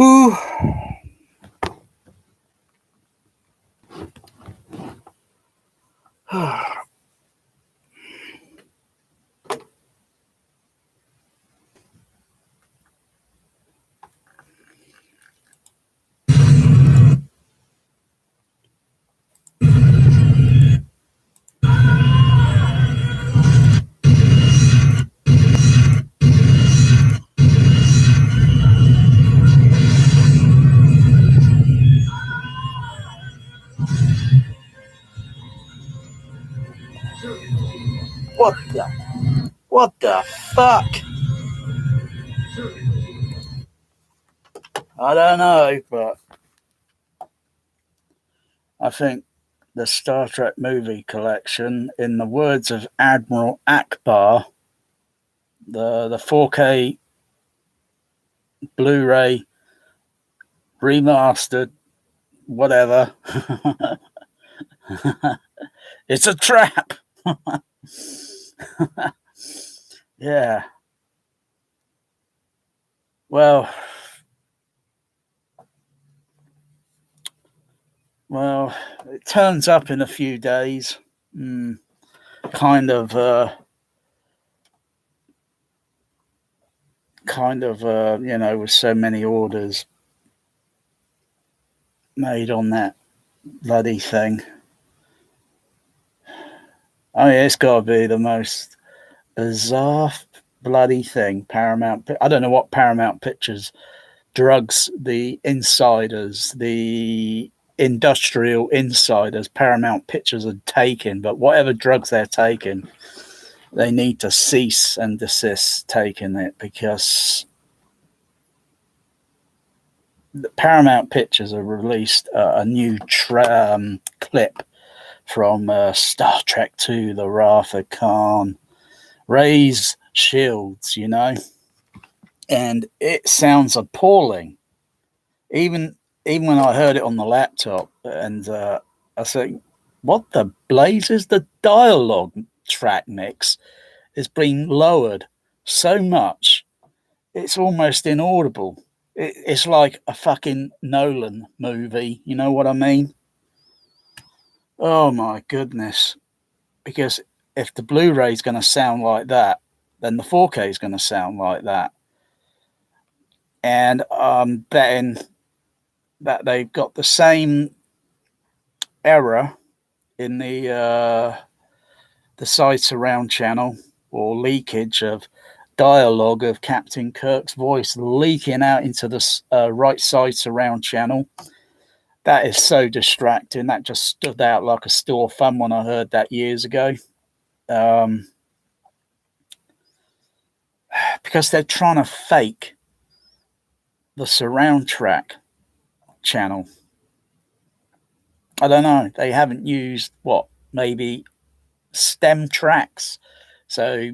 Ooh. What the fuck? I don't know, but I think the Star Trek movie collection, in the words of Admiral Akbar, the 4K Blu-ray remastered, whatever, it's a trap. Yeah. Well, it turns up in a few days. Kind of, with so many orders made on that bloody thing. Oh yeah, it's got to be the most bizarre bloody thing. Paramount. I don't know what Paramount Pictures drugs the insiders, the industrial insiders, Paramount Pictures are taking, but whatever drugs they're taking, they need to cease and desist taking it, because the Paramount Pictures have released a new clip from Star Trek II, The Wrath of Khan. Ray's shields, and it sounds appalling. Even when I heard it on the laptop, and I said, what the blazes? The dialogue track mix is being lowered so much, it's almost inaudible. It's like a fucking Nolan movie, you know what I mean? Oh my goodness. Because if the Blu-ray is going to sound like that, then the 4K is going to sound like that. And I'm betting that they've got the same error in the side surround channel, or leakage of dialogue of Captain Kirk's voice leaking out into the right side surround channel. That is so distracting. That just stood out like a sore thumb when I heard that years ago. Because they're trying to fake the surround track channel. I don't know. They haven't used maybe stem tracks. So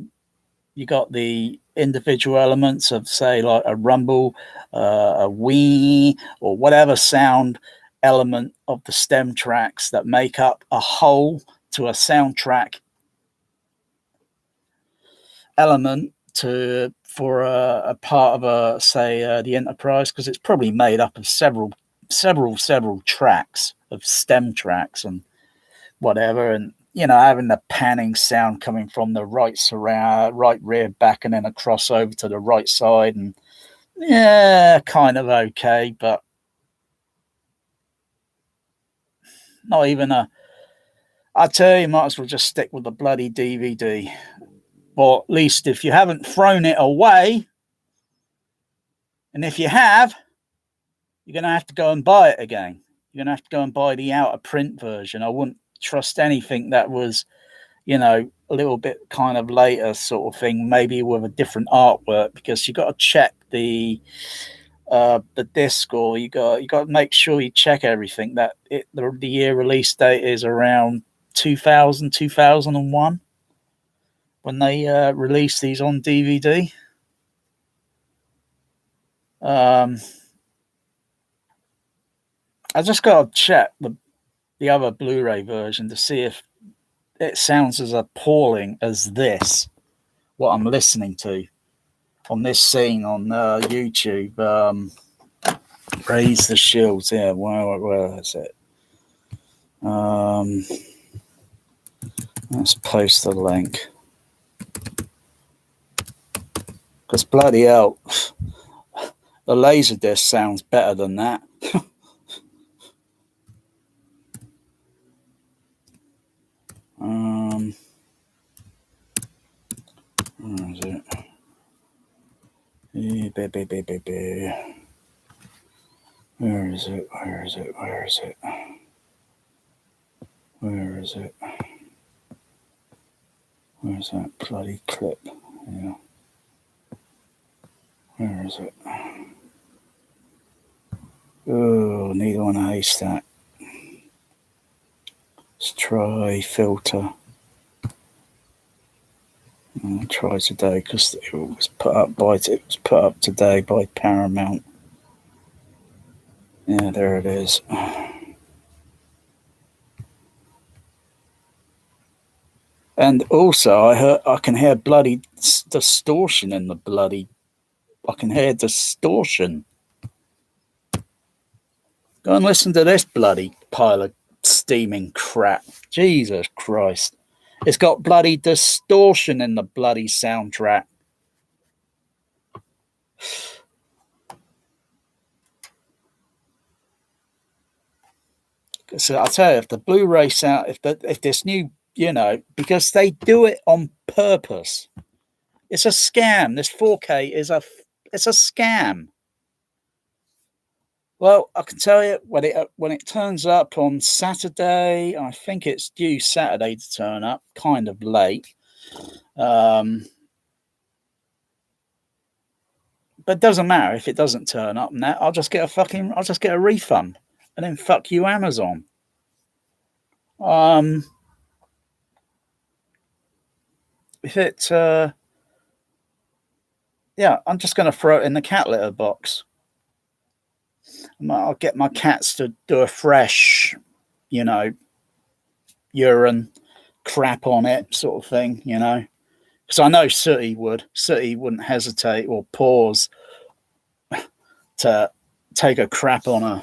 you got the individual elements of, say, like a rumble, a wee, or whatever sound element of the stem tracks that make up a whole to a soundtrack element for a part of the Enterprise, because it's probably made up of several tracks of stem tracks and whatever, and having the panning sound coming from the right rear back, and then a crossover to the right side, and yeah, kind of okay, but not even I tell you, might as well just stick with the bloody DVD. Or at least if you haven't thrown it away, and if you have, you're going to have to go and buy it again. You're going to have to go and buy the out of print version. I wouldn't trust anything that was, a little bit kind of later sort of thing, maybe with a different artwork, because you got to check the disc, or you got to make sure you check everything, that the year release date is around 2001 when they released these on DVD. I just got to check the other Blu-ray version to see if it sounds as appalling as this, what I'm listening to on this scene on YouTube. Raise the shields. Yeah, where is it? Let's post the link. Because bloody hell, the Laserdisc sounds better than that. Where is it? Where is it? Where is it? Where is it? Where is it? Where's that bloody clip? Yeah. Where is it? Oh, needle and a haystack. Let's try filter. I'll try today because it was put up today by Paramount. Yeah, there it is. And also, I can hear bloody distortion in the bloody. I can hear distortion. Go and listen to this bloody pile of steaming crap. Jesus Christ. It's got bloody distortion in the bloody soundtrack. So I'll tell you, if the Blu-ray sound, if this new, because they do it on purpose. It's a scam. This 4K it's a scam. Well, I can tell you when it turns up on Saturday, I think it's due Saturday to turn up, kind of late. But it doesn't matter if it doesn't turn up. Now I'll just get a refund, and then fuck you, Amazon. If it, I'm just going to throw it in the cat litter box. I'll get my cats to do a fresh, urine crap on it sort of thing, because I know Sooty wouldn't hesitate or pause to take a crap on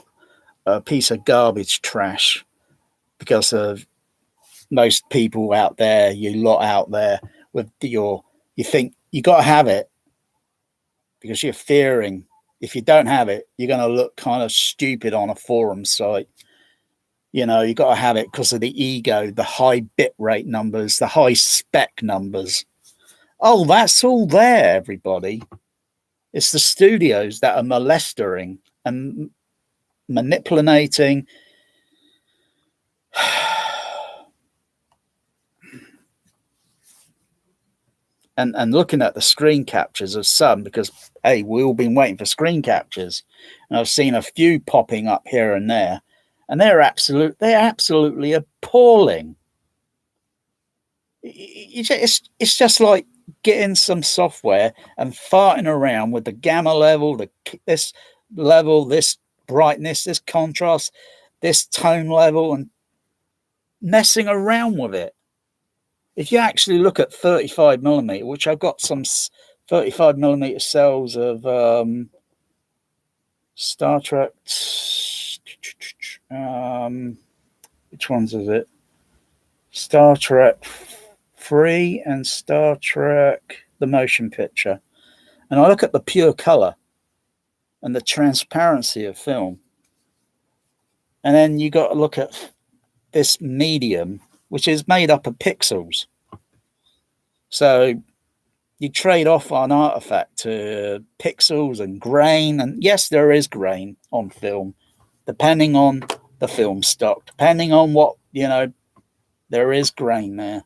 a piece of garbage trash, because of most people out there, you lot out there with you think you got to have it because you're fearing if you don't have it, you're going to look kind of stupid on a forum site. You got to have it because of the ego, the high bit rate numbers, the high spec numbers. Oh, that's all there, everybody. It's the studios that are molesting and manipulating. And looking at the screen captures of some, because, hey, we've all been waiting for screen captures. And I've seen a few popping up here and there. And they're absolutely appalling. It's just like getting some software and farting around with the gamma level, this level, this brightness, this contrast, this tone level, and messing around with it. If you actually look at 35mm, which I've got some 35mm cells of Star Trek. Which ones is it? Star Trek 3 and Star Trek the motion picture. And I look at the pure color and the transparency of film. And then you got to look at this medium, which is made up of pixels. So you trade off an artifact to pixels and grain. And yes, there is grain on film, depending on the film stock, depending on what, there is grain there.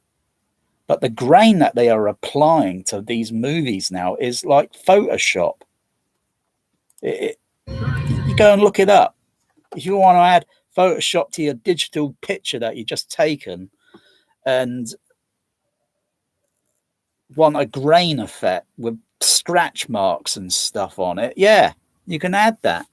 But the grain that they are applying to these movies now is like Photoshop. You go and look it up. If you want to add Photoshop to your digital picture that you just taken and want a grain effect with scratch marks and stuff on it, yeah, you can add that.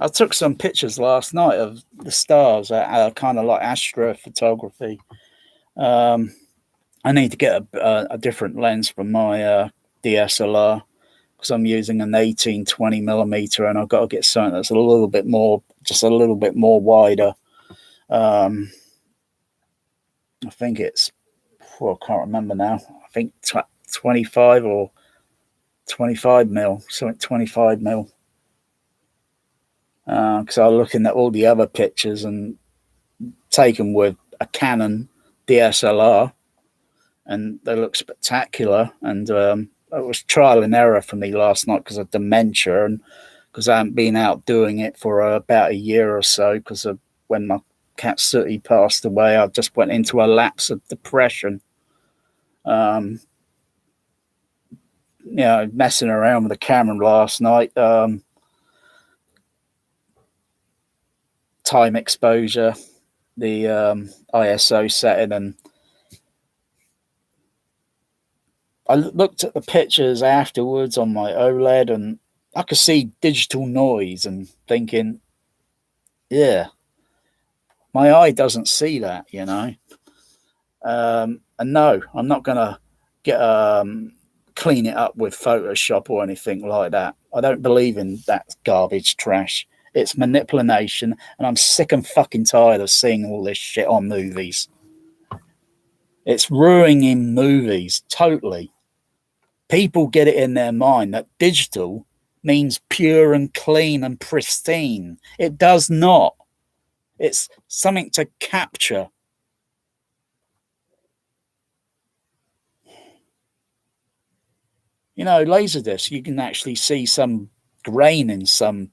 I took some pictures last night of the stars, kind of like astrophotography. I need to get a different lens for my DSLR because I'm using an 18-20mm, and I've got to get something that's a little bit more, just a little bit more wider. I think it's, well, I can't remember now. I think 25 or 25 mil, something 25 mil. Because I was looking at all the other pictures and taken with a Canon DSLR, and they look spectacular. And it was trial and error for me last night because of dementia, and because I haven't been out doing it for about a year or so, because of when my cat Sooty passed away, I just went into a lapse of depression. Messing around with the camera last night, time exposure, the ISO setting, and I looked at the pictures afterwards on my OLED, and I could see digital noise and thinking, yeah, my eye doesn't see that, And no, I'm not going to get clean it up with Photoshop or anything like that. I don't believe in that garbage trash. It's manipulation, and I'm sick and fucking tired of seeing all this shit on movies. It's ruining movies totally. People get it in their mind that digital means pure and clean and pristine. It does not. It's something to capture. Laserdisc, you can actually see some grain in some,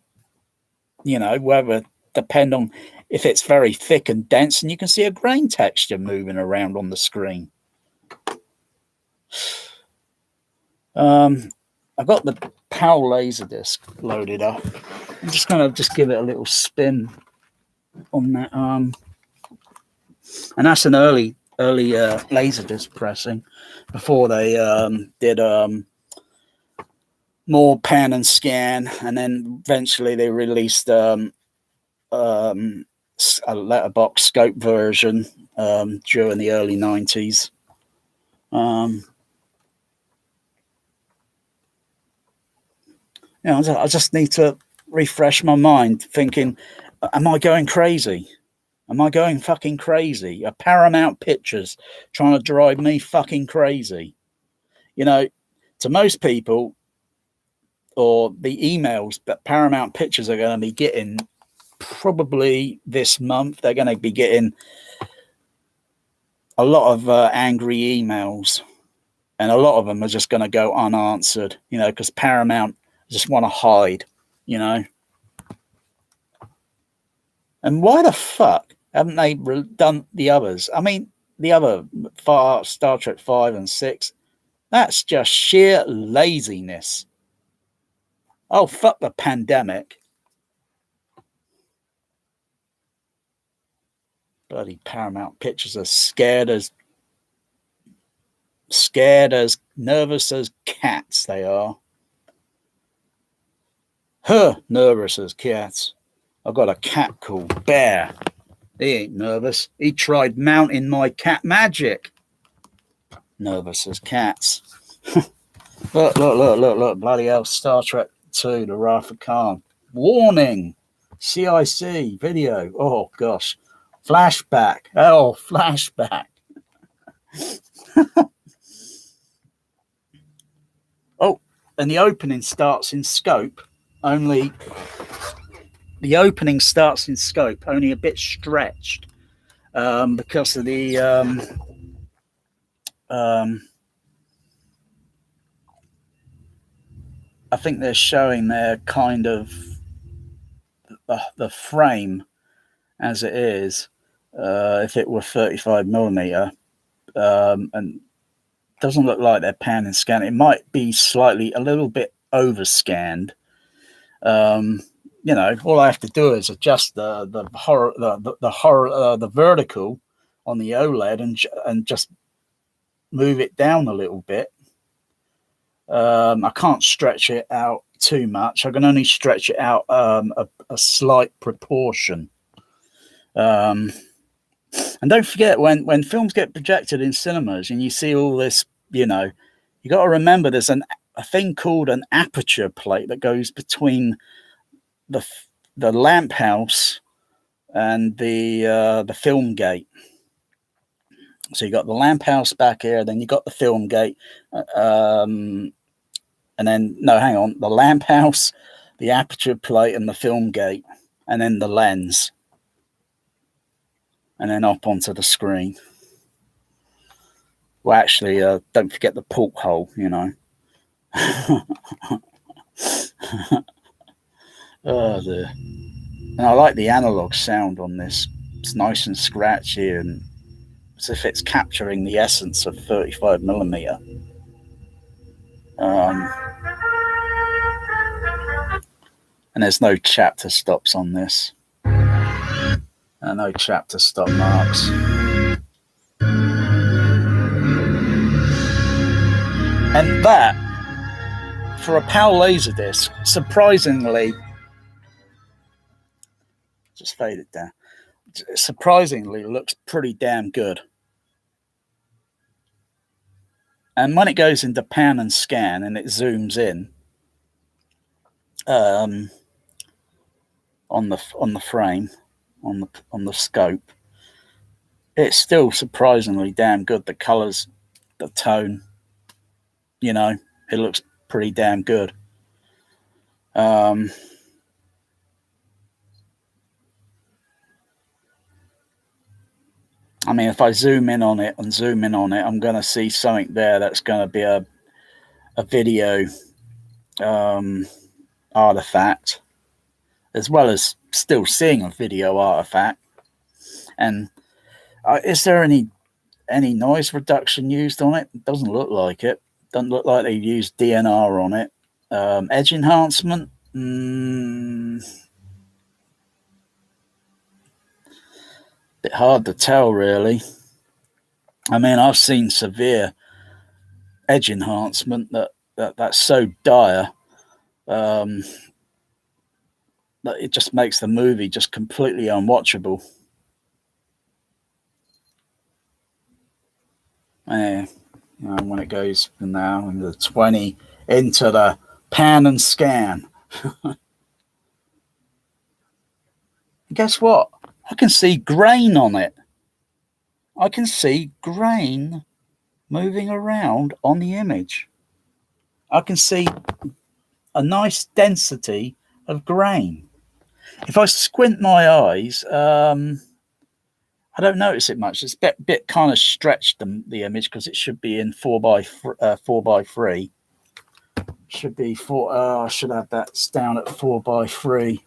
whether depend on if it's very thick and dense, and you can see a grain texture moving around on the screen. I've got the PAL Laserdisc loaded up. I'm just going to give it a little spin on that. And that's an early Laserdisc pressing before they did more pan and scan, and then eventually they released a letterbox scope version during the early 90s. I just need to refresh my mind, thinking, am I going crazy? Am I going fucking crazy? Are Paramount Pictures trying to drive me fucking crazy? To most people, or the emails that Paramount Pictures are going to be getting probably this month, they're going to be getting a lot of angry emails, and a lot of them are just going to go unanswered, because Paramount just want to hide, And why the fuck haven't they done the others? I mean, the other Star Trek 5 and 6, that's just sheer laziness. Oh, fuck the pandemic. Bloody Paramount Pictures are scared as nervous as cats, they are. Nervous as cats. I've got a cat called Bear. He ain't nervous. He tried mounting my cat magic. Nervous as cats. Look. Bloody hell. Star Trek 2, the Wrath of Khan. Warning. CIC video. Oh, gosh. Flashback. Oh, flashback. Oh, and the opening starts in scope. Only a bit stretched because of the I think they're showing their kind of the frame as it is, if it were 35mm, and doesn't look like they're pan and scan. It might be a little bit overscanned. All I have to do is adjust the vertical on the OLED and just move it down a little bit. I can't stretch it out too much. I can only stretch it out a slight proportion. And don't forget, when films get projected in cinemas and you see all this, You got to remember there's a thing called an aperture plate that goes between the lamp house and the film gate. So you got the lamp house back here, then you got the film gate, and then no, hang on, the lamp house, the aperture plate, and the film gate, and then the lens, and then up onto the screen. Well, actually, don't forget the porthole, you know. Oh, dear. And I like the analog sound on this. It's nice and scratchy, and as if it's capturing the essence of 35mm. And there's no chapter stops on this. No chapter stop marks. And that, for a PAL Laserdisc, surprisingly, just fade it down, surprisingly looks pretty damn good. And when it goes into pan and scan and it zooms in on the frame, on the scope, it's still surprisingly damn good. The colors, the tone, you know, it looks pretty damn good. I mean, if I zoom in on it and zoom in on it, I'm going to see something there that's going to be a video artifact, as well as still seeing a video artifact. And is there any noise reduction used on it? It doesn't look like it. Doesn't look like they used DNR on it. Edge enhancement. Bit hard to tell, really. I mean, I've seen severe edge enhancement that's so dire that it just makes the movie just completely unwatchable. Yeah, you know, when it goes now into the 20 into the pan and scan. Guess what? I can see grain on it. I can see grain moving around on the image. I can see a nice density of grain. If I squint my eyes, I don't notice it much. It's a bit kind of stretched, the image, because it should be in 4x3. Should be I should have that down at 4x3.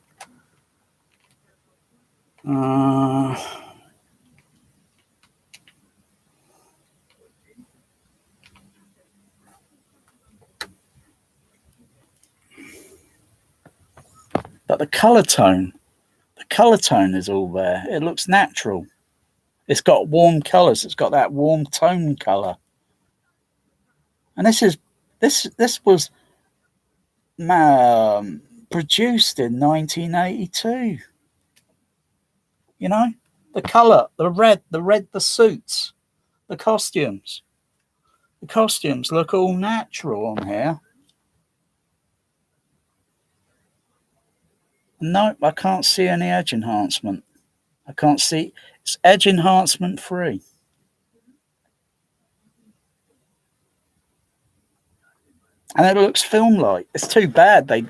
But the color tone is all there. It looks natural. It's got warm colors. It's got that warm tone color. And this was produced in 1982. You know, the color, the red, the suits, the costumes. The costumes look all natural on here. No, I can't see any edge enhancement. I can't see. It's edge enhancement free. And it looks film-like. It's too bad. They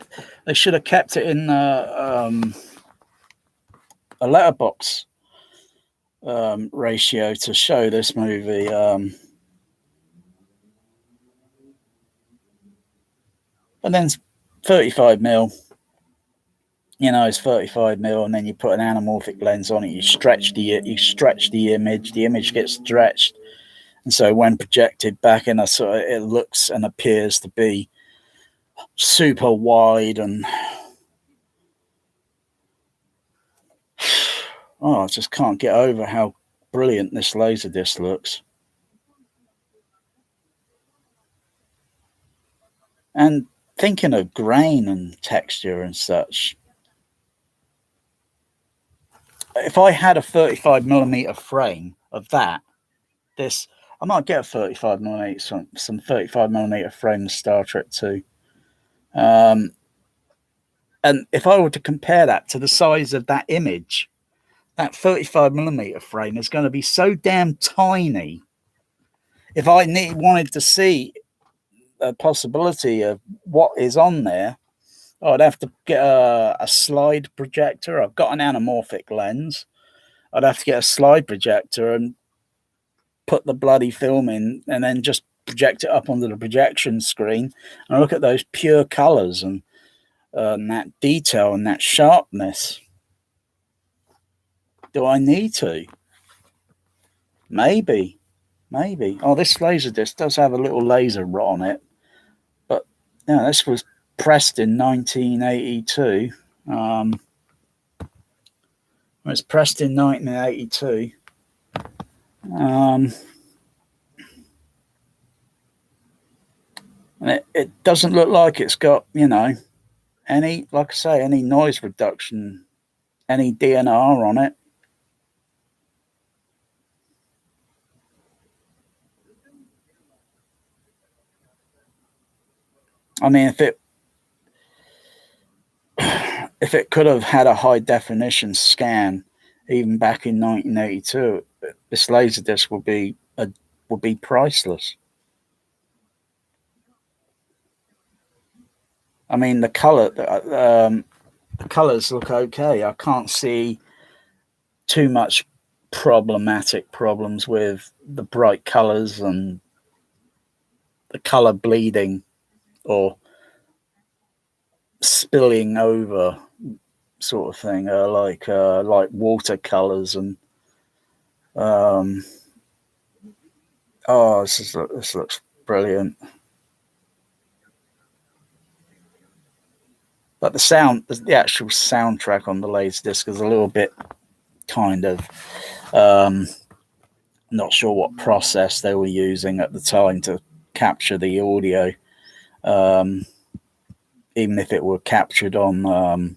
should have kept it in a letterbox ratio to show this movie. And then 35mm. You know, it's 35mm, and then you put an anamorphic lens on it. You stretch the image. The image gets stretched, and so when projected back in it looks and appears to be super wide. And I just can't get over how brilliant this Laserdisc looks. And thinking of grain and texture and such, if I had a 35mm frame of this, I might get a 35mm, some 35mm frame of Star Trek 2. And if I were to compare that to the size of that image, that 35mm frame is going to be so damn tiny. If I wanted to see a possibility of what is on there, I'd have to get a slide projector. I've got an anamorphic lens. I'd have to get a slide projector and put the bloody film in and then just project it up onto the projection screen and look at those pure colors and that detail and that sharpness. Do I need to? Maybe. Oh, this Laserdisc does have a little laser on it, but yeah, this was pressed in 1982. It was pressed in 1982. And it doesn't look like it's got, any, like I say, any noise reduction, any DNR on it. I mean, if it could have had a high definition scan, even back in 1982, this Laserdisc would be priceless. I mean, the colors look okay. I can't see too much problems with the bright colors and the color bleeding or spilling over, sort of thing, like watercolors and this looks brilliant. But the actual soundtrack on the Laserdisc is a little bit kind of not sure what process they were using at the time to capture the audio. Even if it were captured on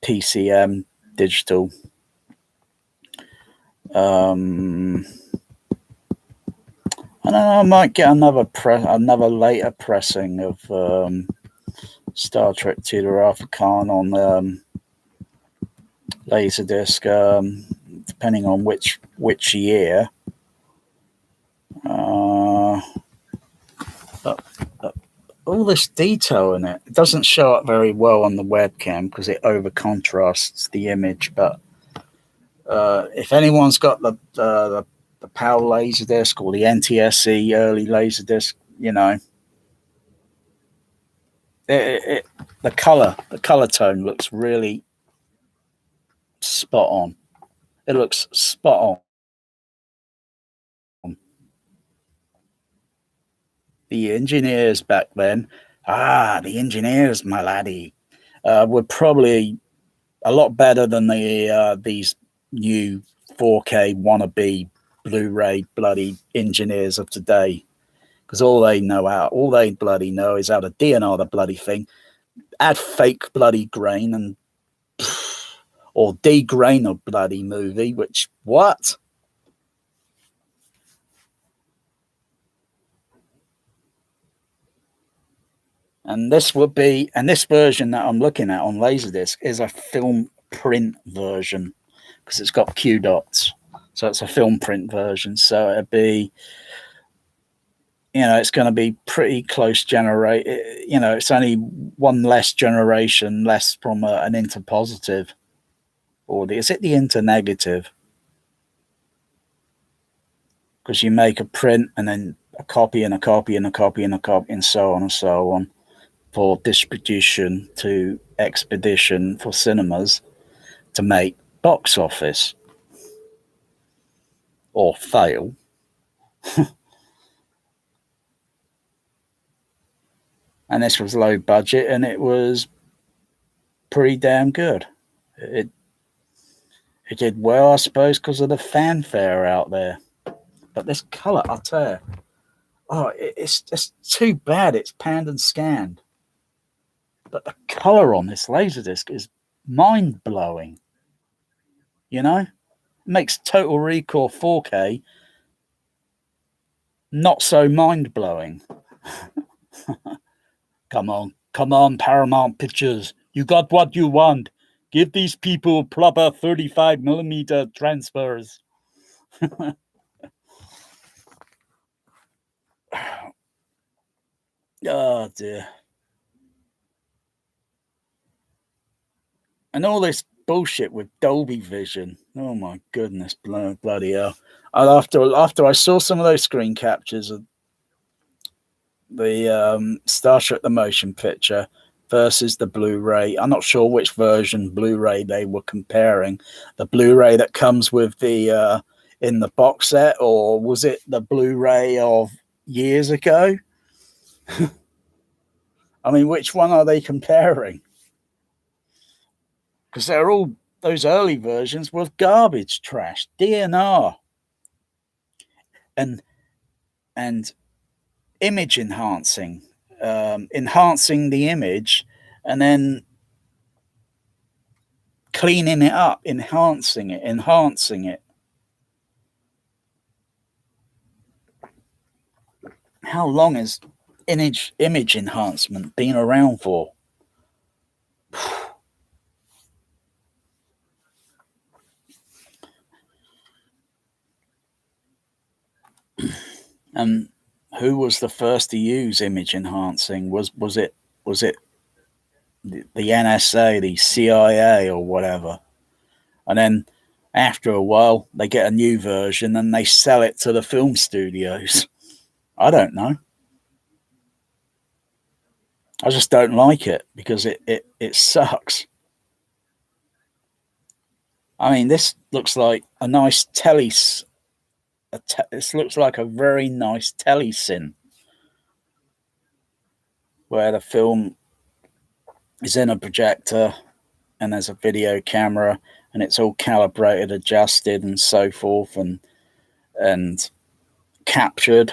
PCM digital. I don't know. I might get another later pressing of Star Trek II: The Wrath of Khan on Laserdisc, depending on which year. But all this detail in it doesn't show up very well on the webcam because it over contrasts the image. But if anyone's got the PAL Laserdisc or the NTSC early Laserdisc, the color tone looks really spot on. It looks spot on. The engineers back then, the engineers, my laddie, were probably a lot better than these new 4K wannabe Blu-ray bloody engineers of today. Because all they bloody know is how to DNR the bloody thing, add fake bloody grain and or degrain a bloody movie, which what? And this version that I'm looking at on Laserdisc is a film print version because it's got Q dots. So it's a film print version. So it'd be, it's going to be pretty close it's only one less generation less from an interpositive. Or is it the internegative? Because you make a print and then a copy and a copy and a copy and a copy and so on for distribution to expedition for cinemas to make box office or fail. And this was low budget and it was pretty damn good. It did well, I suppose, because of the fanfare out there. But this color, I'll tell you, it's just too bad it's panned and scanned. But the color on this Laserdisc is mind-blowing. It makes Total Recall 4K not so mind-blowing. Come on, Paramount Pictures. You got what you want. Give these people proper 35mm transfers. Oh, dear. And all this bullshit with Dolby Vision. Oh, my goodness, bloody hell. After I saw some of those screen captures of the Star Trek the Motion Picture versus the Blu-ray. I'm not sure which version Blu-ray they were comparing. The Blu-ray that comes with the in the box set, or was it the Blu-ray of years ago? I mean, which one are they comparing? Because they're all, those early versions were garbage trash, DNR, and image enhancing, enhancing the image, and then cleaning it up, enhancing it. How long has image enhancement been around for? And who was the first to use image enhancing? Was it the NSA, the CIA, or whatever? And then after a while, they get a new version and they sell it to the film studios. I don't know. I just don't like it because it sucks. I mean, this looks like a nice this looks like a very nice telecine where the film is in a projector and there's a video camera and it's all calibrated, adjusted, and so forth, and captured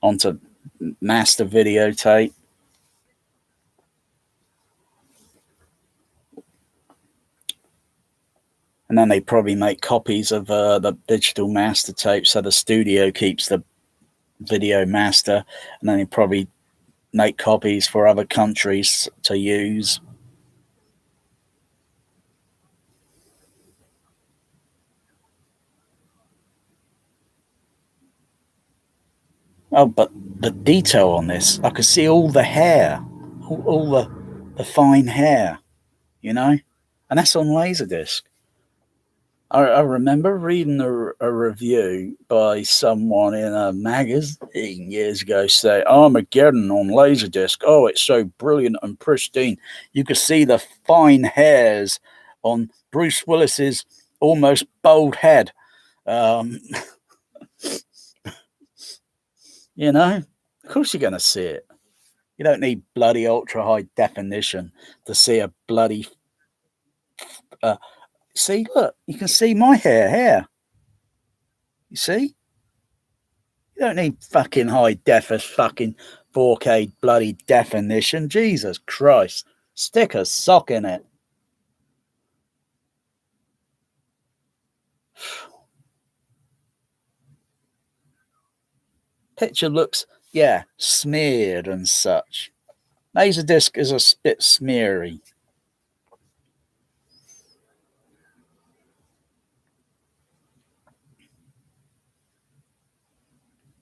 onto master videotape. And then they probably make copies of the digital master tape, so the studio keeps the video master, and then they probably make copies for other countries to use. Oh, but the detail on this, I could see all the hair, all the fine hair, you know, and that's on Laserdisc. I remember reading a review by someone in a magazine years ago say, Armageddon on Laserdisc. Oh, it's so brilliant and pristine. You could see the fine hairs on Bruce Willis's almost bald head. You know, of course you're going to see it. You don't need bloody ultra high definition to see a bloody. See, look, you can see my hair here. You see? You don't need fucking high def as fucking 4K bloody definition. Jesus Christ. Stick a sock in it. Picture looks, yeah, smeared and such. Laserdisc is a bit smeary.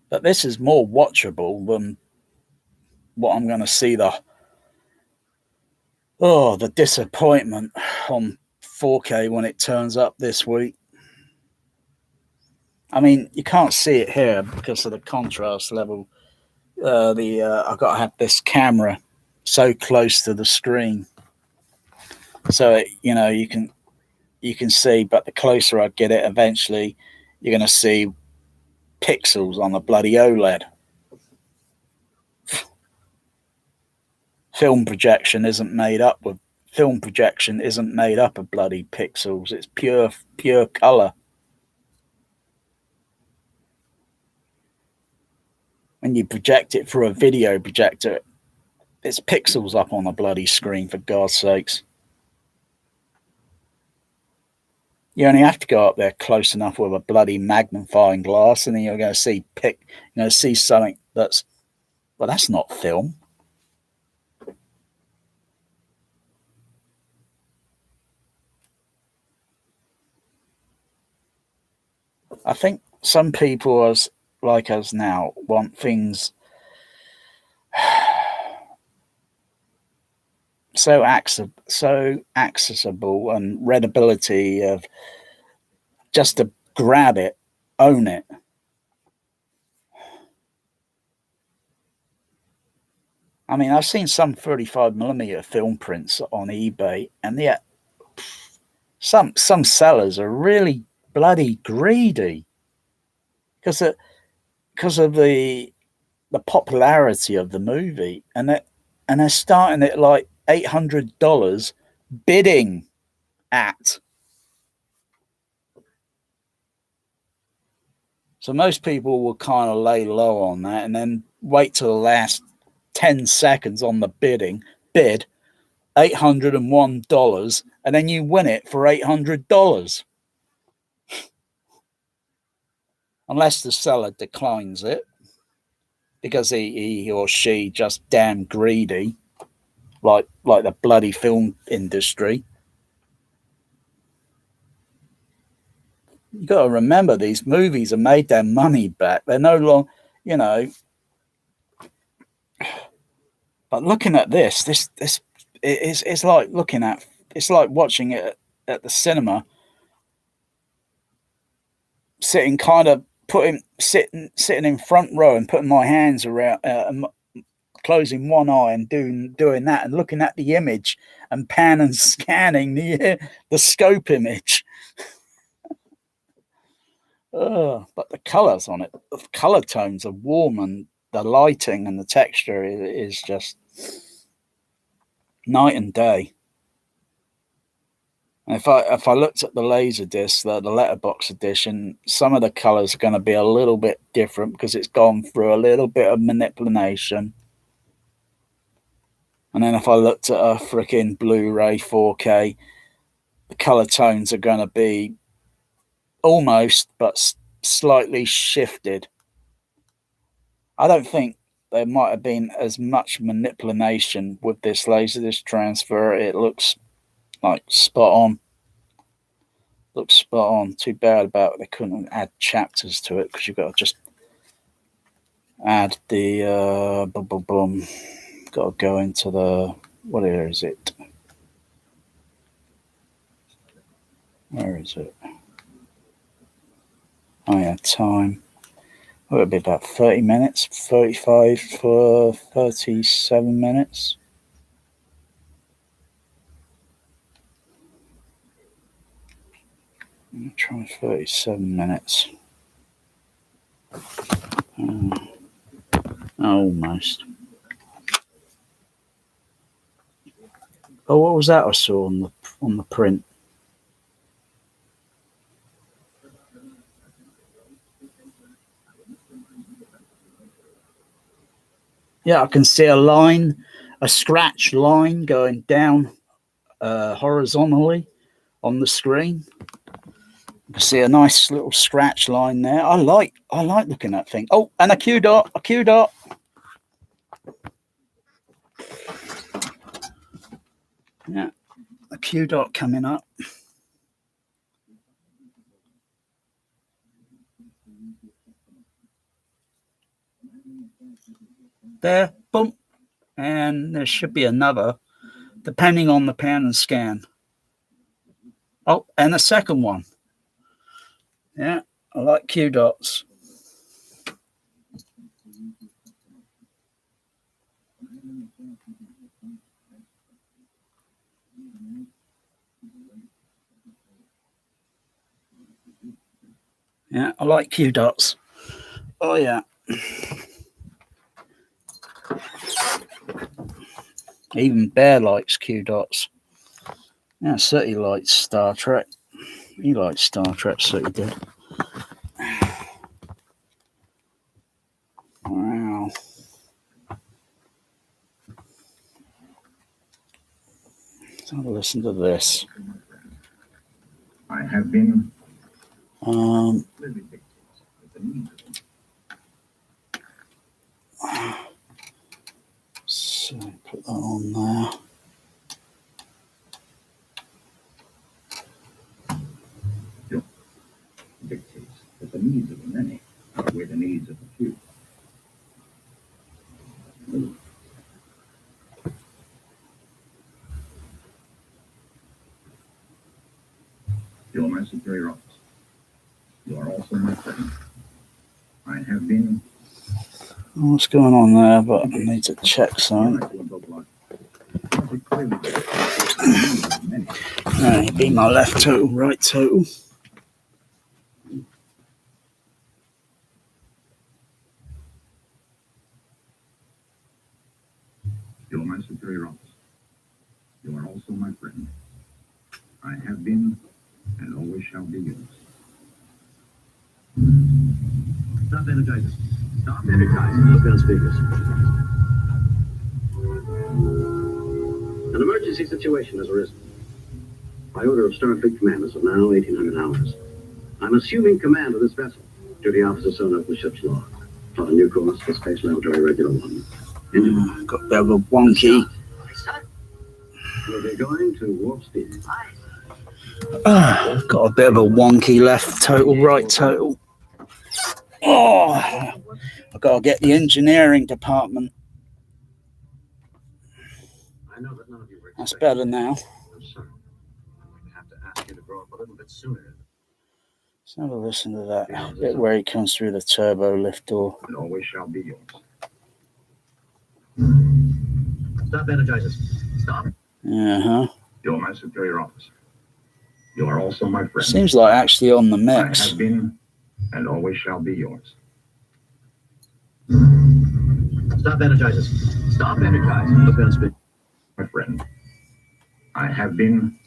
But this is more watchable than what I'm going to see the disappointment on 4K when it turns up this week. I mean, you can't see it here because of the contrast level. I've got to have this camera so close to the screen, so you can see. But the closer I get it, eventually you're going to see pixels on the bloody OLED. Film projection isn't made up of bloody pixels. It's pure color. When you project it through a video projector, it's pixels up on a bloody screen, for God's sakes. You only have to go up there close enough with a bloody magnifying glass, and then you're going to see something that's, well, that's not film. I think some people, as like us now, want things so accessible and readability of just to grab it, own it. I mean, I've seen some 35mm film prints on eBay, and yet some sellers are really bloody greedy because of the popularity of the movie, and they're starting at like $800 bidding at. So most people will kind of lay low on that and then wait till the last 10 seconds on the bid $801, and then you win it for $800. Unless the seller declines it because he or she just damn greedy, like the bloody film industry. You got to remember, these movies have made their money back. They're no longer, you know. But looking at this it's like it's like watching it at the cinema, sitting kind of sitting in front row and putting my hands around, closing one eye and doing that and looking at the image and pan and scanning the scope image. But the colors on it, the color tones are warm, and the lighting and the texture is just night and day. And if I looked at the Laserdisc, the letterbox edition, some of the colors are going to be a little bit different because it's gone through a little bit of manipulation. And then if I looked at a freaking Blu-ray 4K, the color tones are going to be almost but slightly shifted. I don't think there might have been as much manipulation with this Laserdisc transfer. It looks like spot on. Looks spot on. Too bad about they couldn't add chapters to it, because you've got to just add the boom boom boom. Got to go into the, what is it? Where is it? Oh yeah, time. Oh, it'll be about 30 minutes, 35 for 37 minutes. I'll try 37 minutes. Almost. Oh, what was that I saw on the print? Yeah, I can see a scratch line going down horizontally on the screen. You can see a nice little scratch line there. I like looking at things. Oh, and a Q dot. Yeah, a Q dot coming up. There, boom. And there should be another, depending on the pan and scan. Oh, and a second one. Yeah, I like Q dots. Yeah, I like Q dots. Oh yeah. Even Bear likes Q dots. Yeah, Sooty likes Star Trek. He likes Star Trek, Sooty did. Wow. So listen to this. I have been. So put that on there. Dictates that the needs of the many outweigh the needs of the few. You're my superior officer. You are also my friend. I have been. What's going on there? But I need to check something. Be my left total, right total. You're my superior officer. You are also my friend. I have been and always shall be yours. Stop energizing. Stop energizing. Look on speakers. An emergency situation has arisen. By order of Starfleet commanders of now 1800 hours, I'm assuming command of this vessel. Duty officer sewn up the ship's log. Plot a new course for Space Laboratory Regular 1. Got a bit of a wonky. We'll be going to warp speed. Got a bit of a wonky left total, right total. Oh, I've got to get the engineering department. I know that none of you were. That's better now. I'm sorry. I'm going to have to ask you to grow up a little bit sooner. Let's have a listen to that bit where he comes through the turbo lift door. It always shall be yours. Stop energizing. Stop. You're my superior officer. You are also my friend. Seems like actually on the mix. I have been and always shall be yours. Stop energizing. Stop energizing. Look on speed. My friend. I have been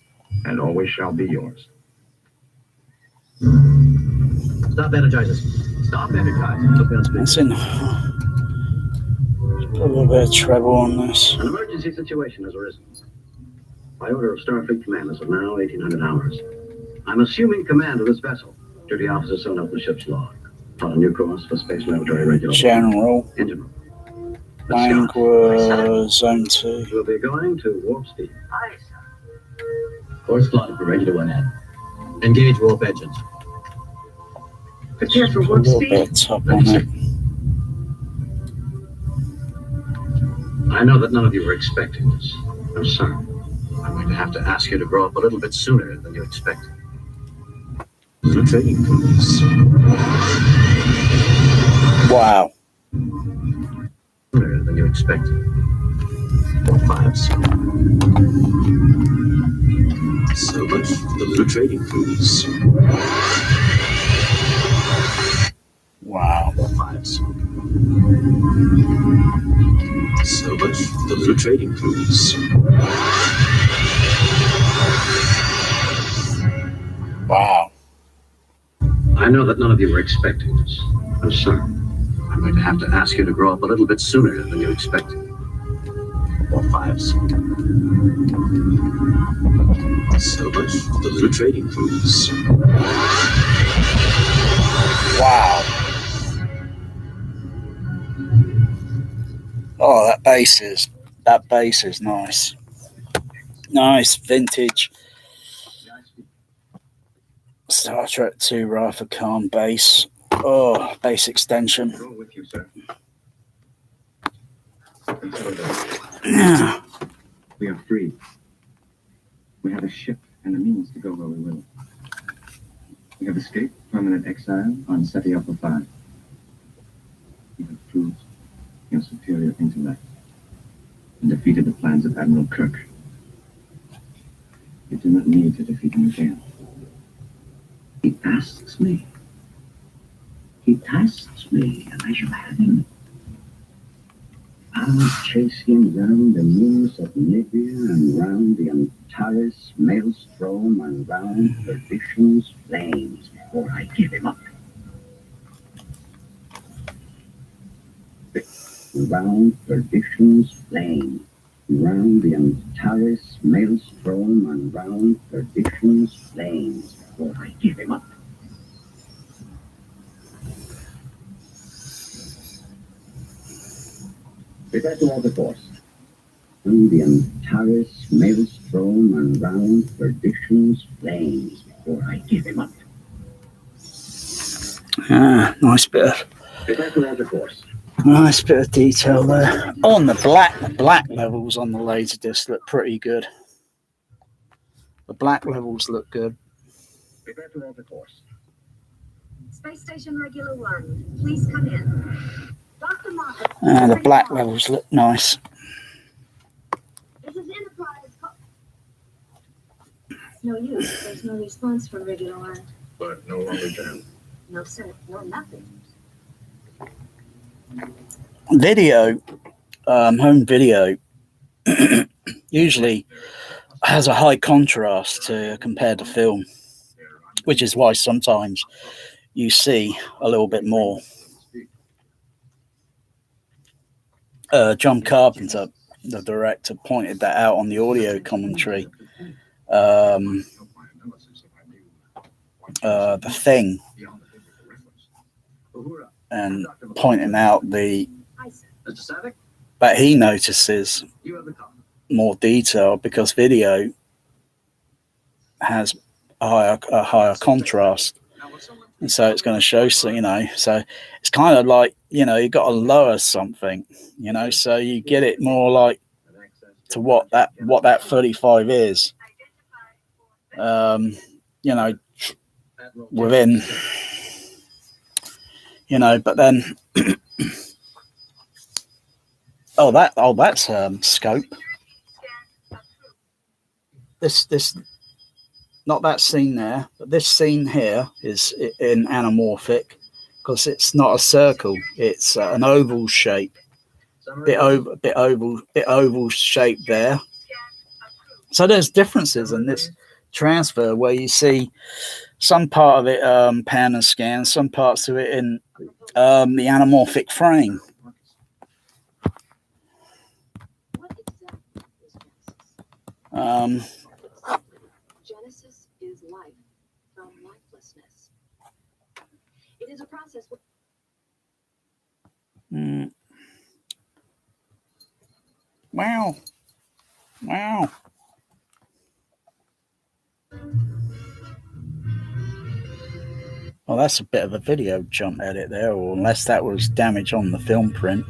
and always shall be yours. Stop energizing. Stop energizing. Look on speed. That's in. Put a little bit of treble on this. An emergency situation has arisen. By order of Starfleet commanders of now 1800 hours, I'm assuming command of this vessel. Duty officer sewn up the ship's log. On a new course for Space Laboratory Regular. General. Engine room. Language Zone 2. We'll be going to warp speed. Course plotted for Regular 1N. Engage warp engines. Prepare for A warp little speed. bit top on it. I know that none of you were expecting this. I'm sorry. I'm going to have to ask you to grow up a little bit sooner than you expected. The training crews. Wow. Sooner than you expected. 5. So much for the little trading crews. Wow. 5. So much for the little trading crews. Wow. I know that none of you were expecting this. I'm sorry. I'm going to have to ask you to grow up a little bit sooner than you expected. 5. So much for the little trading crews. Wow. Oh, that bass is nice. Nice vintage Star Trek 2 Rafa Khan bass. Oh, bass extension. Go with you, sir. Yeah. We are free. We have a ship and a means to go where we will. We have escaped permanent exile on SETI Alpha 5. You have proved your superior intellect and defeated the plans of Admiral Kirk. You do not need to defeat him again. He tasks me. He tasks me, and I shall have him. I'll chase him round the moons of Nibia and round the Antares maelstrom and round perdition's flames before I give him up. Round perdition's flame Round the Antares maelstrom and round perdition's flames before I give him up. Prepare to alter course. Through the Antares maelstrom and round perdition's flames before I give him up. Nice bit of detail there. On the black levels on the Laserdisc look pretty good. The black levels look good. Prepare to alter course. Space Station Regular 1, please come in. Dr. Marcus. The black levels look nice. This is Enterprise. It's no use. There's no response from Regular 1. But no longer down. No, sir. No, nothing. Video, home video, usually has a high contrast compared to film, which is why sometimes you see a little bit more. John Carpenter, the director, pointed that out on the audio commentary. The Thing, and pointing out that he notices more detail because video has a higher contrast, and so it's going to show. So so it's kind of like you've got to lower something, so you get it more like to what that 35 is, within. But then, that's scope. This, not that scene there, but this scene here is in anamorphic because it's not a circle; it's an oval shape, bit oval shape there. So there's differences in this transfer where you see some part of it pan and scan, some parts of it in the anamorphic frame. What exactly is Genesis? Genesis is life from lifelessness. It is a process. Wow. Well, that's a bit of a video jump edit there, or unless that was damage on the film print.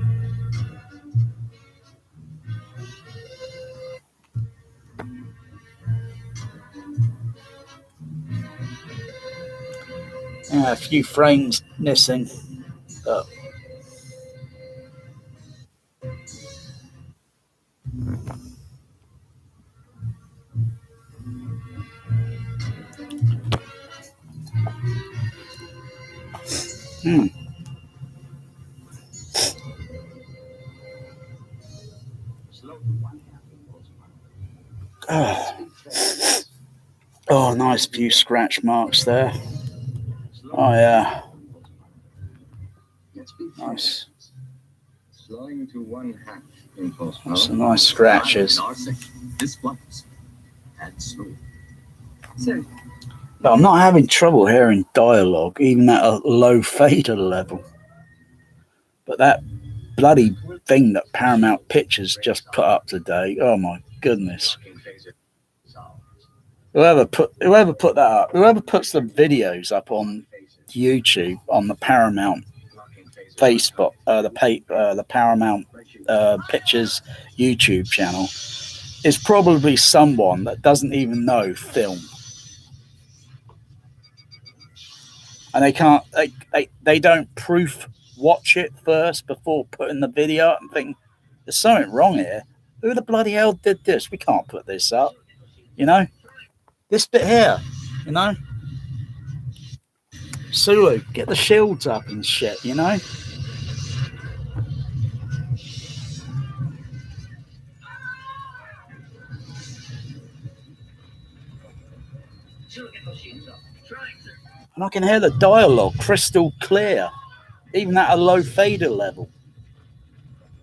A few frames missing. Oh, nice few scratch marks there. Oh yeah, nice. Slowing to 1/2 impulse power. Some nice scratches. This flux and smooth. Sir. But I'm not having trouble hearing dialogue, even at a low fader level. But that bloody thing that Paramount Pictures just put up today, oh my goodness. Whoever put that up, whoever puts the videos up on YouTube on the Paramount Facebook, the Paramount Pictures YouTube channel, is probably someone that doesn't even know film, and they don't proof watch it first before putting the video up and think there's something wrong here. Who the bloody hell did this? We can't put this up, This bit here, Sulu, get the shields up and shit, And I can hear the dialogue crystal clear, even at a low fader level.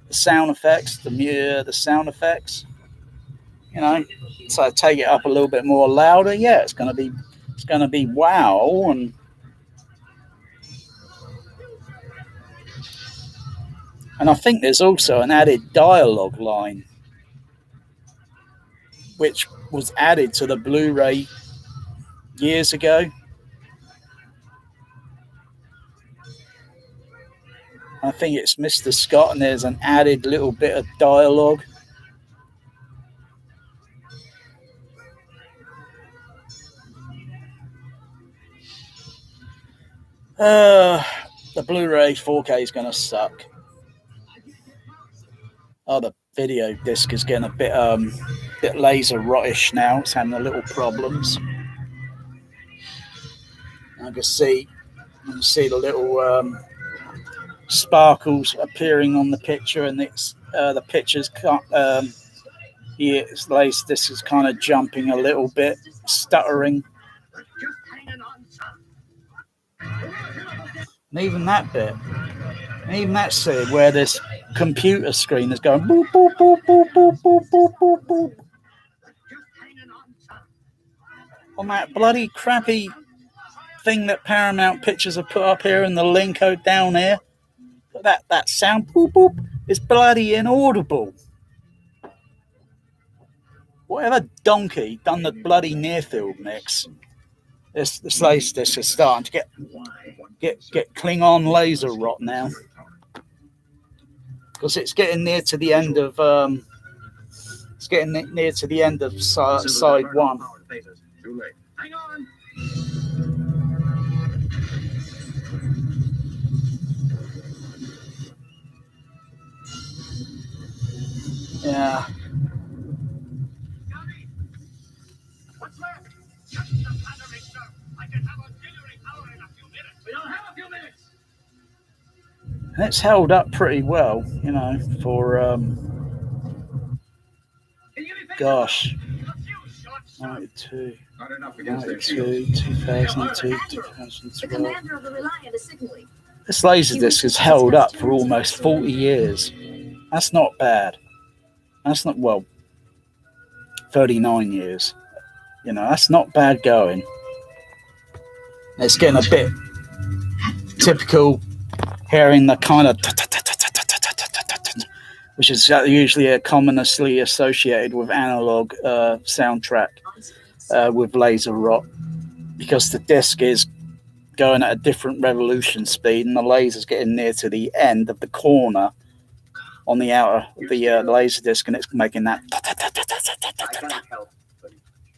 sound effects, the sound effects. You know, so I take it up a little bit more louder. Yeah, it's gonna be wow. And I think there's also an added dialogue line, which was added to the Blu-ray years ago. I think it's Mr. Scott, and there's an added little bit of dialogue. The Blu-ray 4K is going to suck. Oh, the video disc is getting a bit laser rottish now. It's having a little problems. I can see the little sparkles appearing on the picture, and it's the pictures can't. Its Laserdisc is kind of jumping a little bit, stuttering. And even that bit, that's where this computer screen is going boop, boop, boop, boop, boop, boop, boop, boop, boop. On that bloody crappy thing that Paramount Pictures have put up here in the link code down here, that sound boop, boop is bloody inaudible. Whatever donkey done the bloody near field mix, this Laserdisc is starting to get Klingon laser rot now, because it's getting near to the end of side one. Hang on. Yeah. What's left? Just the battery, sir. I can have auxiliary power in a few minutes. We don't have a few minutes. It's held up pretty well, you know, for gosh, 92, 2002, 2012. This Laserdisc has held up for almost 40 years. That's not bad. That's not, well, 39 years. You know, that's not bad going. It's getting a bit typical, hearing the kind of, which is usually commonly associated with analog soundtrack with laser rot, because the disc is going at a different revolution speed, and the laser's getting near to the end of the corner on the outer of the laser disc, and it's making that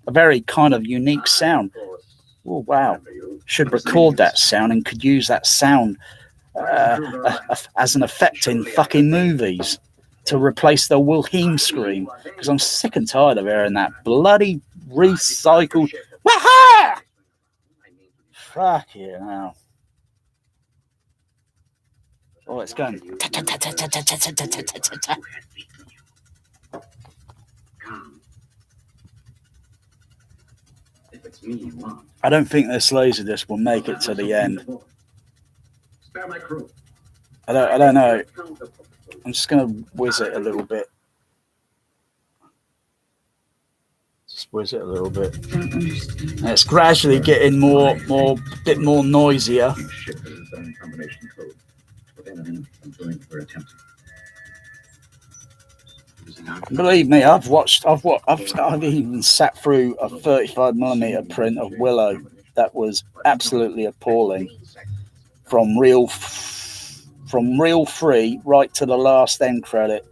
a very kind of unique sound. Oh wow! Should record that sound and could use that sound as an effect in fucking movies to replace the Wilhelm scream, because I'm sick and tired of hearing that bloody recycled. Waha! Fuck you now. Oh, it's going. I don't think this Laserdisc will make it to the end. I don't know. I'm just gonna whiz it a little bit. Just whiz it a little bit. And it's gradually getting bit more noisier. Believe me, I've even sat through a 35mm print of Willow that was absolutely appalling, from reel 3 right to the last end credit.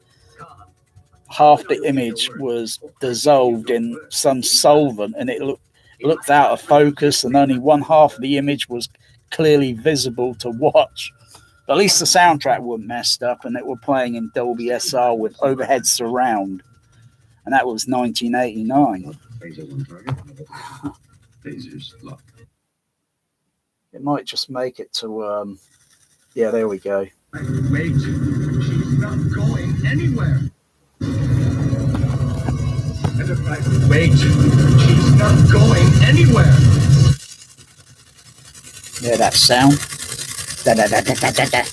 Half the image was dissolved in some solvent, and it looked out of focus, and only one half of the image was clearly visible to watch. At least the soundtrack wasn't messed up, and it were playing in Dolby SR with overhead surround, and that was 1989. It might just make it to yeah, there we go. Wait, she's not going anywhere. Wait, she's not going anywhere. Yeah, that sound. Da, da, da, da, da, da, da.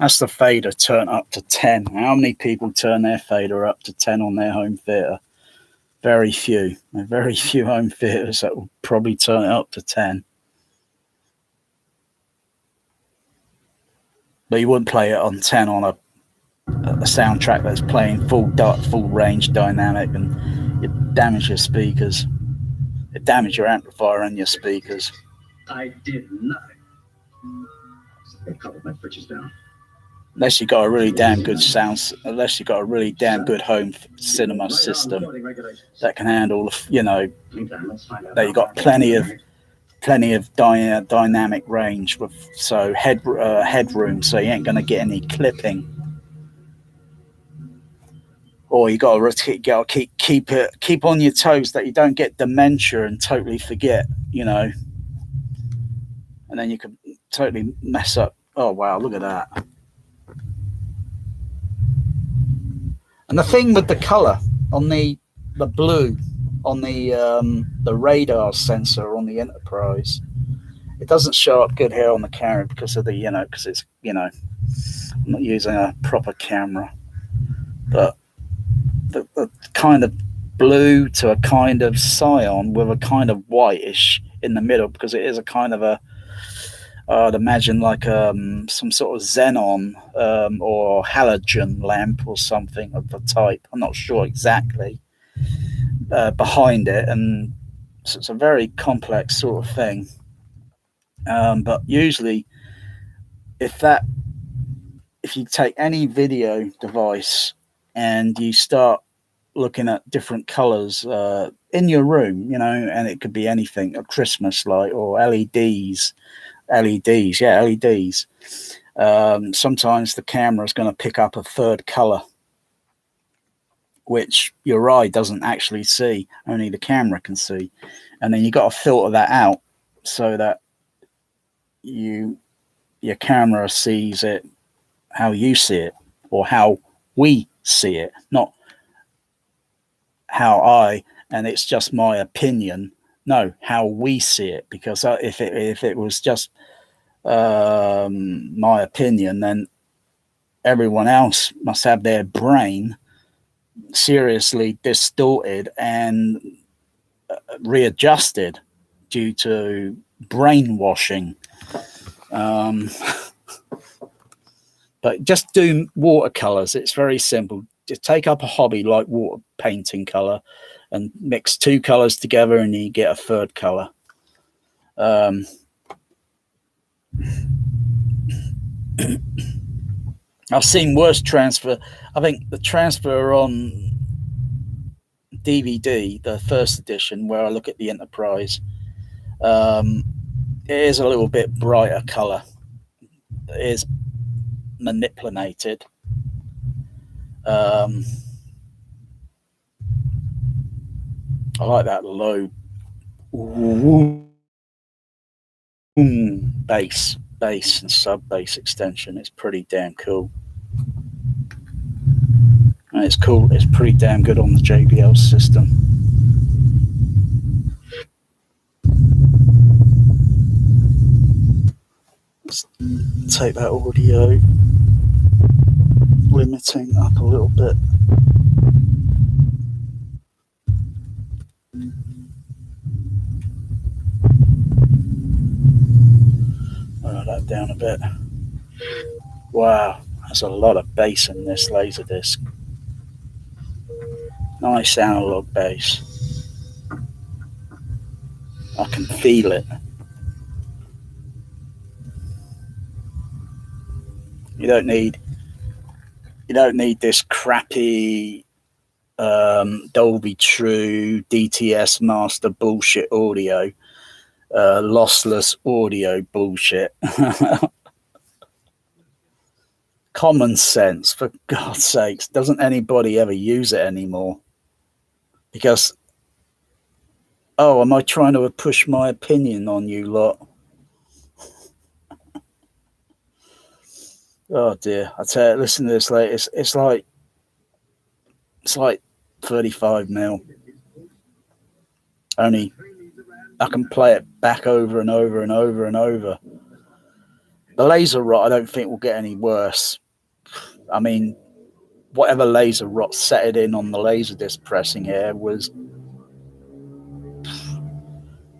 That's the fader turned up to 10. How many people turn their fader up to 10 on their home theater? Very few. There are very few home theaters that will probably turn it up to 10. But you wouldn't play it on 10 on a soundtrack that's playing full range dynamic, and you damage your speakers. It damage your amplifier and your speakers. I did nothing. They coupled my britches down. Unless you got a really damn good unless you got a really damn good home cinema system that can handle, you know, that you got plenty of dynamic range with headroom, so you ain't gonna get any clipping. Or you got to keep on your toes that you don't get dementia and totally forget, you know, and then you can totally mess up. Oh wow, look at that. And the thing with the color on the blue on the radar sensor on the Enterprise, it doesn't show up good here on the camera because of the, you know, because it's, you know, I'm not using a proper camera, but the kind of blue to a kind of cyan with a kind of whitish in the middle, because it is a kind of a, I'd imagine like some sort of xenon or halogen lamp or something of the type. I'm not sure exactly behind it, and so it's a very complex sort of thing. But usually, if you take any video device and you start looking at different colors in your room, you know, and it could be anything, a Christmas light or LEDs. Sometimes the camera is going to pick up a third color, which your eye doesn't actually see, only the camera can see. And then you got to filter that out so that your camera sees it how you see it, or how we see it, not how and it's just my opinion. No, how we see it, because if it was just my opinion, then everyone else must have their brain seriously distorted and readjusted due to brainwashing. But just do watercolors. It's very simple. Just take up a hobby like water painting color and mix two colors together and you get a third color. I've seen worse transfer. I think the transfer on DVD, the first edition, where I look at the Enterprise, it is a little bit brighter color. It is manipulated. I like that low bass and sub bass extension. It's pretty damn cool. And it's cool. It's pretty damn good on the JBL system. Let's take that audio limiting up a little bit. Lower that down a bit. Wow, that's a lot of bass in this Laserdisc. Nice analog bass. I can feel it. You don't need this crappy Dolby True DTS master bullshit audio, lossless audio bullshit. Common sense, for God's sakes. Doesn't anybody ever use it anymore? Because, oh, am I trying to push my opinion on you lot? Oh dear, I tell you, listen to this, like it's like 35 mil. Only I can play it back over and over and over and over. The laser rot, I don't think will get any worse. I mean, whatever laser rot set it in on the Laserdisc pressing here was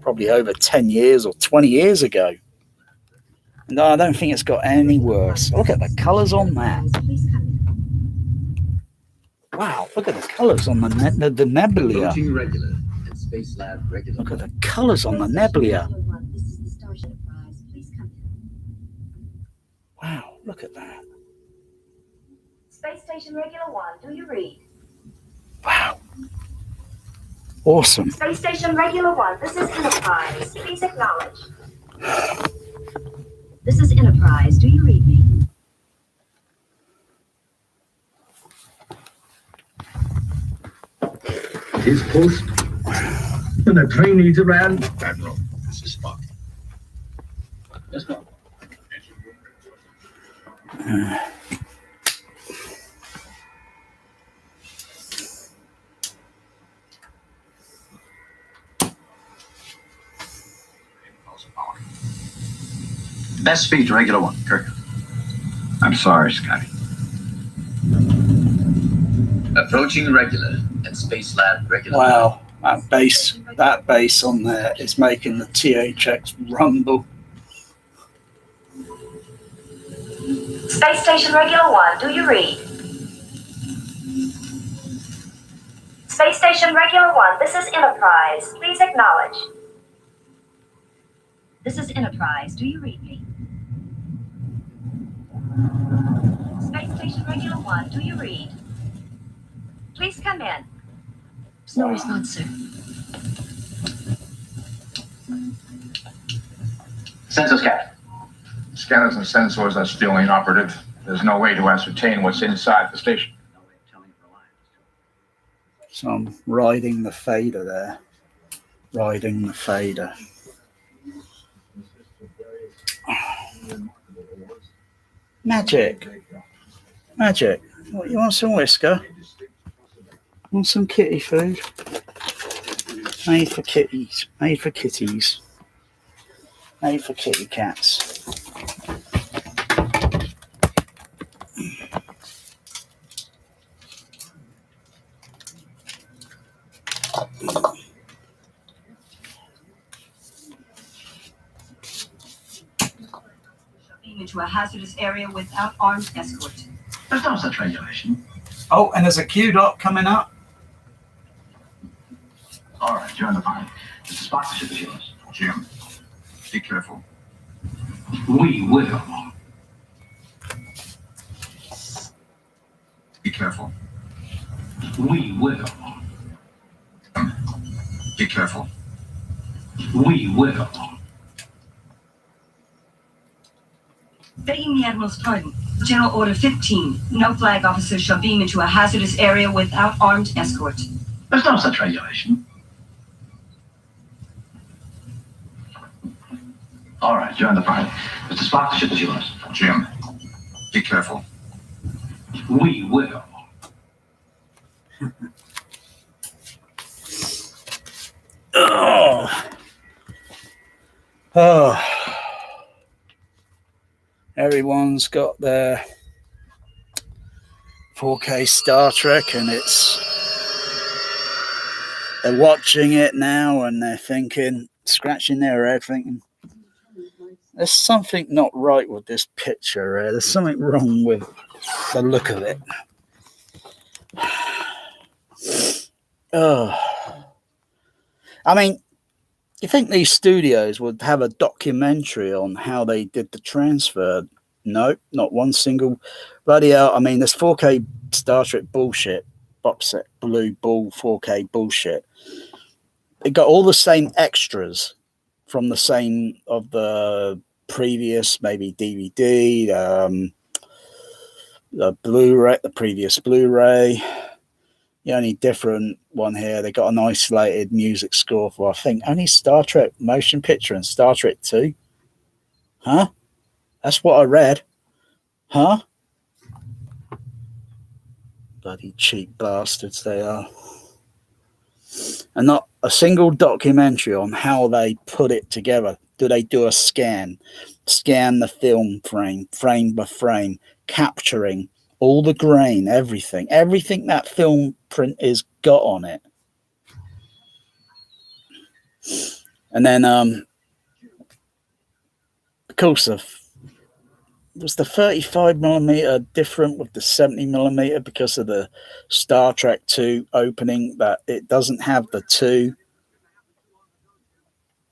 probably over 10 years or 20 years ago. No, I don't think it's got any worse. Look at the colours on that. Wow, look at the colours on the nebula. Look at the colours on the nebula. Wow, look at that. Space Station Regular 1, do you read? Wow. Awesome. Space Station Regular 1, this is Enterprise. Please acknowledge. This is Enterprise. Do you read me? His post. And the train needs a ran. Admiral, this is Spock. Let's go. Best speed, regular 1, Kirk. I'm sorry, Scotty. Approaching regular and space lab regular. Wow, that bass on there is making the THX rumble. Space Station Regular 1, do you read? Space Station Regular 1, this is Enterprise. Please acknowledge. This is Enterprise. Do you read me? Space Station Regular 1, do you read? Please come in. No response, sir. Census Captain. Scanners and sensors are still inoperative. There's no way to ascertain what's inside the station. So I'm riding the fader there. Riding the fader. Magic. Magic. What, you want some whisker? Want some kitty food? Made for kitties. Made for kitties. Made for kitty cats. Into a hazardous area without armed escort. There's no such regulation. Oh, and there's a Q dot coming up. All right, you're on the line. Mr. Spock, the ship is yours. Jim, be careful. We will. Be careful. We will. Be careful. We will. Begging the Admiral's pardon. General Order 15. No flag officers shall beam into a hazardous area without armed escort. There's no such regulation. All right, you're on the line. Mr. Spock, the ship is yours. Jim, be careful. We will. Oh. Oh. Everyone's got their 4K Star Trek, and they're watching it now and they're thinking, scratching their head, thinking, there's something not right with this picture. There's something wrong with the look of it. Oh. I mean, you think these studios would have a documentary on how they did the transfer? No, not one single bloody hell. I mean, this 4K Star Trek bullshit, box set, blue bull 4K bullshit. It got all the same extras from the same of the previous, maybe DVD, the Blu-ray, the previous Blu-ray. The only different one here, they got an isolated music score for, I think, only Star Trek motion picture and Star Trek 2. Huh? That's what I read. Huh? Bloody cheap bastards they are. And not a single documentary on how they put it together. Do they do a scan? scan the film frame by frame, capturing all the grain, everything that film print is got on it. And then of course was the 35mm different with the 70mm because of the Star Trek 2 opening, that it doesn't have the 2?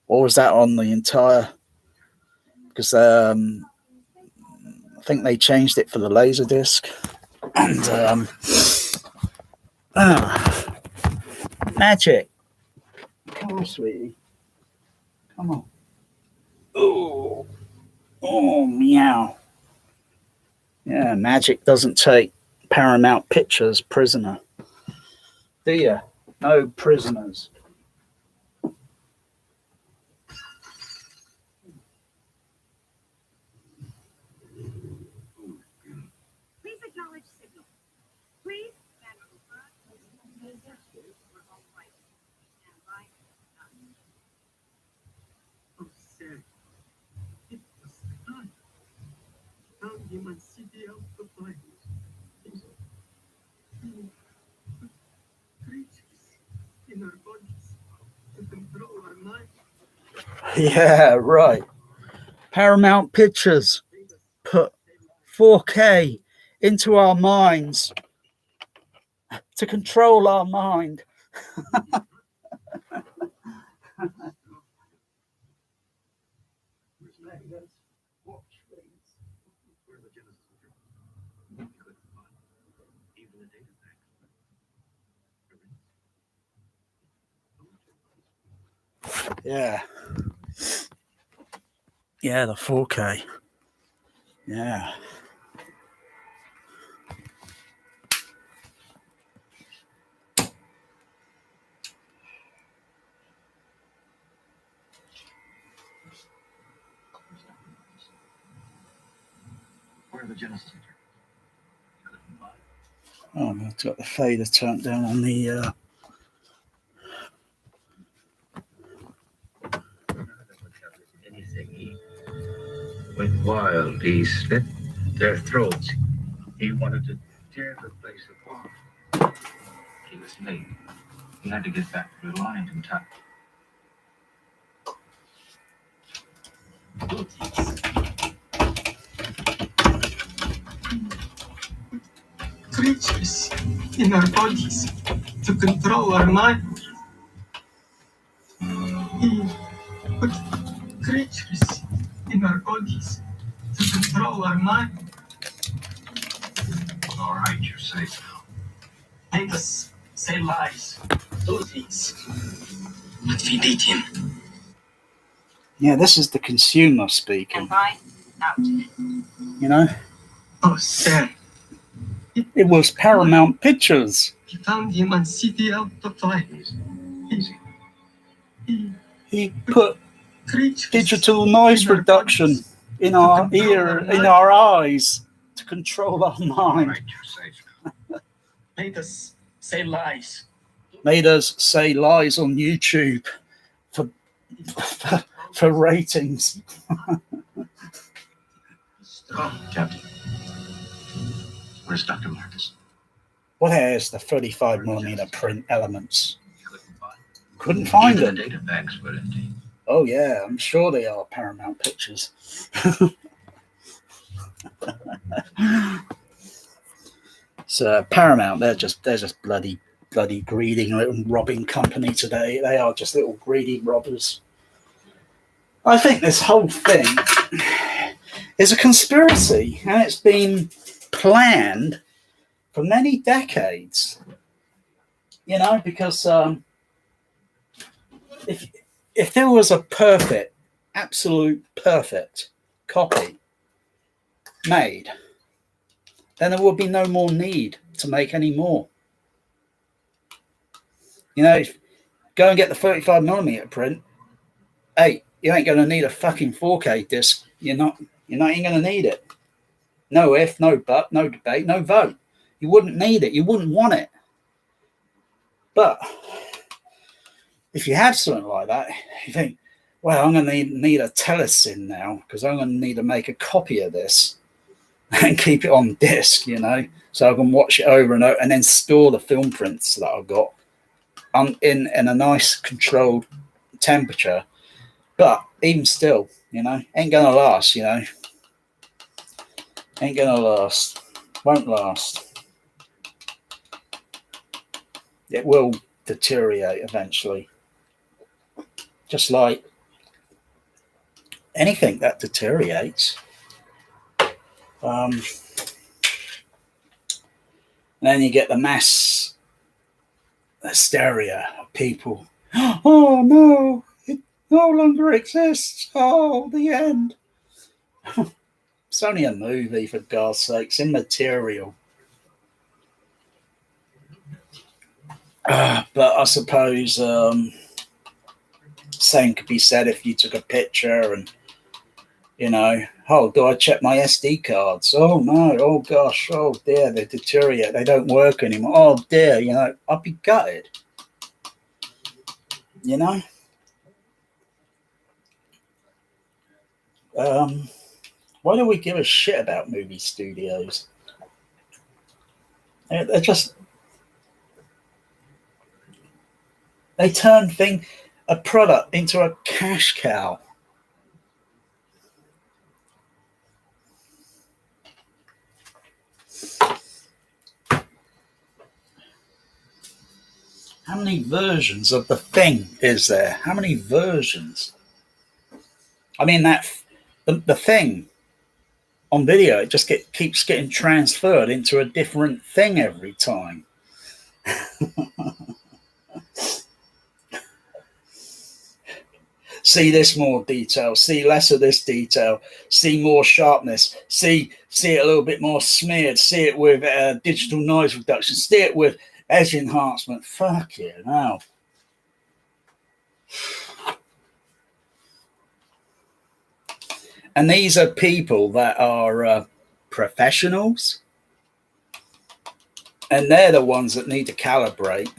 Or was that on the entire? Because I think they changed it for the Laserdisc. And Magic, come on, sweetie, come on. Oh, meow. Yeah, Magic doesn't take Paramount Pictures prisoner. Do you? No prisoners. Please acknowledge signal. Please stand by. Oh, Sam. It was God. Found him on CDL for fire. Creatures in our bodies to control our mind. Yeah, right. Paramount Pictures put 4K into our minds to control our mind. Yeah. Yeah, the 4K. Yeah. Where are the Genesis? Oh, I've got the fader turned down on the Anything. He went wild. He slit their throats. He wanted to tear the place apart. He was late. He had to get back reliant and tough. Creatures in our bodies to control our mind. He put creatures in our bodies to control our mind. All right, you're safe now. Made us say lies, do things. But we need him. Yeah, this is the consumer speaking. And by out. You know, Oh, Sam. it was Paramount Pictures. We found him on CDL to fly. Easy. He put Creatures digital noise in our reduction bodies in to our control ear, our in mind. our eyes to control our All mind. right, you're safe now. Made us say lies. Made us say lies on YouTube for ratings. Oh, Captain. Where's Dr. Marcus? What is the 35mm print elements? Couldn't find him. Couldn't find Even them. the data packs were empty. Oh yeah, I'm sure they are Paramount Pictures. So Paramount, they're just bloody greedy little robbing company today. They are just little greedy robbers. I think this whole thing is a conspiracy, and it's been planned for many decades. You know, because if there was a perfect, absolute perfect copy made, then there would be no more need to make any more. You know, go and get the 35mm print. Hey, you ain't going to need a fucking 4K disc. You're not even going to need it. No if, no but, no debate, no vote. You wouldn't need it. You wouldn't want it. But if you have something like that, you think, well, I'm going to need a telesin now because I'm going to need to make a copy of this and keep it on disc, you know, so I can watch it over and over and then store the film prints that I've got in a nice controlled temperature. But even still, you know, ain't going to last, you know. Ain't going to last. Won't last. It will deteriorate eventually. Just like anything that deteriorates. And then you get the mass hysteria of people. Oh no, it no longer exists. Oh, the end. It's only a movie, for God's sake. It's immaterial. But I suppose same could be said if you took a picture and, you know, oh, do I check my SD cards? Oh no, oh gosh, oh dear, they deteriorate, they don't work anymore. Oh dear, you know, I'd be gutted. You know? Why do we give a shit about movie studios? They're just, they turn a product into a cash cow. How many versions of the thing is there? How many versions? I mean, the thing on video, it just keeps getting transferred into a different thing every time. See this more detail, see less of this detail, see more sharpness, see it a little bit more smeared, see it with digital noise reduction, see it with edge enhancement. Fuck it, now. And these are people that are professionals, and they're the ones that need to calibrate.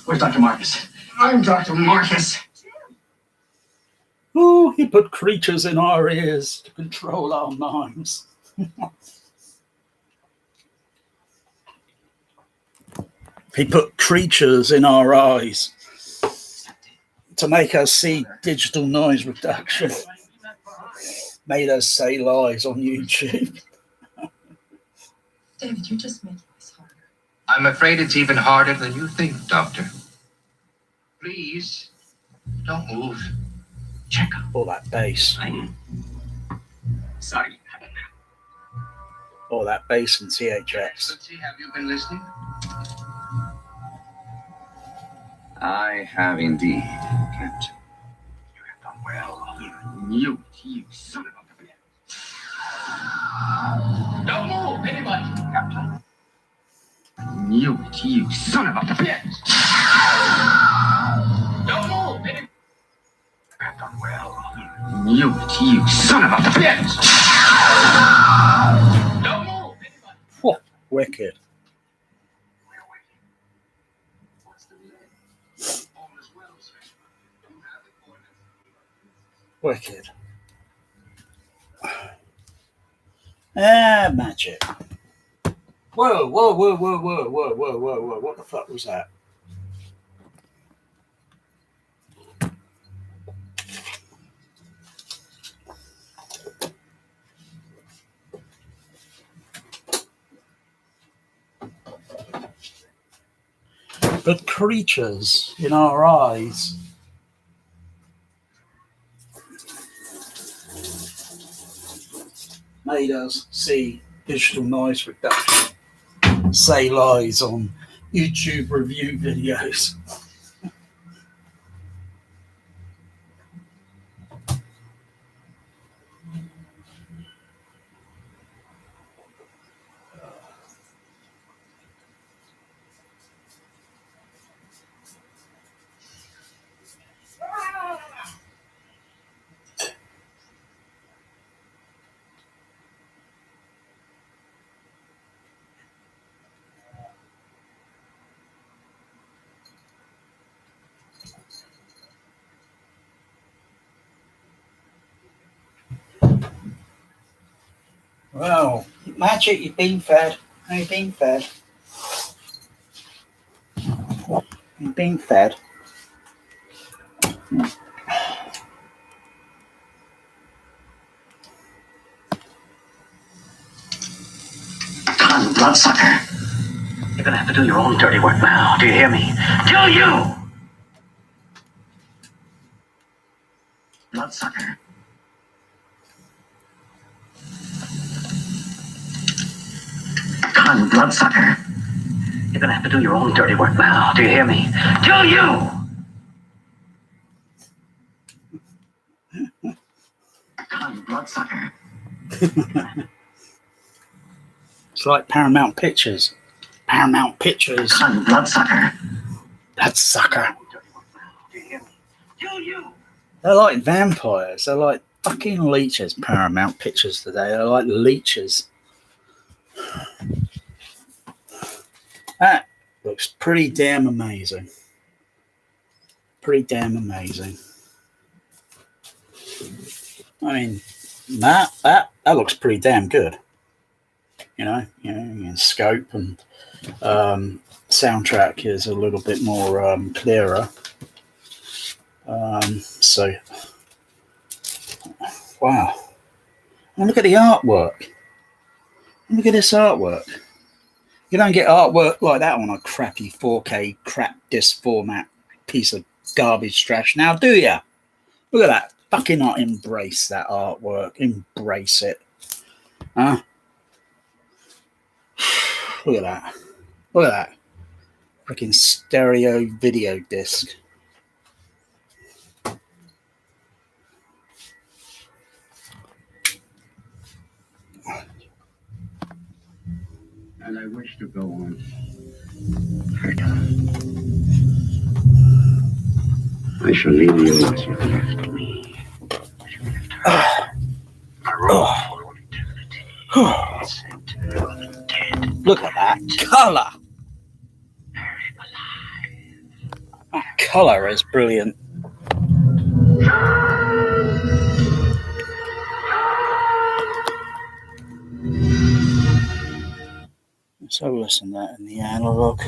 Where's Dr. Marcus? I'm Dr. Marcus. Oh, he put creatures in our ears to control our minds. He put creatures in our eyes to make us see digital noise reduction. Made us say lies on YouTube. David, you're just making this harder. I'm afraid it's even harder than you think, Doctor. Please, don't move. Check up. All that bass. Sorry. All that bass and THX. Excellency, have you been listening? I have indeed, Captain. You have done well. You son of a bitch. Don't move, anybody. Captain. You son of a bitch. Don't move, anybody. You have done well. You son of a bitch. Don't move, anybody. Whoa, wicked. We're waiting. What's the delay? All is well, sir. You have it, Wicked. Ah, magic. Whoa, whoa, whoa, whoa, whoa, whoa, whoa, whoa, whoa. What the fuck was that? But creatures in our eyes. Made us see digital noise reduction. Say lies on YouTube review videos. Well, Magic, you've been fed. You've been fed. You've been fed. Con bloodsucker. You're gonna have to do your own dirty work now. Do you hear me? Do you? Bloodsucker. Con bloodsucker. You're gonna have to do your own dirty work now. Do you hear me? Do you? Con bloodsucker. It's like Paramount Pictures. Paramount Pictures. Con bloodsucker. That sucker. Do you hear me? Do you? They're like vampires. They're like fucking leeches. Paramount Pictures today. They're like leeches. That looks pretty damn amazing. Pretty damn amazing. I mean, that looks pretty damn good. You know, in scope, and soundtrack is a little bit more clearer. So, wow. And look at the artwork. Look at this artwork. You don't get artwork like that on a crappy 4K crap disc format piece of garbage trash now, do ya? Look at that. Fucking not embrace that artwork. Embrace it. Huh? Look at that. Look at that. Freaking stereo video disc. And I wish to go on. I shall leave you as you left me. As you left her. I roll for eternity. Sent dead. Look at that colour. That colour is brilliant. So listen to that in the analog.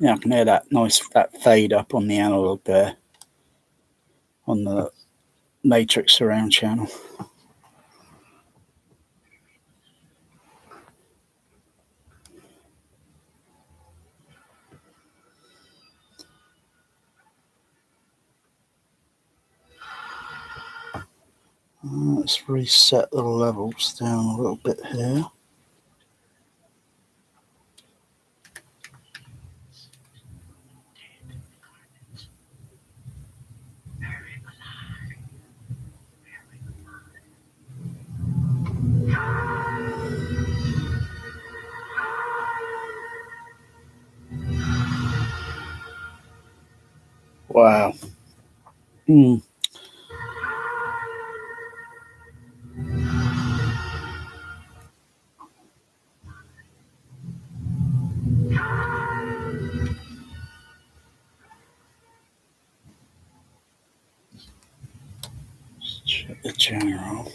Yeah, I can hear that that fade up on the analog there, on the Matrix surround channel. Let's reset the levels down a little bit here. Wow. Let's check the general.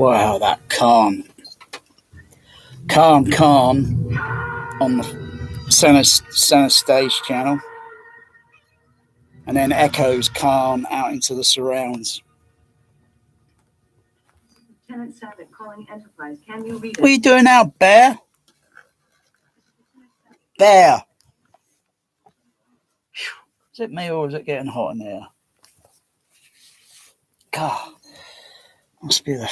Wow, that Khan on the center stage channel, and then echoes Khan out into the surrounds. Lieutenant Savick calling Enterprise. Can you read it? What are you doing now, Bear? Bear. Is it me or is it getting hot in here? God, must be the.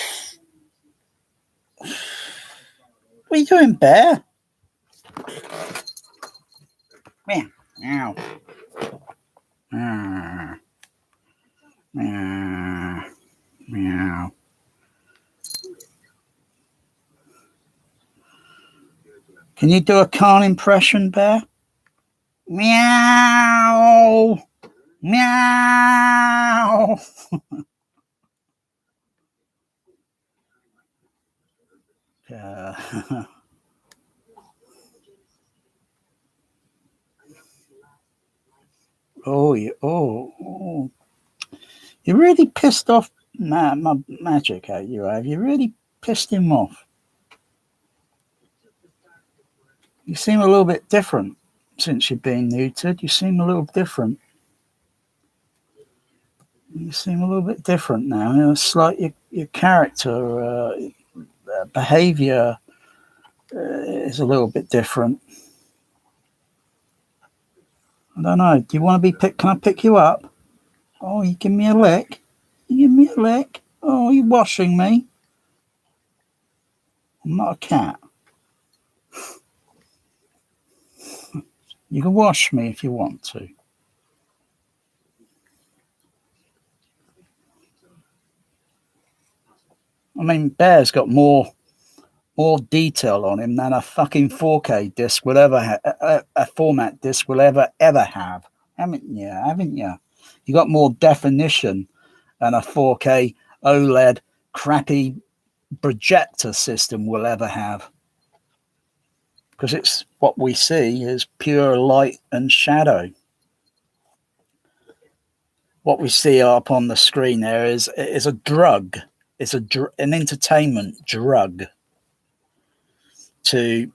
What are you doing, Bear? Meow. Meow. Meow. Meow. Meow. Can you do a Khan impression, Bear? Meow. Meow. Oh. You really pissed off my magic at you, have you? Really pissed him off. You seem a little bit different since you've been neutered. You seem a little different. You seem a little bit different now. It's like your character behavior is a little bit different. I don't know. Do you want to be picked? Can I pick you up? Oh, you give me a lick? You give me a lick? Oh, you're washing me? I'm not a cat. You can wash me if you want to. I mean, Bear's got more detail on him than a fucking 4K disc will ever a format disc will ever have. Haven't you? You got more definition than a 4K OLED crappy projector system will ever have. Because it's what we see is pure light and shadow. What we see up on the screen there is a drug. It's an entertainment drug to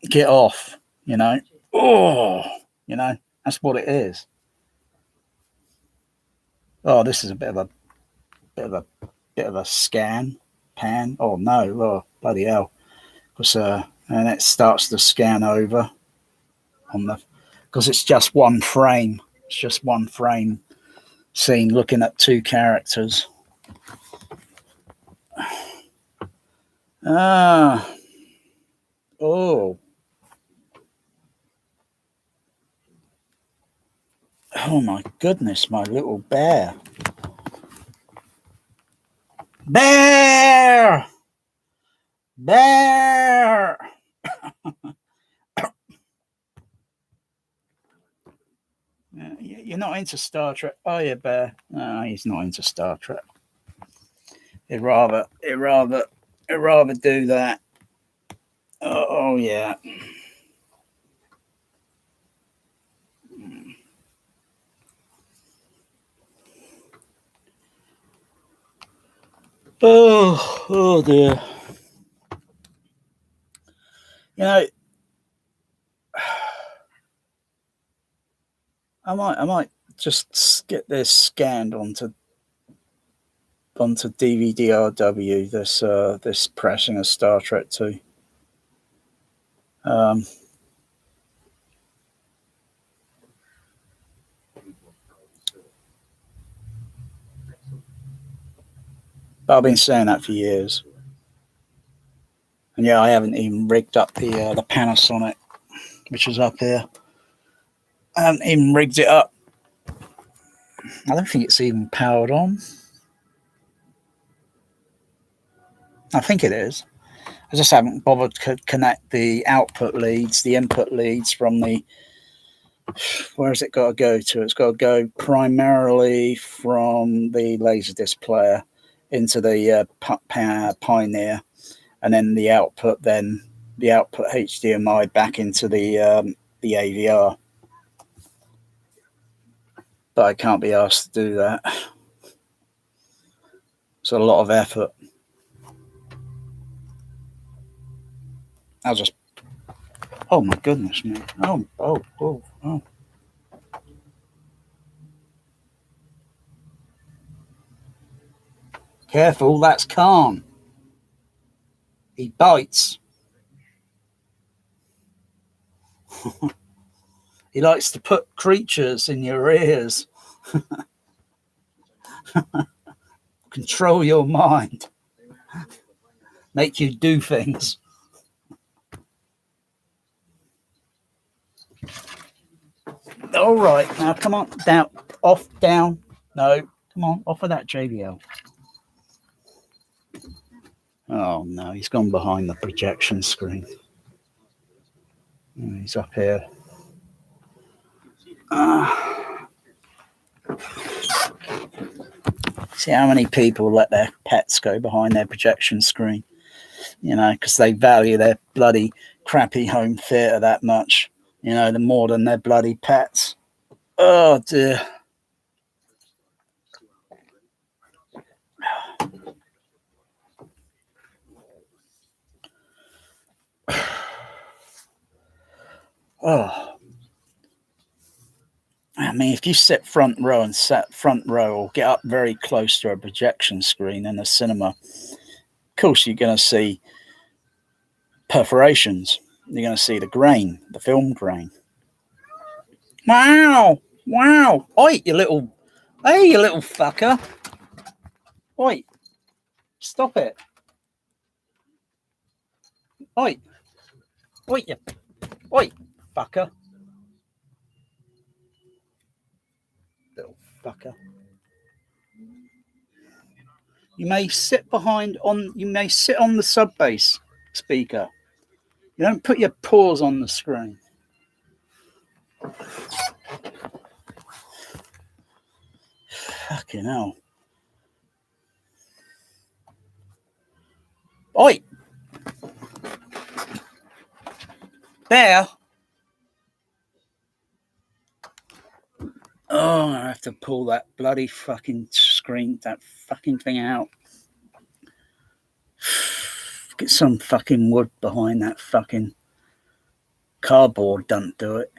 get off, that's what it is. Oh, this is a bit of a scan pan. Oh no, oh bloody hell. And it starts to scan over because it's just one frame. It's just one frame scene looking at two characters. Oh my goodness, my little bear. Bear! You're not into Star Trek, are you, Bear? No, he's not into Star Trek. He'd rather do that. Oh yeah. Oh dear. I might just get this scanned onto DVD-RW. This pressing of Star Trek 2. But I've been saying that for years. And yeah, I haven't even rigged up the Panasonic, which is up here. I haven't even rigged it up. I don't think it's even powered on. I think it is. I just haven't bothered to connect the output leads, the input leads from the... Where's it got to go to? It's got to go primarily from the Laserdisc player into the Pioneer, and then the output HDMI back into the AVR. But I can't be asked to do that. It's a lot of effort. I'll just. Oh my goodness me! Oh! Careful, that's Khan. He bites. He likes to put creatures in your ears. Control your mind. Make you do things. All right, now come on, down, off, down. No, come on, off of that JBL. Oh no, he's gone behind the projection screen. Oh, he's up here. See how many people let their pets go behind their projection screen? You know, because they value their bloody crappy home theatre that much. You know, the more than their bloody pets. Oh dear. Oh. I mean, if you sit front row and sat front row or get up very close to a projection screen in a cinema, of course you're going to see perforations. You're going to see the grain, the film grain. Wow! Wow! Oi, you little fucker! Oi! Stop it! Oi! Oi, you! Oi, fucker! Little fucker! You may sit on the sub bass speaker. You don't put your paws on the screen. Fucking hell. Oi! There! Oh, I have to pull that bloody fucking screen, that fucking thing out. Get some fucking wood behind that fucking cardboard, don't do it.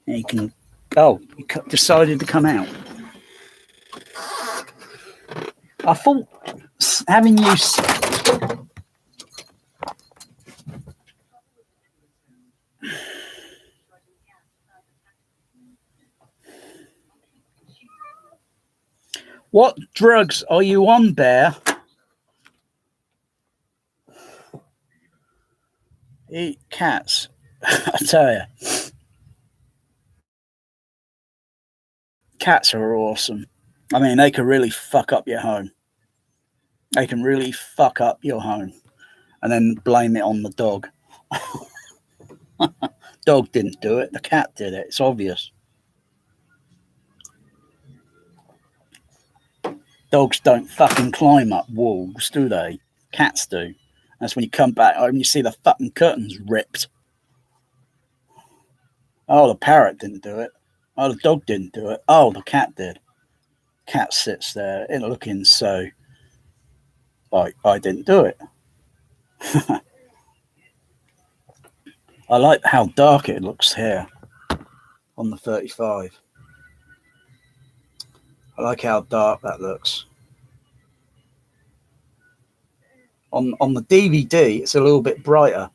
And you can. Oh, you decided to come out. I thought having you. What drugs are you on, Bear? Eat cats. I tell you. Cats are awesome. I mean, they can really fuck up your home. They can really fuck up your home. And then blame it on the dog. Dog didn't do it. The cat did it. It's obvious. Dogs don't fucking climb up walls, do they? Cats do. That's when you come back home and you see the fucking curtains ripped. Oh, the parrot didn't do it. Oh, the dog didn't do it. Oh, the cat did. Cat sits there looking so... I didn't do it. I like how dark it looks here on the 35. I like how dark that looks. On the DVD, it's a little bit brighter.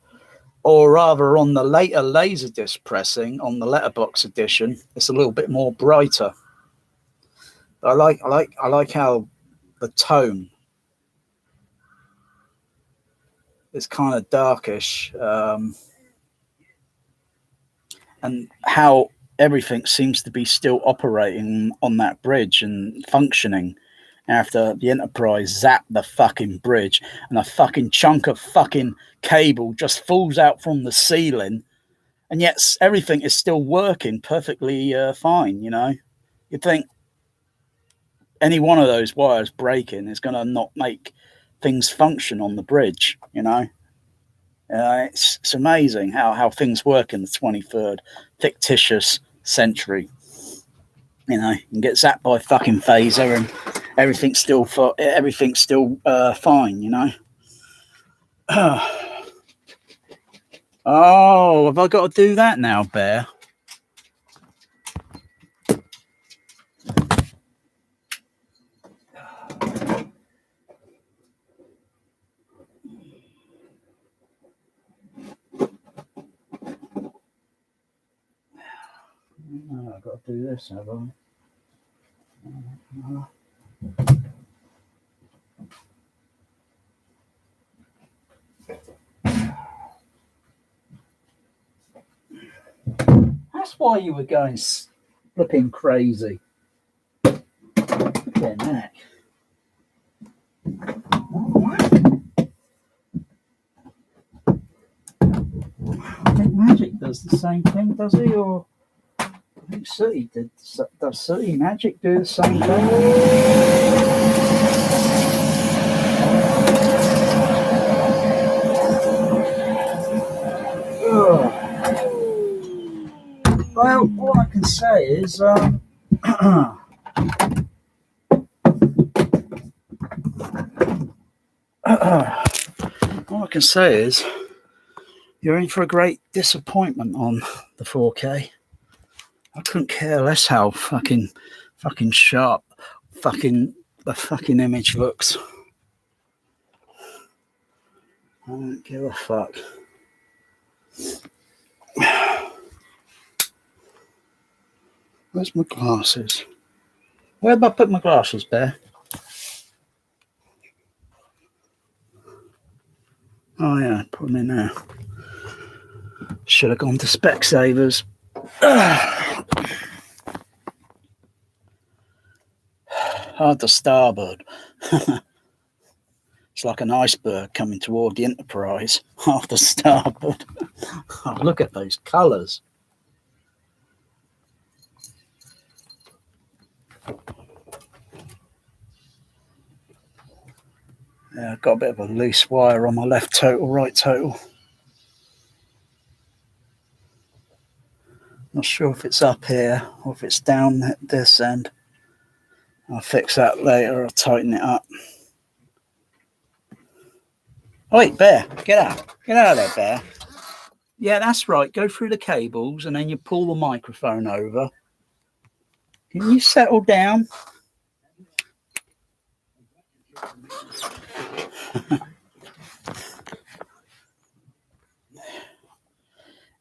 Or rather, on the later Laserdisc pressing, on the letterbox edition, it's a little bit more brighter. I like how the tone is kind of darkish, and how everything seems to be still operating on that bridge and functioning after the Enterprise zapped the fucking bridge and a fucking chunk of fucking cable just falls out from the ceiling, and yet everything is still working perfectly fine. You know, you'd think any one of those wires breaking is going to not make things function on the bridge. You know, it's amazing how things work in the 23rd fictitious century. You know, you can get zapped by a fucking phaser and everything's still fine. You know. Oh, have I got to do that now, Bear? Oh, I've got to do this, have I? That's why you were going flipping crazy. Look at that. I think Magic does the same thing, does he? Or I think City did. Does City Magic do the same thing? Ugh. Well, all I can say is, all I can say is, you're in for a great disappointment on the 4K. I couldn't care less how fucking sharp the fucking image looks. I don't give a fuck. Where's my glasses? Where did I put my glasses, Bear? Oh yeah, put them in there. Should have gone to Specsavers. Hard to starboard. It's like an iceberg coming toward the Enterprise after starboard. Oh, look at those colours. Yeah, I've got a bit of a loose wire on my left total, right total. Not sure if it's up here or if it's down at this end. I'll fix that later. I'll tighten it up. Oh, wait, Bear, get out. Get out of there, Bear. Yeah, that's right. Go through the cables and then you pull the microphone over. Can you settle down?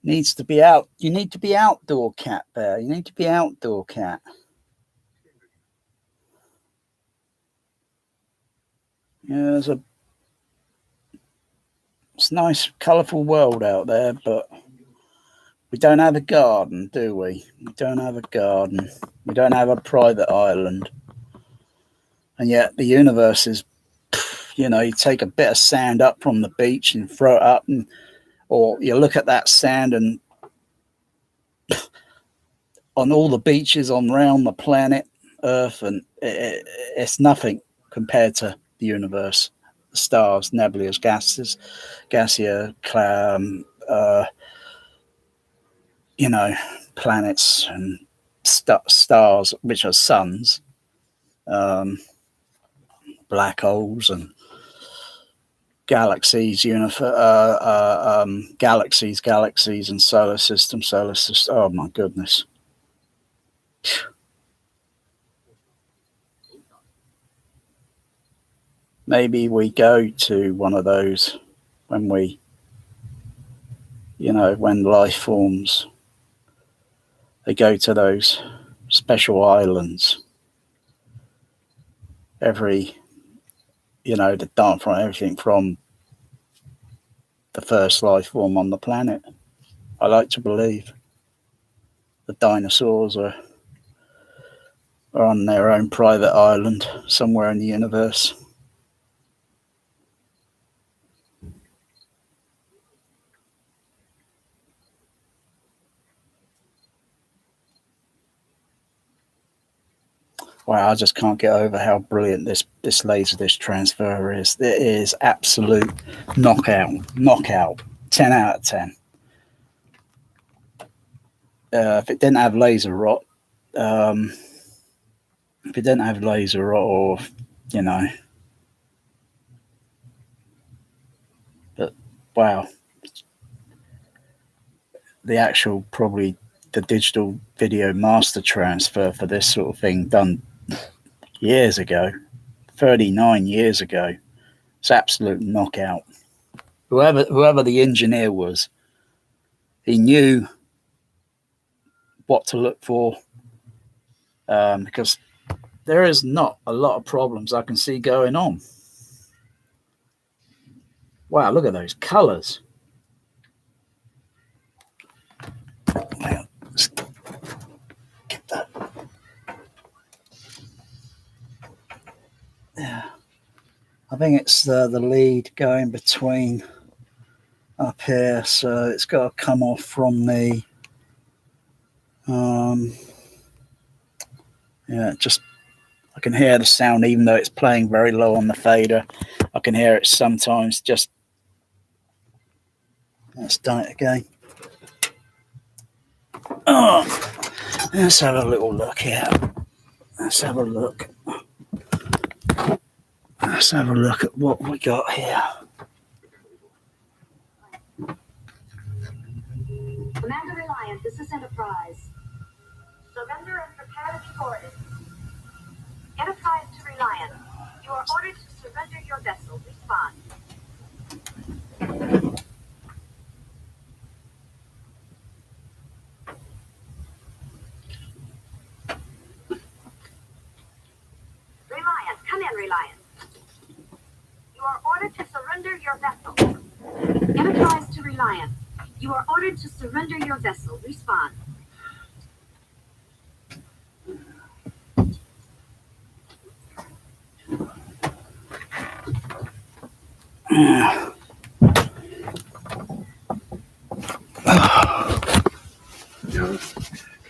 Needs to be out. You need to be outdoor cat, Bear. You need to be outdoor cat. Yeah, it's a nice, colourful world out there, but we don't have a garden, do we? We don't have a garden. We don't have a private island. And yet the universe is, you know, you take a bit of sand up from the beach and throw it up, or you look at that sand and on all the beaches on around the planet Earth, and it's nothing compared to the universe. Stars, nebulas, gases, gasia, you know, planets and stars, which are suns, black holes and galaxies, galaxies and solar system. Oh my goodness. Maybe we go to one of those when we, you know, when life forms, they go to those special islands. Every, you know, the dance from everything from the first life form on the planet. I like to believe the dinosaurs are on their own private island somewhere in the universe. Wow, I just can't get over how brilliant this Laserdisc transfer is. It is absolute knockout, 10 out of 10. If it didn't have laser rot, or, you know, but wow, the actual, probably the digital video master transfer for this sort of thing done years ago, 39 years ago. It's absolute knockout. Whoever the engineer was, he knew what to look for, because there is not a lot of problems I can see going on. Wow, look at those colors. Let's get that. Yeah, I think it's the lead going between up here, so it's got to come off from the yeah, just I can hear the sound even though it's playing very low on the fader. I can hear it sometimes. Just let's done it again. Oh, let's have a little look here. Let's have a look. Let's have a look at what we got here. Commander Reliant, this is Enterprise. Surrender and prepare to be boarded. Enterprise to Reliant. You are ordered to surrender your vessel. Respond. Reliant, come in, Reliant. You are ordered to surrender your vessel. Enterprise to Reliant. You are ordered to surrender your vessel. Respond.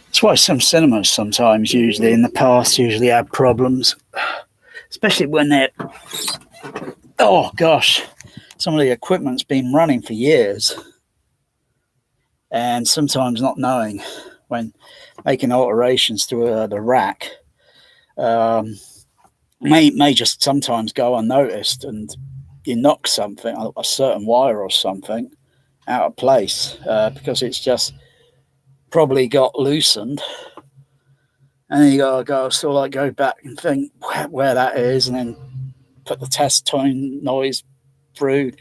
That's why some cinemas sometimes, usually in the past, usually have problems, especially when they're, oh gosh, some of the equipment's been running for years, and sometimes not knowing when making alterations to the rack may just sometimes go unnoticed, and you knock something, a certain wire or something, out of place because it's just probably got loosened, and then you gotta go back and think where that is, and then put the test tone noise through,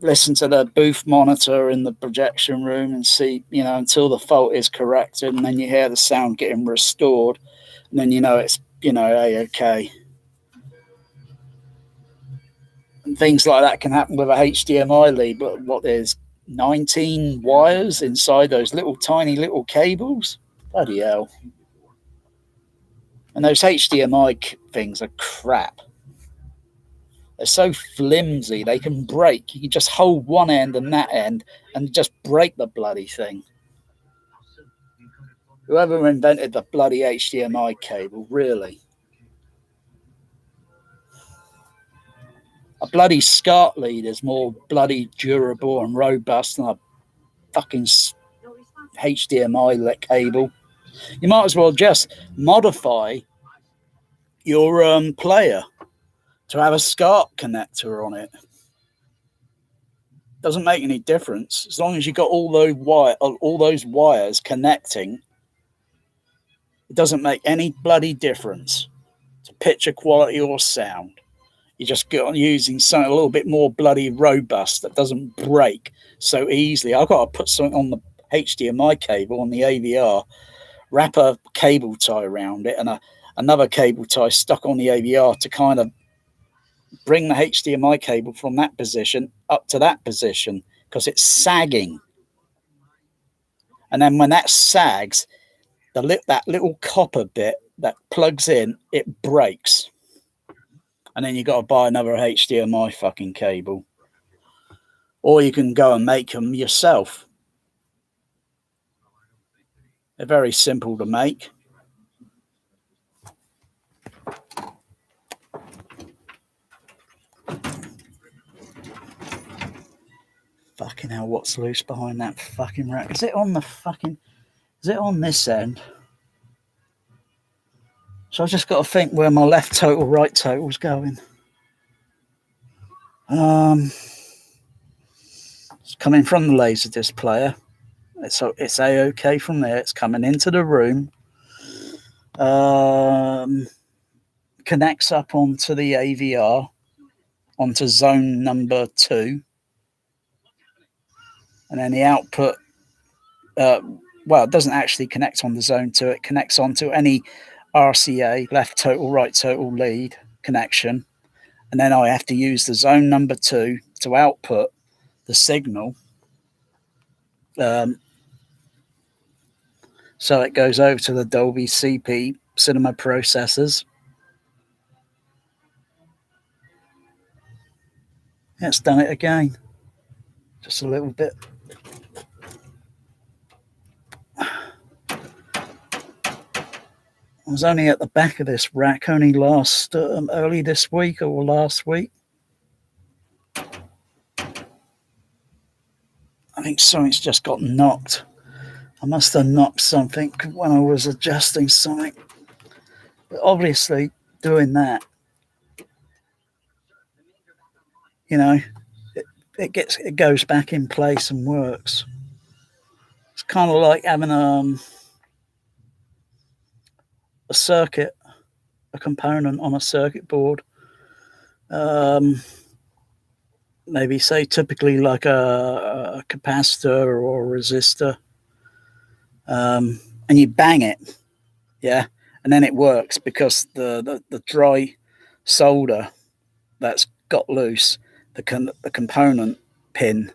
listen to the booth monitor in the projection room and see, until the fault is corrected, and then you hear the sound getting restored, and then it's A-okay. And things like that can happen with a HDMI lead, but what, there's 19 wires inside those little tiny little cables? Bloody hell. And those HDMI things are crap. They're so flimsy, they can break. You can just hold one end and that end and just break the bloody thing. Whoever invented the bloody HDMI cable, really. A bloody SCART lead is more bloody durable and robust than a fucking HDMI cable. You might as well just modify your player to have a SCART connector on it. Doesn't make any difference as long as you got all those wires connecting. It doesn't make any bloody difference to picture quality or sound. You just get on using something a little bit more bloody robust that doesn't break so easily. I've got to put something on the HDMI cable on the AVR, wrap a cable tie around it, and another cable tie stuck on the AVR to kind of bring the HDMI cable from that position up to that position, because it's sagging. And then when that sags, that little copper bit that plugs in, it breaks. And then you got to buy another HDMI fucking cable. Or you can go and make them yourself. They're very simple to make. Fucking hell, what's loose behind that fucking rack? Is it on this end? So I've just got to think where my left total, right total's going. Let's It's coming from the Laserdisc player. So it's A-OK from there. It's coming into the room. Connects up onto the AVR, onto zone number 2. And then the output, well, it doesn't actually connect on the zone 2. It connects onto any RCA, left total, right total lead connection. And then I have to use the zone number 2 to output the signal. So it goes over to the Dolby CP cinema processors. It's done it again. Just a little bit. I was only at the back of this rack only early this week or last week. I think something's just got knocked. I must have knocked something when I was adjusting something. But obviously, doing that, you know, it goes back in place and works. It's kind of like having a circuit, a component on a circuit board. Maybe say typically like a capacitor or a resistor. And you bang it, yeah, and then it works because the dry solder that's got loose, the component pin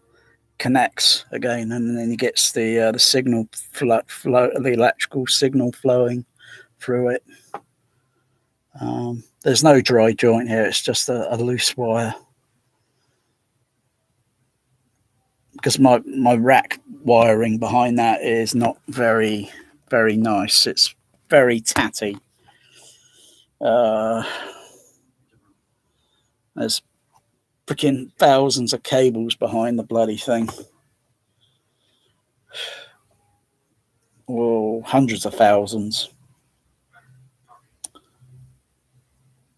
connects again, and then it gets the signal flow, the electrical signal flowing through it. There's no dry joint here; it's just a loose wire. Because my rack wiring behind that is not very, very nice. It's very tatty. There's freaking thousands of cables behind the bloody thing. Well, hundreds of thousands.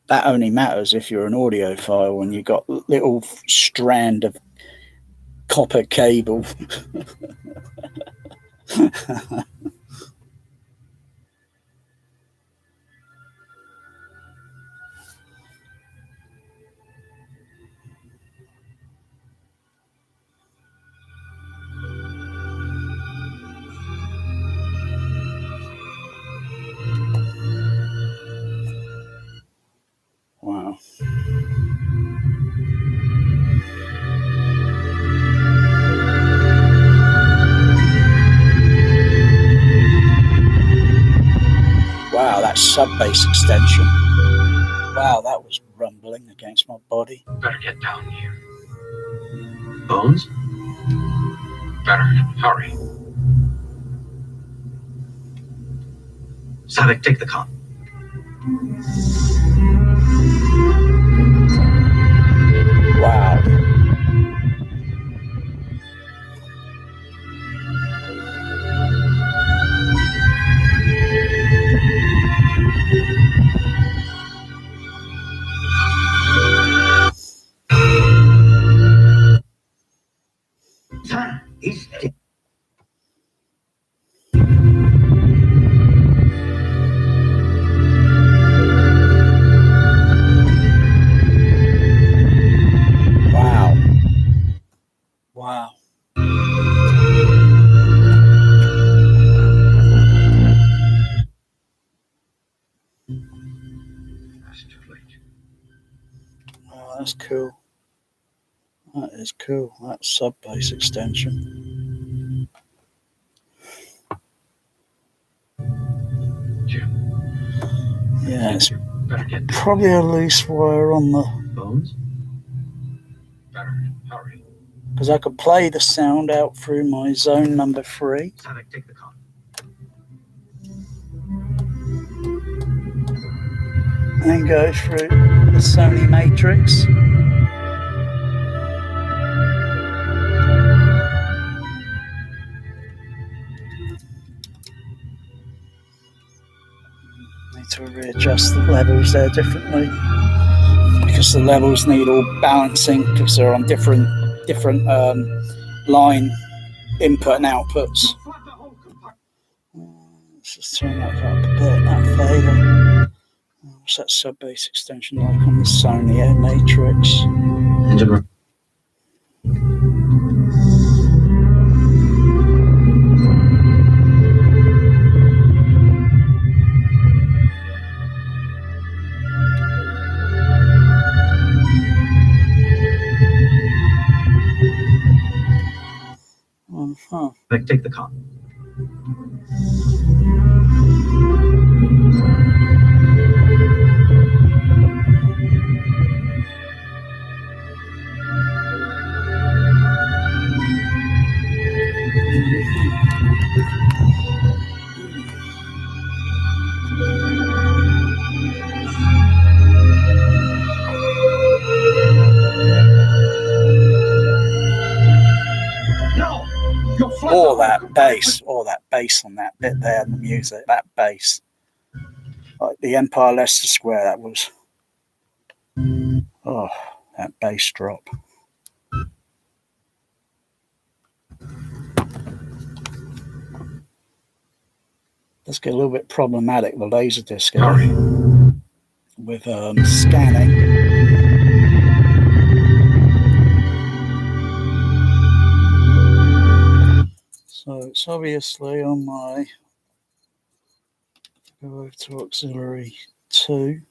That only matters if you're an audiophile and you've got a little strand of copper cable. Wow. Wow, that sub-bass extension. Wow, that was rumbling against my body. Better get down here. Bones? Better hurry. Savick, take the con. Wow. Son, he's dead. Wow. Wow. That's too late. Oh, that's cool. That is cool. That sub-bass extension. Jim. Yeah, it's Better get down. probably a loose wire on the... Bones? Better hurry. Because I could play the sound out through my zone number 3. Savick, take the con. And go through the Sony Matrix. Need to readjust the levels there differently because the levels need all balancing because they're on different line input and outputs. Let's just turn that up a bit, that fader. What's that sub-bass extension like on the Sony Air Matrix? Take the call. Or that bass on that bit there in the music, that bass. Like the Empire Leicester Square, that was, oh, that bass drop. Let's get a little bit problematic, the Laserdisc with scanning. So it's obviously on my, go over to auxiliary 2.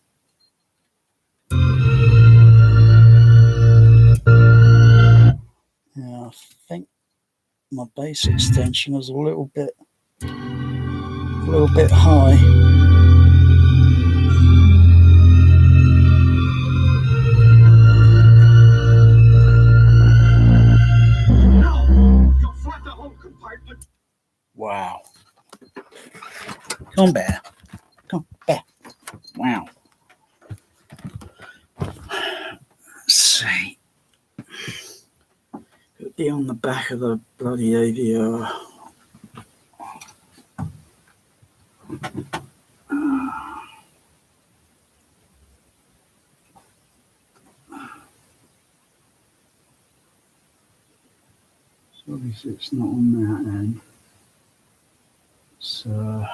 Yeah, I think my bass extension is a little bit high. Wow. Come on, Bear. Come on, Bear. Wow. Let's see. Could be on the back of the bloody AVR. So obviously it's not on that end. So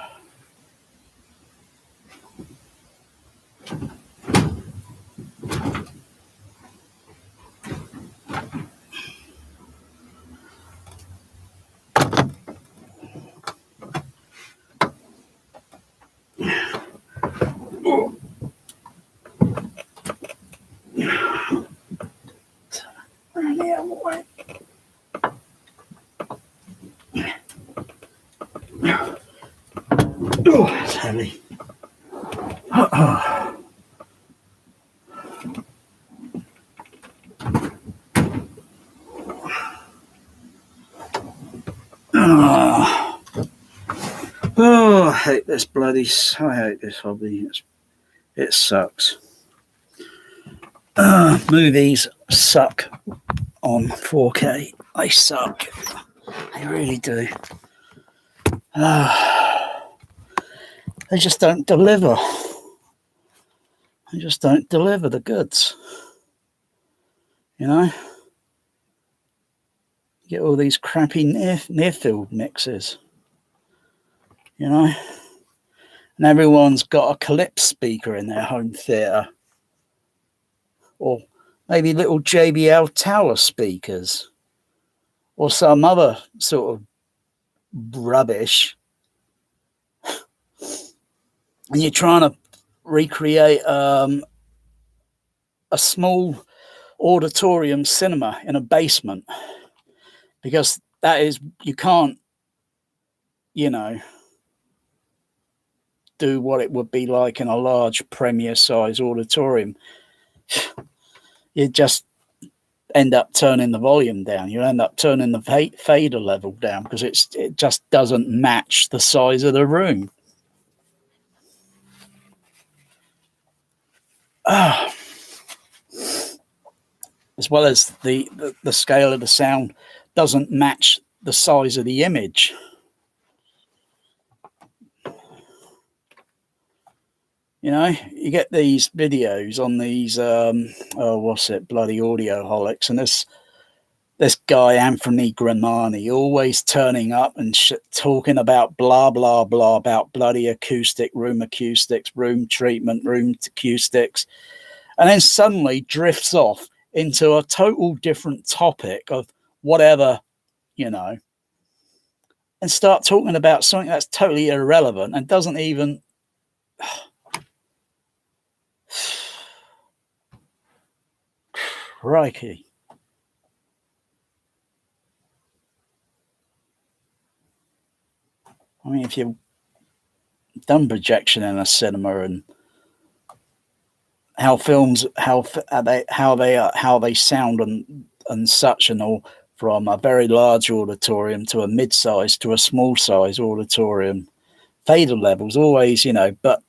oh, it's heavy. Oh, I hate this I hate this hobby. It sucks. Movies suck on 4K. They suck. They really do. They just don't deliver. They just don't deliver the goods. You know? You get all these crappy near-field mixes. You know? And everyone's got a Calypso speaker in their home theatre. Or maybe little JBL Tower speakers. Or some other sort of rubbish. And you're trying to recreate a small auditorium cinema in a basement. Because that is, you can't, you know, do what it would be like in a large premiere size auditorium. You just end up turning the volume down. You end up turning the fader level down because it just doesn't match the size of the room. As well as the scale of the sound doesn't match the size of the image. You know, you get these videos on these, bloody Audioholics, and this guy, Anthony Granani, always turning up and talking about blah, blah, blah, about bloody room treatment, room acoustics, and then suddenly drifts off into a total different topic of whatever, you know, and start talking about something that's totally irrelevant and doesn't even... Crikey. I mean, if you've done projection in a cinema and how films, how they sound and such and all, from a very large auditorium to a mid-size to a small-size auditorium, fader levels always, you know, but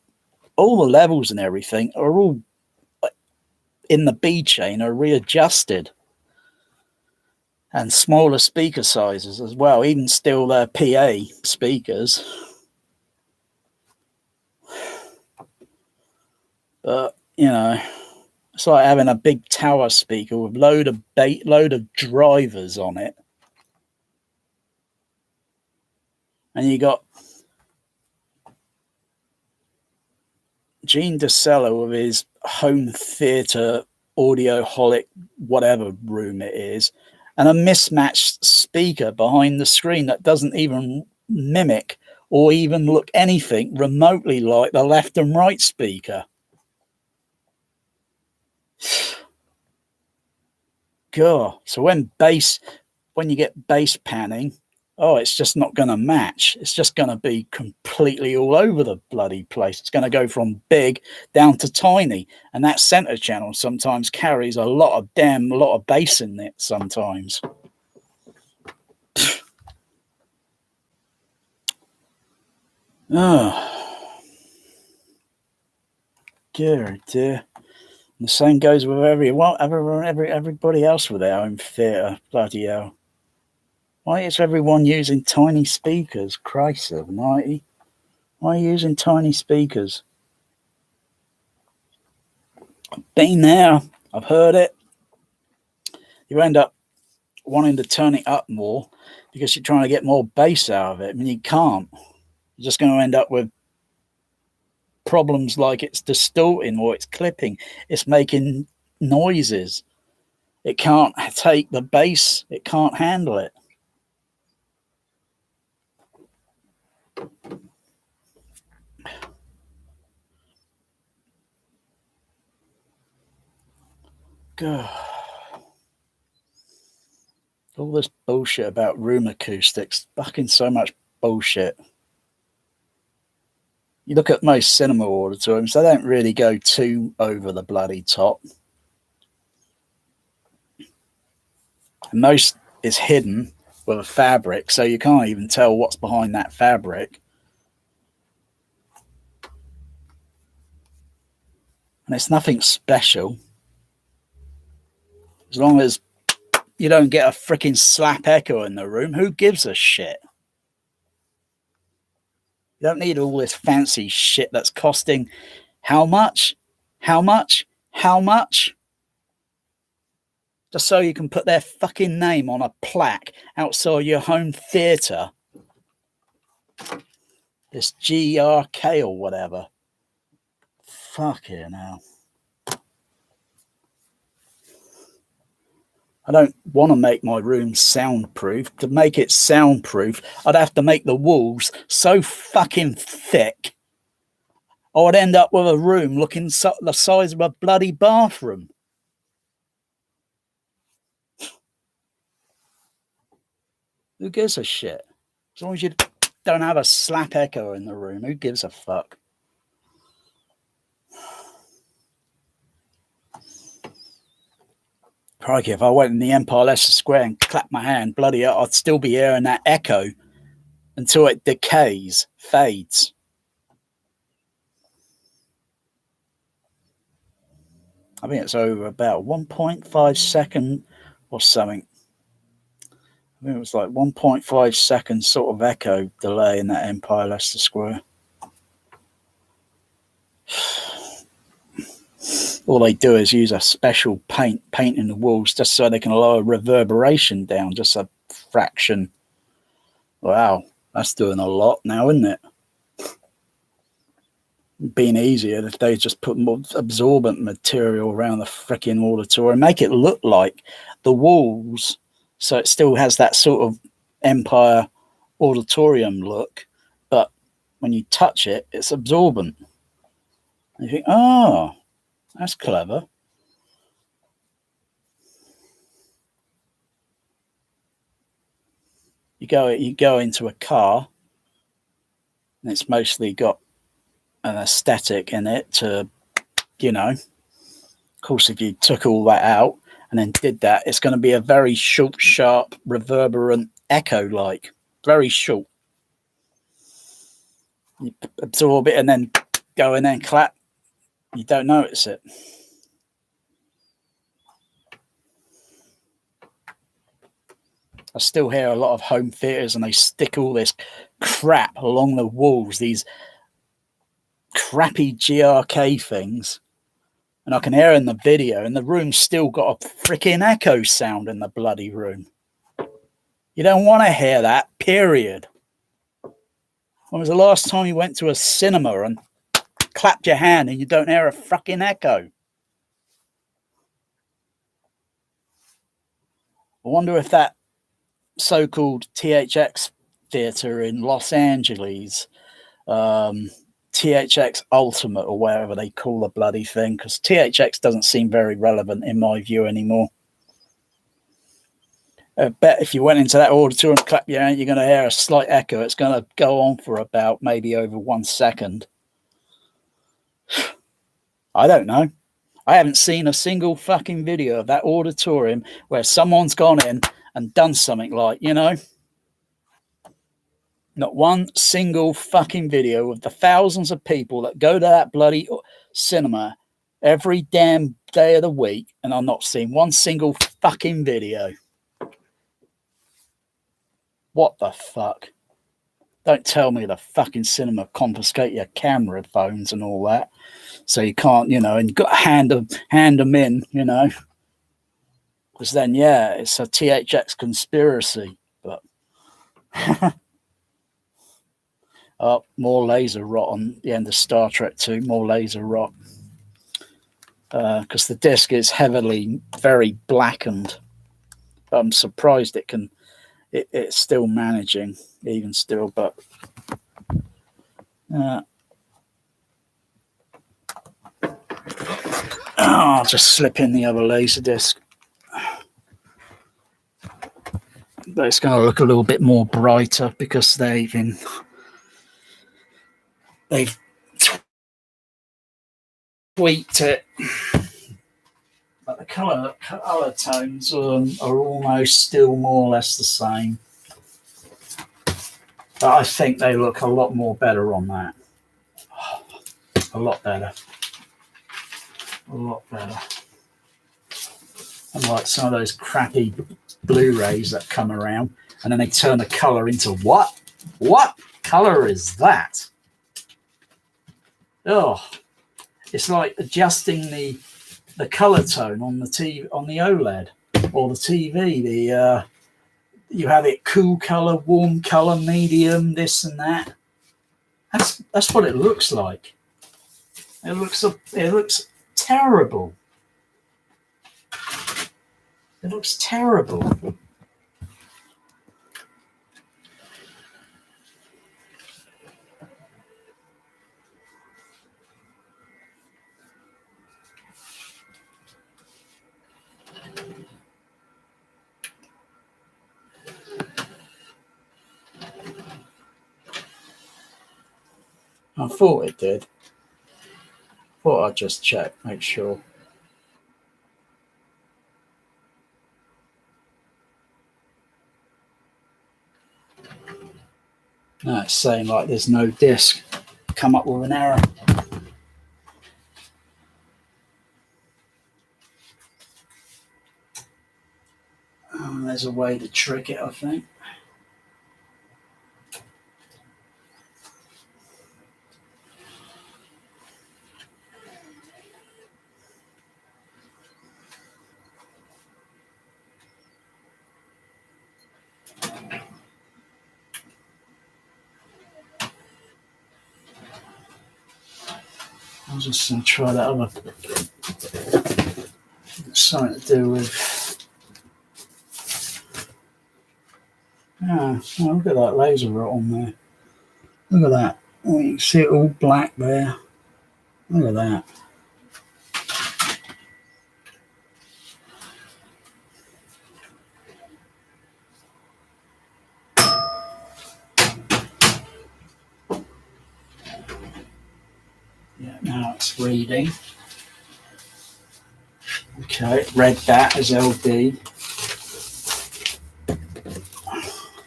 all the levels and everything are all in the B chain are readjusted, and smaller speaker sizes as well, even still their PA speakers. But, you know, it's like having a big tower speaker with load of drivers on it. And you got Gene DeSello with his home theater audioholic whatever room it is, and a mismatched speaker behind the screen that doesn't even mimic or even look anything remotely like the left and right speaker. God. So when you get bass panning, oh, it's just not going to match. It's just going to be completely all over the bloody place. It's going to go from big down to tiny. And that center channel sometimes carries a lot of bass in it sometimes. Oh, dear. And the same goes with everybody else with their own theatre. Bloody hell. Why is everyone using tiny speakers? Christ almighty. Why are you using tiny speakers? I've been there. I've heard it. You end up wanting to turn it up more because you're trying to get more bass out of it. I mean, you can't. You're just going to end up with problems like it's distorting or it's clipping. It's making noises. It can't take the bass. It can't handle it. God. All this bullshit about room acoustics. Fucking so much bullshit. You look at most cinema auditoriums, they don't really go too over the bloody top. And most is hidden with a fabric, so you can't even tell what's behind that fabric. And it's nothing special. As long as you don't get a freaking slap echo in the room, who gives a shit? You don't need all this fancy shit that's costing how much? How much? How much? Just so you can put their fucking name on a plaque outside your home theatre. This GRK or whatever. Fucking hell. I don't want to make my room soundproof. To make it soundproof, I'd have to make the walls so fucking thick, I would end up with a room looking the size of a bloody bathroom. Who gives a shit? As long as you don't have a slap echo in the room, who gives a fuck? Crikey, if I went in the Empire Leicester Square and clapped my hand, bloody hell, I'd still be hearing that echo until it decays, fades. I think it's over about 1.5 second or something. I think it was like 1.5 seconds sort of echo delay in that Empire Leicester Square. all they do is use a special painting the walls just so they can lower reverberation down just a fraction. Wow, that's doing a lot now, isn't it? Been easier if they just put more absorbent material around the freaking auditorium, make it look like the walls, so it still has that sort of Empire auditorium look, but when you touch it, it's absorbent. And you think, oh, that's clever. You go into a car, and it's mostly got an aesthetic in it to, you know, of course, if you took all that out and then did that, it's going to be a very short, sharp, reverberant echo, like very short. You absorb it and then go in there and clap. You don't notice it. I still hear a lot of home theaters and they stick all this crap along the walls, these crappy GRK things. And I can hear in the video, and the room's still got a freaking echo sound in the bloody room. You don't want to hear that, period. When was the last time you went to a cinema and clapped your hand and you don't hear a fucking echo? I wonder if that so-called THX theater in Los Angeles, THX Ultimate or whatever they call the bloody thing, because THX doesn't seem very relevant in my view anymore. I bet if you went into that auditorium and clap your hand, you're going to hear a slight echo. It's going to go on for about maybe over 1 second. I don't know. I haven't seen a single fucking video of that auditorium where someone's gone in and done something like, you know, not one single fucking video of the thousands of people that go to that bloody cinema every damn day of the week, and I'm not seeing one single fucking video. What the fuck? Don't tell me the fucking cinema confiscate your camera phones and all that, so you can't, you know, and you've got to hand them in, you know, because then, yeah, it's a THX conspiracy. But oh, more laser rot on the end of Star Trek 2, more laser rot. Because the disc is heavily, very blackened. But I'm surprised it's still managing, even still, but I'll just slip in the other Laserdisc. But it's going to look a little bit more brighter because they've tweaked it. But the color tones are almost still more or less the same. But I think they look a lot more better on that. A lot better. A lot better. Unlike some of those crappy Blu-rays that come around and then they turn the color into what? What color is that? Oh, it's like adjusting the color tone on the TV, on the OLED or the TV. You have it cool color, warm color, medium, this and that. That's what it looks like. It looks terrible. It looks terrible. I thought it did. Thought I'd just check, make sure. No, it's saying like there's no disc. Come up with an error. Oh, there's a way to trick it, I think. I'm just going to try that other. Something to do with. Oh, look at that laser right on there. Look at that. Oh, you can see it all black there. Look at that. Yeah, now it's reading. Okay, read that as LD.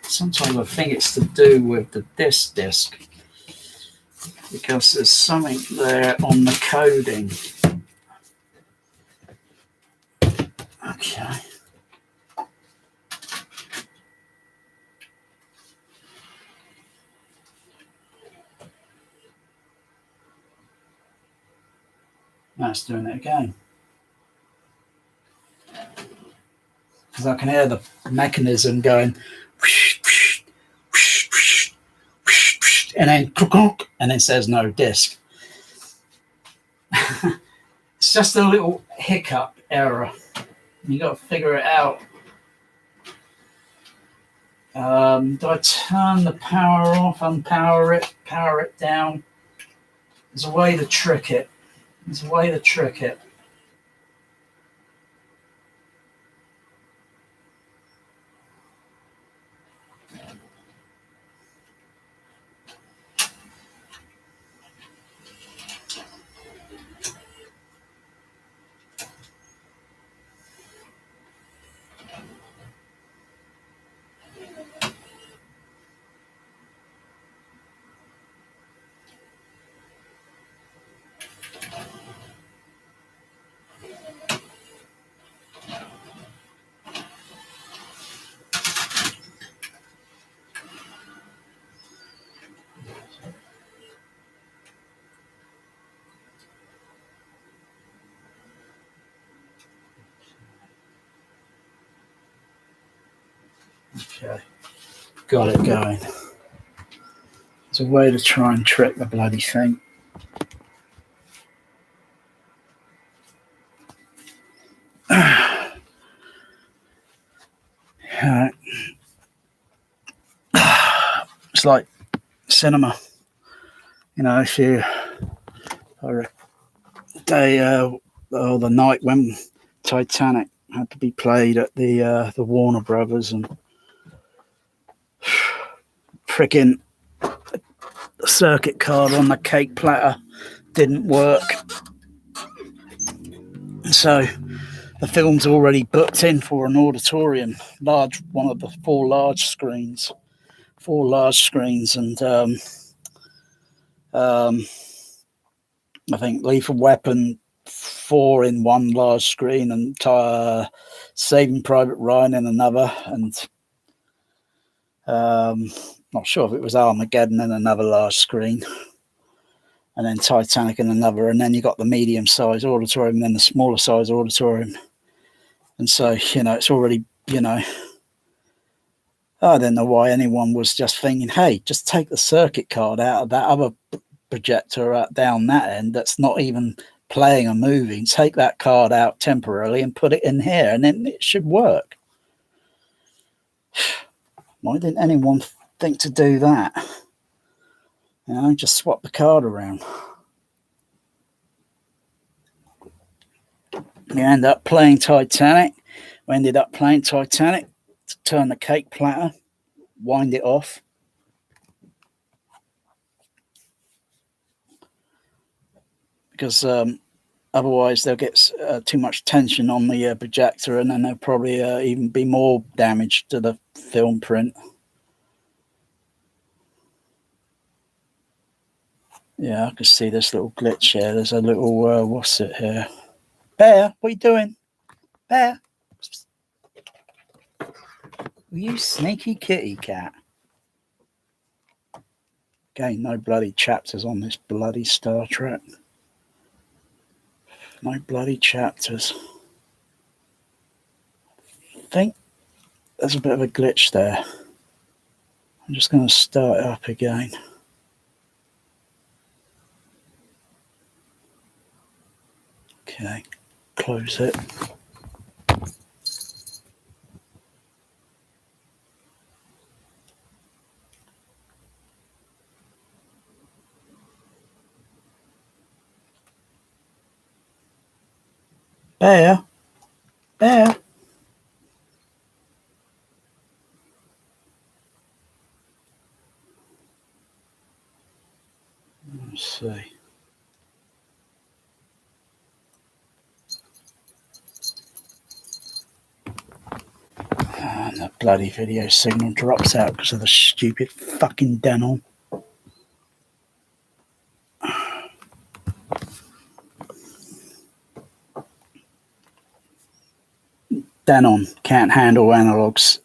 Sometimes I think it's to do with the disc because there's something there on the coding. Okay. Now it's doing it again. Because I can hear the mechanism going whoosh, whoosh, whoosh, whoosh, whoosh, whoosh, and then clunk, and it says no disc. It's just a little hiccup error. You got to figure it out. Do I turn the power off, unpower it, power it down? There's a way to trick it. There's a way to trick it. Okay, got it going. There's a way to try and trick the bloody thing. Alright. It's like cinema. You know, if you or the night when Titanic had to be played at the Warner Brothers and freaking circuit card on the cake platter didn't work. So the film's already booked in for an auditorium, one of the four large screens, and I think Lethal Weapon 4 in one large screen and Saving Private Ryan in another, and not sure if it was Armageddon in another large screen, and then Titanic in another, and then you got the medium size auditorium and then the smaller size auditorium. And so, it's already, I don't know why anyone was just thinking, hey, just take the circuit card out of that other projector down that end that's not even playing a movie. Take that card out temporarily and put it in here, and then it should work. Why didn't anyone think to do that? Just swap the card around. We end up playing Titanic. We ended up playing Titanic to turn the cake platter, wind it off. Because otherwise they'll get too much tension on the projector, and then there'll probably even be more damage to the film print. Yeah, I can see this little glitch here. There's a little, what's it here? Bear, what are you doing? Bear? You sneaky kitty cat. Again, no bloody chapters on this bloody Star Trek. No bloody chapters. I think there's a bit of a glitch there. I'm just going to start it up again. Okay, close it. Bear. Bear. Let's see. And the bloody video signal drops out because of the stupid fucking Denon. Denon can't handle analogs.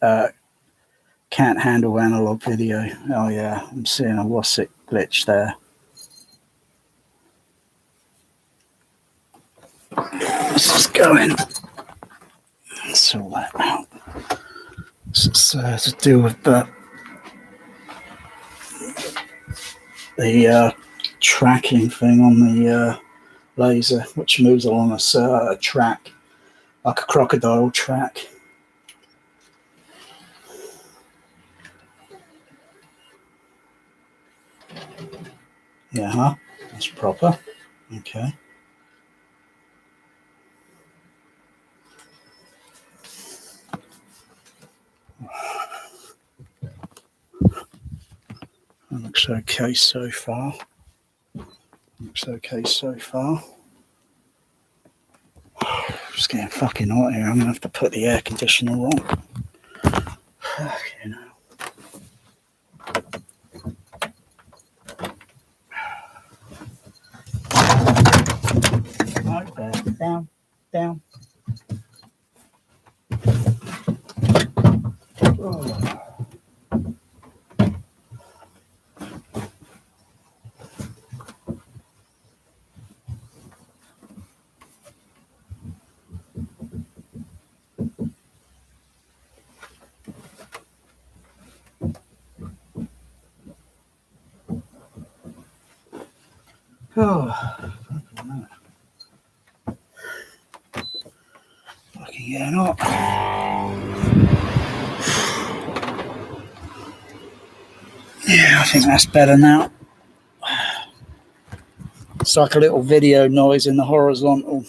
Can't handle analog video. Oh yeah, I'm seeing a what's it glitch there. Let's just go in. Sort that out. It's to do with the tracking thing on the laser, which moves along a track, like a crocodile track. Yeah, huh? That's proper. Okay. That looks okay so far. Looks okay so far. It's getting fucking hot here. I'm gonna have to put the air conditioner on. You know. Right there. Down. Down. Oh. Oh, fucking getting hot. Yeah, I think that's better now. It's like a little video noise in the horizontal.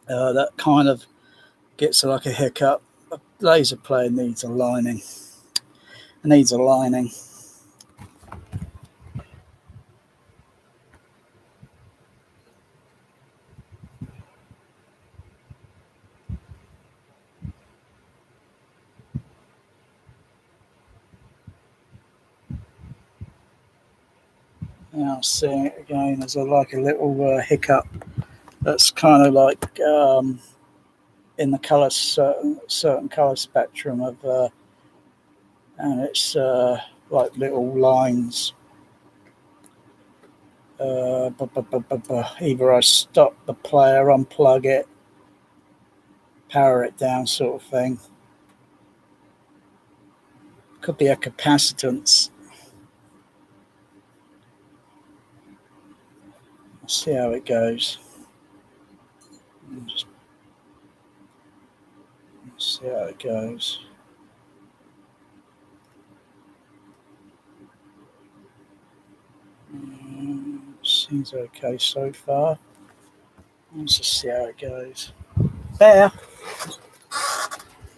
That kind of gets like a hiccup. A laser player needs a lining. It needs a lining. Now seeing it again, there's like a little hiccup. That's kind of like in the color certain color spectrum of, and it's like little lines. Either I stop the player, unplug it, power it down, sort of thing. Could be a capacitance. Let's see how it goes. Just see how it goes. Seems okay so far. Let's just see how it goes. There.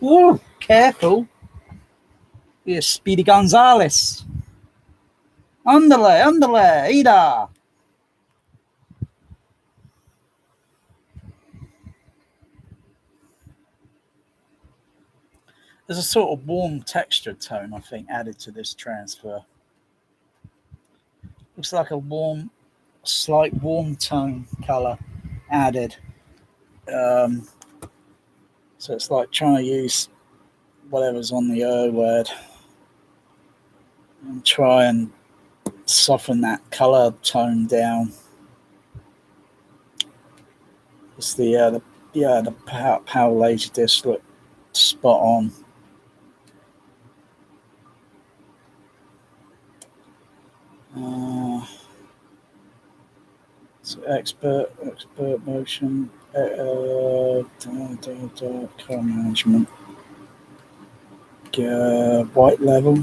Ooh, careful. You're Speedy Gonzales. Ándale, Ida. There's a sort of warm texture tone, I think, added to this transfer. Looks like a slight warm tone color added. So it's like trying to use whatever's on the word and try and soften that color tone down. It's the power laser disc look spot on. So expert motion, color management, white level,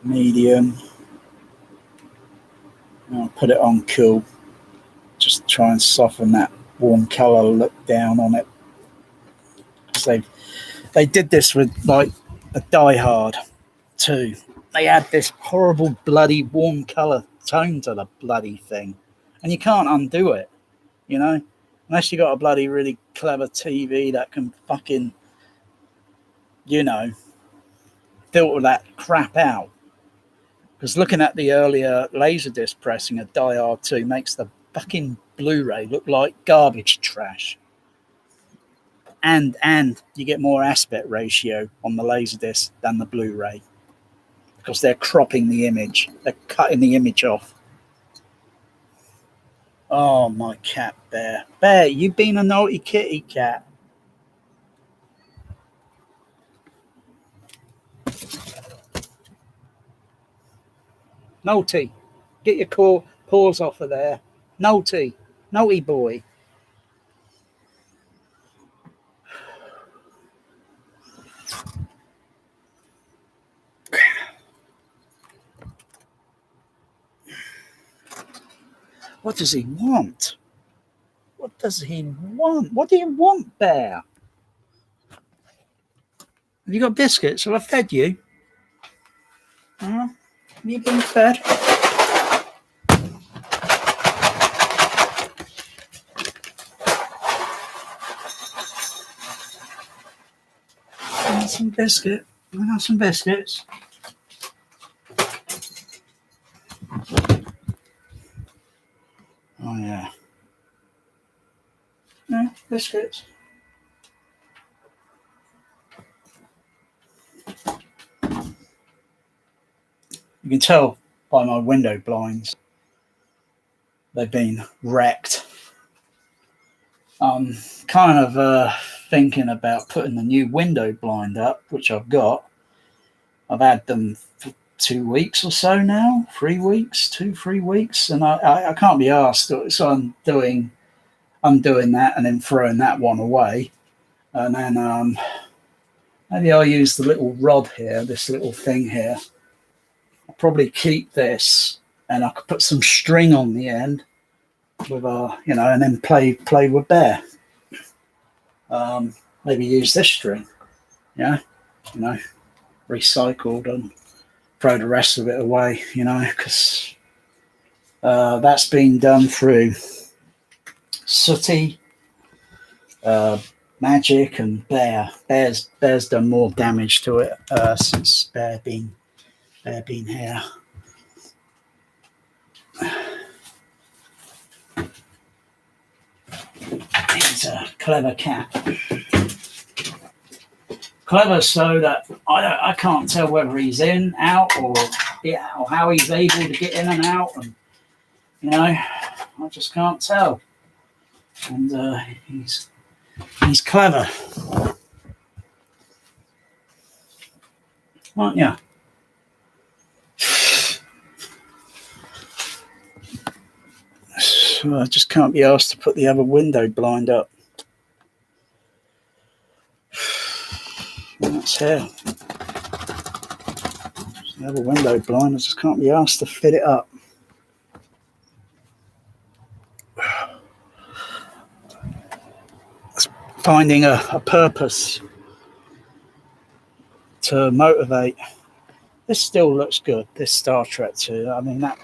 medium. I'll put it on cool. Just try and soften that warm color look down on it. Because they did this with like a Die Hard too. They had this horrible bloody warm color tone to the bloody thing, and you can't undo it, you know, unless you got a bloody really clever TV that can fucking, you know, filter that crap out. Because looking at the earlier Laserdisc pressing of Die Hard 2 makes the fucking Blu-ray look like garbage trash. And you get more aspect ratio on the Laserdisc than the Blu-ray. Because they're cropping the image. They're cutting the image off. Oh, my cat, Bear. Bear, you've been a naughty kitty cat. Naughty. Get your paws off of there. Naughty. Naughty boy. What does he want? What does he want? What do you want, Bear? Have you got biscuits? Have I fed you? Have you been fed? I got some biscuit. I got some biscuits. Oh, yeah. Yeah, biscuits. You can tell by my window blinds they've been wrecked. I'm kind of thinking about putting the new window blind up, which I've got. I've had them for 2 weeks or so now, 3 weeks, 3 weeks, and I can't be asked. So I'm doing that and then throwing that one away, and then maybe I'll use the little rod here, this little thing here. I'll probably keep this, and I could put some string on the end with you know, and then play with Bear. Maybe use this string, yeah, you know, recycled, and throw the rest of it away, you know, because that's been done through Sooty, Magic, and Bear. Bear's done more damage to it since Bear been here. He's a clever cat. Clever so that I can't tell whether he's in, out, or how he's able to get in and out, and you know, I just can't tell. And he's clever, aren't you? So I just can't be asked to put the other window blind up. And that's here. The other window blind, I just can't be asked to fit it up. Finding a purpose to motivate. This still looks good, this Star Trek 2. I mean, that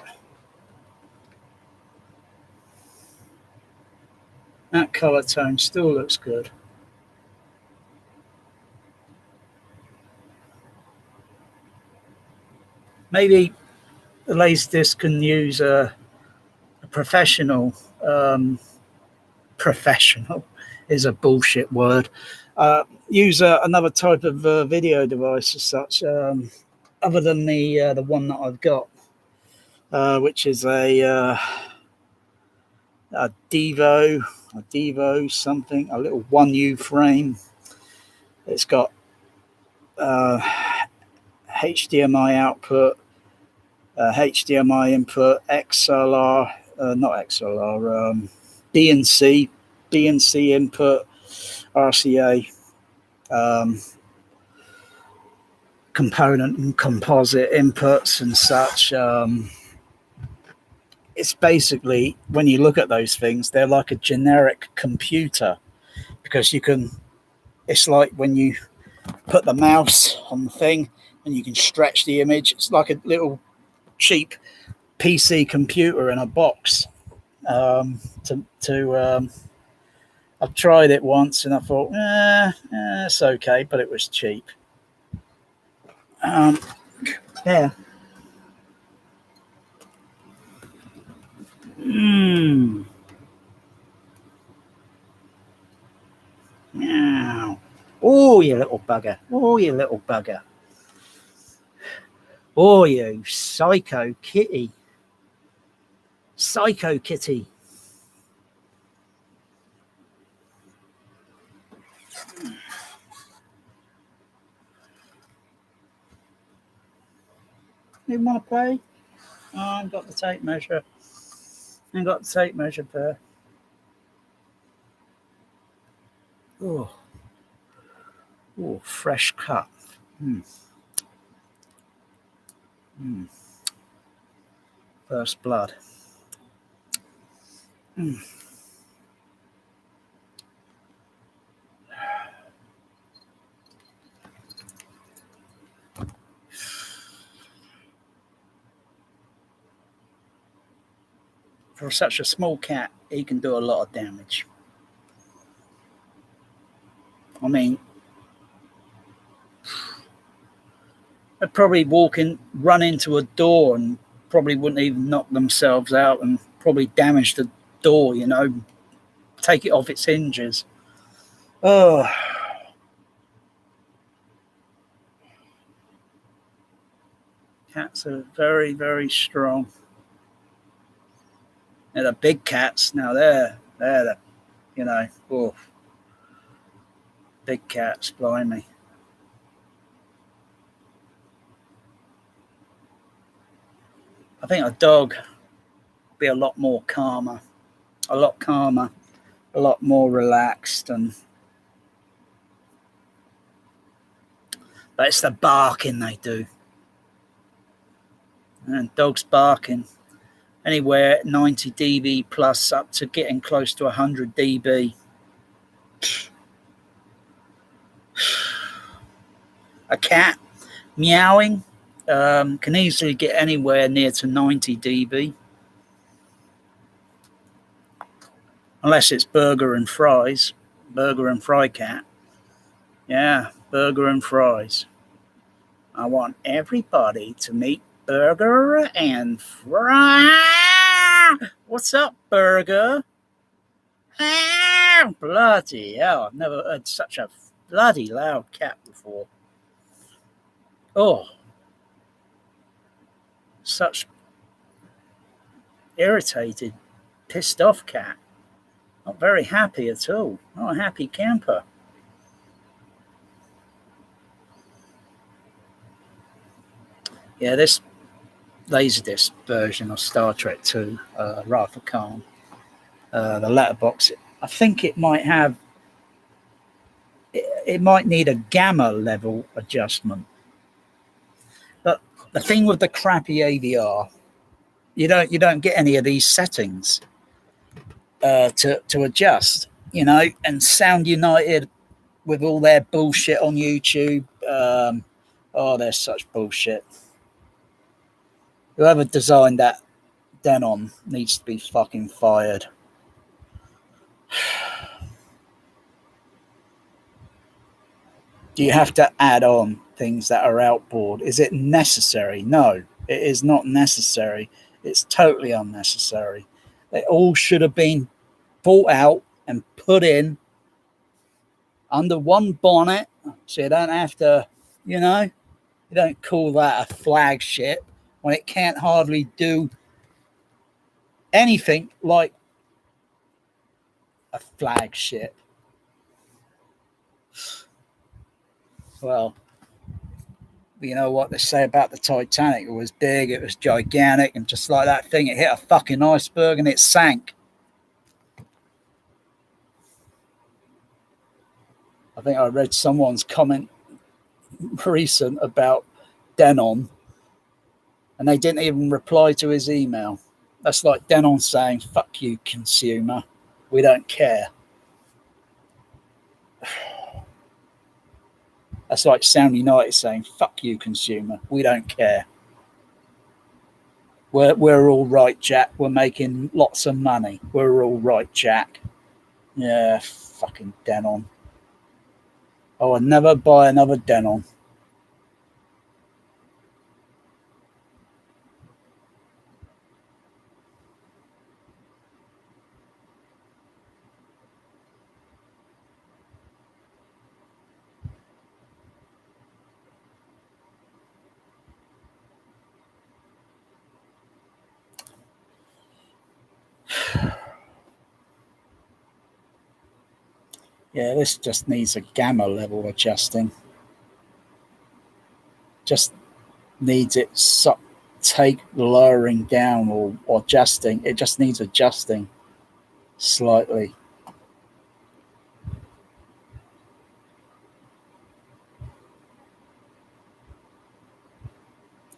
colour tone still looks good. Maybe the Laserdisc can use a professional. Professional is a bullshit word. Use another type of video device as such, other than the one that I've got, which is a Devo something, a little 1U frame. It's got HDMI output, HDMI input, XLR, not XLR, BNC input, RCA, component and composite inputs and such. It's basically, when you look at those things, they're like a generic computer, because it's like when you put the mouse on the thing and you can stretch the image. It's like a little cheap PC computer in a box. I've tried it once and I thought, it's okay, but it was cheap. Yeah. Meow. Oh, you little bugger. Oh, you little bugger. Oh, you psycho kitty. Psycho kitty. You want to play? Oh, I've got the tape measure. I've got the tape measure there. Oh, fresh cut. First blood. For such a small cat, he can do a lot of damage. I mean, they'd probably run into a door and probably wouldn't even knock themselves out and probably damage the door, take it off its hinges. Oh. Cats are very, very strong. They're the big cats. Now they're the, big cats, blimey. I think a dog would be a lot more calmer, a lot more relaxed, but it's the barking they do. And dogs barking anywhere 90 dB plus up to getting close to 100 dB. A cat meowing can easily get anywhere near to 90 dB. Unless it's burger and fry cat. Yeah, burger and fries. I want everybody to meet Burger and Fry. What's up, Burger? Bloody hell, I've never heard such a bloody loud cat before. Oh, such irritated, pissed off cat. Not very happy at all. Not a happy camper. Yeah, this Laserdisc version of Star Trek II, Wrath of Khan, the letterbox, I think it might have, it might need a gamma level adjustment. But the thing with the crappy AVR, you don't get any of these settings to adjust, and Sound United with all their bullshit on YouTube. They're such bullshit. Whoever designed that Denon needs to be fucking fired. Do you have to add on things that are outboard? Is it necessary? No, it is not necessary. It's totally unnecessary. They all should have been bought out and put in under one bonnet, so you don't have to, you don't call that a flagship when it can't hardly do anything like a flagship. Well, But you know what they say about the Titanic? It was big, it was gigantic, and just like that thing, it hit a fucking iceberg and it sank. I think I read someone's comment recent about Denon, and they didn't even reply to his email. That's like Denon saying, fuck you, consumer. We don't care. That's like Sound United saying, fuck you, consumer. We don't care. We're all right, Jack. We're making lots of money. We're all right, Jack. Yeah, fucking Denon. Oh, I'd never buy another Denon. Yeah, this just needs a gamma level adjusting. Just needs it lowering down or adjusting. It just needs adjusting slightly.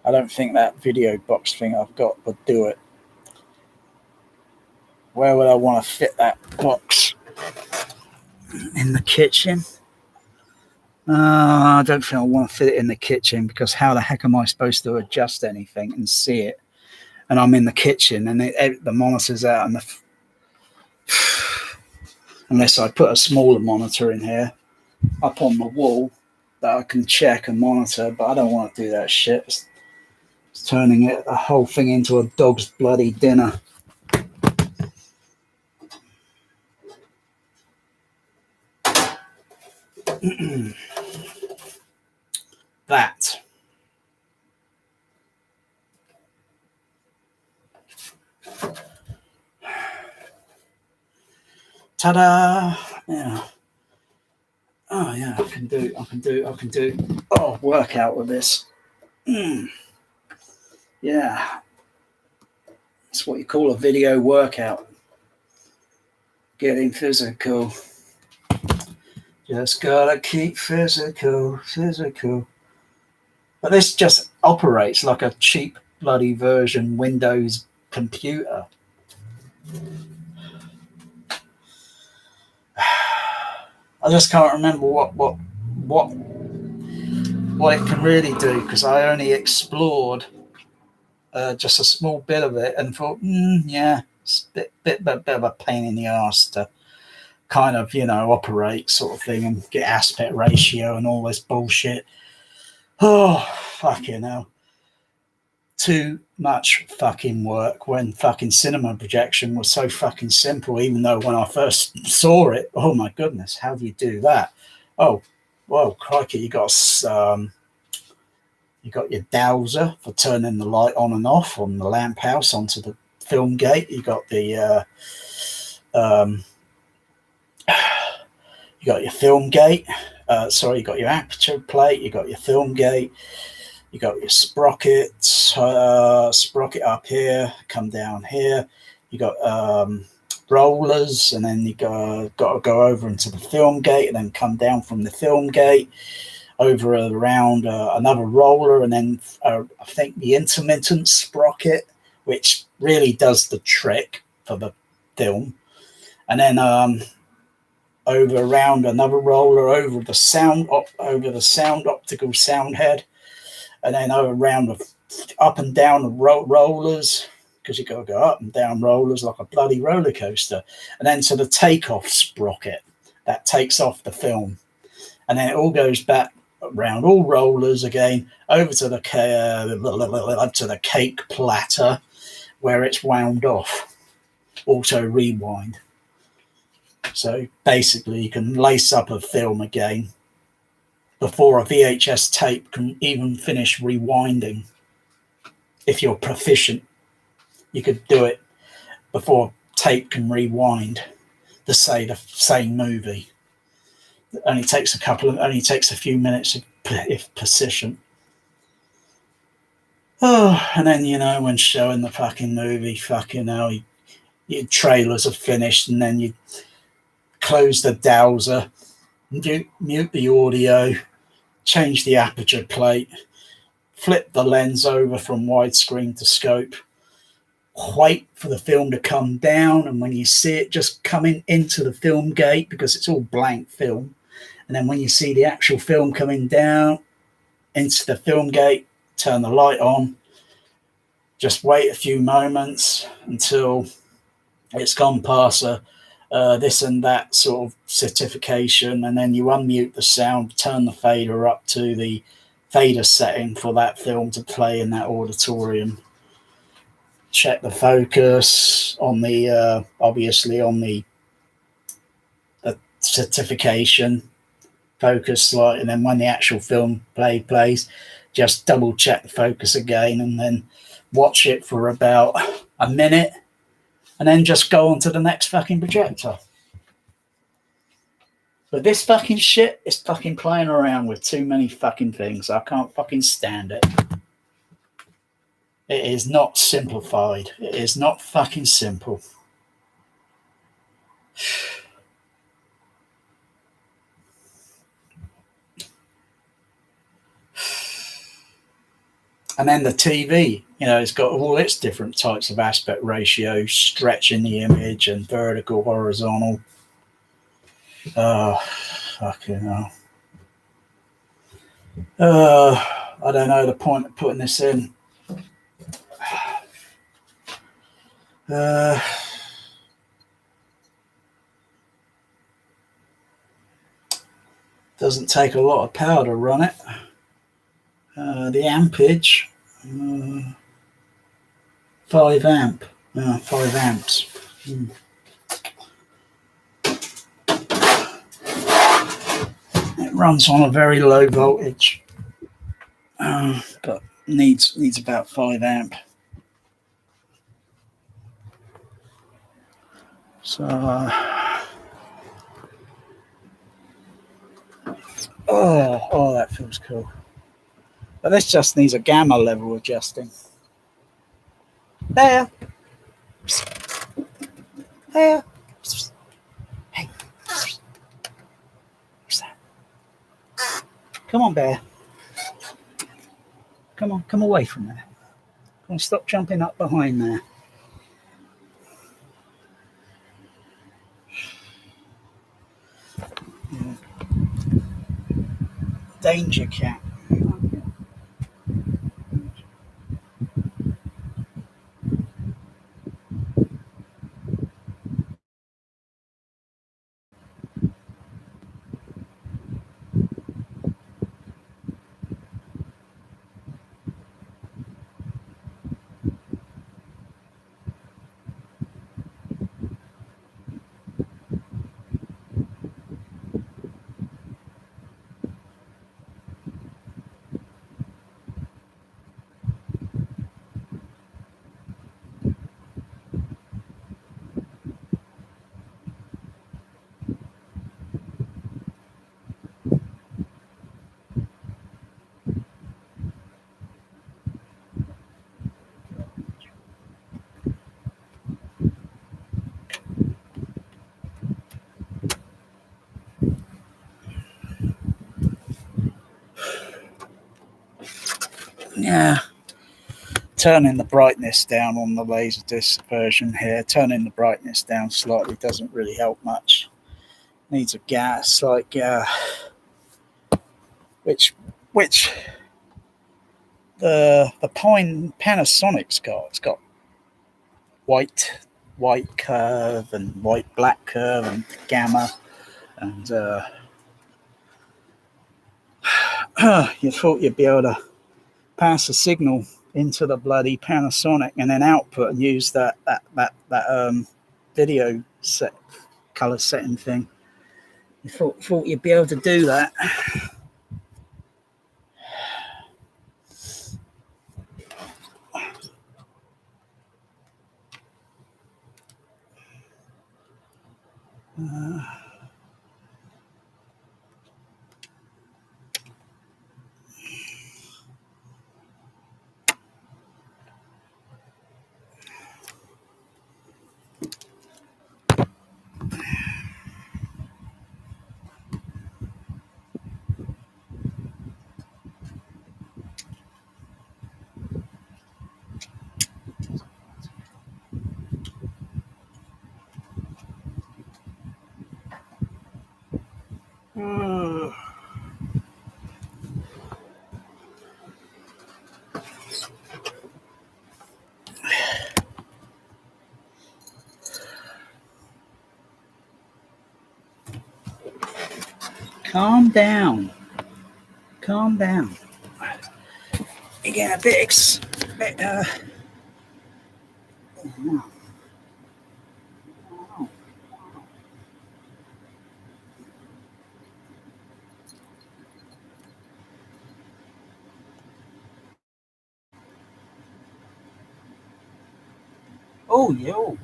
I don't think that video box thing I've got would do it. Where would I want to fit that box? In the kitchen? I don't think I want to fit it in the kitchen, because how the heck am I supposed to adjust anything and see it? And I'm in the kitchen and the monitor's out, and unless I put a smaller monitor in here up on the wall that I can check and monitor, but I don't want to do that shit. It's turning the whole thing into a dog's bloody dinner. That. Ta-da! Yeah. Oh yeah, I can do. Oh, workout with this. Yeah. That's what you call a video workout. Getting physical. Just gotta keep physical. But this just operates like a cheap bloody version Windows computer. I just can't remember what it can really do, because I only explored just a small bit of it and thought, yeah, it's a bit of a pain in the arse to kind of, operate sort of thing and get aspect ratio and all this bullshit. Oh, fucking hell. Too much fucking work when fucking cinema projection was so fucking simple, even though when I first saw it, oh my goodness, how do you do that? Oh, well, crikey, you got your dowser for turning the light on and off on the lamp house onto the film gate. You got the you got your film gate. You got your aperture plate. You got your film gate. You got your sprocket. Sprocket up here. Come down here. You got rollers, and then you got to go over into the film gate, and then come down from the film gate over around another roller, and then I think the intermittent sprocket, which really does the trick for the film, and then over around another roller over the sound optical sound head, and then around up and down the rollers, because you got to go up and down rollers like a bloody roller coaster, and then to the takeoff sprocket that takes off the film, and then it all goes back around all rollers again over to the cake platter where it's wound off, auto rewind. So basically you can lace up a film again before a VHS tape can even finish rewinding. If you're proficient, you could do it before tape can rewind the same movie. It only takes a few minutes if proficient. Oh, and then, you know, when showing the fucking movie, fucking hell, your trailers are finished, and then you close the dowser, mute the audio, change the aperture plate, flip the lens over from widescreen to scope, wait for the film to come down, and when you see it just coming into the film gate, because it's all blank film, and then when you see the actual film coming down into the film gate, turn the light on, just wait a few moments until it's gone past this and that sort of certification, and then you unmute the sound, turn the fader up to the fader setting for that film to play in that auditorium. Check the focus on the obviously on the certification focus light, and then when the actual film plays, just double check the focus again, and then watch it for about a minute, and then just go on to the next fucking projector. But this fucking shit is fucking playing around with too many fucking things. I can't fucking stand it. It is not simplified. It is not fucking simple. And then the TV, you know, it's got all its different types of aspect ratios, stretching the image and vertical, horizontal. Oh, fucking hell. I don't know the point of putting this in. Doesn't take a lot of power to run it. The ampage, 5 amp, 5 amps. It runs on a very low voltage, but needs about 5 amp. So, oh, that feels cool. But this just needs a gamma level adjusting. There. There. Hey. What's that? Come on, Bear. Come on, come away from there. Come on, stop jumping up behind there. Yeah. Danger cat. Yeah. Turning the brightness down on the Laserdisc version here, turning the brightness down slightly doesn't really help much. Needs a gas like which the Panasonic's got. It's got white curve and white black curve and gamma, and you thought you'd be able to pass a signal into the bloody Panasonic and then output and use that video set color setting thing. You thought you'd be able to do that. Calm down. Calm down. You get a bit oh, yeah. Oh.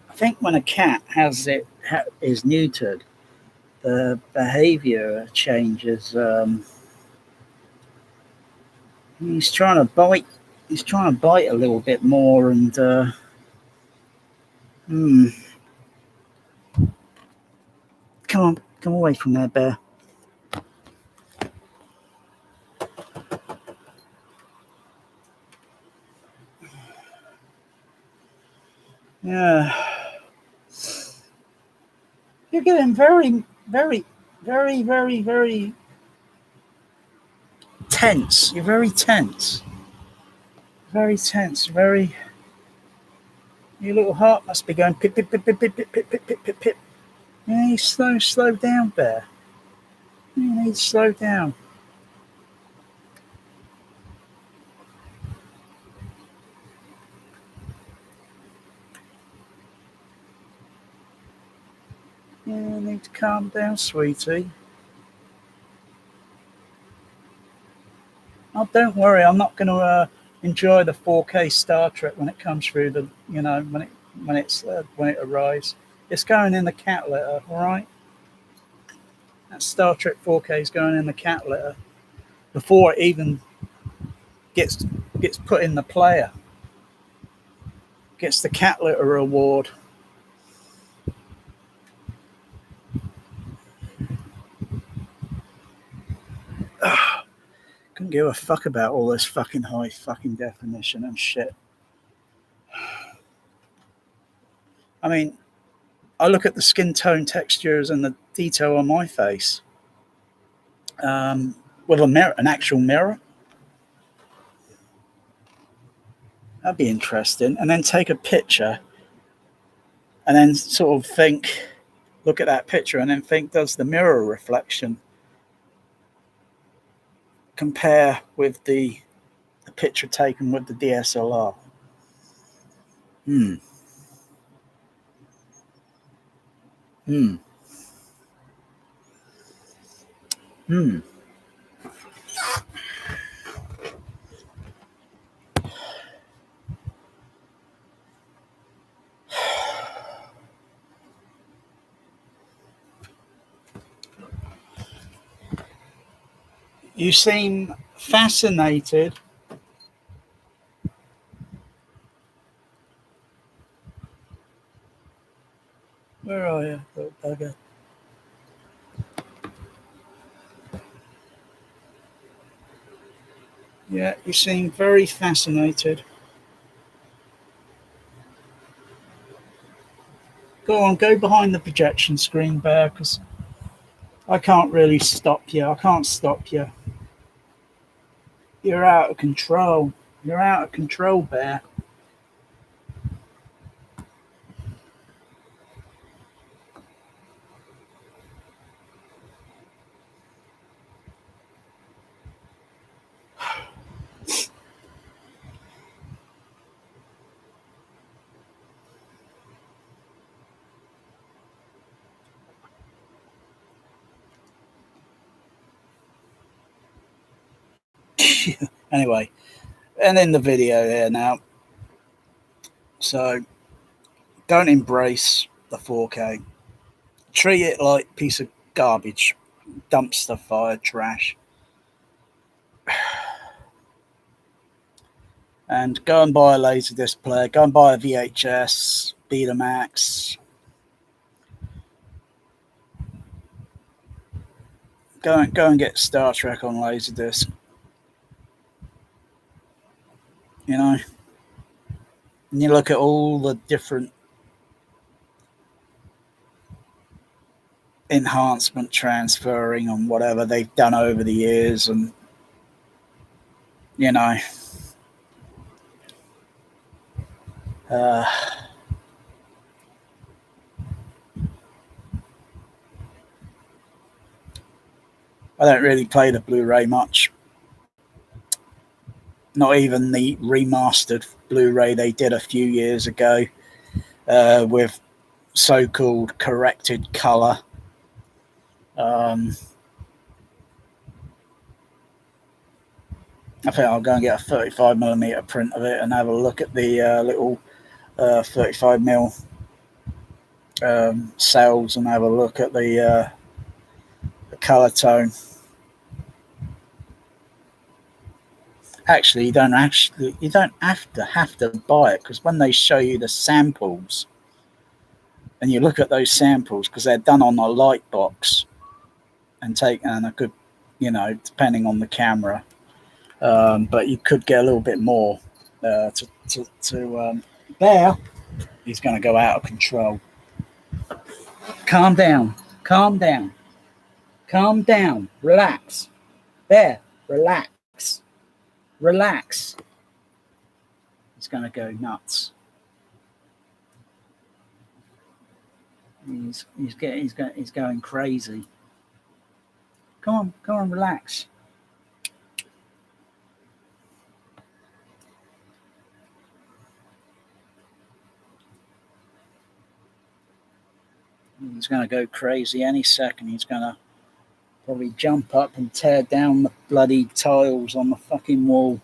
I think when a cat is neutered, the behavior changes. He's trying to bite. He's trying to bite a little bit more, and come away from there, bear. Yeah, you're getting very, very, very, very, very tense. You're very tense. Very tense. Very. Your little heart must be going pip, pip, pip, pip, pip, pip, pip, pip, pip, pip, pip. Yeah, you slow down, bear. You need to slow down. Yeah, you need to calm down, sweetie. Oh, don't worry. I'm not going to enjoy the 4K Star Trek when it comes through the, when it arrives. It's going in the cat litter, all right? That Star Trek 4K is going in the cat litter before it even gets put in the player. Gets the cat litter award. Couldn't give a fuck about all this fucking high fucking definition and shit. I mean, I look at the skin tone textures and the detail on my face with a mirror, an actual mirror. That'd be interesting. And then take a picture and then sort of look at that picture and then think, does the mirror reflection compare with the picture taken with the DSLR? You seem fascinated. Where are you, little bugger? Yeah, you seem very fascinated. Go on, go behind the projection screen, Bear, because I can't really stop you. I can't stop you. You're out of control. You're out of control, Bear. Anyway, and in the video here now. So don't embrace the 4K. Treat it like a piece of garbage. dumpster fire trash. And go and buy a Laserdisc player. Go and buy a VHS, Betamax. Go and get Star Trek on Laserdisc. You know, and you look at all the different enhancement transferring and whatever they've done over the years, and you know, I don't really play the Blu-ray much. Not even the remastered Blu-ray they did a few years ago with so-called corrected color. I think I'll go and get a 35mm print of it and have a look at the little 35mm cells and have a look at the color tone. Actually, you don't have to buy it, because when they show you the samples and you look at those samples, because they're done on a light box and taken a good, you know, depending on the camera, but you could get a little bit more to there. He's going to go out of control. Calm down. Calm down. Calm down. Relax. There. Relax. Relax. He's going to go nuts. He's going crazy. Come on, relax. He's going to go crazy any second. He's going to probably jump up and tear down the bloody tiles on the fucking wall.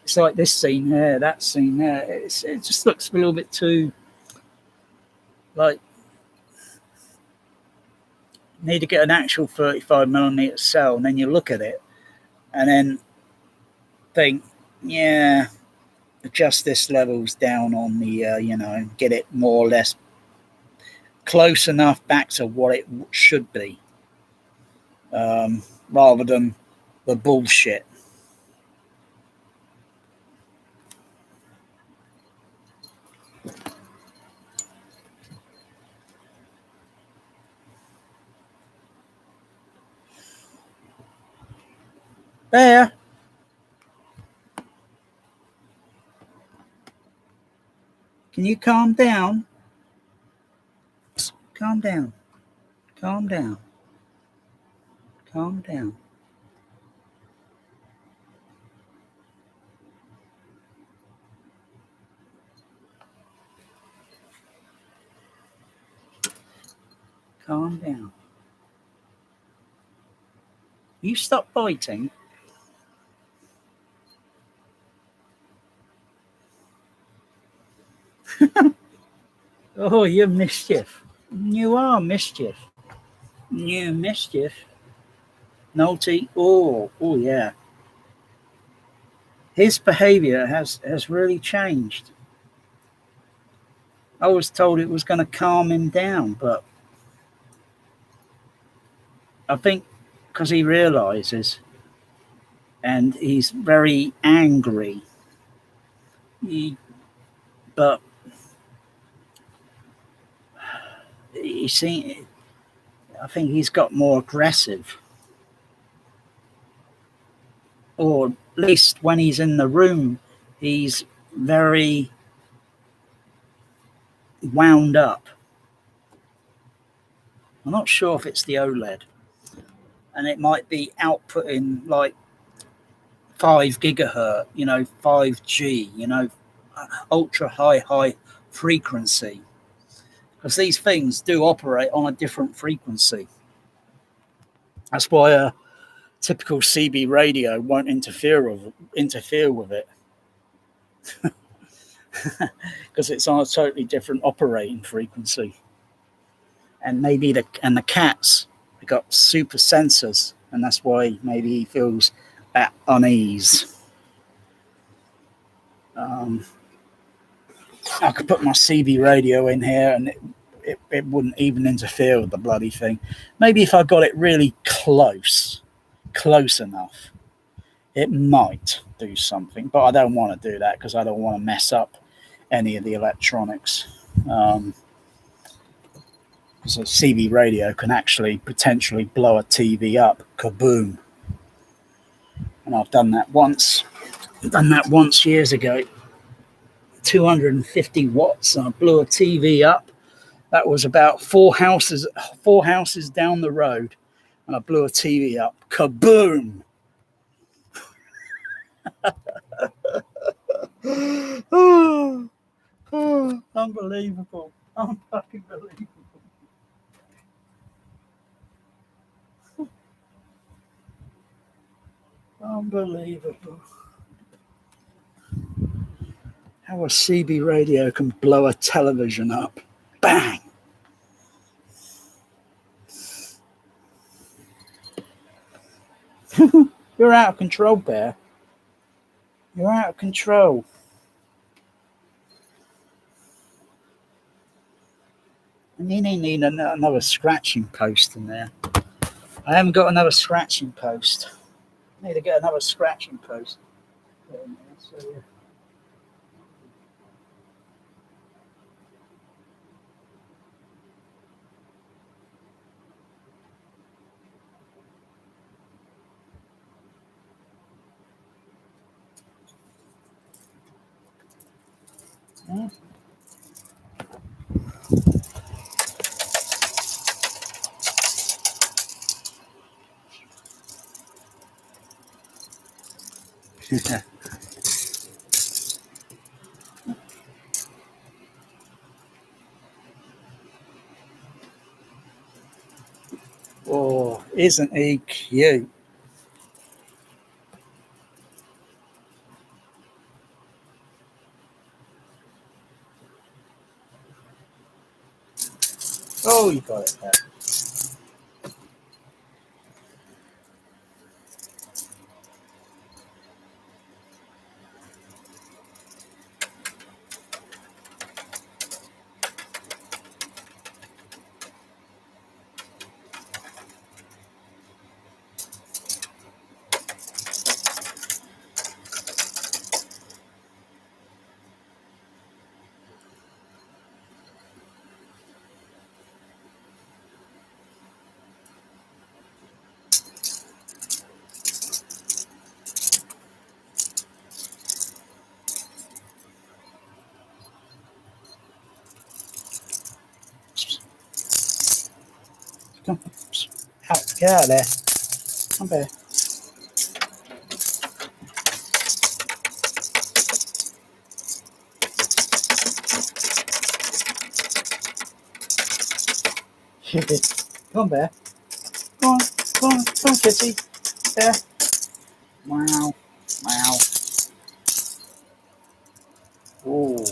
It's like this scene here, that scene there. It just looks a little bit too, like, need to get an actual 35mm cell, and then you look at it and then think, yeah, adjust this levels down on the, you know, get it more or less close enough back to what it should be, rather than the bullshit. There. Can you calm down? Calm down. Calm down. Calm down. Calm down. You stop biting. Oh, you're mischief. You are mischief. You mischief. Naughty. Oh, yeah. His behavior has really changed. I was told it was going to calm him down, but I think because he realizes, and he's very angry, but you see, I think he's got more aggressive, or at least when he's in the room, he's very wound up. I'm not sure if it's the OLED, and it might be outputting like 5 gigahertz, you know, 5G, you know, ultra high frequency, because these things do operate on a different frequency. That's why a typical CB radio won't interfere with it. because it's on a totally different operating frequency. And maybe the cats got super sensors, and that's why maybe he feels at unease. I could put my CB radio in here and it wouldn't even interfere with the bloody thing. Maybe if I got it really close enough, it might do something, but I don't want to do that because I don't want to mess up any of the electronics. So CB radio can actually potentially blow a TV up, kaboom. And I've done that once. Years ago. 250 watts, and I blew a TV up. That was about four houses down the road, and I blew a TV up. Kaboom! Unbelievable. Unfucking believable. Unbelievable. How a CB radio can blow a television up. Bang! You're out of control, Bear. You're out of control. I need another scratching post in there. I haven't got another scratching post. I need to get another scratching post. Yeah. Oh, isn't he cute? Oh, you got it there. Come, out, get out of there. Come back. Come back. Go on, kitty. There. Wow. Oh.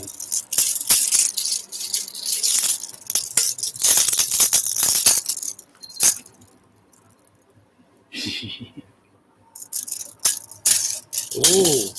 Oh.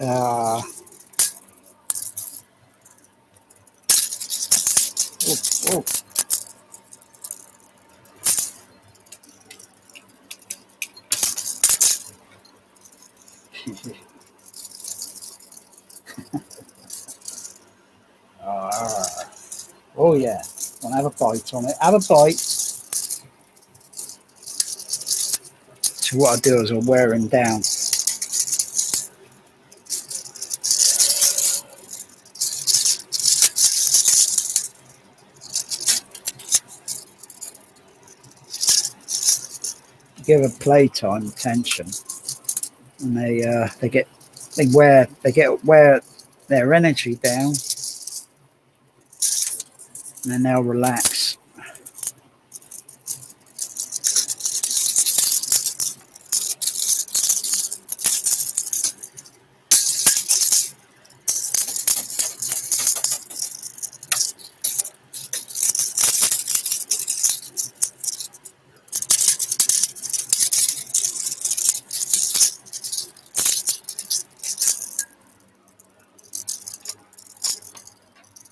Ah. Oh. Oh yeah, want to have a bite on it? Have a bite. So what I do is I wear him down. Give a playtime attention, and they get wear their energy down, and then they'll relax.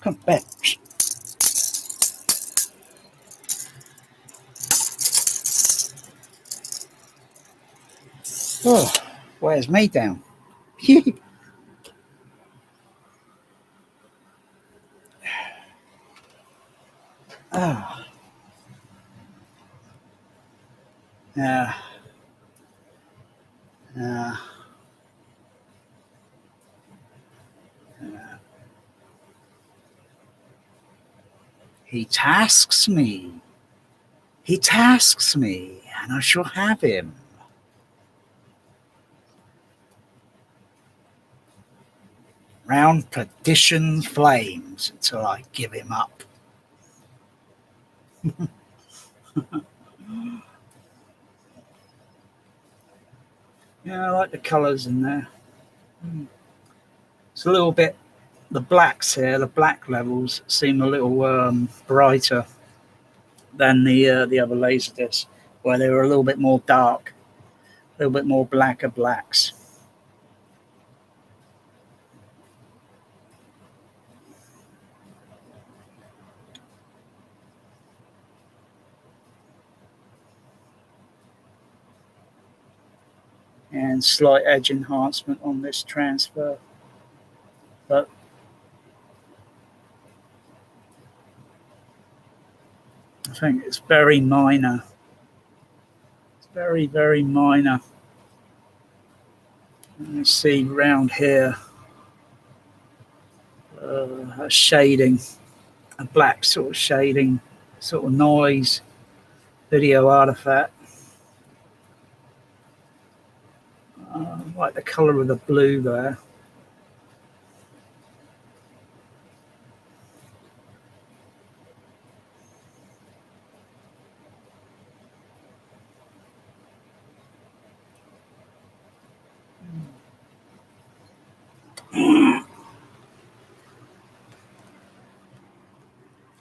Come back. Oh, wears me down. Ah, yeah, yeah, yeah. He tasks me. He tasks me, and I shall have him. Round perdition flames until I give him up. Yeah, I like the colours in there. It's a little bit, the blacks here, the black levels seem a little brighter than the other Laserdisc, where they were a little bit more dark, a little bit more blacker blacks. And slight edge enhancement on this transfer, but I think it's very minor. It's very, very minor. You see round here a shading, a black sort of shading, sort of noise, video artifact. Like the color of the blue there.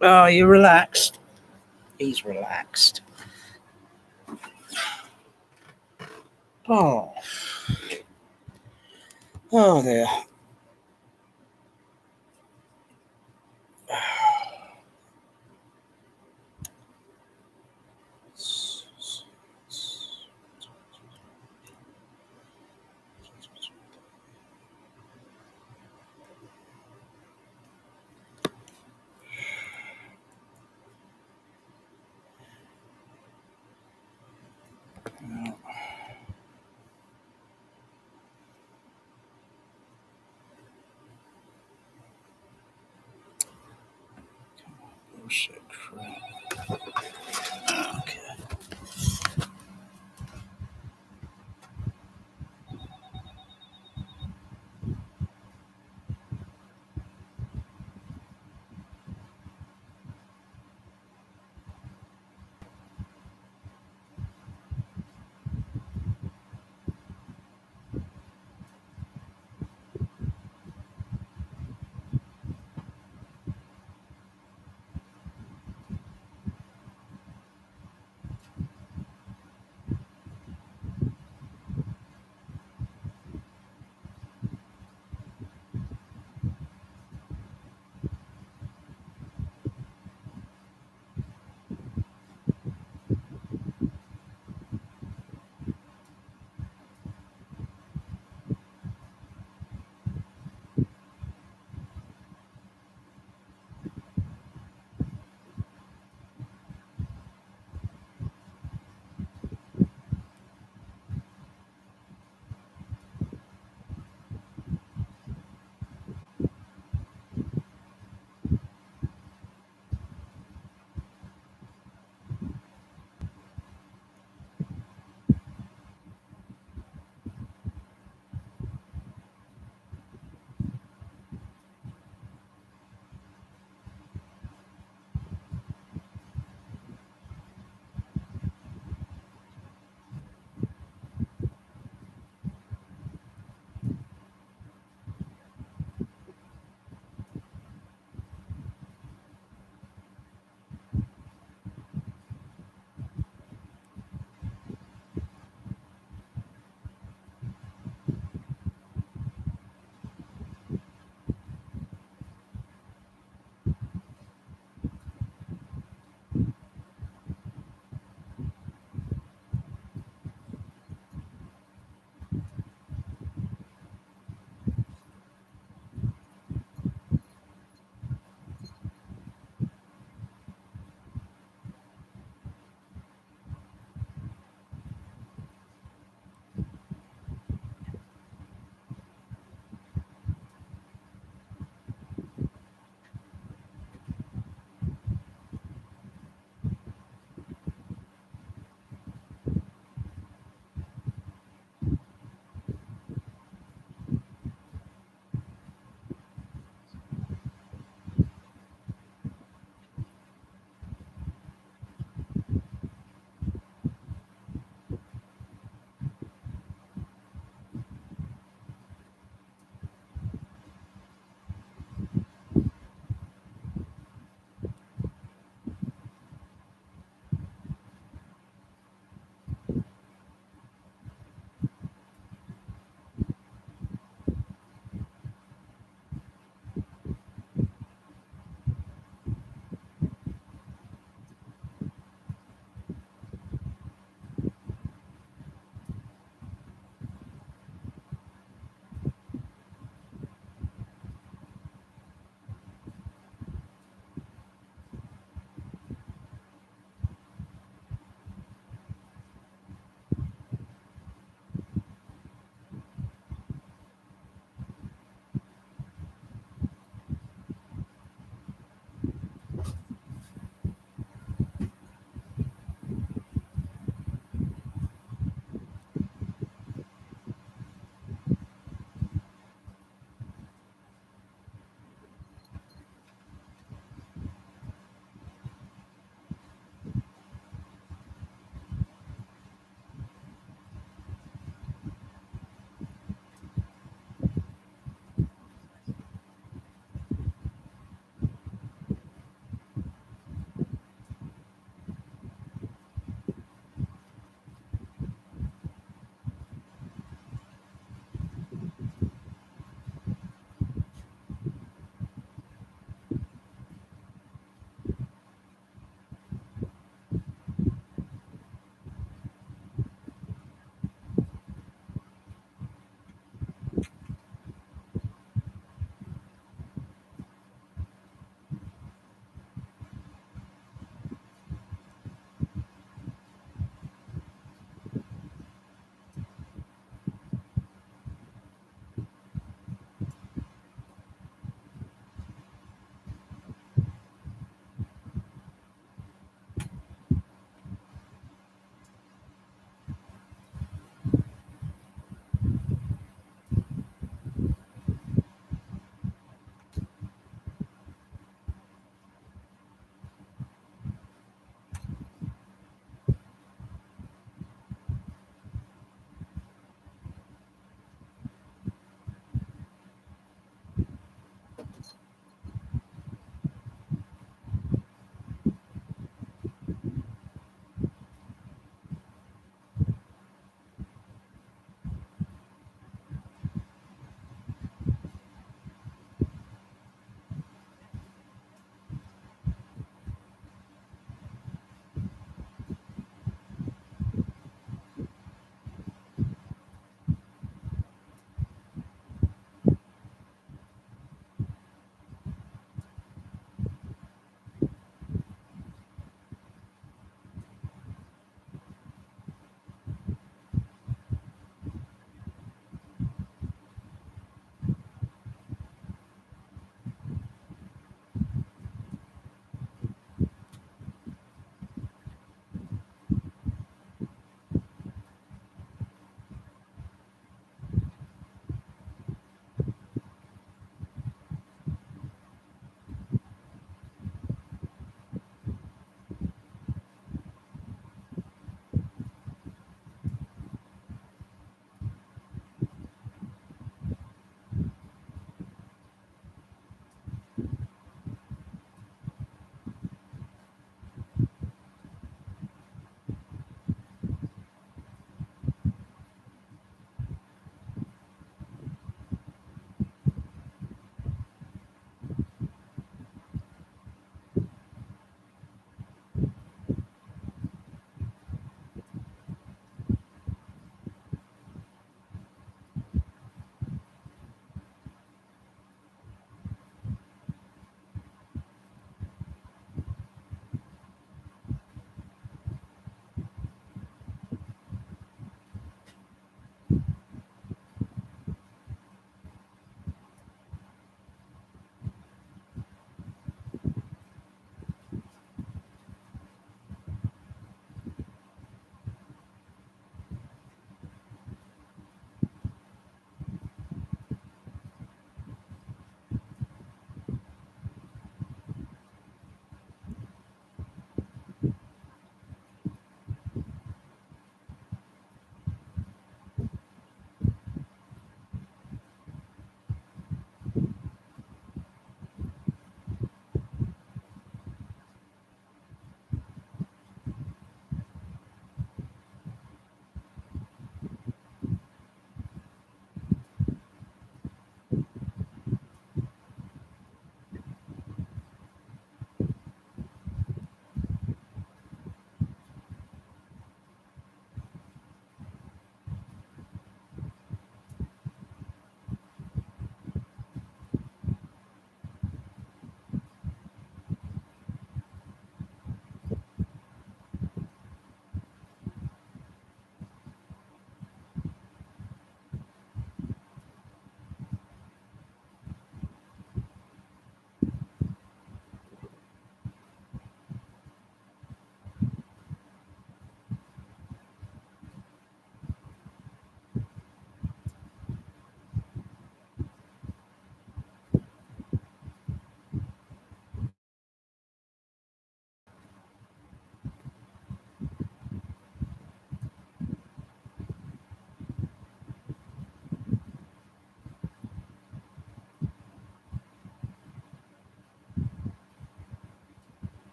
Oh, you're relaxed. He's relaxed. Oh. Oh dear. Bullshit crap. Okay.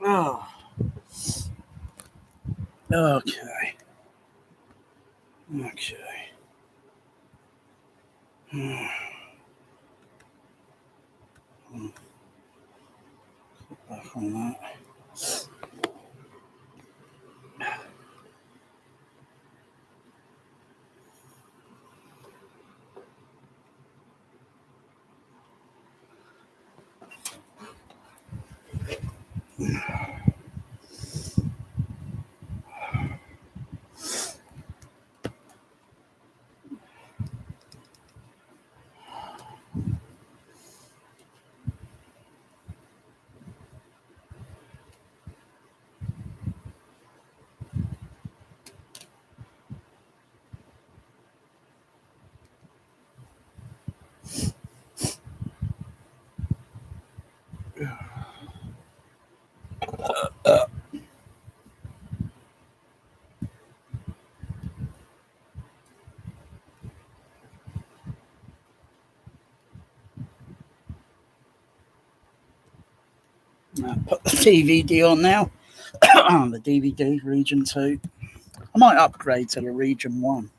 Oh. Okay. Okay. Back on that. Put the DVD on now. The DVD region 2. I might upgrade to the region 1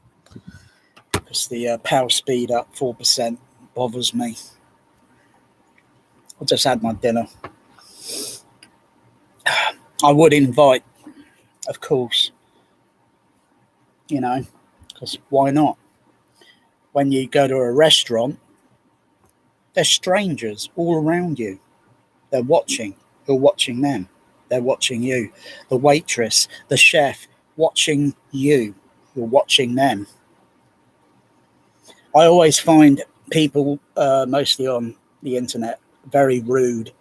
because the power speed up 4% bothers me. I just had my dinner. I would invite, of course, because why not? When you go to a restaurant, there's strangers all around you. They're watching. You're watching them. They're watching you. The waitress, the chef, watching you. You're watching them. I always find people, mostly on the internet, very rude,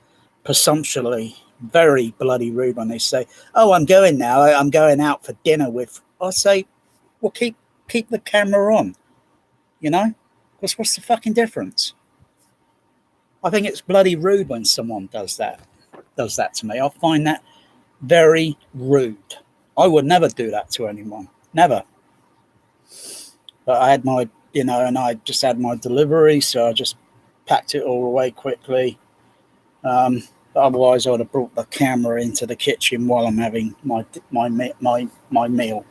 presumptuously, very bloody rude when they say, "Oh, I'm going now. I'm going out for dinner with." I say, "Well, keep the camera on, because what's the fucking difference?" I think it's bloody rude when someone does that to me. I find that very rude. I would never do that to anyone. Never. But I had my, and I just had my delivery, so I just packed it all away quickly. Otherwise, I would have brought the camera into the kitchen while I'm having my meal.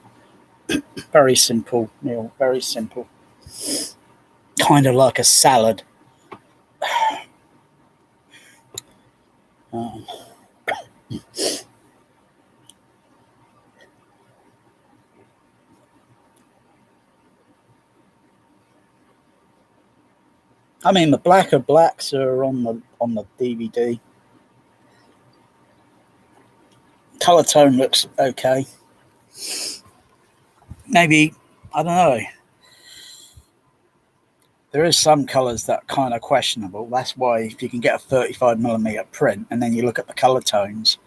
Very simple meal. Very simple. Kind of like a salad. I mean, the blacker blacks are on the DVD. Color tone looks okay. Maybe, I don't know. There is some colors that are kind of questionable. That's why if you can get a 35mm print and then you look at the color tones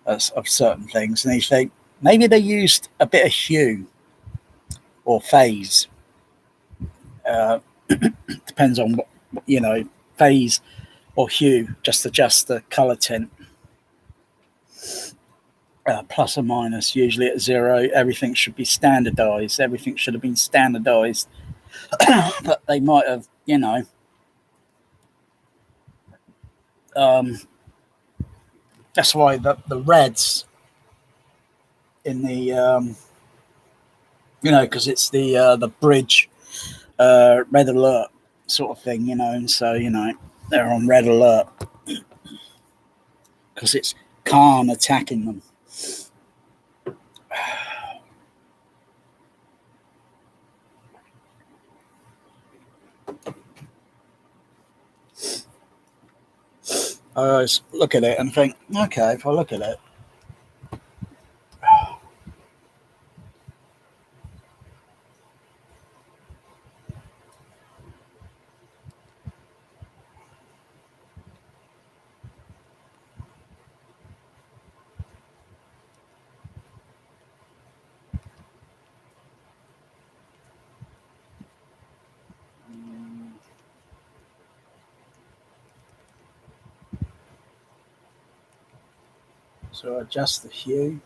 of certain things and you think maybe they used a bit of hue or phase. Depends on what, phase or hue, just adjust the color tint. Plus or minus, usually at 0. Everything should be standardized. Everything should have been standardized. But they might have, that's why the reds in the, because it's the bridge red alert sort of thing, and so, they're on red alert because it's Khan attacking them. I always look at it and think, okay, if I look at it, so adjust the hue.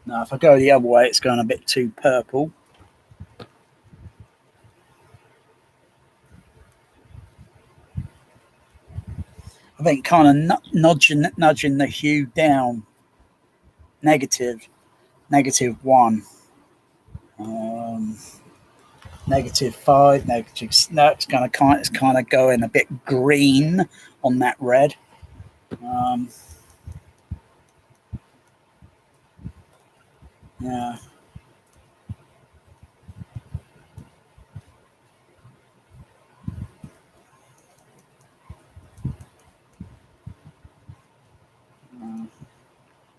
Now, if I go the other way, it's going a bit too purple. I think kind of nudging the hue down, -1, -5, no, it's kind of going a bit green on that red. Yeah.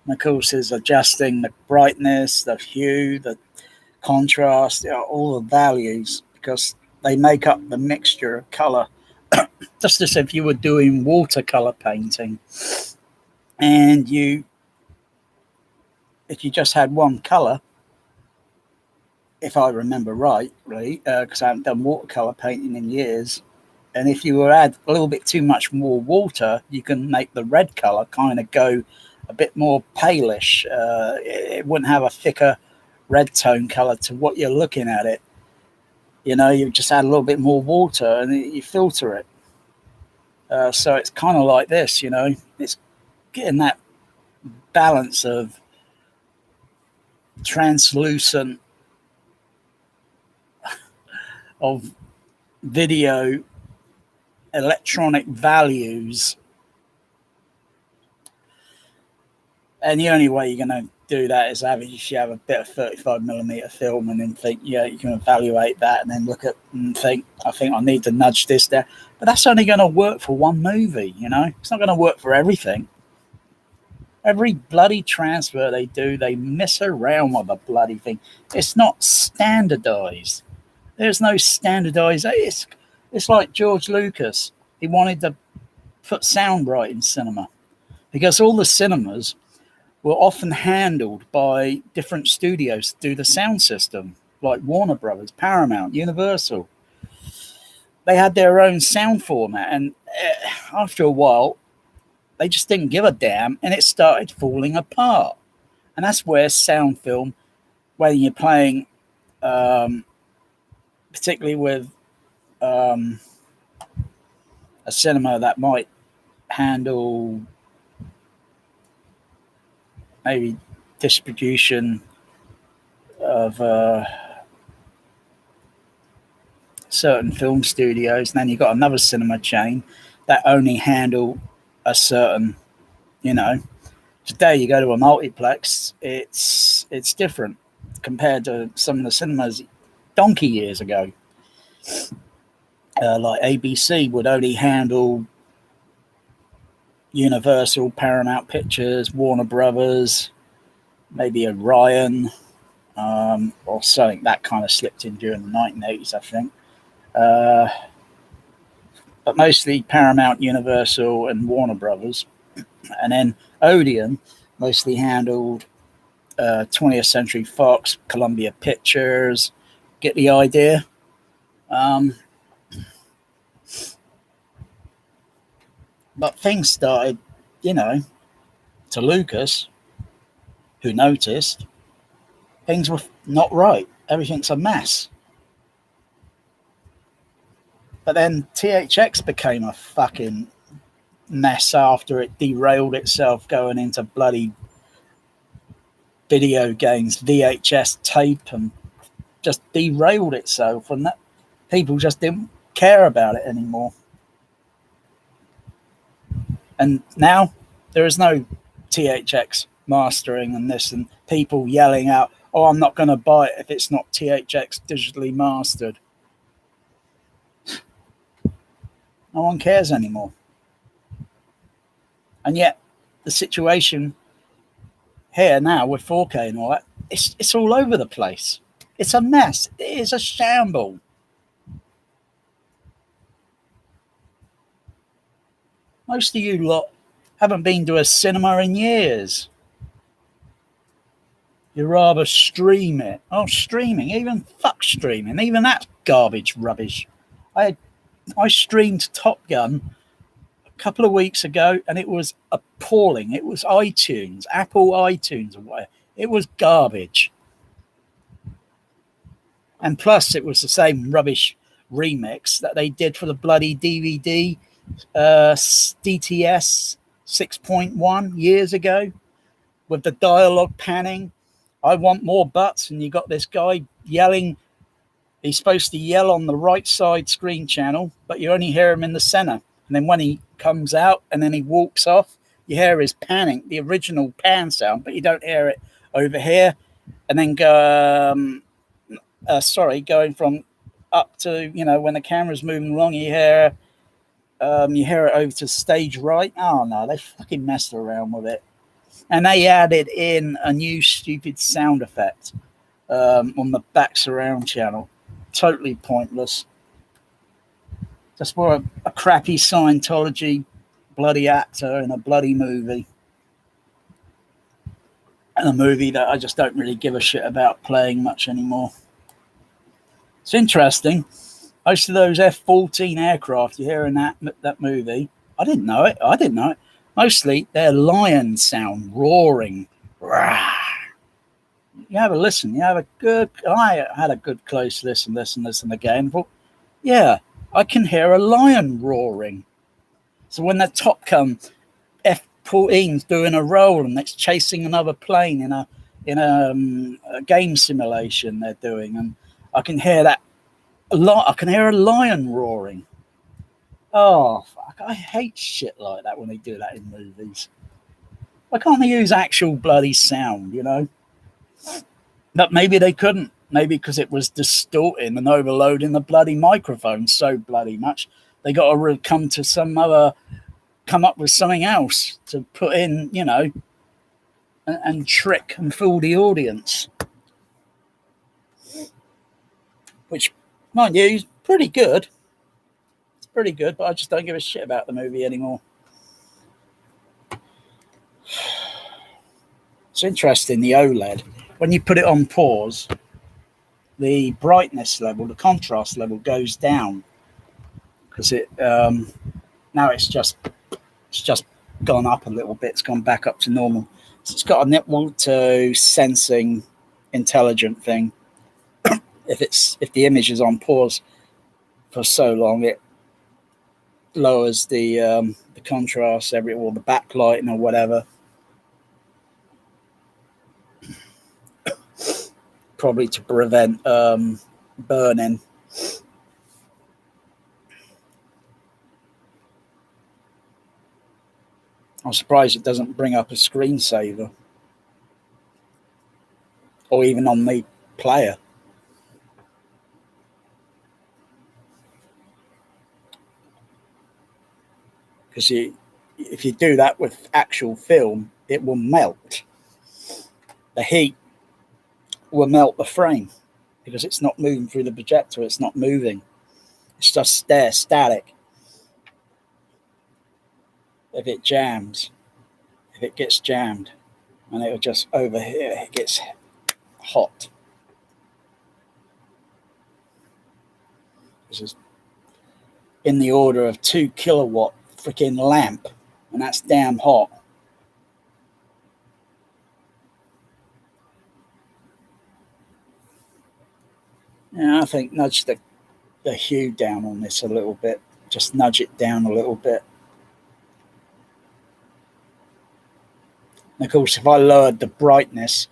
And of course, is adjusting the brightness, the hue, the contrast, all the values, because they make up the mixture of color. Just as if you were doing watercolor painting, and if you just had one color, if I remember rightly, because I haven't done watercolor painting in years, and if you were add a little bit too much more water, you can make the red color kind of go a bit more palish. It wouldn't have a thicker red tone color to what you're looking at it. You just add a little bit more water and you filter it. So it's kind of like this, it's getting that balance of translucent of video electronic values. And the only way you're going to do that is if you have a bit of 35mm film and then think, you can evaluate that and then look at and think, I think I need to nudge this there. But that's only going to work for one movie, It's not going to work for everything. Every bloody transfer they do, they mess around with the bloody thing. It's not standardized. There's no standardized. It's like George Lucas. He wanted to put sound right in cinema because all the cinemas were often handled by different studios to do the sound system, like Warner Brothers, Paramount, Universal. They had their own sound format, and after a while, they just didn't give a damn, and it started falling apart. And that's where sound film, when you're playing, particularly with a cinema that might handle maybe distribution of certain film studios, and then you've got another cinema chain that only handle a certain, today you go to a multiplex, it's different compared to some of the cinemas donkey years ago. Like ABC would only handle Universal, Paramount Pictures, Warner Brothers, maybe Orion, or something that kind of slipped in during the 1980s, I think. But mostly Paramount, Universal, and Warner Brothers. And then Odeon mostly handled 20th Century Fox, Columbia Pictures. Get the idea? But things started, to Lucas, who noticed, things were not right. Everything's a mess. But then THX became a fucking mess after it derailed itself going into bloody video games, VHS tape, and just derailed itself, and that people just didn't care about it anymore. And now there is no THX mastering and this, and people yelling out, "Oh, I'm not going to buy it if it's not THX digitally mastered." No one cares anymore. And yet the situation here now with 4K and all that, it's all over the place. It's a mess. It is a shamble. Most of you lot haven't been to a cinema in years. You rather stream it. Oh, streaming, even fuck streaming, even that's garbage rubbish. I streamed Top Gun a couple of weeks ago, and it was appalling. It was iTunes, Apple iTunes, or whatever. It was garbage. And plus, it was the same rubbish remix that they did for the bloody DVD DTS 6.1 years ago with the dialogue panning. I want more butts, and you got this guy yelling. He's supposed to yell on the right side screen channel, but you only hear him in the center. And then when he comes out and then he walks off, you hear his panning, the original pan sound, but you don't hear it over here. And then going from up to, when the camera's moving along, you hear it over to stage right. Oh no, they fucking messed around with it. And they added in a new stupid sound effect on the back surround channel. Totally pointless. Just for a crappy Scientology bloody actor in a bloody movie. And a movie that I just don't really give a shit about playing much anymore. It's interesting. Most of those F-14 aircraft you hear in that movie, I didn't know it. Mostly their lion sound, roaring. Rah. You have a listen. I had a good close listen again. But yeah, I can hear a lion roaring. So when the Top Gun F-14's doing a roll and it's chasing another plane in a game simulation they're doing, and I can hear that a lot. I can hear a lion roaring. Oh fuck! I hate shit like that when they do that in movies. Why can't they use actual bloody sound? But maybe they couldn't. Maybe because it was distorting and overloading the bloody microphone so bloody much. They got to come up with something else to put in, and trick and fool the audience. Which, mind you, is pretty good. It's pretty good, but I just don't give a shit about the movie anymore. It's interesting, the OLED. When you put it on pause, the brightness level, the contrast level goes down because now it's just gone up a little bit. It's gone back up to normal. So it's got a network to sensing intelligent thing. If the image is on pause for so long, it lowers the contrast or the backlighting or whatever. Probably to prevent burning. I'm surprised it doesn't bring up a screensaver or even on the player. Because if you do that with actual film, it will melt. The heat will melt the frame because it's not moving through the projector. It's not moving. It's just there, static. If it gets jammed, and it'll just over here, it gets hot. This is in the order of 2 kilowatt freaking lamp, and that's damn hot. Yeah, I think nudge the hue down on this a little bit. Just nudge it down a little bit. And of course, if I lowered the brightness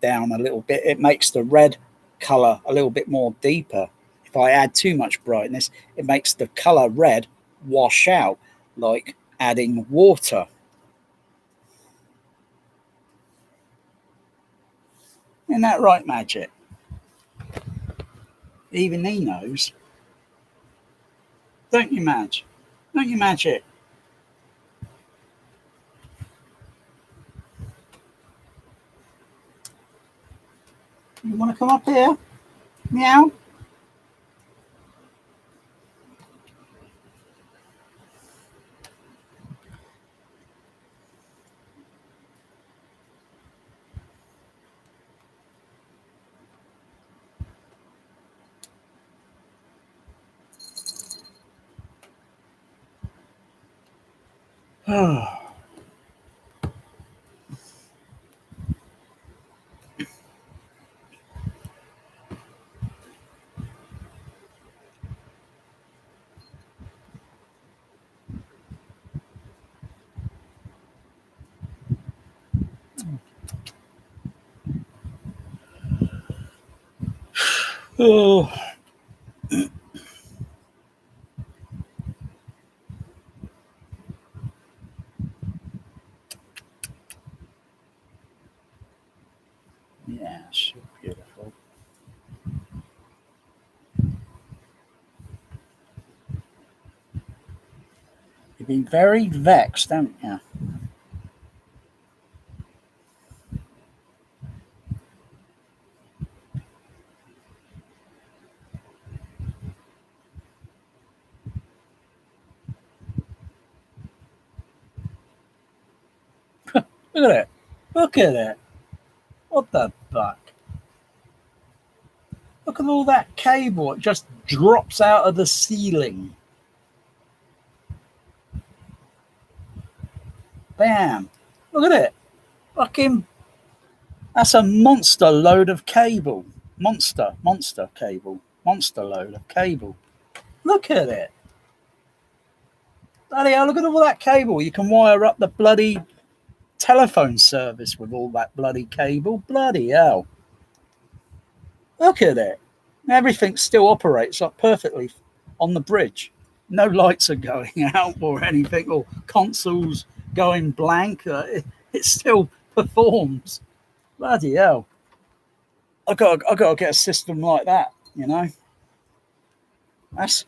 down a little bit, it makes the red color a little bit more deeper. If I add too much brightness, it makes the color red wash out, like adding water. Isn't that right, Magic? Even he knows. Don't you, Madge? Don't you, Magic? You want to come up here? Meow? Oh. Oh. Yeah, so beautiful. You'd be very vexed, don't you? Look at it. Look at it. What the fuck? Look at all that cable. It just drops out of the ceiling. Bam. Look at it. Fucking, that's a monster load of cable. Monster cable. Monster load of cable. Look at it. Bloody hell, look at all that cable. You can wire up the bloody telephone service with all that bloody cable. Bloody hell. Look at it. Everything still operates like perfectly on the bridge. No lights are going out or anything, or consoles going blank. It still performs. Bloody hell. I got to get a system like that, you know. That's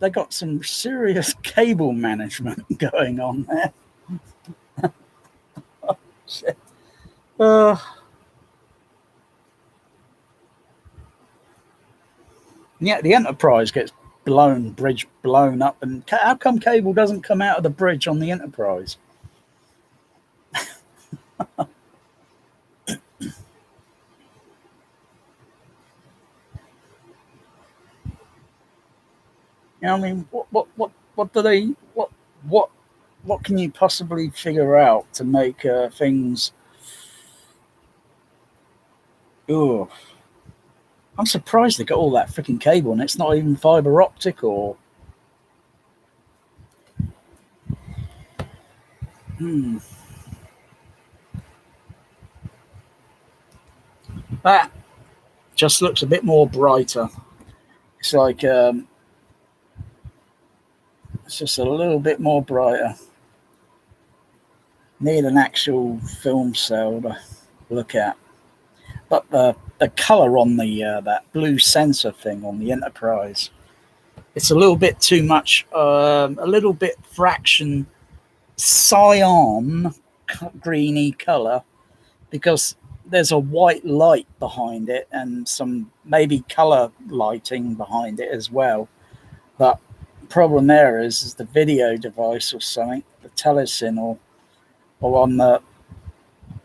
they got some serious cable management going on there. Oh, shit. Yeah, the Enterprise gets bridge blown up, and how come cable doesn't come out of the bridge on the Enterprise? You know, I mean, what do they, what can you possibly figure out to make things? Oh, I'm surprised they got all that freaking cable, and it's not even fiber optic or. That just looks a bit more brighter. It's like it's just a little bit more brighter. Need an actual film cell to look at. But the color on the that blue sensor thing on the Enterprise, it's a little bit too much. A little bit fraction cyan greeny color, because there's a white light behind it and some maybe color lighting behind it as well. But the problem there is the video device or something, the telecin or on the,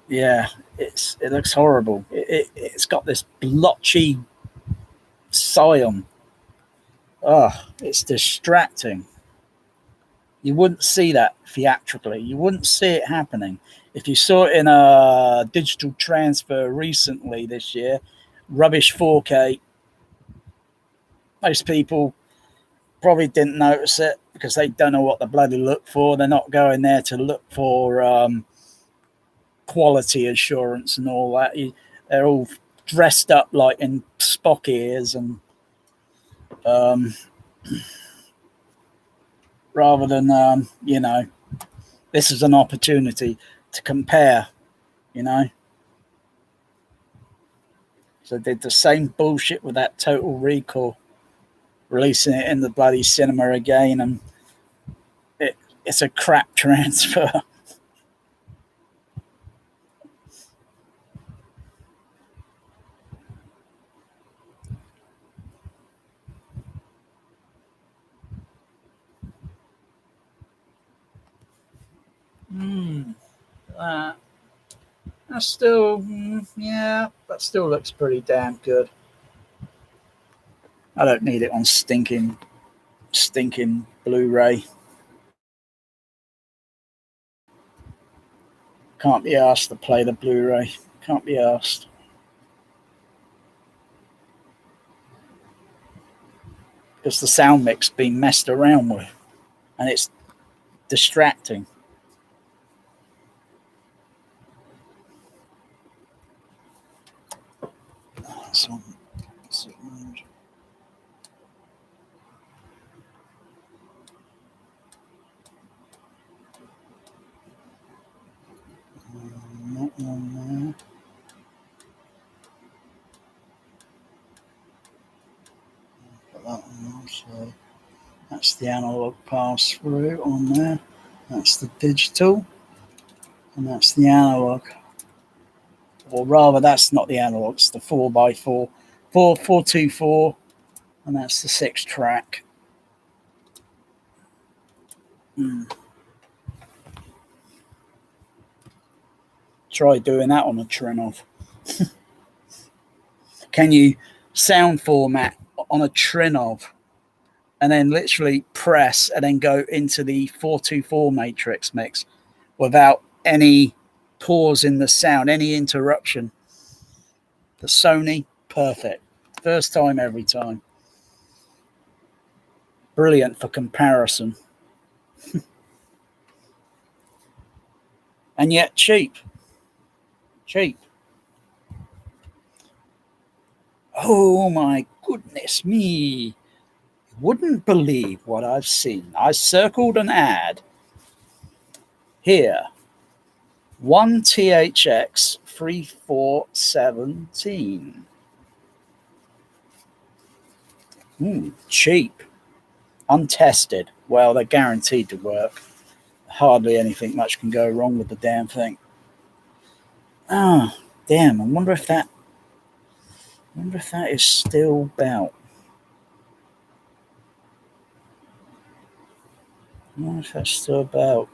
yeah, it looks horrible. It's got this blotchy cyan. Oh, it's distracting. You wouldn't see that theatrically. You wouldn't see it happening. If you saw it in a digital transfer recently this year, rubbish 4K, most people probably didn't notice it because they don't know what the bloody look for. They're not going there to look for quality assurance and all that. They're all dressed up like in Spock ears, and rather than you know, this is an opportunity to compare, you know. So they did the same bullshit with that Total Recall, releasing it in the bloody cinema again, and it's a crap transfer. That's still, yeah, that still looks pretty damn good. I don't need it on stinking Blu-ray. Can't be asked to play the Blu-ray. Can't be asked. Because the sound mix being messed around with, and it's distracting. So So that's the analog pass through on there. That's the digital, and that's the analog. Or rather, that's not the analog, it's the 4x4, 424, and that's the 6-track. Try doing that on a Trinov. Can you sound format on a Trinov and then literally press and then go into the 424 matrix mix without any pause in the sound, any interruption? The Sony, perfect. First time, every time. Brilliant for comparison. And yet cheap. Cheap. Oh my goodness me. You wouldn't believe what I've seen. I circled an ad here. One THX 3417. Cheap. Untested. Well, they're guaranteed to work. Hardly anything much can go wrong with the damn thing. Ah, damn. I wonder if that is still about. I wonder if that's still about.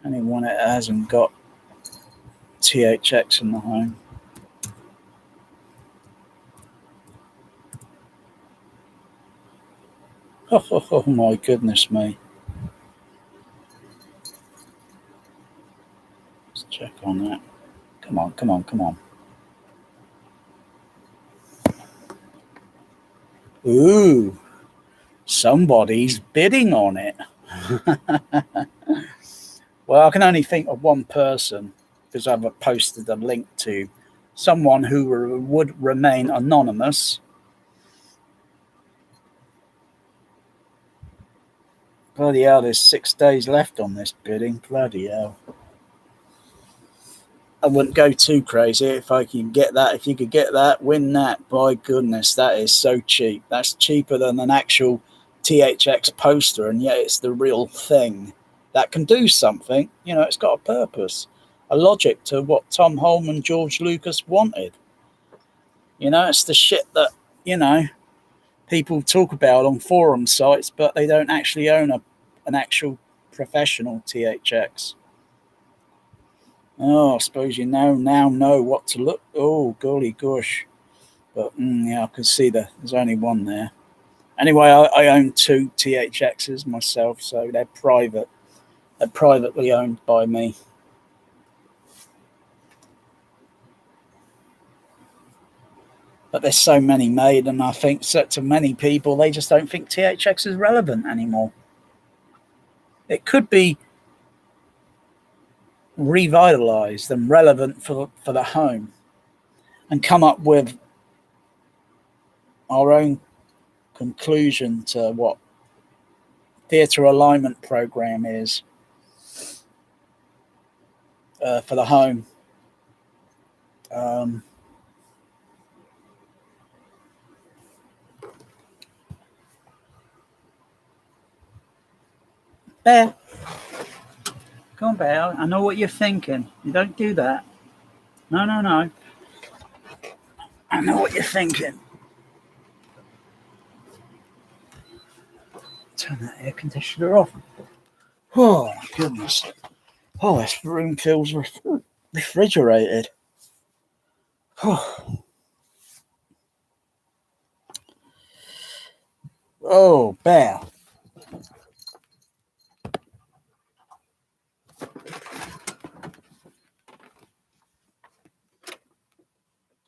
Anyone that hasn't got THX in the home. Oh my goodness me. Let's check on that. Come on, come on, come on. Ooh, somebody's bidding on it. Well, I can only think of one person because I've posted a link to someone who would remain anonymous. Bloody hell, there's 6 days left on this bidding. Bloody hell. I wouldn't go too crazy if I can get that. If you could get that, win that. By goodness, that is so cheap. That's cheaper than an actual THX poster, and yet it's the real thing that can do something. You know, it's got a purpose, a logic to what Tom Holm and George Lucas wanted. You know, it's the shit that, you know, people talk about on forum sites, but they don't actually own an actual professional THX. Oh, I suppose you now know what to look. Oh, golly gosh. But yeah, I can see there's only one there. Anyway, I own 2 THXs myself, so they're private. They're privately owned by me. But there's so many made, and I think that to many people, they just don't think THX is relevant anymore. It could be revitalized and relevant for the home, and come up with our own conclusion to what theatre alignment program is for the home. Bear, come on, Bear. I know what you're thinking. You don't do that. No. I know what you're thinking. Turn that air conditioner off. Oh, my goodness. Oh, this room feels refrigerated. Oh, Bear.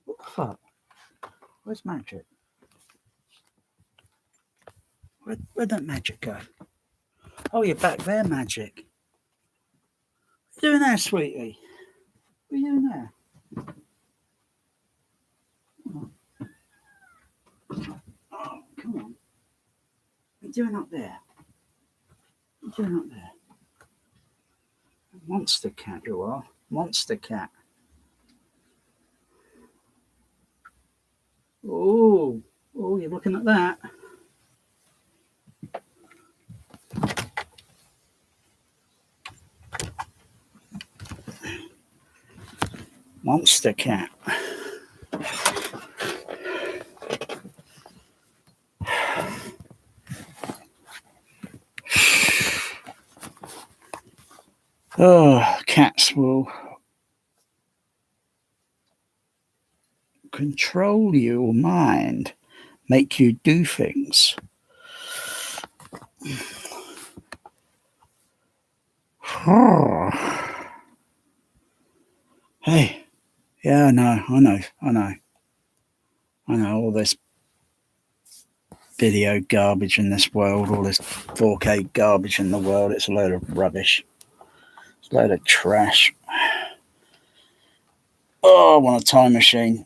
What the fuck? Where's Magic? Where'd that Magic go? Oh, you're back there, Magic. What are you doing there, sweetie? What are you doing there? Oh, come on. What are you doing up there? What are you doing up there? Monster cat you are. Monster cat. Oh, you're looking at that. Monster cat. Oh, cats will control your mind, make you do things. Hey, yeah, I know all this video garbage in this world, all this 4K garbage in the world. It's a load of rubbish. It's a load of trash. Oh, I want a time machine.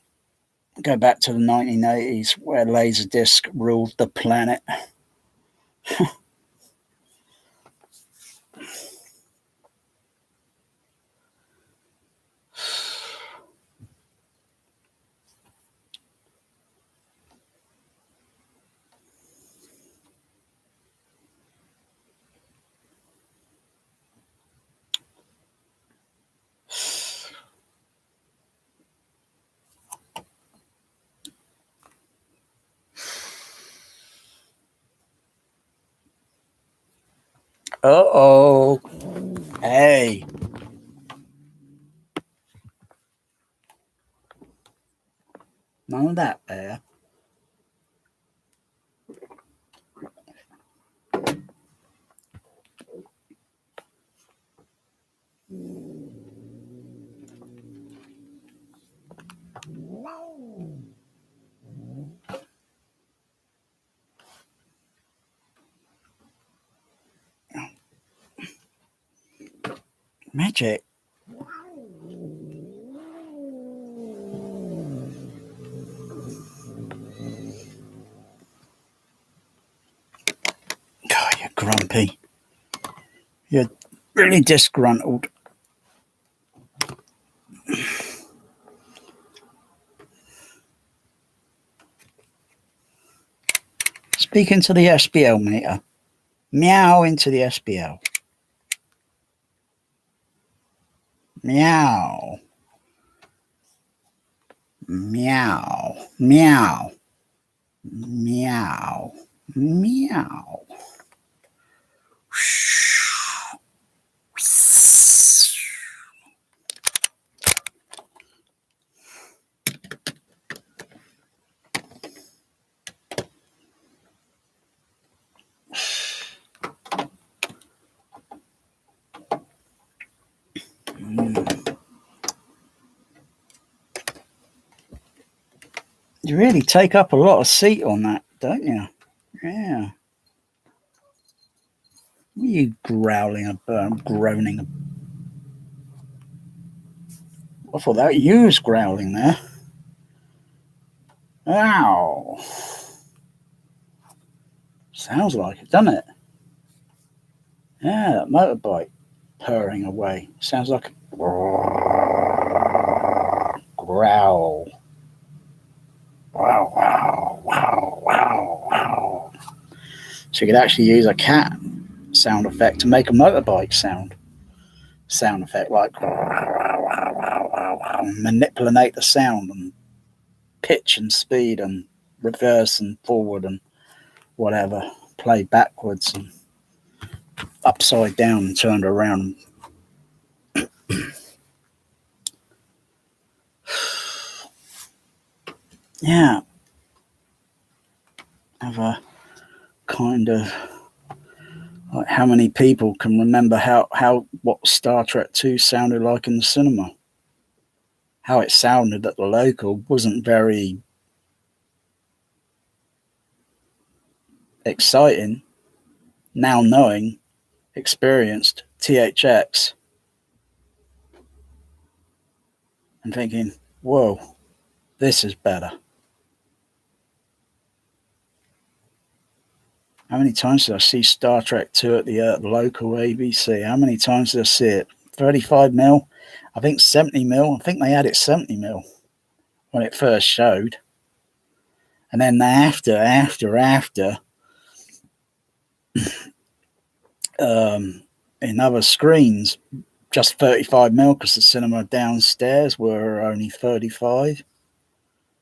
Go back to the 1980s where Laserdisc ruled the planet. Uh-oh. Hey. None of that there. Magic. God, you're grumpy. You're really disgruntled. Speak into the SBL meter. Meow into the SBL. Meow. Meow. Meow. Meow. Meow. You really take up a lot of seat on that, don't you? Yeah. What are you growling about, groaning? I thought that you was growling there. Ow. Sounds like it, doesn't it? Yeah, that motorbike purring away. Sounds like a growl. Wow, wow, wow, wow, wow. So you could actually use a cat sound effect to make a motorbike sound effect, like manipulate the sound and pitch and speed and reverse and forward and whatever, play backwards and upside down and turned around. Yeah, have a kind of like how many people can remember what Star Trek 2 sounded like in the cinema? How it sounded at the local wasn't very exciting. Now knowing, experienced THX, and thinking, whoa, this is better. How many times did I see Star Trek 2 at the local ABC? How many times did I see it? 35mm? I think 70mm. I think they had it 70mm when it first showed. And then after in other screens, just 35mm, because the cinema downstairs were only 35.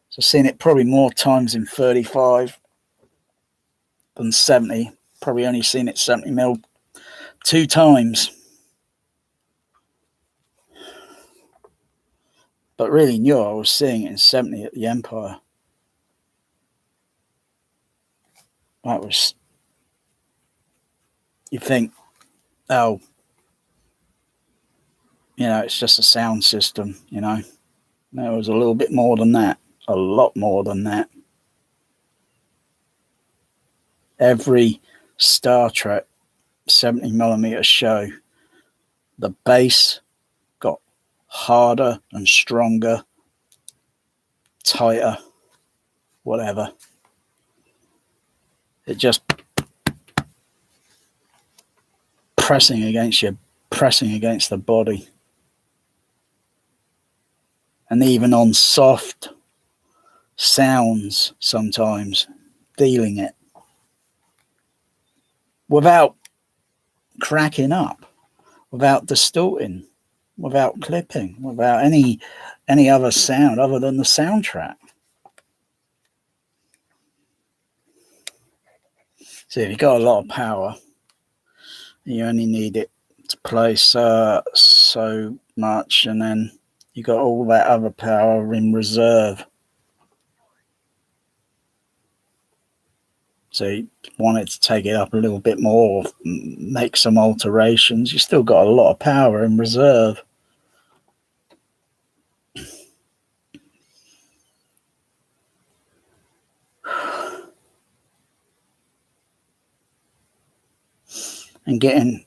So I've seen it probably more times in 35 than 70. Probably only seen it 70mm 2 times. But really knew I was seeing it in 70 at the Empire. That was, you think, oh, you know, it's just a sound system, you know. No, it was a little bit more than that. A lot more than that. Every Star Trek 70mm show, the bass got harder and stronger, tighter, whatever. It just pressing against you, pressing against the body. And even on soft sounds sometimes, feeling it without cracking up, without distorting, without clipping, without any other sound other than the soundtrack. So if you've got a lot of power, you only need it to play so much, and then you got all that other power in reserve. So you wanted to take it up a little bit more, make some alterations. You still got a lot of power in reserve. And getting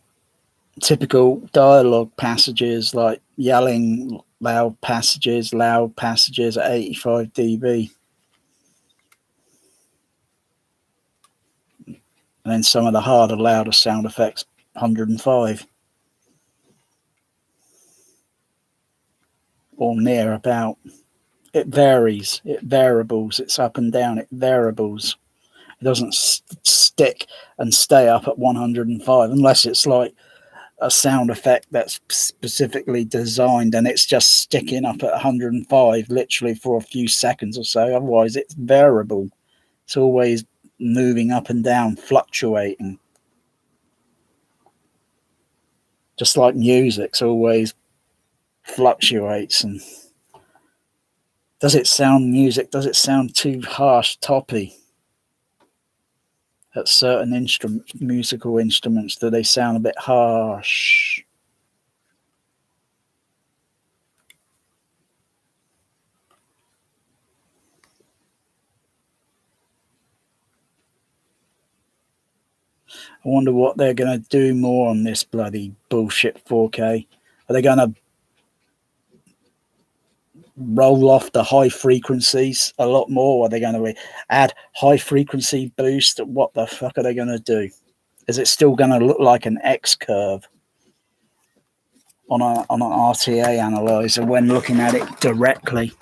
typical dialogue passages like yelling loud passages at 85 dB. And then some of the harder, louder sound effects, 105. Or near about. It varies. It variables. It's up and down. It variables. It doesn't stick and stay up at 105 unless it's like a sound effect that's specifically designed and it's just sticking up at 105 literally for a few seconds or so. Otherwise, it's variable. It's always moving up and down, fluctuating. Just like music's always fluctuates. And does it sound too harsh, toppy? At certain musical instruments, do they sound a bit harsh? I wonder what they're going to do more on this bloody bullshit 4K. Are they going to roll off the high frequencies a lot more? Are they going to add high frequency boost? What the fuck are they going to do? Is it still going to look like an X curve on an RTA analyzer when looking at it directly?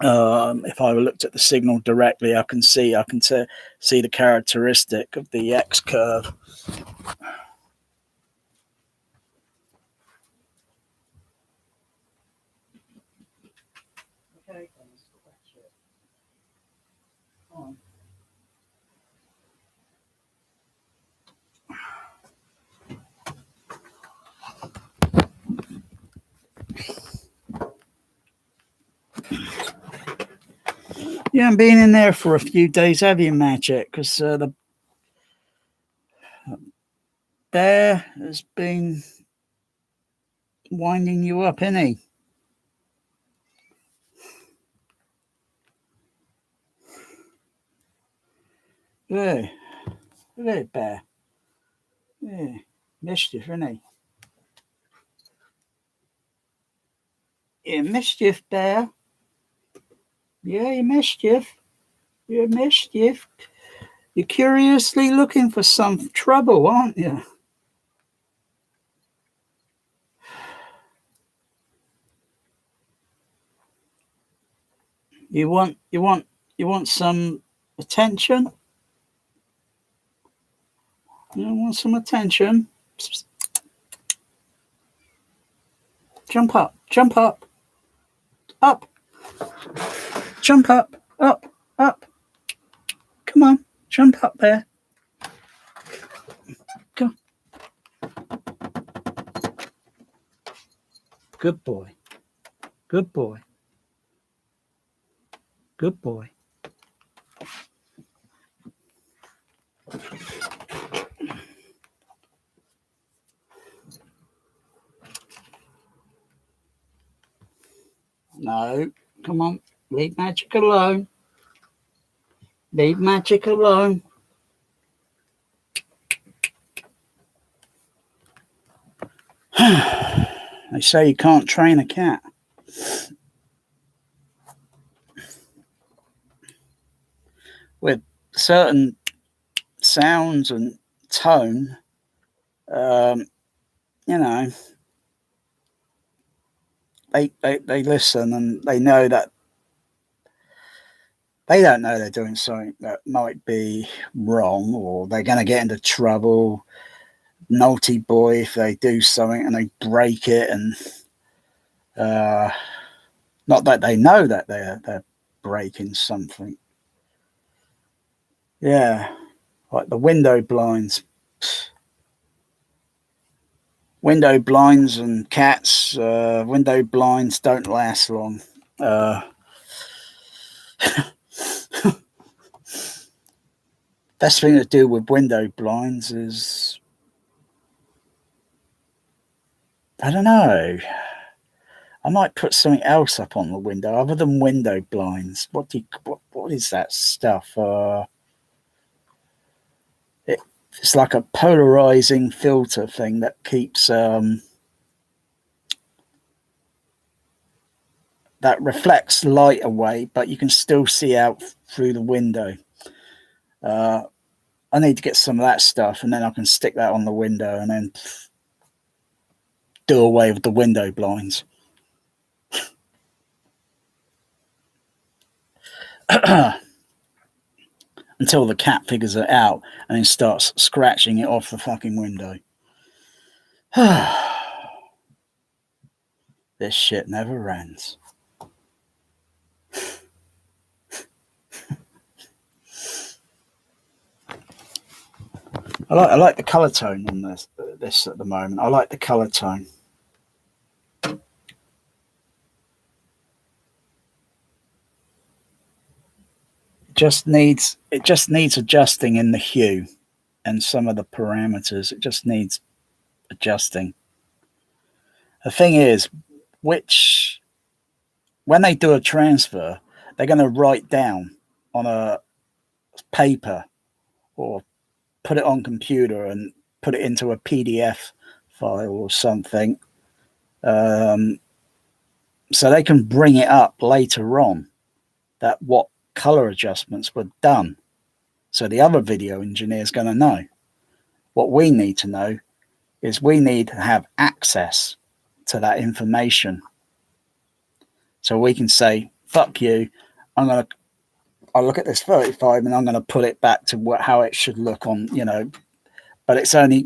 If I looked at the signal directly, I can see the characteristic of the X curve. Okay, you haven't been in there for a few days, have you, Magic? Because the bear has been winding you up, isn't he? Yeah. Look at bear. Yeah. Mischief, isn't he? Yeah, mischief, bear. Yeah, you mischief. You're mischief. You're curiously looking for some trouble, aren't you? You want You want some attention? You want some attention? Jump up, jump up, up, jump up, up, up. Come on, jump up there. Come on. Good boy. Good boy. Good boy. No, come on. Leave magic alone. Leave magic alone. They say you can't train a cat. With certain sounds and tone, you know, they listen and they know that they don't know they're doing something that might be wrong, or they're going to get into trouble. Naughty boy if they do something and they break it, and not that they know that they're breaking something. Yeah, like the window blinds. Window blinds and cats. Window blinds don't last long. Best thing to do with window blinds is, I don't know, I might put something else up on the window other than window blinds. What is that stuff? It's like a polarizing filter thing that keeps that reflects light away, but you can still see out through the window. I need to get some of that stuff, and then I can stick that on the window and then do away with the window blinds. Until the cat figures it out and then starts scratching it off the fucking window. This shit never ends. I like the color tone on this at the moment. I like the color tone. It just needs adjusting in the hue and some of the parameters. It just needs adjusting. The thing is, when they do a transfer, they're going to write down on a paper or put it on computer and put it into a PDF file or something, so they can bring it up later on that what color adjustments were done. So the other video engineer is going to know. What we need to know is we need to have access to that information, so we can say, fuck you, I'll look at this 35 and I'm going to put it back to how it should look on, but it's only,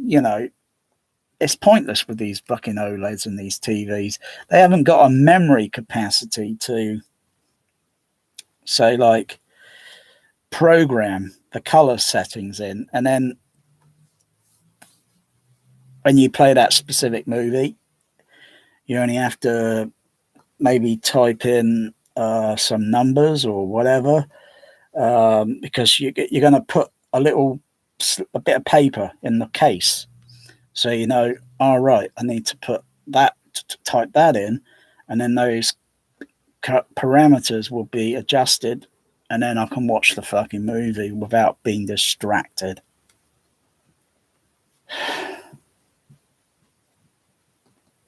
it's pointless with these fucking OLEDs and these TVs. They haven't got a memory capacity to, say, like, program the color settings in, and then when you play that specific movie, you only have to maybe type in some numbers or whatever, because you're going to put a bit of paper in the case, so all right, I need to put that, type that in, and then those parameters will be adjusted, and then I can watch the fucking movie without being distracted.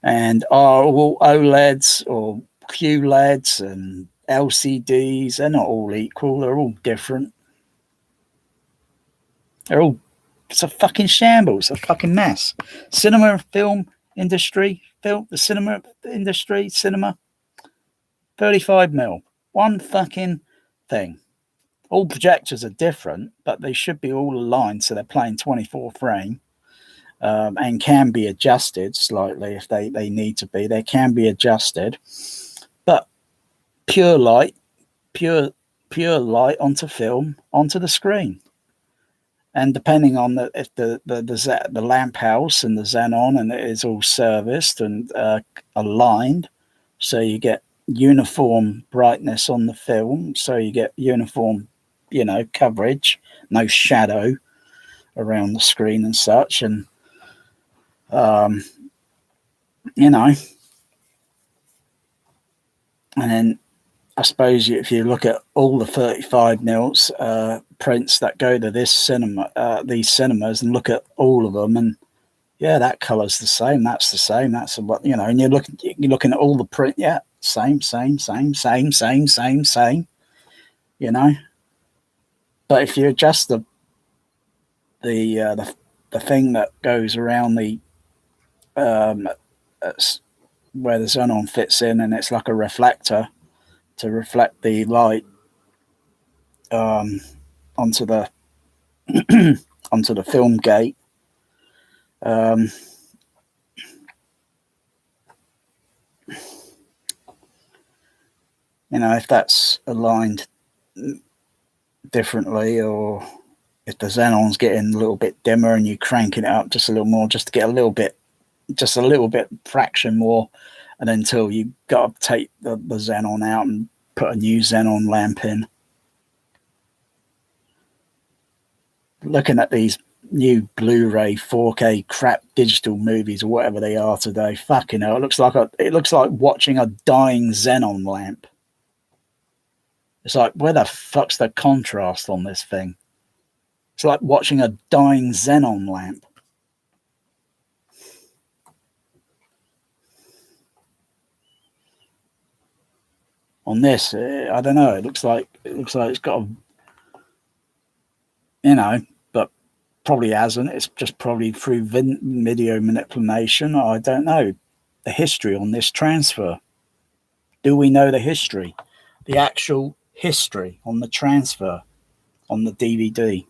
And are all OLEDs or QLEDs and LCDs, they're not all equal, they're all different. It's a fucking shambles, a fucking mess. Cinema and film industry, the cinema industry, 35mm, one fucking thing. All projectors are different, but they should be all aligned so they're playing 24 frame, and can be adjusted slightly if they need to be. They can be adjusted, but pure light onto film, onto the screen. And depending on the lamp house and the xenon, and it is all serviced and aligned, so you get uniform brightness on the film, so you get uniform, coverage, no shadow around the screen and such. And and then I suppose if you look at all the 35 nils prints that go to these cinemas, and look at all of them, and yeah, that colour's the same. That's the same. That's what And you're looking at all the print. Yeah, same. But if you adjust the thing that goes around the where the xenon fits in, and it's like a reflector to reflect the light onto the onto the film gate. If that's aligned differently, or if the xenon's getting a little bit dimmer and you're cranking it up just a little more, just to get a little bit fraction more, and until you got to take the xenon out and put a new xenon lamp in. Looking at these new Blu-ray 4K crap digital movies, or whatever they are today, fucking hell, it looks like watching a dying xenon lamp. It's like, where the fuck's the contrast on this thing? It's like watching a dying xenon lamp. On this, I don't know. It looks like it's got a, but probably hasn't. It's just probably through video manipulation. I don't know the history on this transfer. Do we know the history? The actual history on the transfer on the DVD.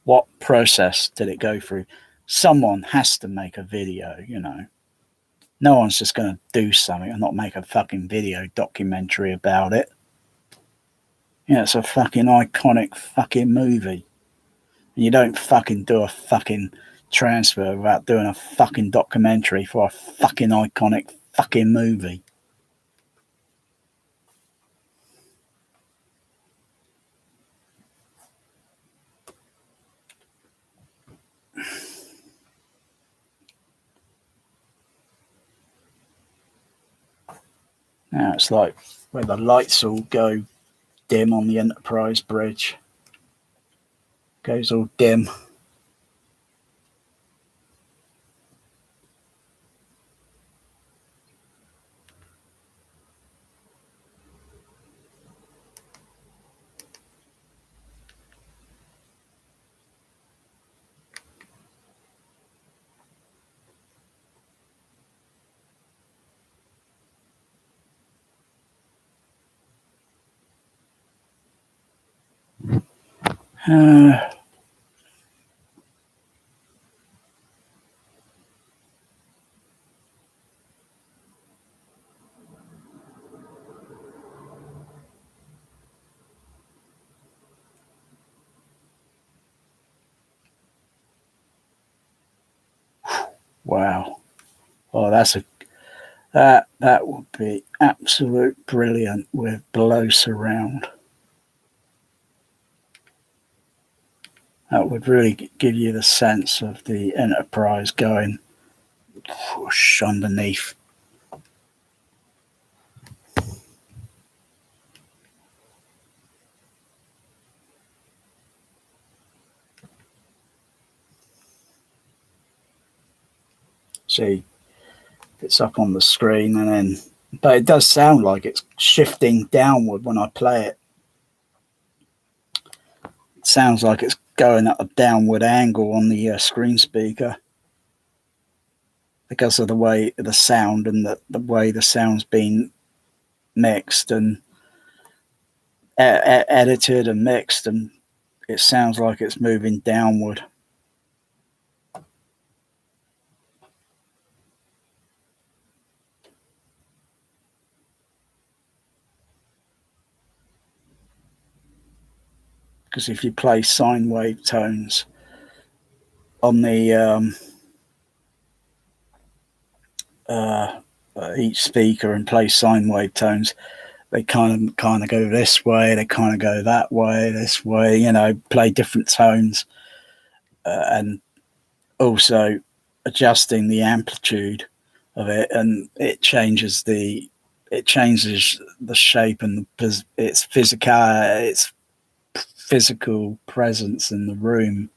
What process did it go through? Someone has to make a video, No one's just going to do something and not make a fucking video documentary about it. It's a fucking iconic fucking movie. And you don't fucking do a fucking transfer without doing a fucking documentary for a fucking iconic fucking movie. Now it's like where the lights all go dim on the Enterprise bridge. Goes all dim. Wow. Oh, that would be absolute brilliant with below surround. That would really give you the sense of the Enterprise going whoosh underneath. See, it's up on the screen, but it does sound like it's shifting downward when I play it. It sounds like it's going at a downward angle on the screen speaker because of the way the sound and the way the sound's been mixed. And edited and mixed, and it sounds like it's moving downward. Because if you play sine wave tones on the each speaker and play sine wave tones, they kind of go this way, they kind of go that way, this way, you know, play different tones, and also adjusting the amplitude of it, and it changes the shape and its physical presence in the room.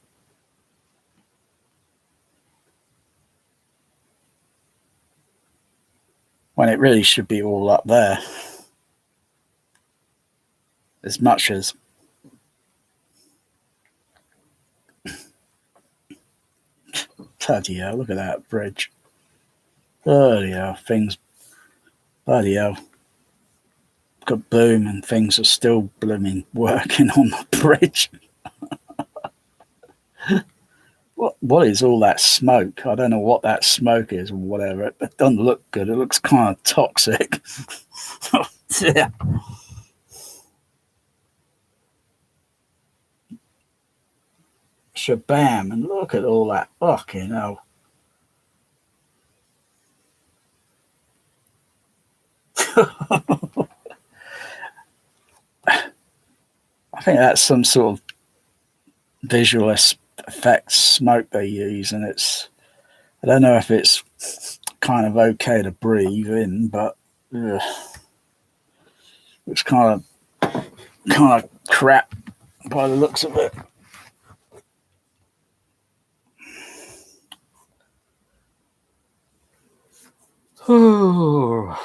When it really should be all up there. As much as bloody hell, look at that bridge. Bloody hell, bloody hell. Got boom and things are still blooming working on the bridge. What is all that smoke? I don't know what that smoke is or whatever. It doesn't look good. It looks kind of toxic. Yeah. Shabam, and look at all that fucking hell. I think that's some sort of visual effects smoke they use, and I don't know if it's kind of okay to breathe in, but it's kind of crap by the looks of it. Oh,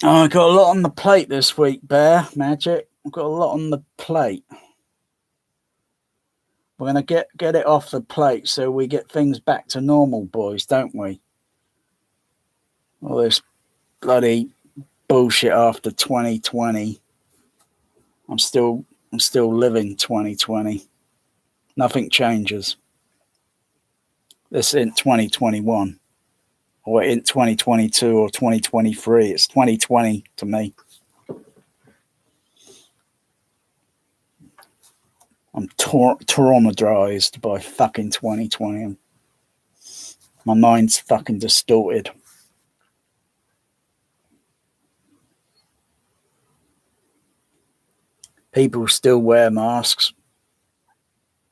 I got a lot on the plate this week, Bear Magic. I've got a lot on the plate. We're going to get it off the plate so we get things back to normal, boys, don't we? All this bloody bullshit after 2020. I'm still living 2020. Nothing changes. This isn't 2021 or in 2022 or 2023. It's 2020 to me. I'm traumatized by fucking 2020. My mind's fucking distorted. People still wear masks.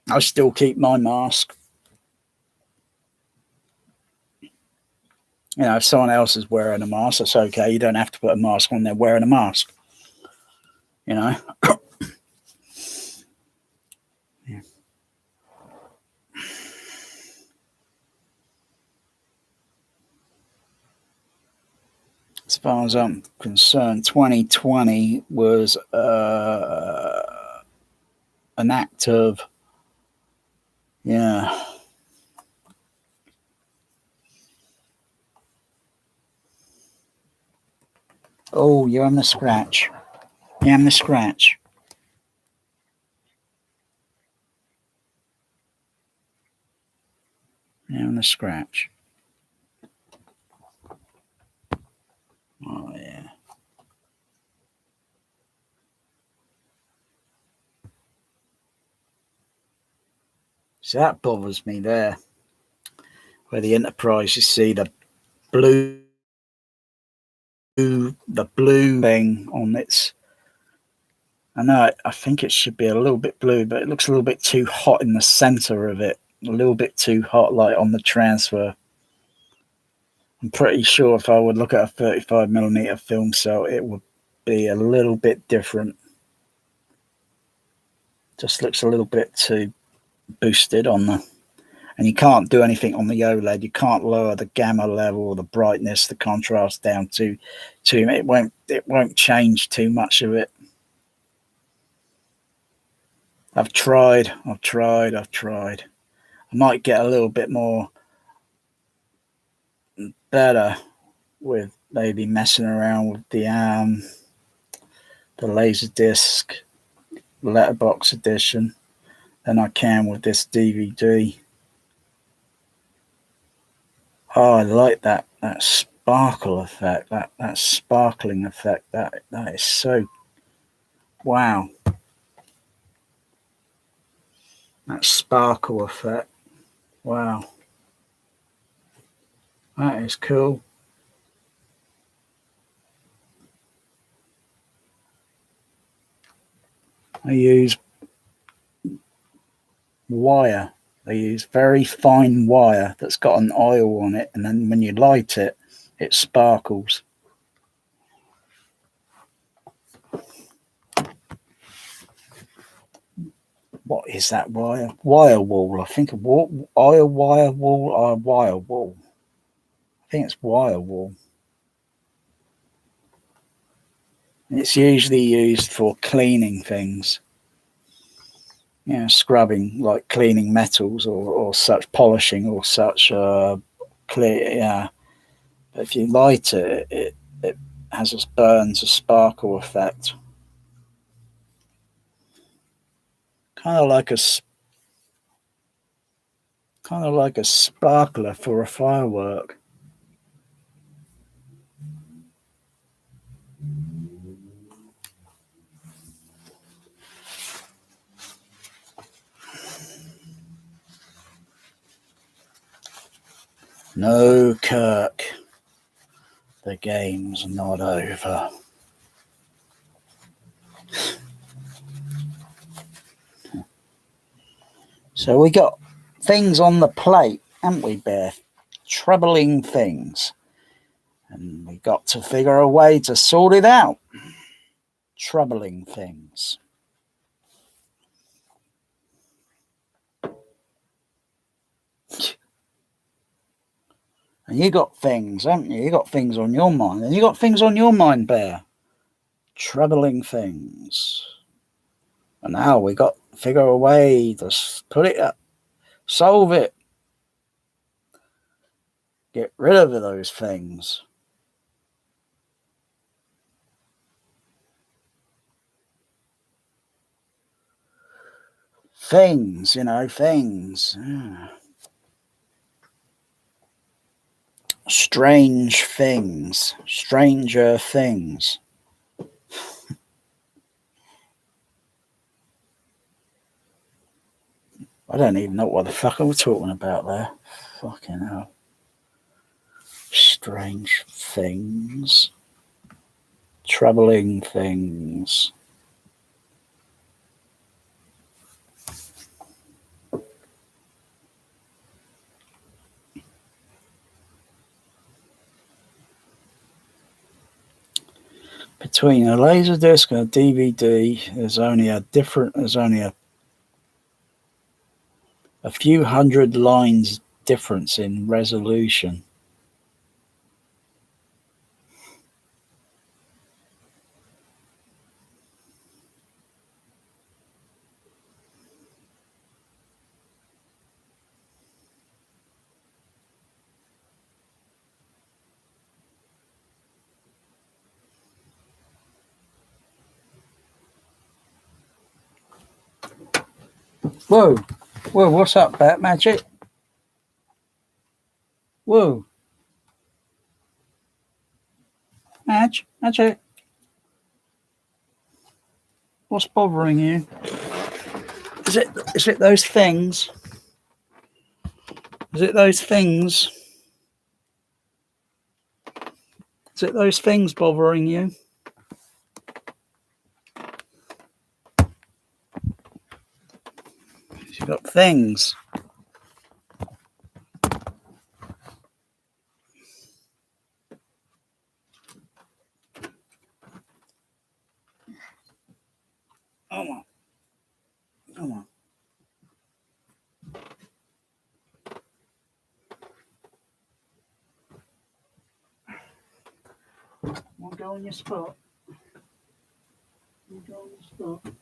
I still keep my mask. You know, if someone else is wearing a mask, that's okay. You don't have to put a mask on. They're wearing a mask. You know? Yeah. As far as I'm concerned, 2020 was an act of, yeah. Oh, you're on the scratch. You're on the scratch. You're on the scratch. Oh, yeah. So that bothers me there. Where the Enterprise, you see the blue thing on its. I know, I think it should be a little bit blue, but it looks a little bit too hot in the center of it. A little bit too hot, like on the transfer. I'm pretty sure if I would look at a 35mm film cell, it would be a little bit different. Just looks a little bit too boosted on the. And you can't do anything on the OLED. You can't lower the gamma level or the brightness, the contrast down to it won't change too much of it. I've tried. I might get a little bit more better with maybe messing around with the Laserdisc letterbox edition than I can with this DVD. Oh, I like that sparkle effect, that sparkling effect. That is so wow. That sparkle effect. Wow. That is cool. I use wire. I use very fine wire that's got an oil on it, and then when you light it, it sparkles. What is that wire? Wire wool. I think oil wire wool or wire wool. I think it's wire wool. It's usually used for cleaning things. You know, scrubbing, like cleaning metals or such, polishing or such. Clear, yeah. But if you light it, it has a burns, a sparkle effect. Kind of like a sparkler for a firework. No, Kirk. The game's not over. So we got things on the plate, haven't we, Bear? Troubling things. And we got to figure a way to sort it out. Troubling things. And you got things, haven't you? You got things on your mind. And you got things on your mind, Bear. Troubling things. And now we got to figure a way to put it up. Solve it. Get rid of those things. Things, you know, things. Yeah. Strange things. Stranger things. I don't even know what the fuck I was talking about there. Fucking hell. Strange things. Troubling things. Between a Laserdisc and a DVD, there's only a few hundred lines difference in resolution. Whoa, what's up, Bat Magic? Whoa. Magic. What's bothering you? Is it those things? Is it those things? Is it those things bothering you? You've got things. Come on. Want to go on your spot? Want to go on your spot?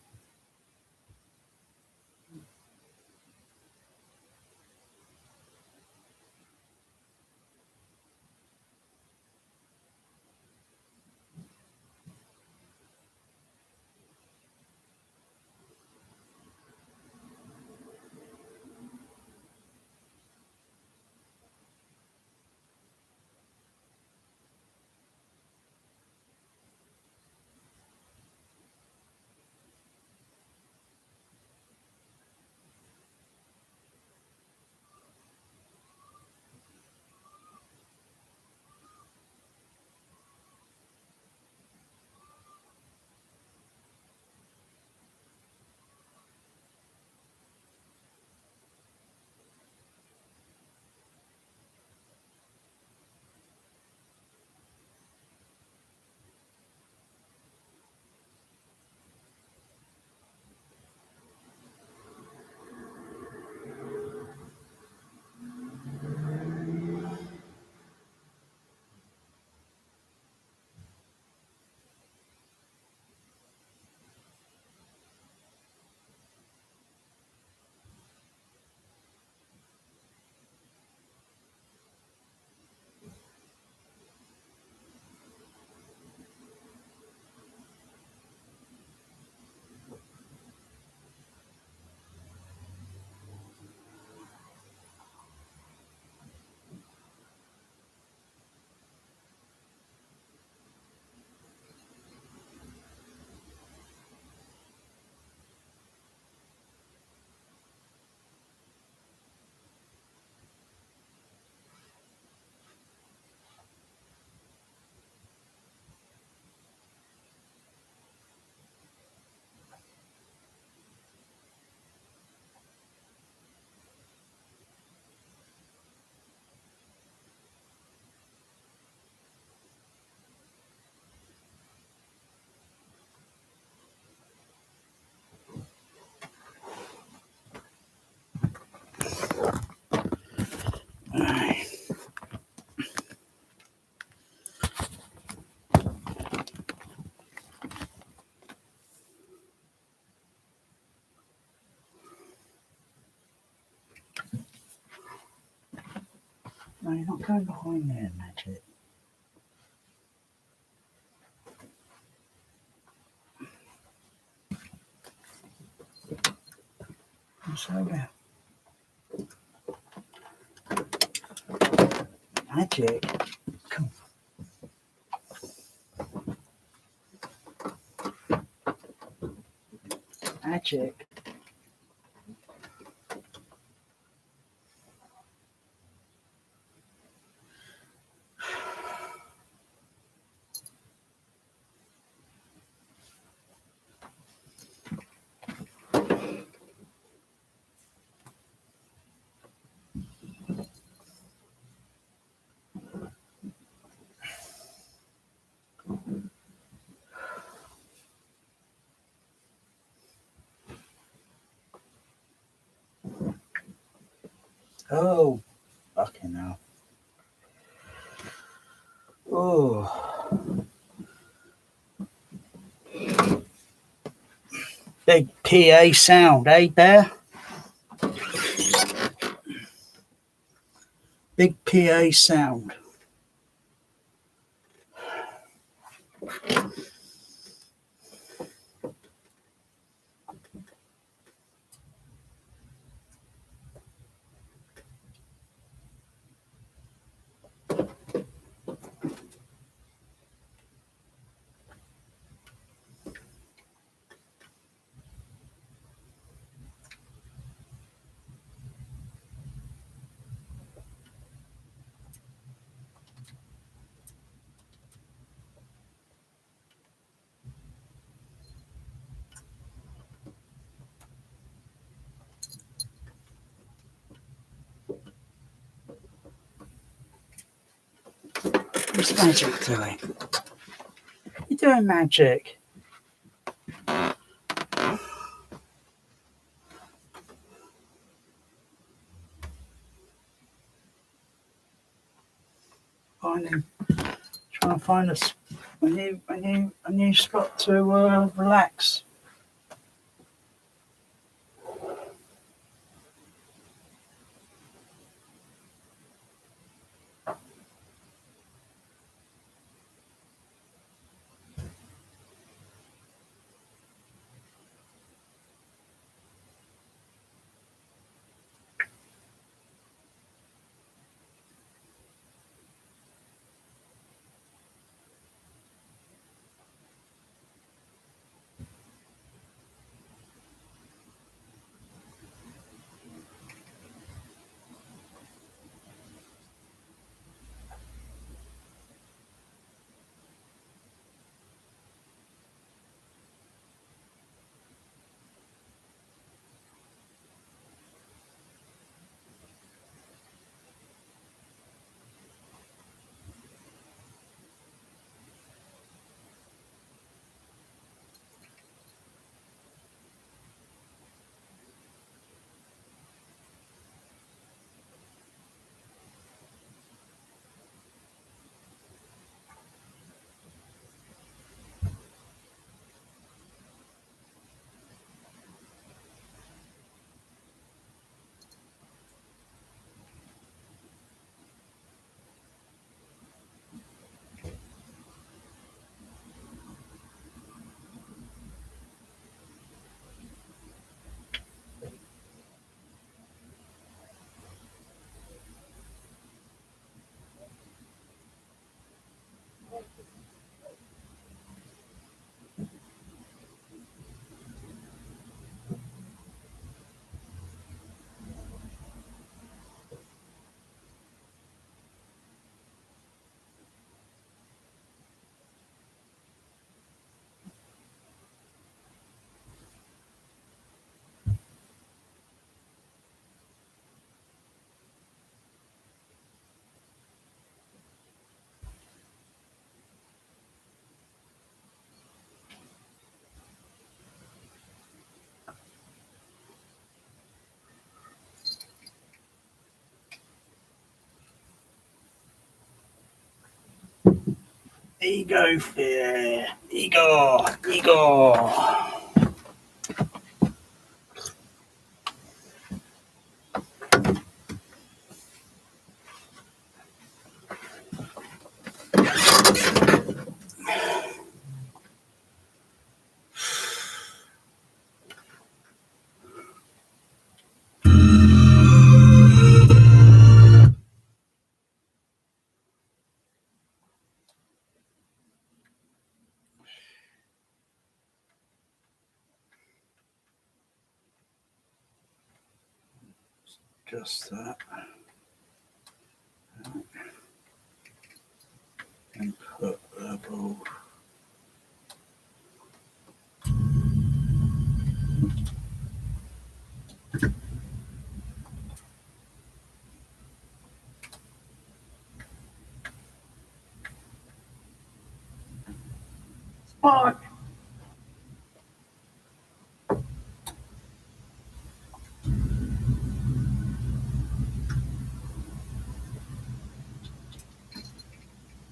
No, you're not going behind there, Magic. Slow down. Magic. Come on. Magic. Oh, fucking hell. Oh. Big PA sound, eh, Bear? Big PA sound. What's Magic doing? You're doing Magic. Trying to find a new spot to relax. Ego fear. Ego. Just that. And put the ball. Spark!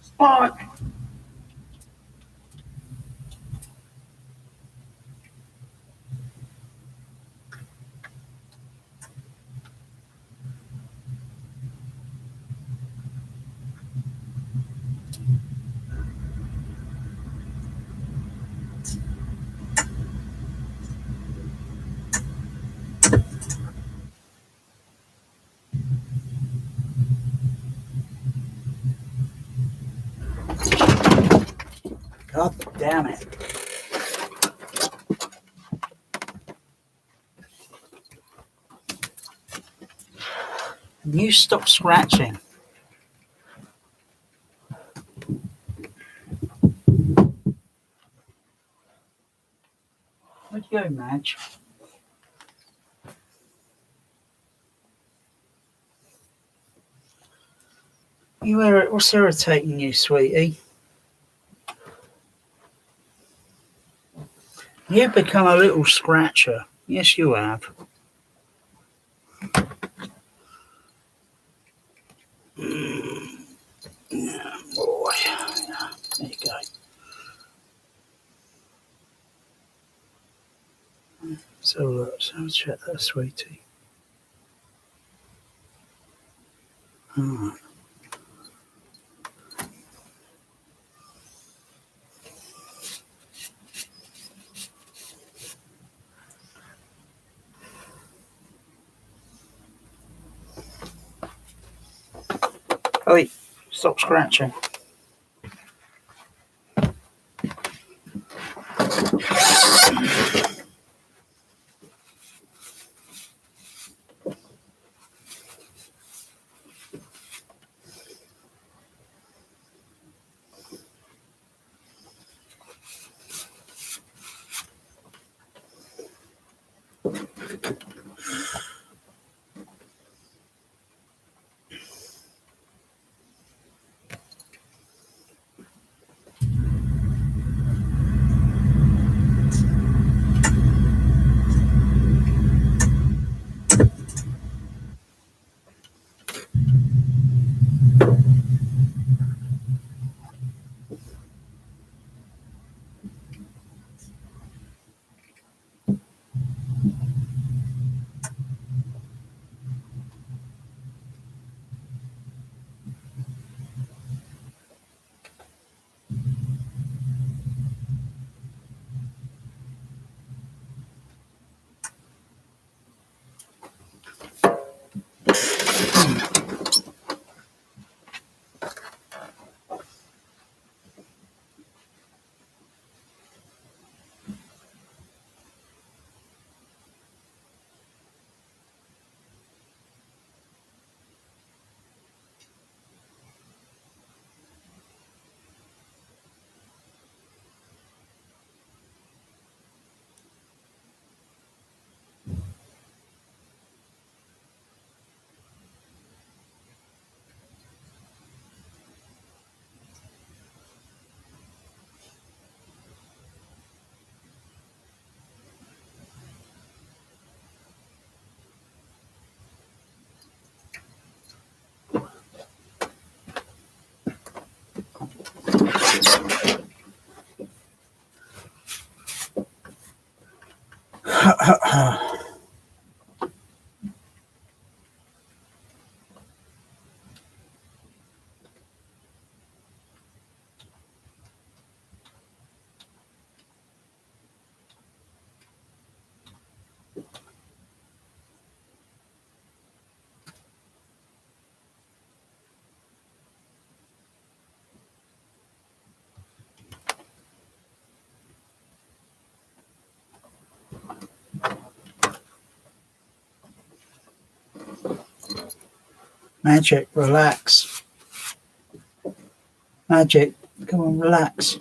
Spark! God damn it. You stop scratching. Where'd you go, Madge? What's irritating you, sweetie? You've become a little scratcher. Yes, you have. Yeah, boy. Yeah, there you go. So look, so check that, sweetie. Hey, stop scratching. Magic, relax. Magic, come on, relax.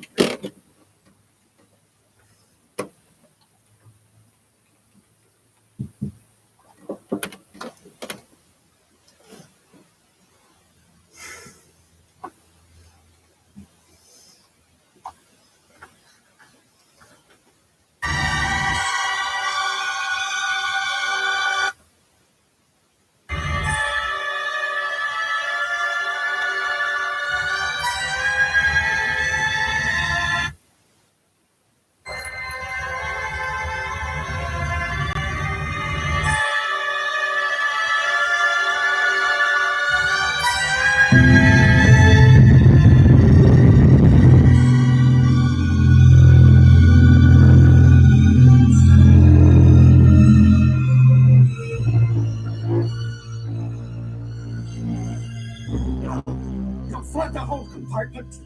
Flood the whole compartment.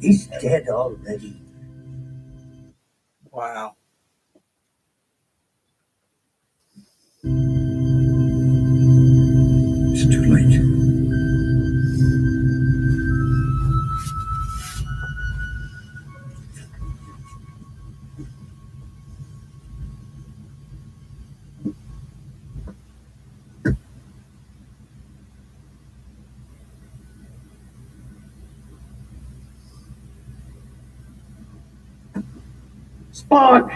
He's dead already. Wow. It's too late. Spark!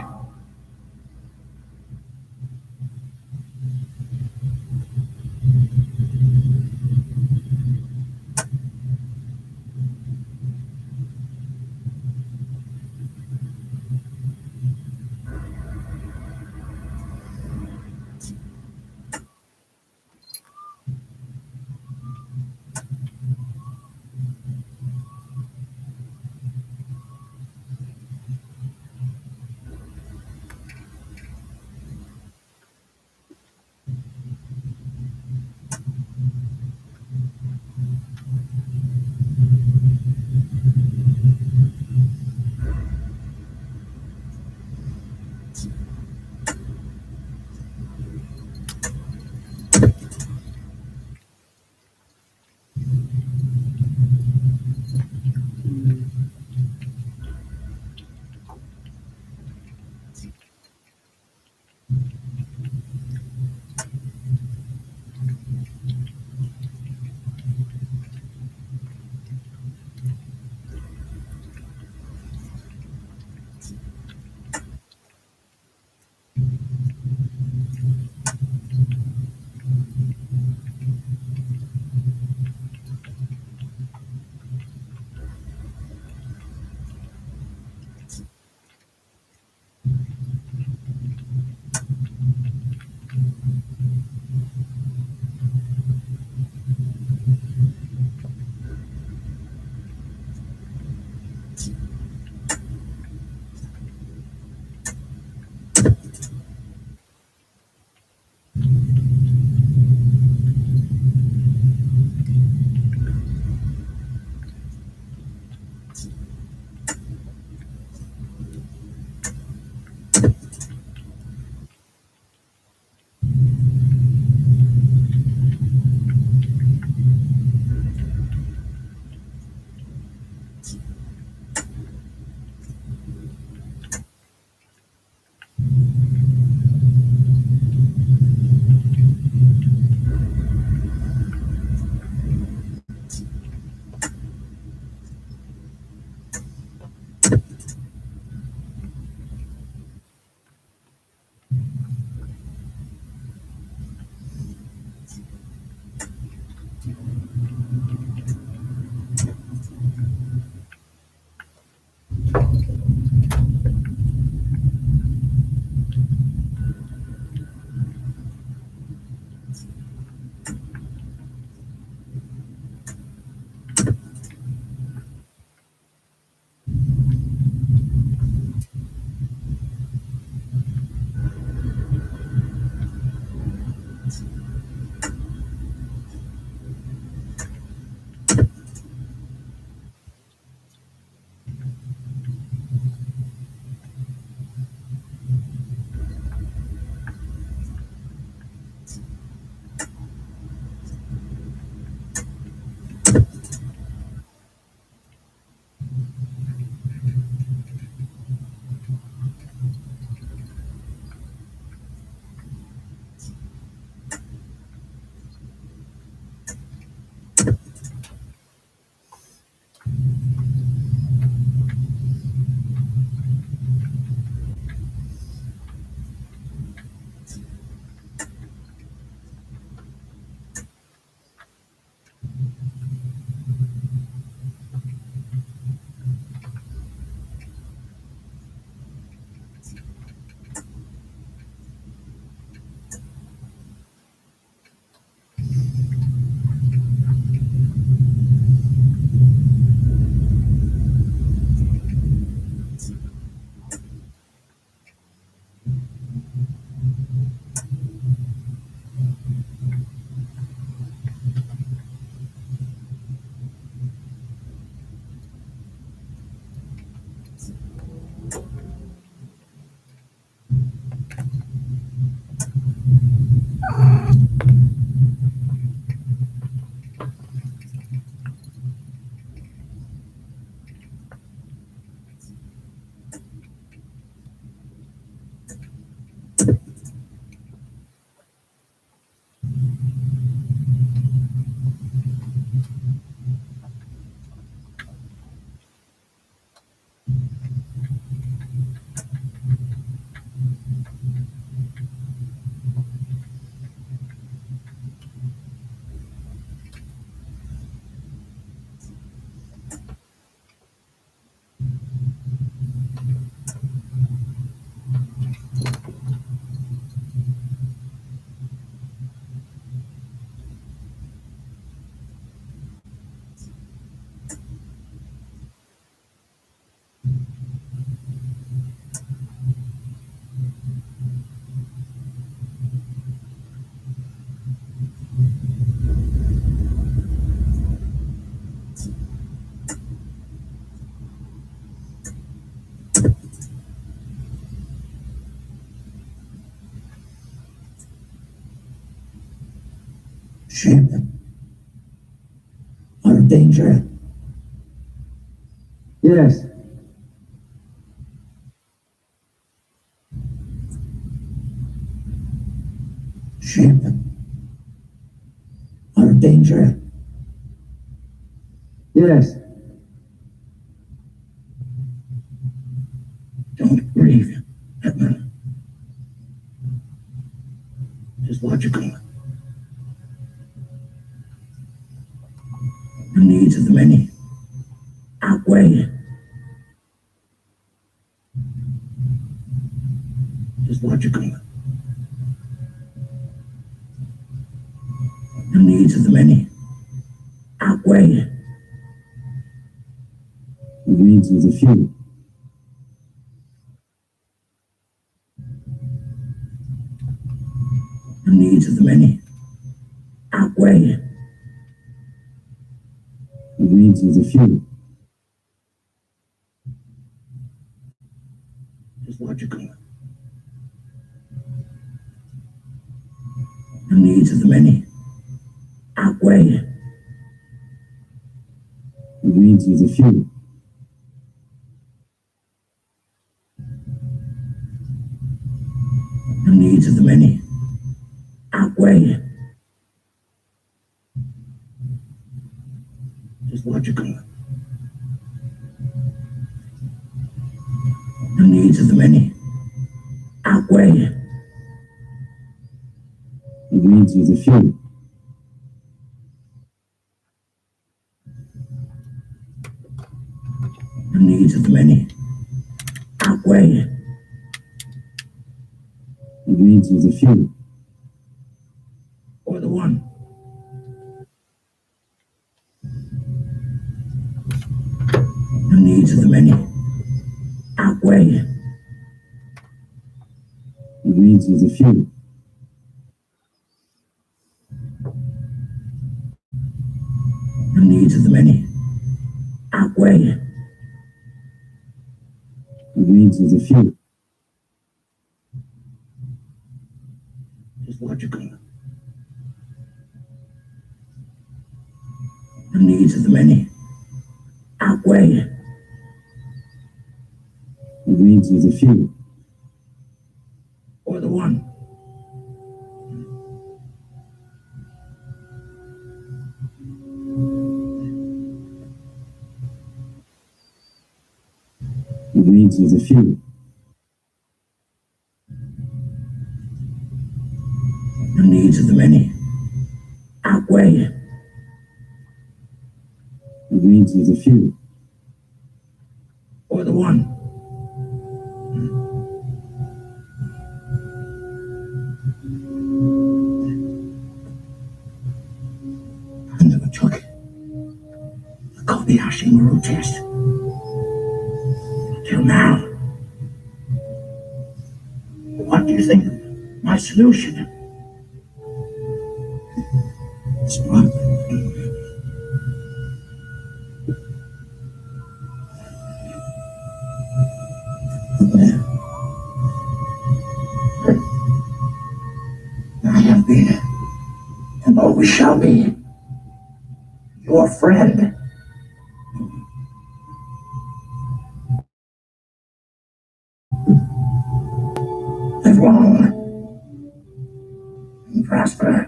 Ship. Out of danger. Yes. Ship. Out of danger. Yes. Don't grieve, Edmund. It's logical. The needs of the many outweigh. It's logical. The needs of the many outweigh the needs of the few. The needs of the many outweigh the needs of the few. It's logical. The needs of the many outweigh the needs of the few. The needs of the many outweigh. It's logical. The needs of the many outweigh the needs of the few. The needs of the many outweigh the needs of the few. Or the one. The needs of the many outweigh the needs of the few. The needs of the many outweigh the needs of the few. It's logical. The needs of the many outweigh the needs of the few. Or the one. The needs of the few. The needs of the many outweigh the needs of the few. Or the one. I never took the Kobayashi Maru test. Till now. What do you think of my solution? Spot. I have been, and always shall be, your friend. Live long and prosper.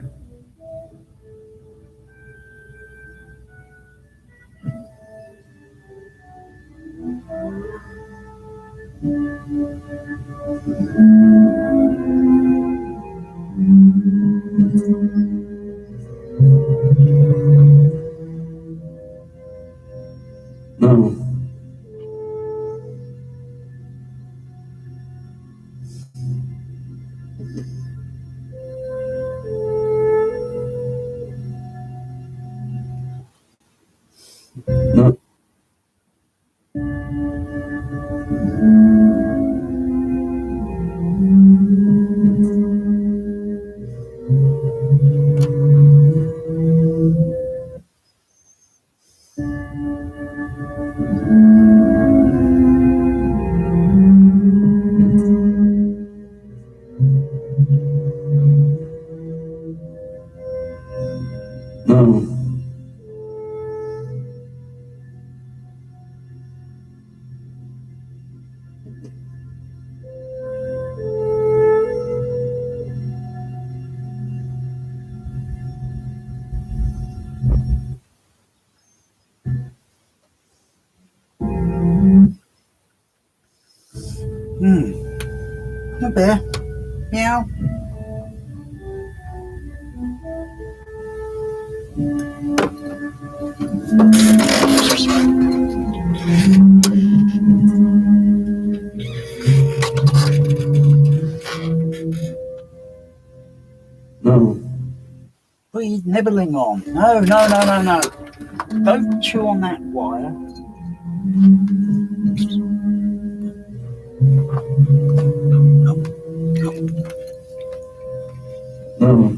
No. No. No. A bear. Meow. No. What are you nibbling on? No, no, no, no, no. Don't chew on that wire. No.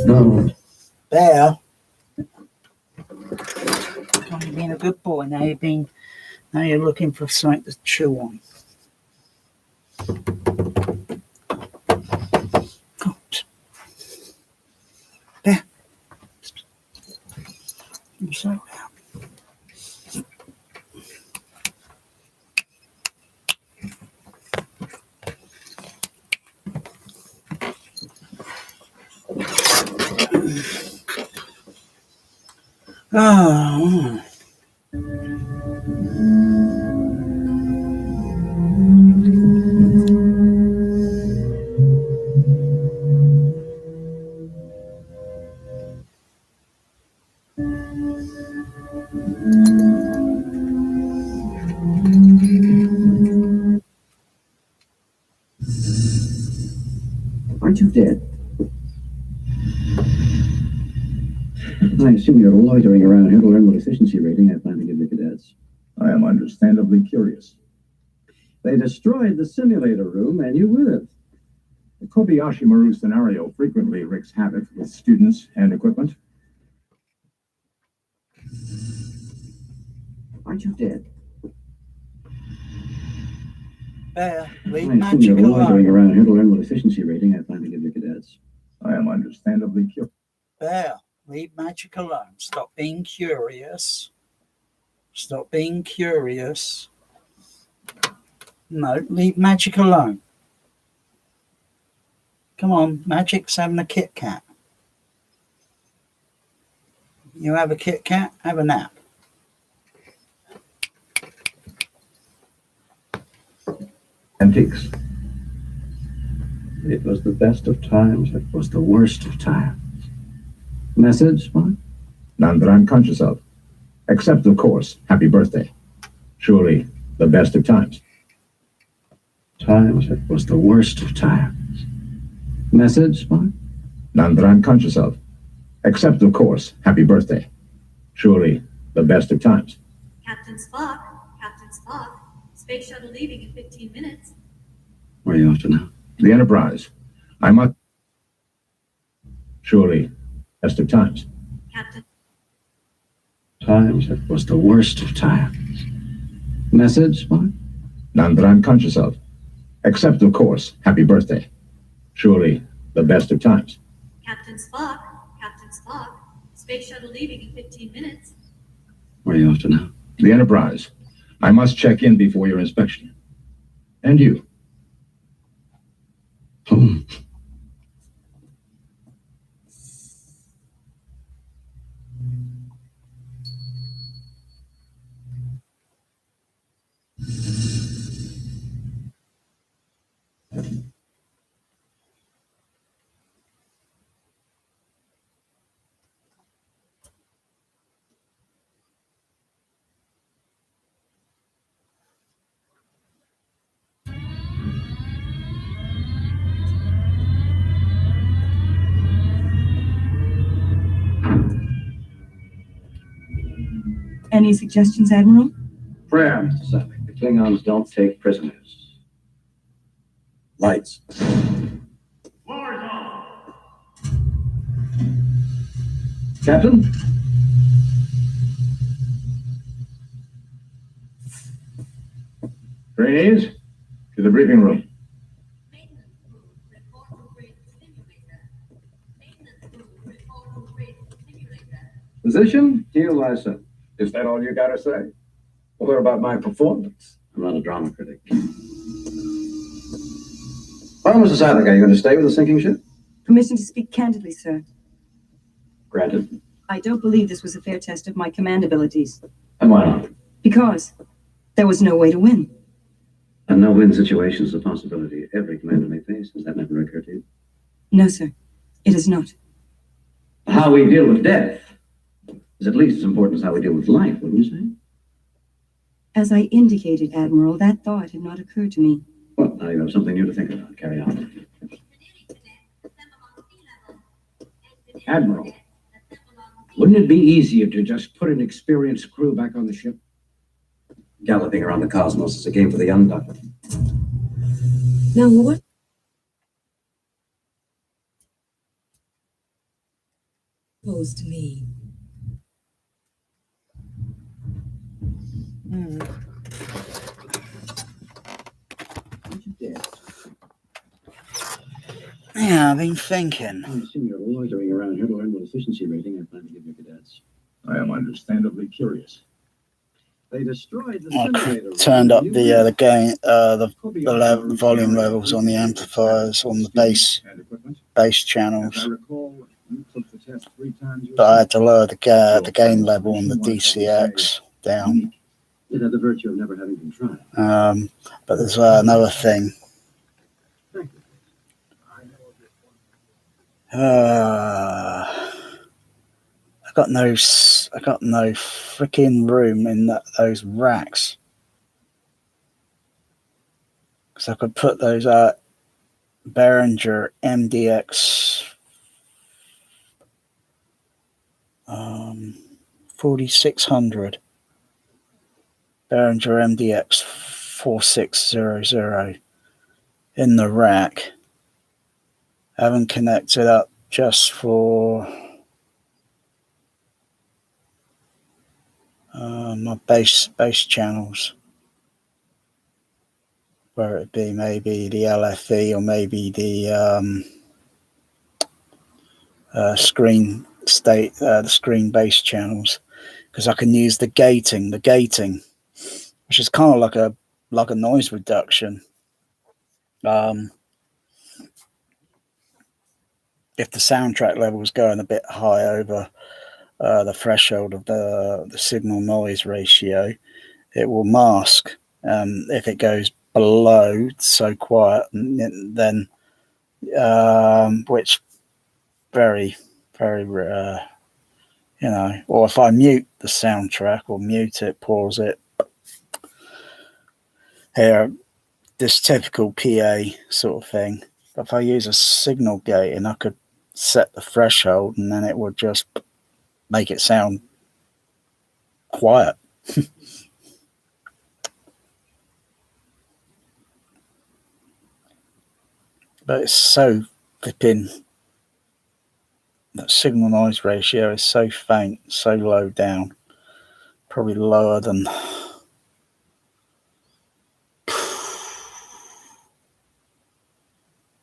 No. Bear. Oh, you've been a good boy. Now you're looking for something to chew on. Oh, Bear. You slow down. Oh. Aren't you dead? I assume you're loitering around here to learn what efficiency rating I plan to give the cadets. I am understandably curious. They destroyed the simulator room, and you with it. The Kobayashi Maru scenario frequently wreaks havoc with students and equipment. Aren't you dead? Bear, I leave assume magic you're loitering alone. around here to learn what efficiency rating I plan to give the cadets. I am understandably curious. Bear, leave magic alone. Stop being curious. Stop being curious. No, leave magic alone. Come on, Magic's having a Kit Kat. You have a Kit Kat, have a nap. Antiques. It was the best of times. It was the worst of times. Message, Spock? None that I'm conscious of. Except, of course, happy birthday. Surely the best of times. Times. It was the worst of times. Message, Spock? None that I'm conscious of. Except, of course, happy birthday. Surely the best of times. Captain Spock, Captain Spock, space shuttle leaving in 15 minutes. Where are you off to now? The Enterprise. I must. Surely best of times. Captain. Times. It was the worst of times. Message, Spock? None that I'm conscious of. Except, of course, happy birthday. Surely the best of times. Captain Spock, Captain Spock, space shuttle leaving in 15 minutes. Where are you off to now? The Enterprise. I must check in before your inspection. And you. Home. Any suggestions, Admiral? Prayer, Mr. Savick. The Klingons don't take prisoners. Lights. Captain? Trainees, to the briefing room. Maintenance room, report to bridge simulator. Maintenance room, report to bridge simulator. Physician, heal thyself. Is that all you gotta say? Well, what about my performance? I'm not a drama critic. Well, Mr. Sadler, are you going to stay with the sinking ship? Permission to speak candidly, sir. Granted. I don't believe this was a fair test of my command abilities. And why not? Because there was no way to win. A no-win situation is a possibility every commander may face. Has that never occurred to you? No, sir. It is not. How we deal with death is at least as important as how we deal with life, wouldn't you say? As I indicated, Admiral, that thought had not occurred to me. Well, now you have something new to think about. Carry on. Admiral, wouldn't it be easier to just put an experienced crew back on the ship? Galloping around the cosmos is a game for the young, Doctor. Now, what? Opposed to me. Yeah, I've been thinking. I assume you're loitering around here to learn what efficiency rating I plan to give your cadets. I am understandably curious. They destroyed the I simulator. turned up the gain, the volume levels on the amplifiers on the bass channels, but I had to lower the gain level on the DCX down. It had the virtue of never having been tried. But there's another thing. I got no freaking room in those racks, because I could put those Behringer MDX 4600, Behringer MDX 4600 in the rack. I haven't connected up just for my bass channels, where it be maybe the LFE or maybe the screen bass channels, because I can use the gating, which is kind of like a noise reduction. If the soundtrack level is going a bit high over the threshold of the signal noise ratio, it will mask. If it goes below so quiet, then which very or if I mute the soundtrack or mute it, pause it, here, this typical PA sort of thing. But if I use a signal gate, and I could set the threshold, and then it would just make it sound quiet. But it's so flipping, that signal noise ratio is so faint, so low down, probably lower than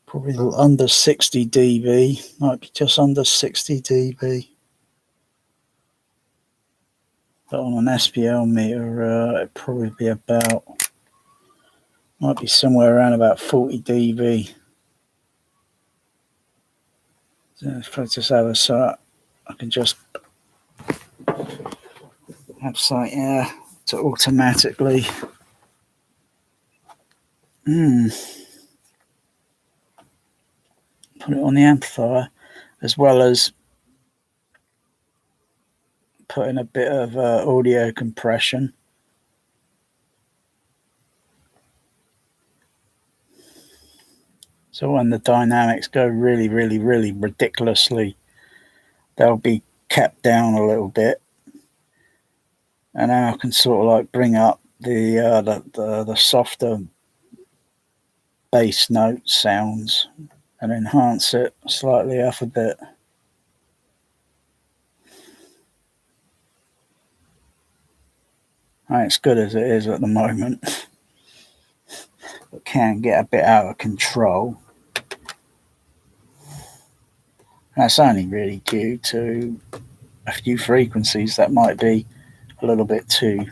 probably under 60 dB, might be just under 60 dB. But on an SPL meter, it'd probably be might be somewhere around about 40 dB. So if I just have I can just have sight to automatically put it on the amplifier, as well as putting a bit of audio compression. So when the dynamics go really, really, really ridiculously, they'll be kept down a little bit, and then I can sort of like bring up the softer bass note sounds and enhance it slightly up a bit. And it's good as it is at the moment. can get a bit out of control. That's only really due to a few frequencies that might be a little bit too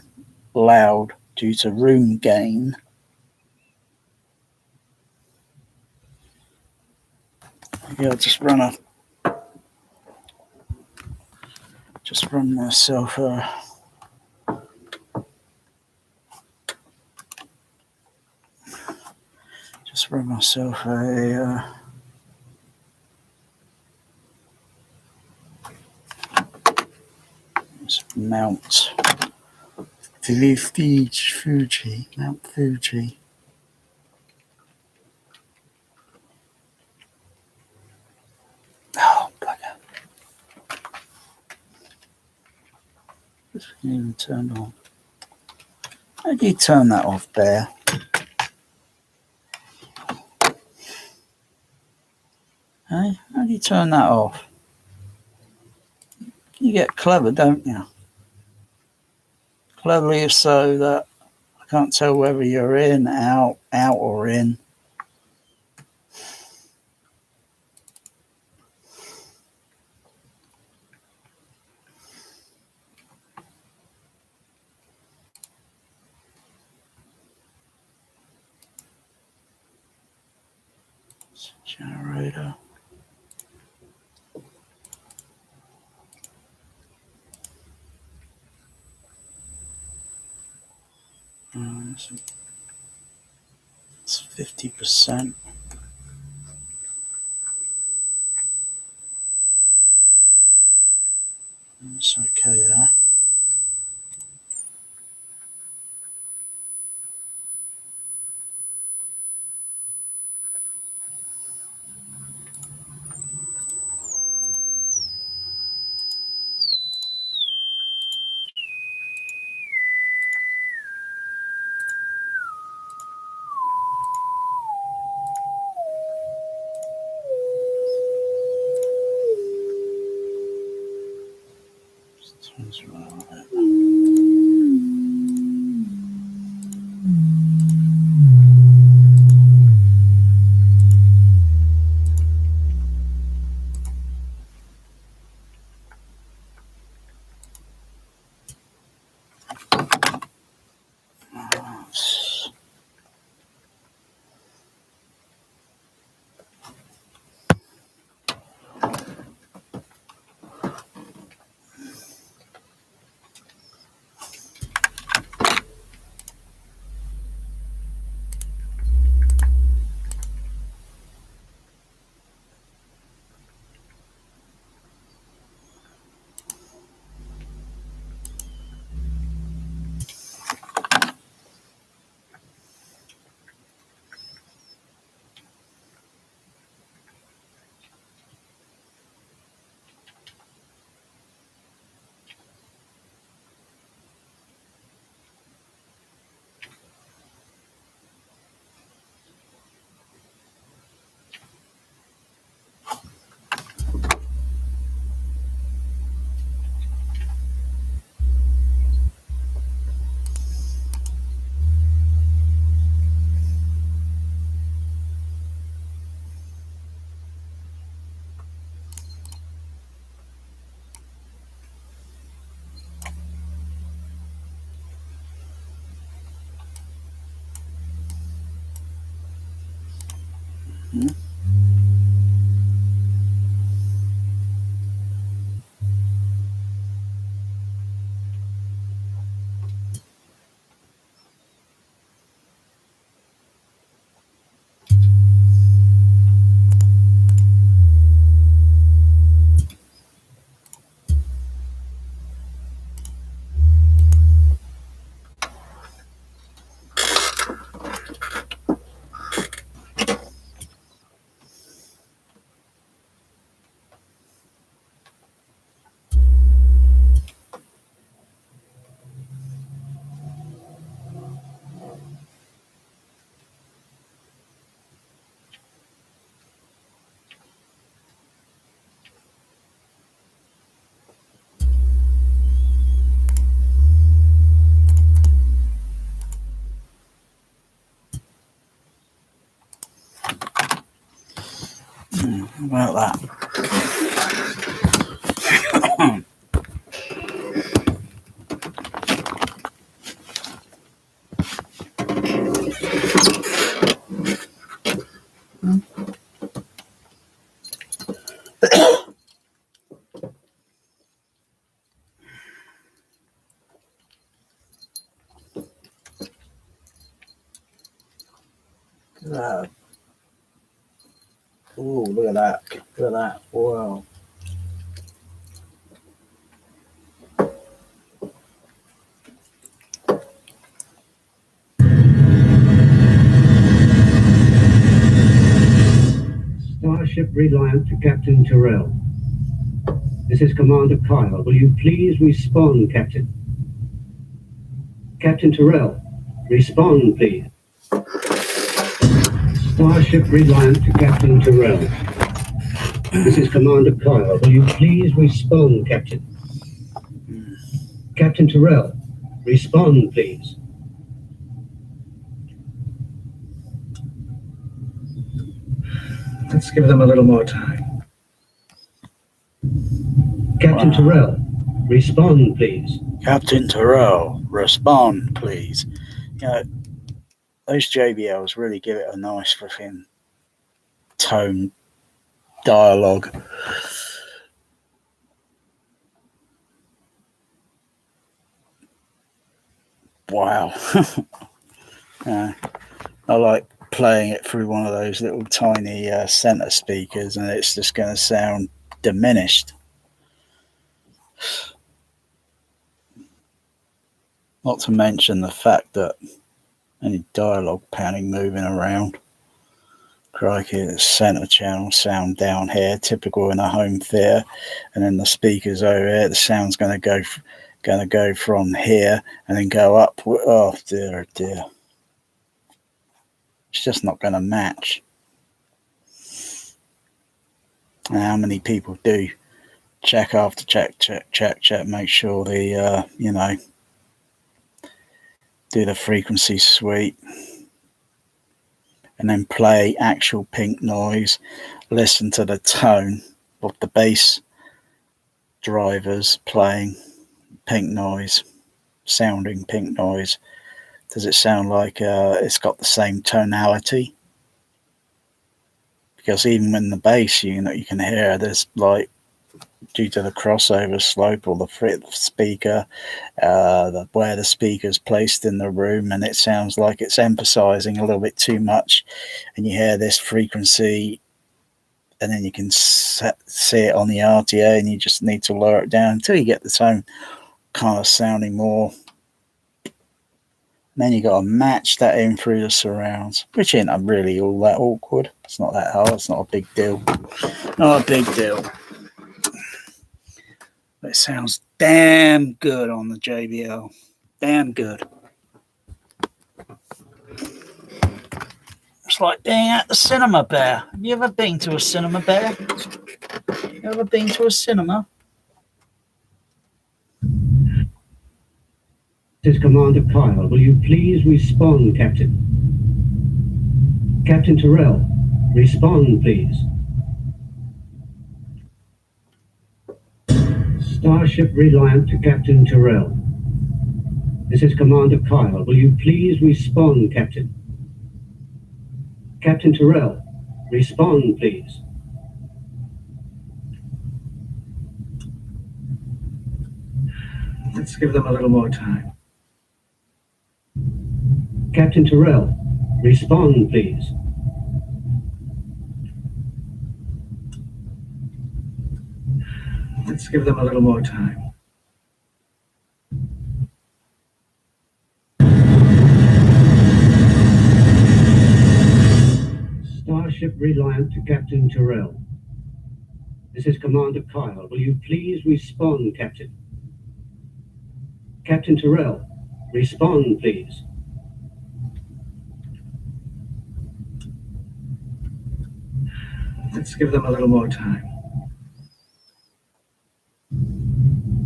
loud due to room gain. Yeah, just run myself a Mount Fuji. Oh, bugger. It's even turned on. How do you turn that off, Bear? Hey, how do you turn that off? You get clever, don't you? Cleverly so that I can't tell whether you're in, out or in. Generator. It's 50%. It's okay there. Turns right on it. How about that? Oh, look at that. Look at that. Wow. Starship Reliant to Captain Terrell. This is Commander Kyle. Will you please respond, Captain? Captain Terrell, respond, please. Starship Reliant to Captain Terrell. This is Commander Kyle. Will you please respond, Captain? Captain Terrell, respond, please. Let's give them a little more time. Captain Terrell, respond, please. Captain Terrell, respond, please. You know, those JBLs really give it a nice freaking tone dialogue. Wow. I like playing it through one of those little tiny center speakers, and it's just going to sound diminished. Not to mention the fact that any dialogue panning moving around. Crikey, the center channel sound down here, typical in a home theater, and then the speakers over here. The sound's going to go from here and then go up. Oh dear, dear. It's just not going to match. And how many people do check after check, make sure they, do the frequency sweep, and then play actual pink noise, listen to the tone of the bass drivers playing pink noise, sounding pink noise. Does it sound like it's got the same tonality? Because even in the bass, you can hear there's like, due to the crossover slope or the speaker, where the speaker's placed in the room, and it sounds like it's emphasizing a little bit too much, and you hear this frequency, and then you can see it on the RTA, and you just need to lower it down until you get the tone kind of sounding more. And then you got to match that in through the surrounds, which ain't really all that awkward. It's not that hard. It's not a big deal. Not a big deal. But it sounds damn good on the JBL. Damn good. It's like being at the cinema, Bear. Have you ever been to a cinema, Bear? You ever been to a cinema? This is Commander Kyle. Will you please respond, Captain? Captain Terrell, respond, please. Starship Reliant to Captain Terrell. This is Commander Kyle. Will you please respond, Captain? Captain Terrell, respond, please. Let's give them a little more time. Captain Terrell, respond, please. Let's give them a little more time. Starship Reliant to Captain Terrell. This is Commander Kyle. Will you please respond, Captain? Captain Terrell, respond, please. Let's give them a little more time.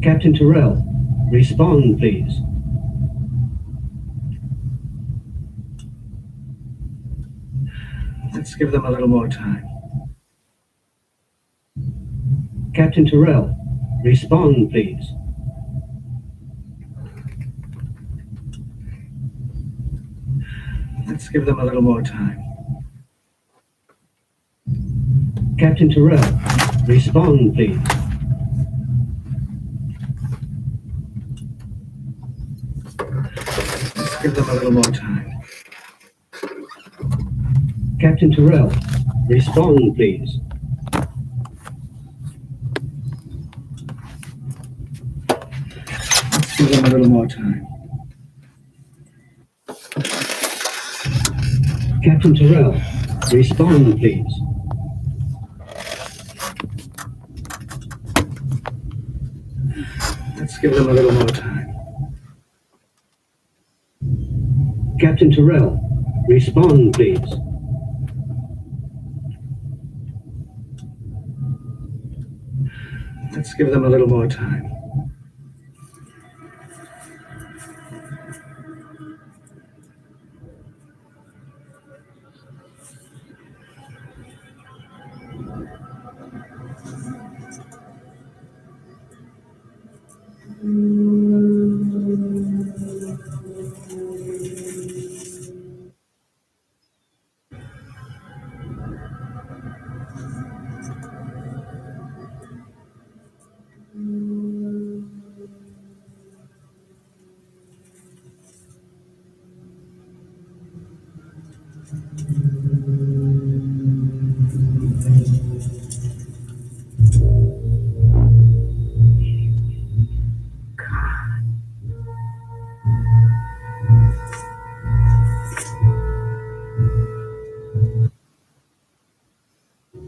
Captain Terrell, respond, please. Let's give them a little more time. Captain Terrell, respond, please. Let's give them a little more time. Captain Terrell, respond, please. Let's give them a little more time. Captain Terrell, respond, please. Let's give them a little more time. Captain Terrell, respond, please. Let's give them a little more time. Captain Terrell, respond, please. Let's give them a little more time.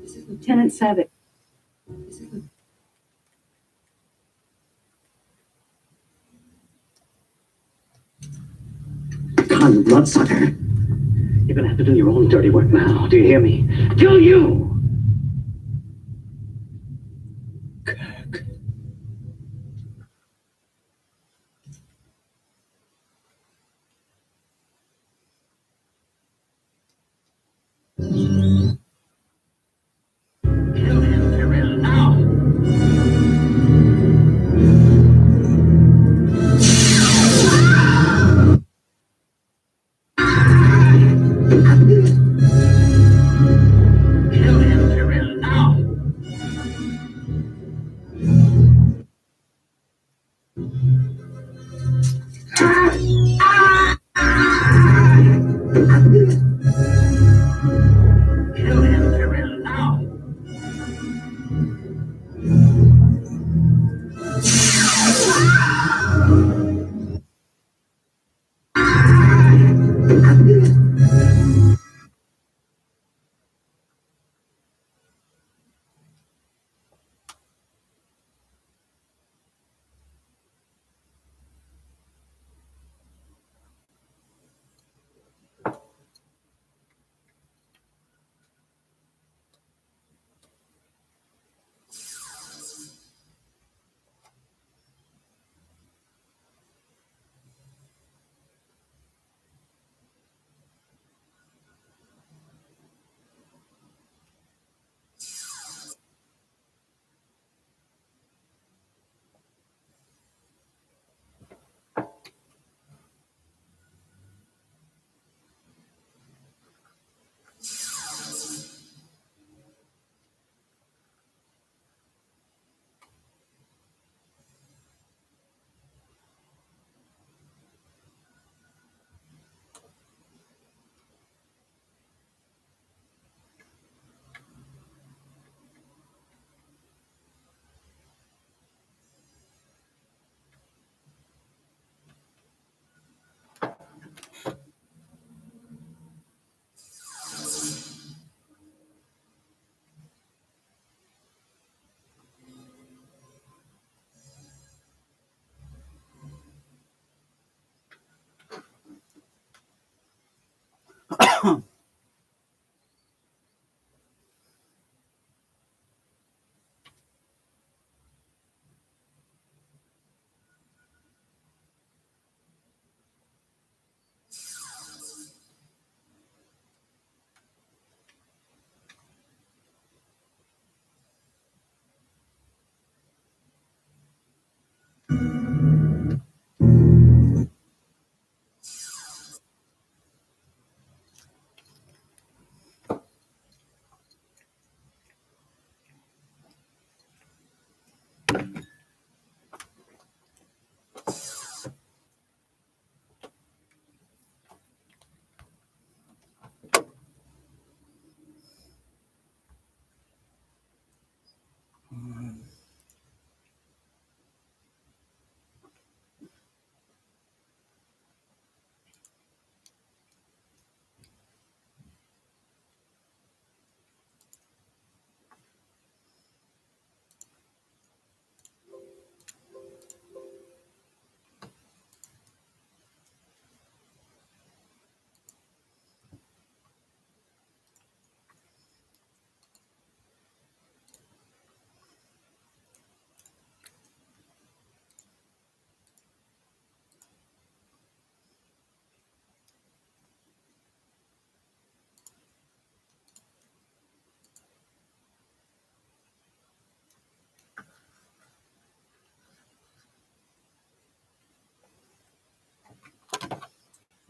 This is Lieutenant Savick. Con bloodsucker. You're gonna have to do your own dirty work now. Do you hear me? Do you? Kill him, Terrell, now! Kill him!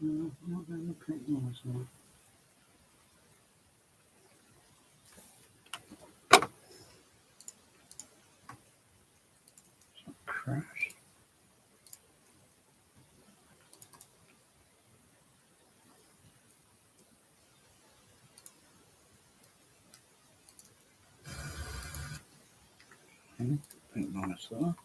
No, not going to click noise now. Crash. Okay, click noise there.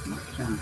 Okay.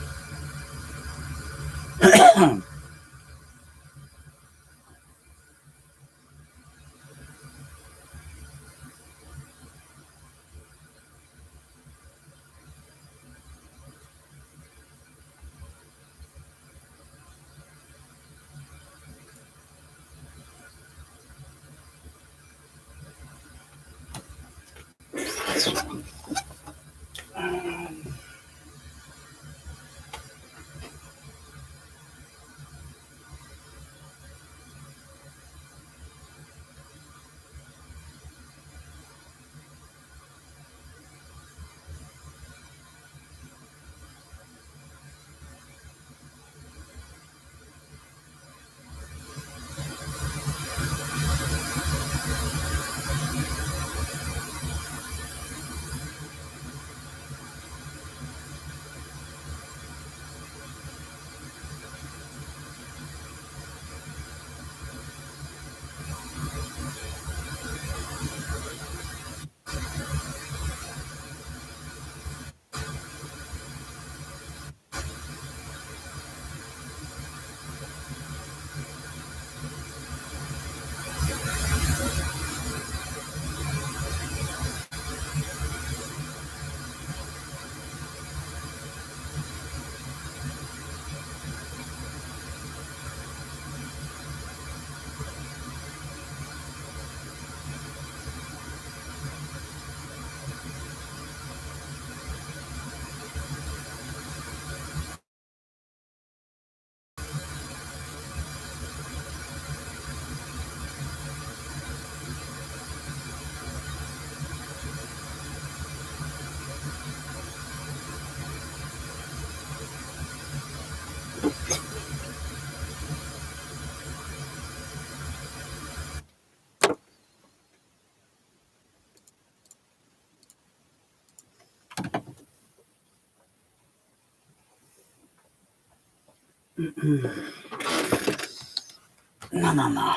No.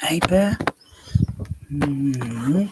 Hey, bear. Mm-hmm.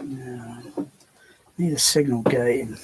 Yeah. Need a signal gain.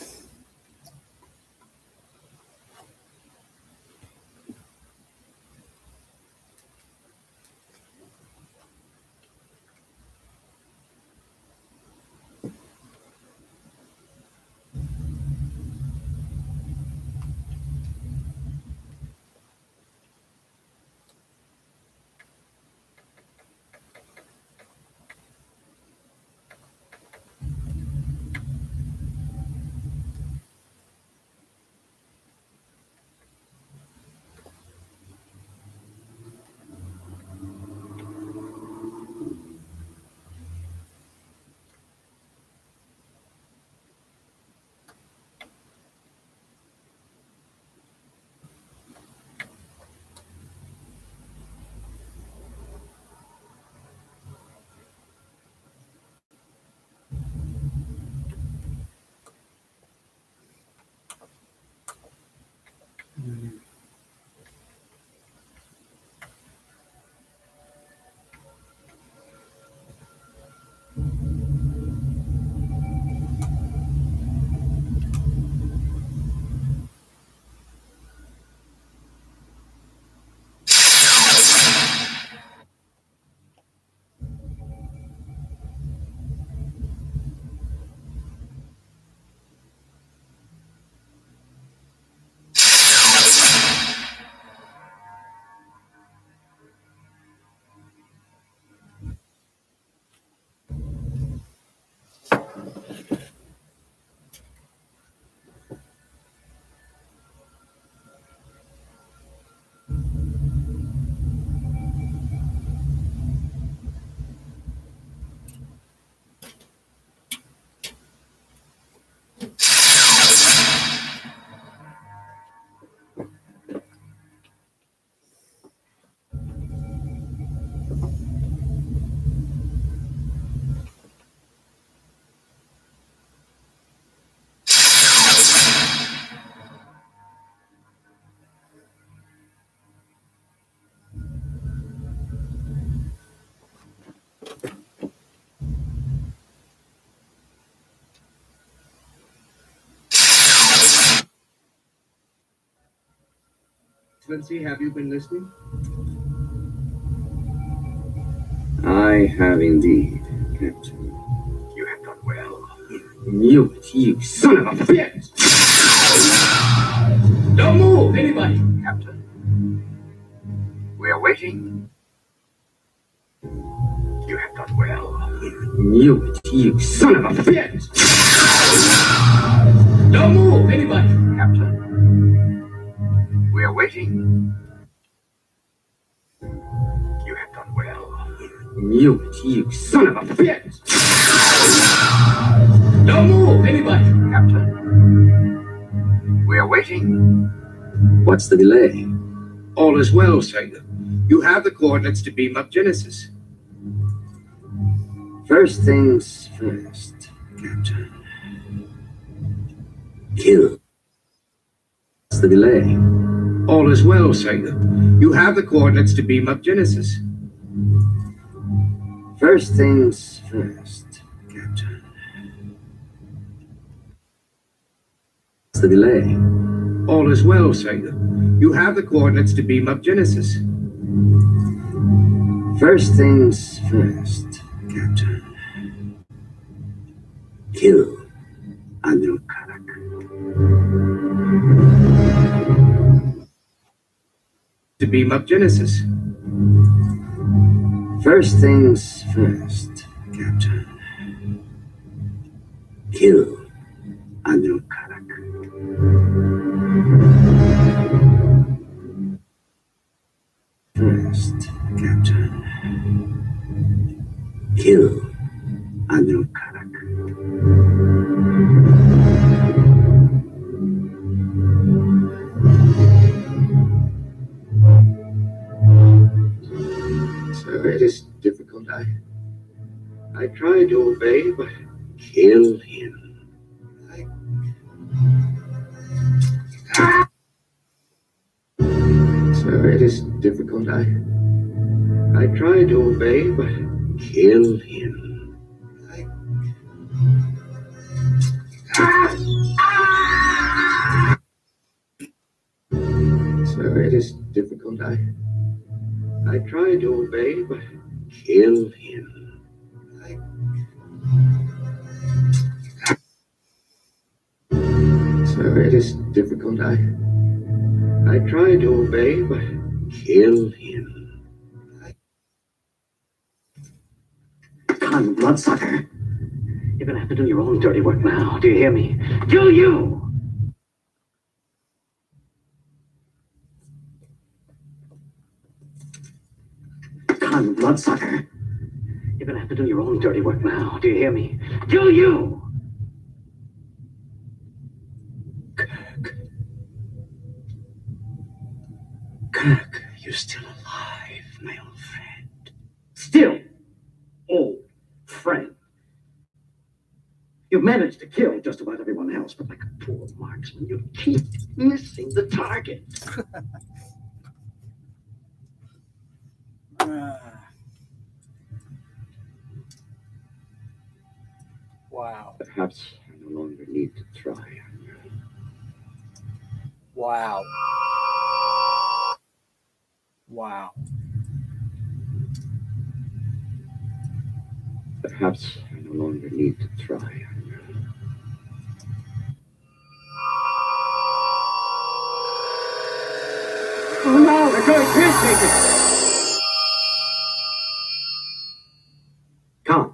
Excellency, have you been listening? I have indeed, Captain. You have done well. You son of a bitch! Don't move, anybody! Captain, we are waiting. You have done well. You son of a bitch! Don't move, anybody! Captain, we are waiting. You have done well. You son of a bitch! Don't move, anybody! Captain, we are waiting. What's the delay? All is well, Sailor. You have the coordinates to beam up Genesis. First things first, Captain. Kill. What's the delay? All is well, Sailor. You have the coordinates to beam up Genesis. First things first, Captain. What's the delay? All is well, Sailor. You have the coordinates to beam up Genesis. First things first, Captain. Kill Andrew Karak. To beam up Genesis. First things first, Captain. Kill Andrew Karak. First, Captain. Kill Andrew Karak. Sir, it is difficult. I try to obey, but Kill him. Sir, it is difficult. I try to obey, but Kill him. Sir, it is difficult. I try to obey, but Kill him. Sir, it is difficult. I try to obey, but Kill him. Con bloodsucker. You're gonna have to do your own dirty work now. Do you hear me? Do you? Con bloodsucker. You're gonna have to do your own dirty work now. Do you hear me? Do you? Kirk, you're still alive, my old friend. Still, old friend. You've managed to kill just about everyone else, but like a poor marksman, you keep missing the target. Wow. Perhaps I no longer need to try. Wow. Wow. Perhaps I no longer need to try. Oh no, they're going caretaker! Come.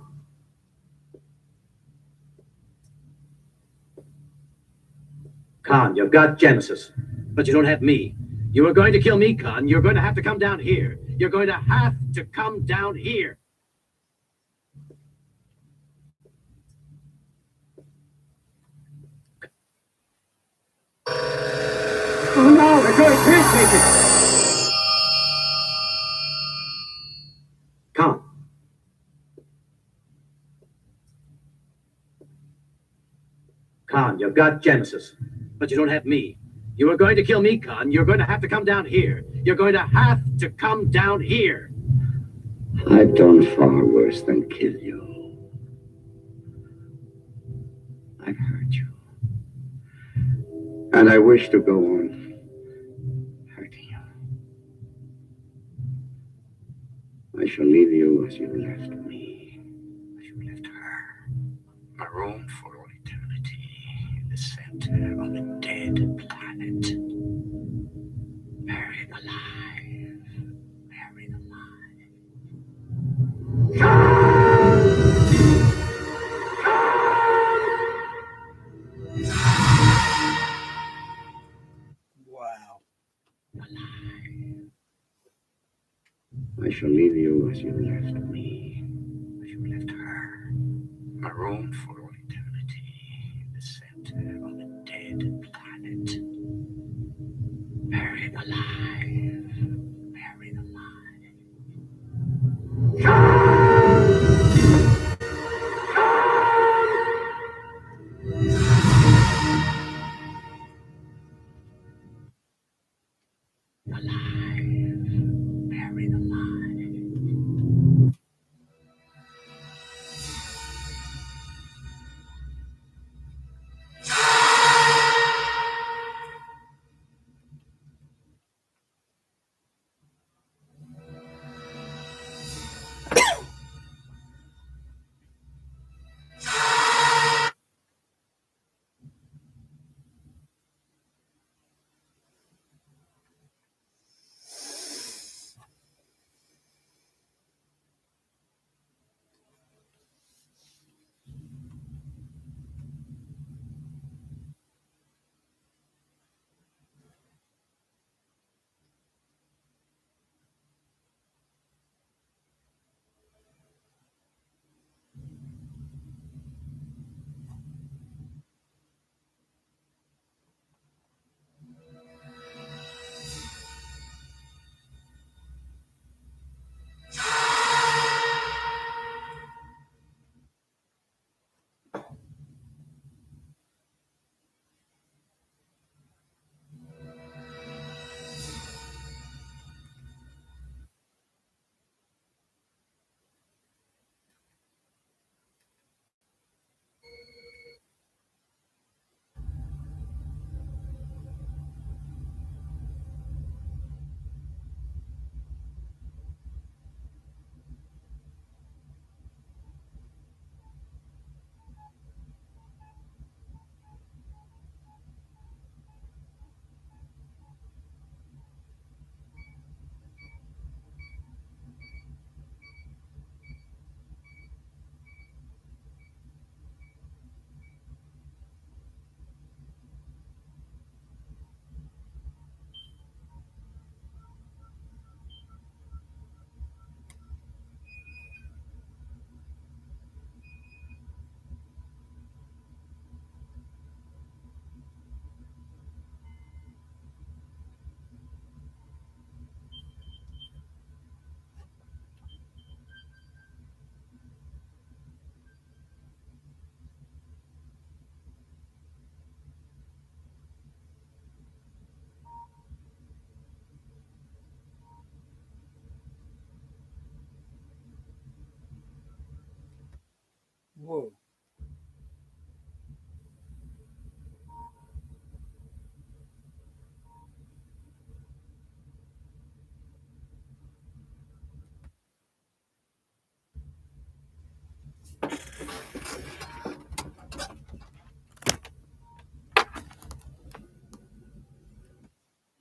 Khan, you've got Genesis, but you don't have me. You were going to kill me, Khan. You're going to have to come down here. You're going to have to come down here. Oh no, they're going caretaker! Come. Khan, you've got Genesis, but you don't have me. You were going to kill me, Khan. You're going to have to come down here. You're going to have to come down here. I've done far worse than kill you. I've hurt you. And I wish to go on hurting you. shall leave you as you left me, as you left her. Marooned for all eternity in the center of a dead planet. Buried alive. Buried alive. Wow. I shall leave you as you left me, as you left her. Marooned for all eternity in the center of a dead planet. Buried alive. Buried alive. Alive. Buried alive. Whoa.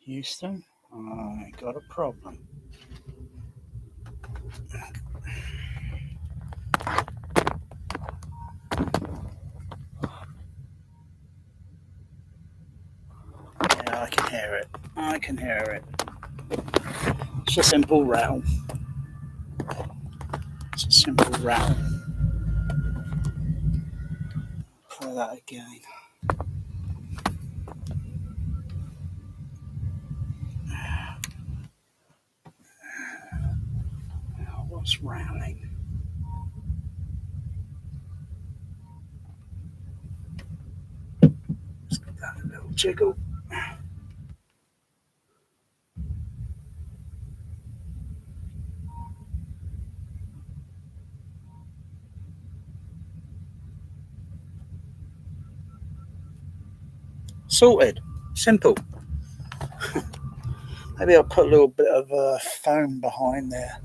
Houston, I got a problem. Yeah, I can hear it. I can hear it. It's a simple rattle. It's a simple rattle. Play that again. What's rattling? Let's give that a little jiggle. Sorted. Simple. Maybe I'll put a little bit of foam behind there.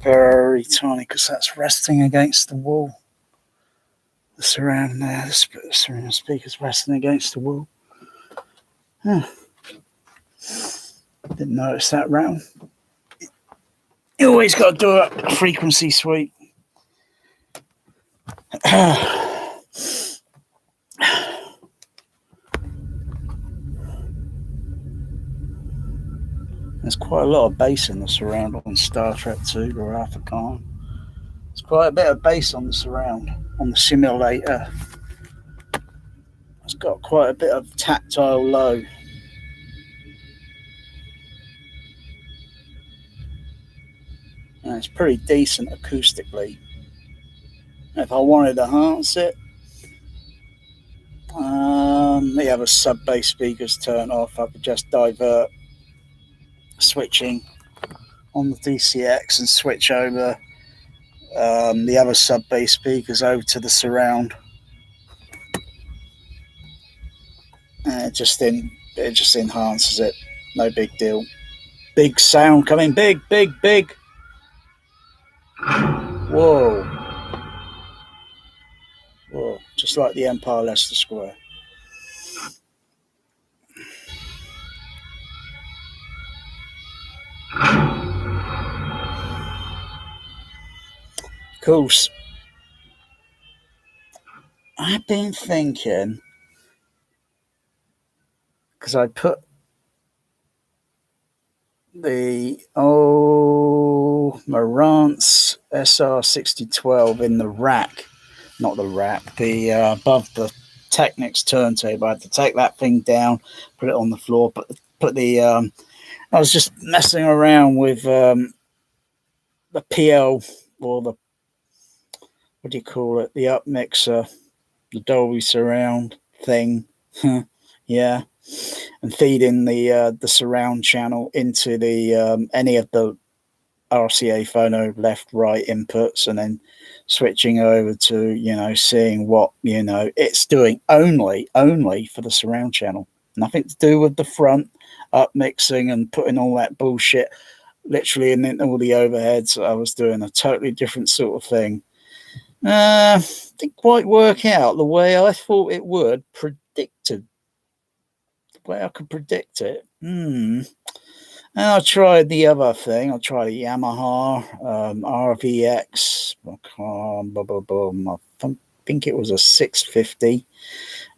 very tiny because that's resting against the wall. The surround there, the surround speaker's resting against the wall. Huh. Didn't notice that round. You always got to do a frequency sweep. There's quite a lot of bass in the surround on Star Trek 2, the Wrath of Khan. There's quite a bit of bass on the surround, on the simulator. It's got quite a bit of tactile low. And it's pretty decent acoustically. If I wanted to enhance it, the other sub-bass speakers turn off. I could just divert switching on the DCX and switch over the other sub-bass speakers over to the surround. It just enhances it. No big deal. Big sound coming. Big. Whoa. Just like the Empire Leicester Square. Of course, I've been thinking, because I put the Marantz SR6012 in the rack, not the rack, the above the Technics turntable. I had to take that thing down, put it on the floor, put the I was just messing around with the PL, or the, what do you call it, the up mixer, the Dolby surround thing. Yeah, and feeding the surround channel into the any of the RCA phono left right inputs, and then switching over to seeing what it's doing only for the surround channel. Nothing to do with the front up mixing and putting all that bullshit literally in all the overheads. I was doing a totally different sort of thing. Didn't quite work out the way I thought it would. The way I could predict it. And I tried the other thing. I tried a Yamaha RVX. I think it was a 650.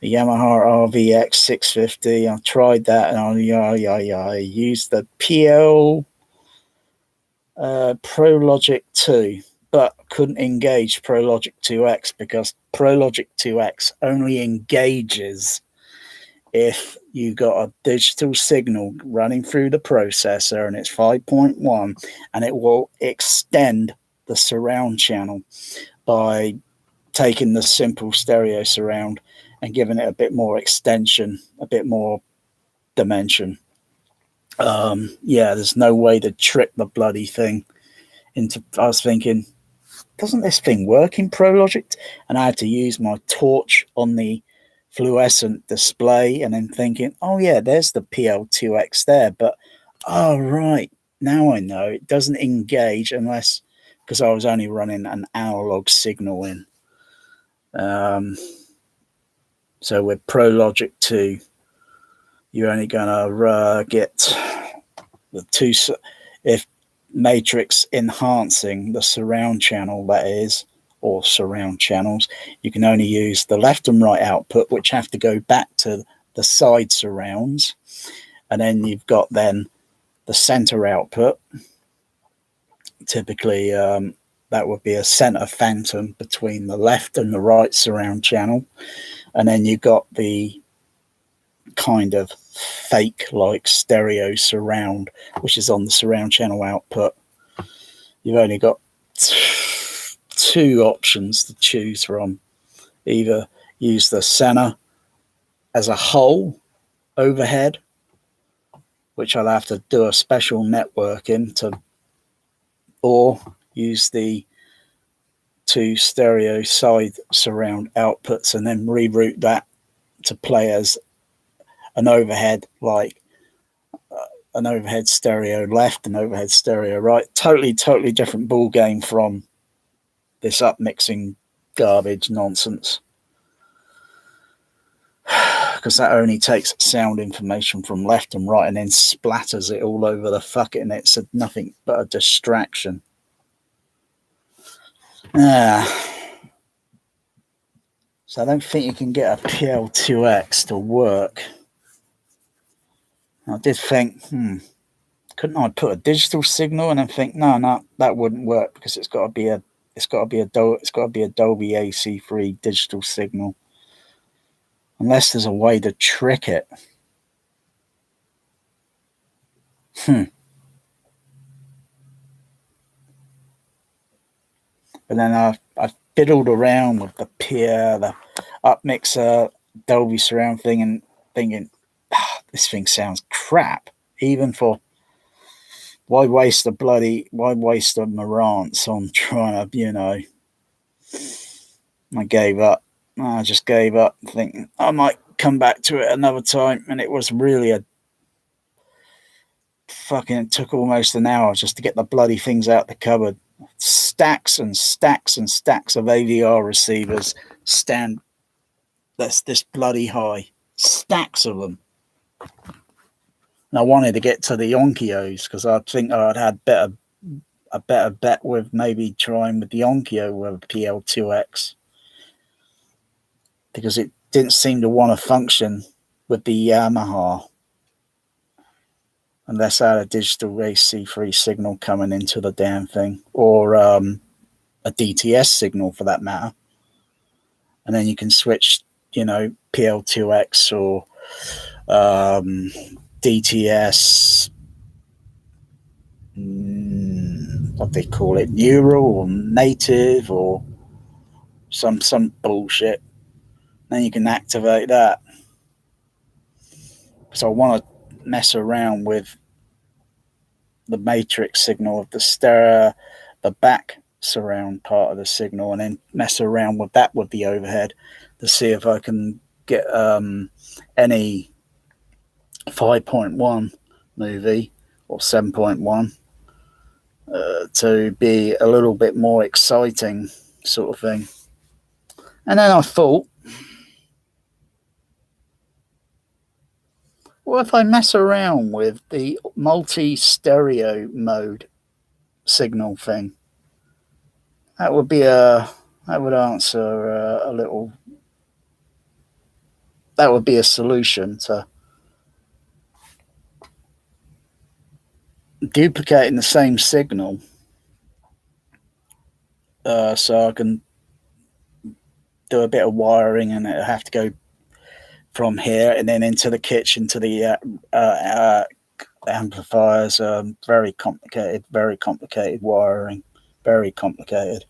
A Yamaha RVX 650. I tried that, and I used the PL ProLogic 2, but couldn't engage ProLogic 2X because ProLogic 2X only engages if you got a digital signal running through the processor and it's 5.1, and it will extend the surround channel by taking the simple stereo surround and giving it a bit more extension, a bit more dimension. There's no way to trick the bloody thing into. I was thinking, doesn't this thing work in ProLogic? And I had to use my torch on the fluorescent display, and then thinking, oh yeah, there's the PL2X there, but right, now I know it doesn't engage unless, because I was only running an analog signal in. So with ProLogic 2, you're only gonna get the two, if matrix enhancing the surround channel, that is, or surround channels, you can only use the left and right output, which have to go back to the side surrounds, and then you've got then the center output. Typically that would be a center phantom between the left and the right surround channel, and then you've got the kind of fake like stereo surround, which is on the surround channel output. You've only got two options to choose from. Either use the center as a whole overhead, which I'll have to do a special networking to, or use the two stereo side surround outputs and then reroute that to play as an overhead, like an overhead stereo left, an overhead stereo right. Totally different ball game from this upmixing garbage nonsense. Because that only takes sound information from left and right and then splatters it all over the fucking, and it's nothing but a distraction. So I don't think you can get a PL2X to work. I did think, couldn't I put a digital signal? And then think, no, that wouldn't work because it's got to be a Dolby AC3 digital signal. Unless there's a way to trick it. But then I fiddled around with the upmixer, Dolby surround thing, and thinking, this thing sounds crap. Even for why waste a Marantz on trying to, I gave up. I just gave up, thinking I might come back to it another time, and it was really it took almost an hour just to get the bloody things out the cupboard. Stacks and stacks and stacks of AVR receivers that's this bloody high. Stacks of them. And I wanted to get to the Onkios because I think I'd had a better bet with maybe trying with the Onkyo with a PL2X. Because it didn't seem to want to function with the Yamaha unless I had a digital AC3 signal coming into the damn thing, or a DTS signal for that matter. And then you can switch, PL2X or DTS, what they call it, neural or native or some bullshit. Then you can activate that. So I want to mess around with the matrix signal of the back surround part of the signal, and then mess around with that with the overhead to see if I can get any 5.1 movie or 7.1 to be a little bit more exciting sort of thing. And then I thought, what if I mess around with the multi-stereo mode signal thing? That would be a solution to duplicating the same signal, so I can do a bit of wiring, and it'll have to go from here and then into the kitchen to the amplifiers. Very complicated wiring, very complicated.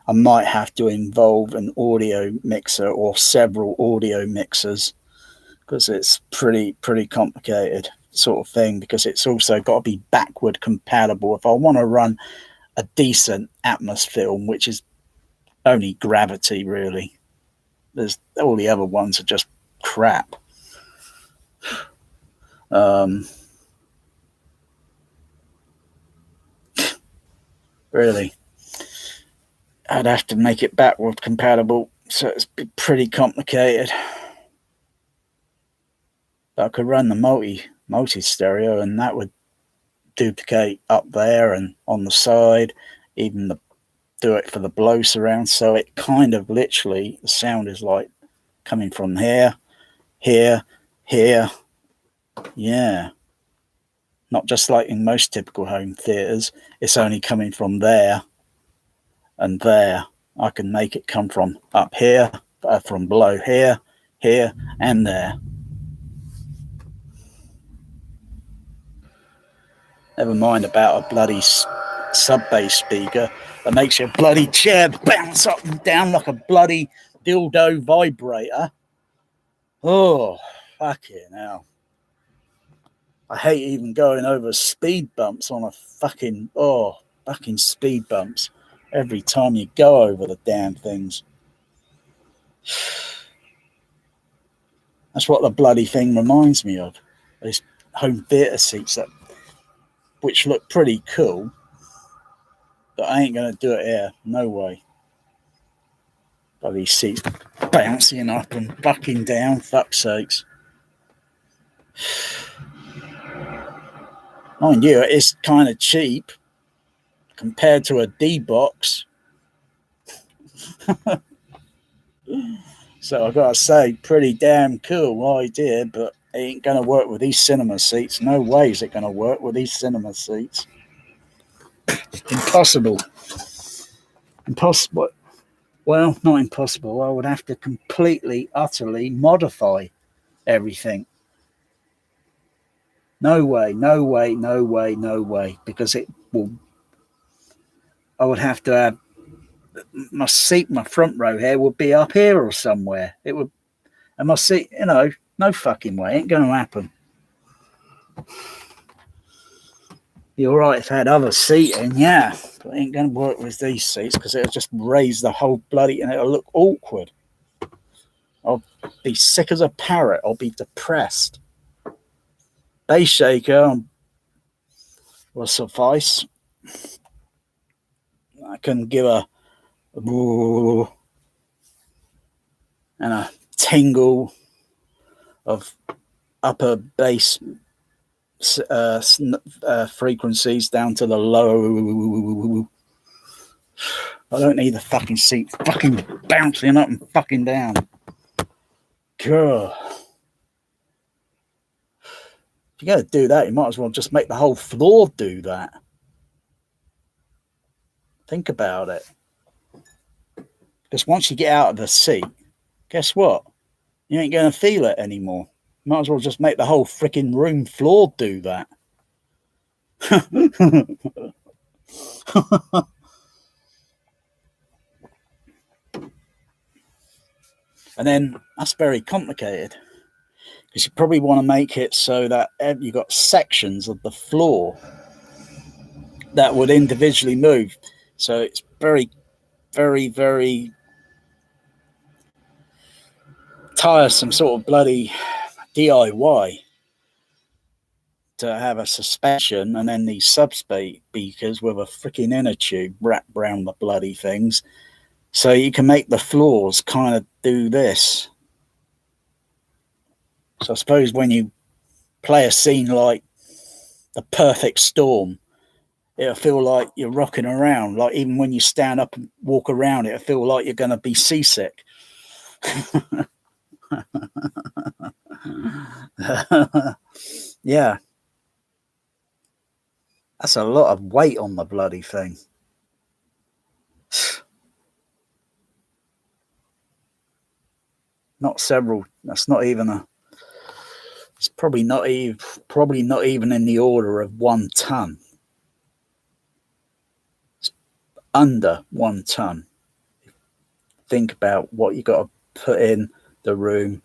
I might have to involve an audio mixer or several audio mixers because it's pretty complicated sort of thing, because it's also got to be backward compatible. If I want to run a decent Atmos film, which is only Gravity really, there's all the other ones are just crap. Really, I'd have to make it backward compatible, so it's pretty complicated. But I could run the multi stereo, and that would duplicate up there and on the side, even do it for the blow surround. So it kind of literally, the sound is like coming from here, yeah. Not just like in most typical home theaters, it's only coming from there and there. I can make it come from up here, from below here, and there. Never mind about a bloody sub-bass speaker that makes your bloody chair bounce up and down like a bloody dildo vibrator. Oh, fucking hell. I hate even going over speed bumps on a fucking speed bumps every time you go over the damn things. That's what the bloody thing reminds me of. These home theater seats which look pretty cool, but I ain't gonna do it here. No way. Got these seats bouncing up and bucking down. Fuck's sakes. Mind you, it is kind of cheap compared to a D-box. So I gotta say, pretty damn cool idea, but it ain't gonna work with these cinema seats. No way is it gonna work with these cinema seats. Impossible. Impossible. Well, not impossible. I would have to completely, utterly modify everything. No way, no way, no way, no way. Because it will. I would have to have my seat, my front row here would be up here or somewhere. It would, and my seat, no fucking way. Ain't going to happen. Be all right if I had other seating, yeah, but it ain't going to work with these seats because it'll just raise the whole bloody, and it'll look awkward. I'll be sick as a parrot. I'll be depressed. Bass shaker will suffice. I can give a and a tingle of upper bass frequencies down to the low. I don't need the fucking seat fucking bouncing up and fucking down. God. If you're going to do that, you might as well just make the whole floor do that. Think about it. Because once you get out of the seat, guess what? You ain't going to feel it anymore. Might as well just make the whole freaking room floor do that. And then that's very complicated. Because you probably want to make it so that you've got sections of the floor that would individually move. So it's very, very, very tiresome sort of bloody DIY to have a suspension and then these sub-speakers with a freaking inner tube wrapped around the bloody things. So you can make the floors kind of do this. So I suppose when you play a scene like The Perfect Storm, it'll feel like you're rocking around. Like even when you stand up and walk around, it'll feel like you're going to be seasick. Yeah. That's a lot of weight on the bloody thing. Not several. That's not even a. It's probably not even in the order of 1 ton. It's under 1 ton. Think about what you got to put in the room,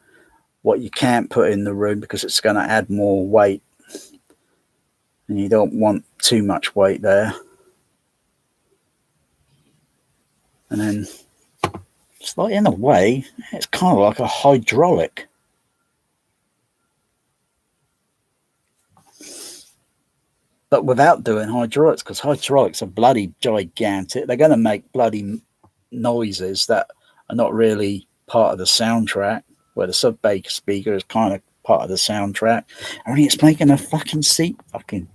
what you can't put in the room because it's going to add more weight, and you don't want too much weight there. And then it's like, in a way, it's kind of like a hydraulic. But without doing hydraulics, because hydraulics are bloody gigantic. They're going to make bloody noises that are not really part of the soundtrack, where the sub-bass speaker is kind of part of the soundtrack. I mean, it's making a fucking seat fucking...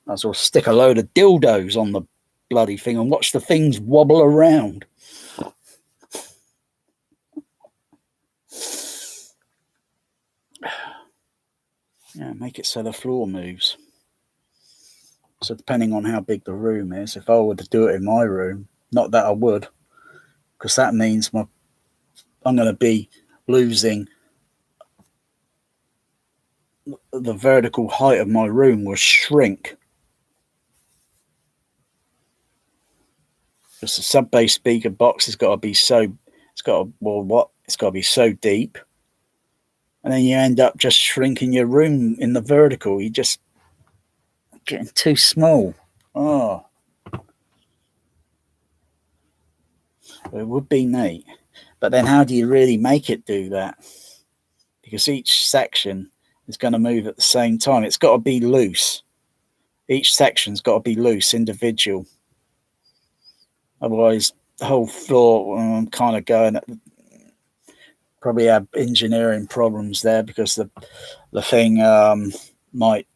Might as well stick a load of dildos on the bloody thing and watch the things wobble around. Yeah, make it so the floor moves. So depending on how big the room is, if I were to do it in my room, not that I would, because that means I'm going to be losing the vertical height of my room will shrink. Because the sub-bass speaker box has got to be so, it's got to be so deep. And then you end up just shrinking your room in the vertical. You just getting too small. Oh. It would be neat. But then how do you really make it do that? Because each section is going to move at the same time. It's got to be loose. Each section's got to be loose, individual. Otherwise, the whole floor, I'm kind of going at probably have engineering problems there, because the thing might,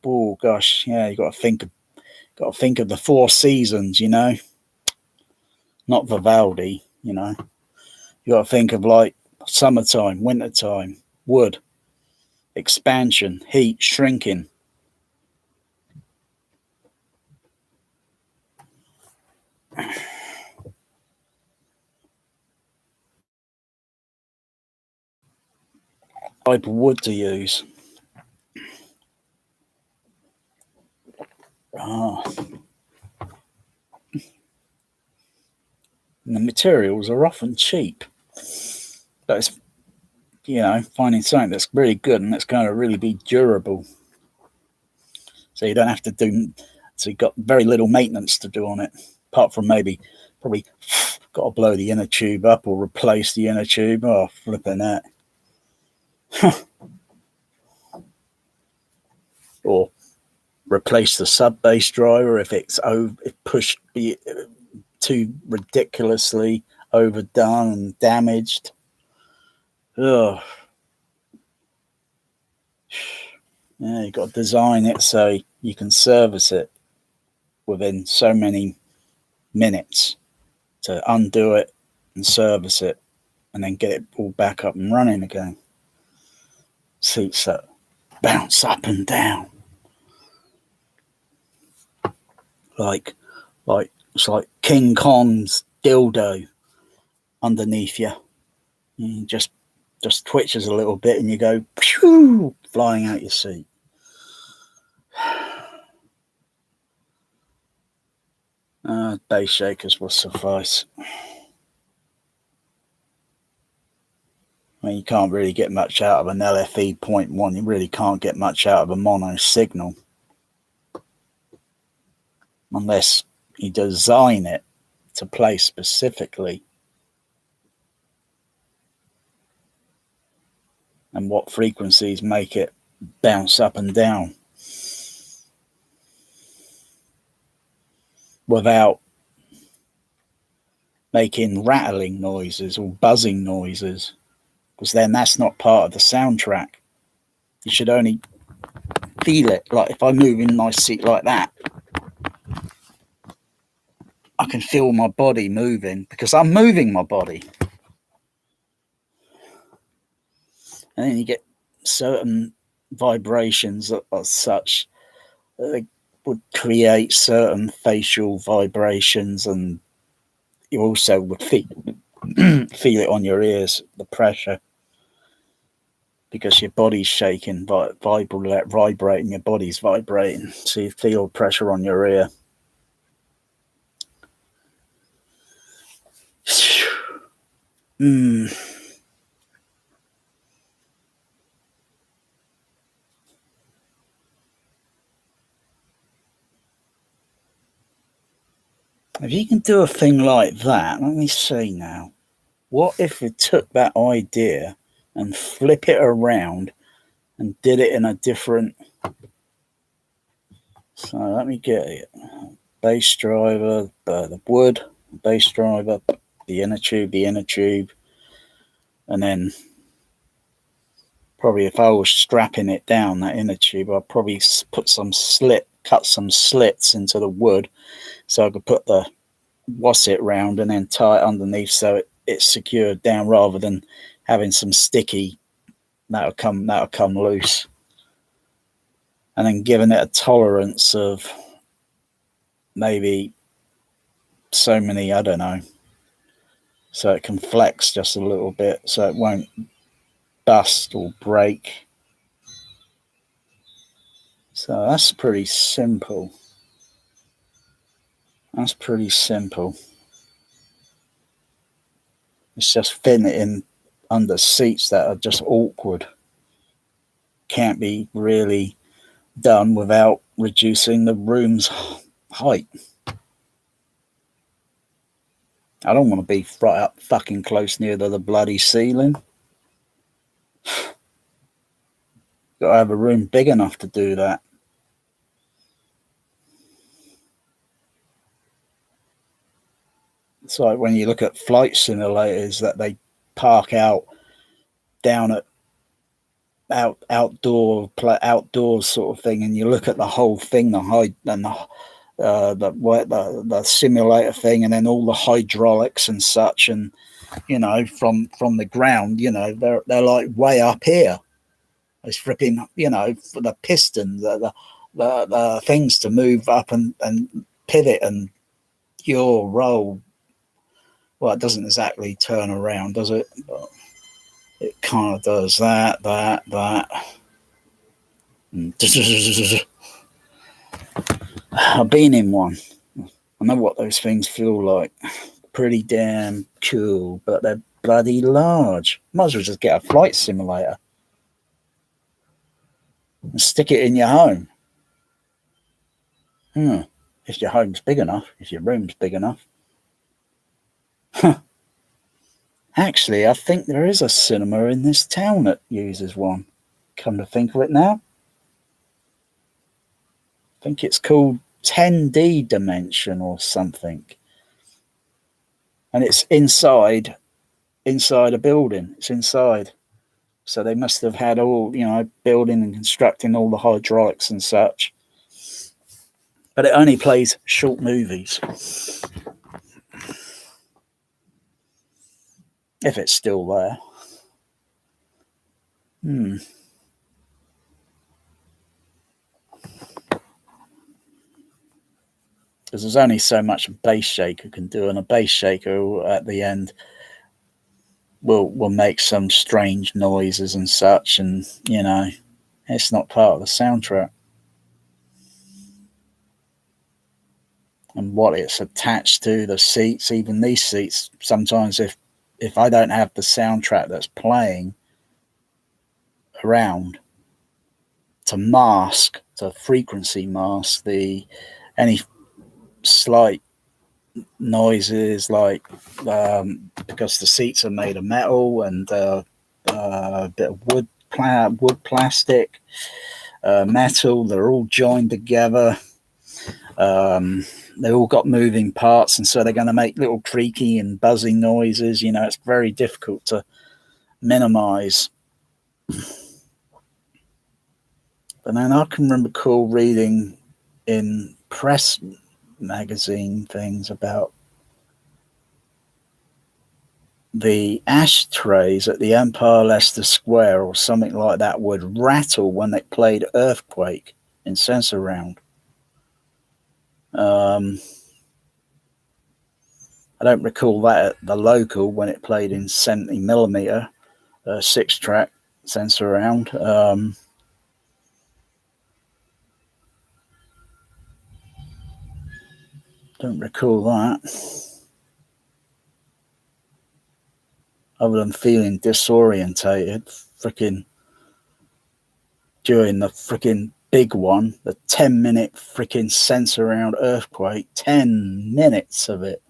oh gosh, yeah, you got to think of the Four Seasons, you know, not Vivaldi, you know. You got to think of like summertime, wintertime, wood, expansion, heat, shrinking. Type of wood to use. And the materials are often cheap, but it's, you know, finding something that's really good and that's going to really be durable. So you don't have to do, so you've got very little maintenance to do on it, apart from probably got to blow the inner tube up or replace the inner tube. Oh, flipping that. Or replace the sub bass driver if it's pushed too ridiculously overdone and damaged. Ugh. Yeah, you got to design it so you can service it within so many minutes, to undo it and service it and then get it all back up and running again. Seats that bounce up and down. Like it's like King Kong's dildo underneath you. You just twitches a little bit and you go phew, flying out your seat. Bass shakers will suffice. I mean, you can't really get much out of an LFE 0.1. You really can't get much out of a mono signal unless you design it to play specifically. And what frequencies make it bounce up and down without making rattling noises or buzzing noises, because then that's not part of the soundtrack. You should only feel it. Like if I move in my seat like that, I can feel my body moving because I'm moving my body. And then you get certain vibrations that are such that would create certain facial vibrations, and you also would feel it on your ears, the pressure, because your body's shaking, vibrating, your body's vibrating, so you feel pressure on your ear. If you can do a thing like that, let me see now. What if we took that idea and flip it around and did it in a different... So let me get it. Bass driver, the wood, bass driver, the inner tube, and then probably if I was strapping it down, that inner tube, I'd probably cut some slits into the wood so I could put the wasset round and then tie it underneath so it's secured down, rather than having some sticky that'll come loose, and then giving it a tolerance of maybe so many, I don't know, so it can flex just a little bit so it won't bust or break. So that's pretty simple. It's just fitting it in under seats that are just awkward. Can't be really done without reducing the room's height. I don't want to be right up fucking close near the bloody ceiling. Got to have a room big enough to do that. It's like when you look at flight simulators that they park out down at outdoors sort of thing, and you look at the whole thing, the height and the simulator thing, and then all the hydraulics and such, and you know, from the ground, you know, they're like way up here. It's flipping, you know, for the piston, the things to move up and pivot and your roll. Well, it doesn't exactly turn around, does it? But it kind of does that. I've been in one. I know what those things feel like. Pretty damn cool, but they're bloody large. Might as well just get a flight simulator and stick it in your home. If your home's big enough, if your room's big enough. Actually, I think there is a cinema in this town that uses one. Come to think of it now. I think it's called 10D Dimension or something. And it's inside a building. It's inside. So they must have had all, you know, building and constructing all the hydraulics and such. But it only plays short movies. If it's still there. Because there's only so much a bass shaker can do, and a bass shaker at the end will make some strange noises and such, and you know, it's not part of the soundtrack. And what it's attached to, the seats, even these seats, sometimes if I don't have the soundtrack that's playing around to frequency mask any slight noises, like because the seats are made of metal and a bit of wood plastic, metal, they're all joined together. They've all got moving parts, and so they're going to make little creaky and buzzing noises. You know, it's very difficult to minimize. But then I can recall reading in press magazine things about the ashtrays at the Empire Leicester Square or something like that would rattle when they played Earthquake in Sensorround. I don't recall that at the local when it played in 70mm 6-track Sensorround. Don't recall that. Other than feeling disorientated, freaking during the freaking big one, the 10-minute freaking Sensorround Earthquake, 10 minutes of it.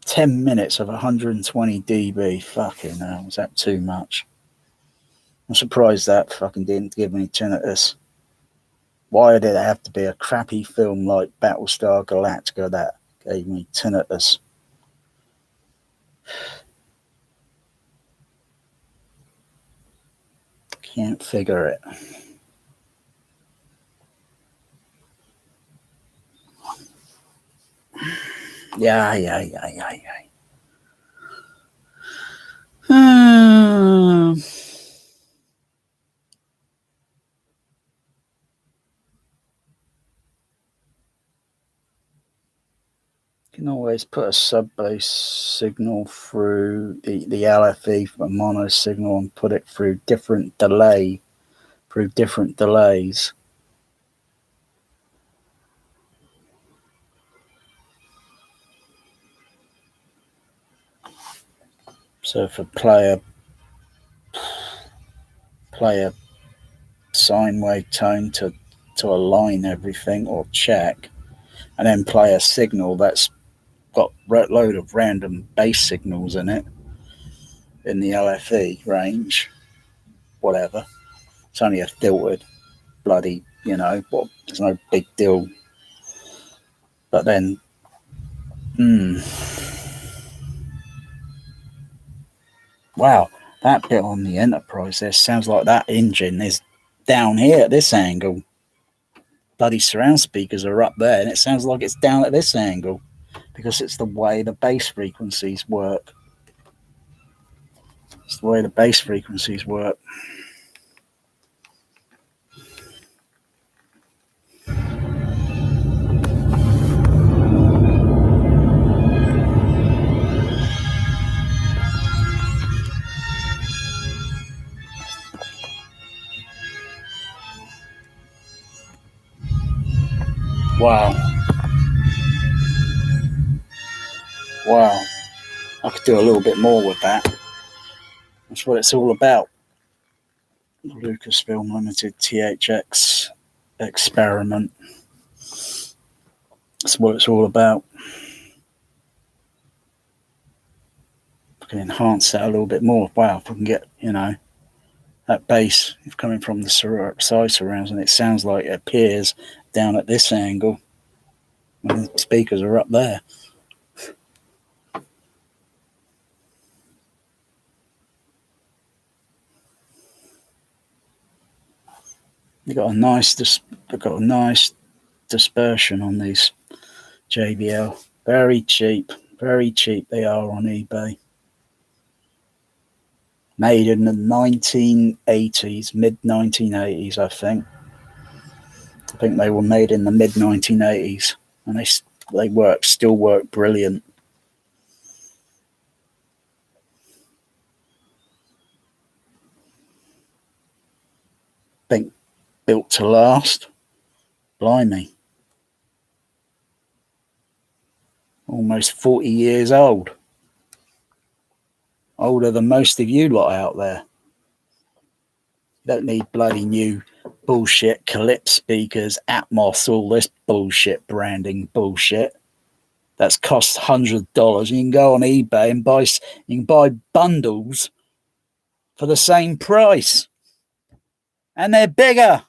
"10 minutes of 120 dB. Fucking hell, was that too much? I'm surprised that fucking didn't give me tinnitus. Why did it have to be a crappy film like Battlestar Galactica that gave me tinnitus? Can't figure it. Yeah. You can always put a sub-bass signal through the LFE for a mono signal and put it through different delays. So if I play a sine wave tone to to align everything or check, and then play a signal that's got a load of random bass signals in it in the LFE range, whatever. It's only a filtered bloody, there's no big deal. But then, wow, that bit on the Enterprise there sounds like that engine is down here at this angle. Bloody surround speakers are up there, and it sounds like it's down at this angle because it's the way the bass frequencies work. It's the way the bass frequencies work. Wow. Wow. I could do a little bit more with that. That's what it's all about. The Lucasfilm Limited THX experiment. That's what it's all about. I can enhance that a little bit more. Wow, if I can get, that bass coming from the side surrounds, and it sounds like it appears down at this angle when the speakers are up there. They've got a nice dispersion on these JBL. Very cheap they are on eBay. Made in the 1980s, mid-1980s, I think. I think they were made in the mid-1980s, and they still work brilliant. Think built to last. Blimey. Almost 40 years old. Older than most of you lot out there. You don't need bloody new bullshit Calypso speakers, Atmos, all this bullshit branding bullshit. That's cost $100. You can go on eBay and you can buy bundles for the same price. And they're bigger.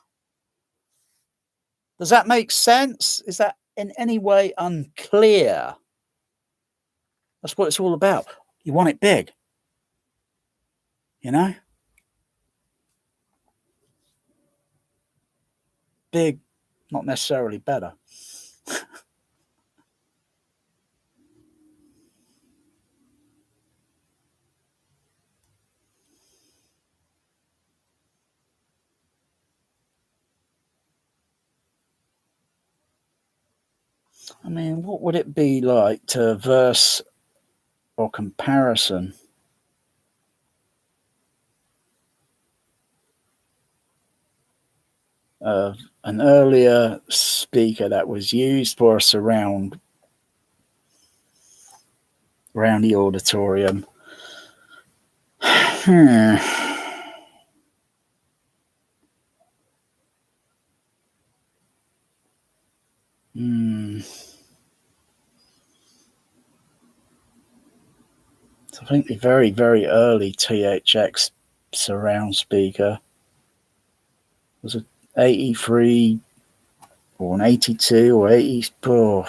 Does that make sense? Is that in any way unclear? That's what it's all about. You want it big. Big, not necessarily better. I mean, what would it be like to verse or comparison of an earlier speaker that was used for a surround around the auditorium? So I think the very, very early THX surround speaker was an 83 or an 82 or 84.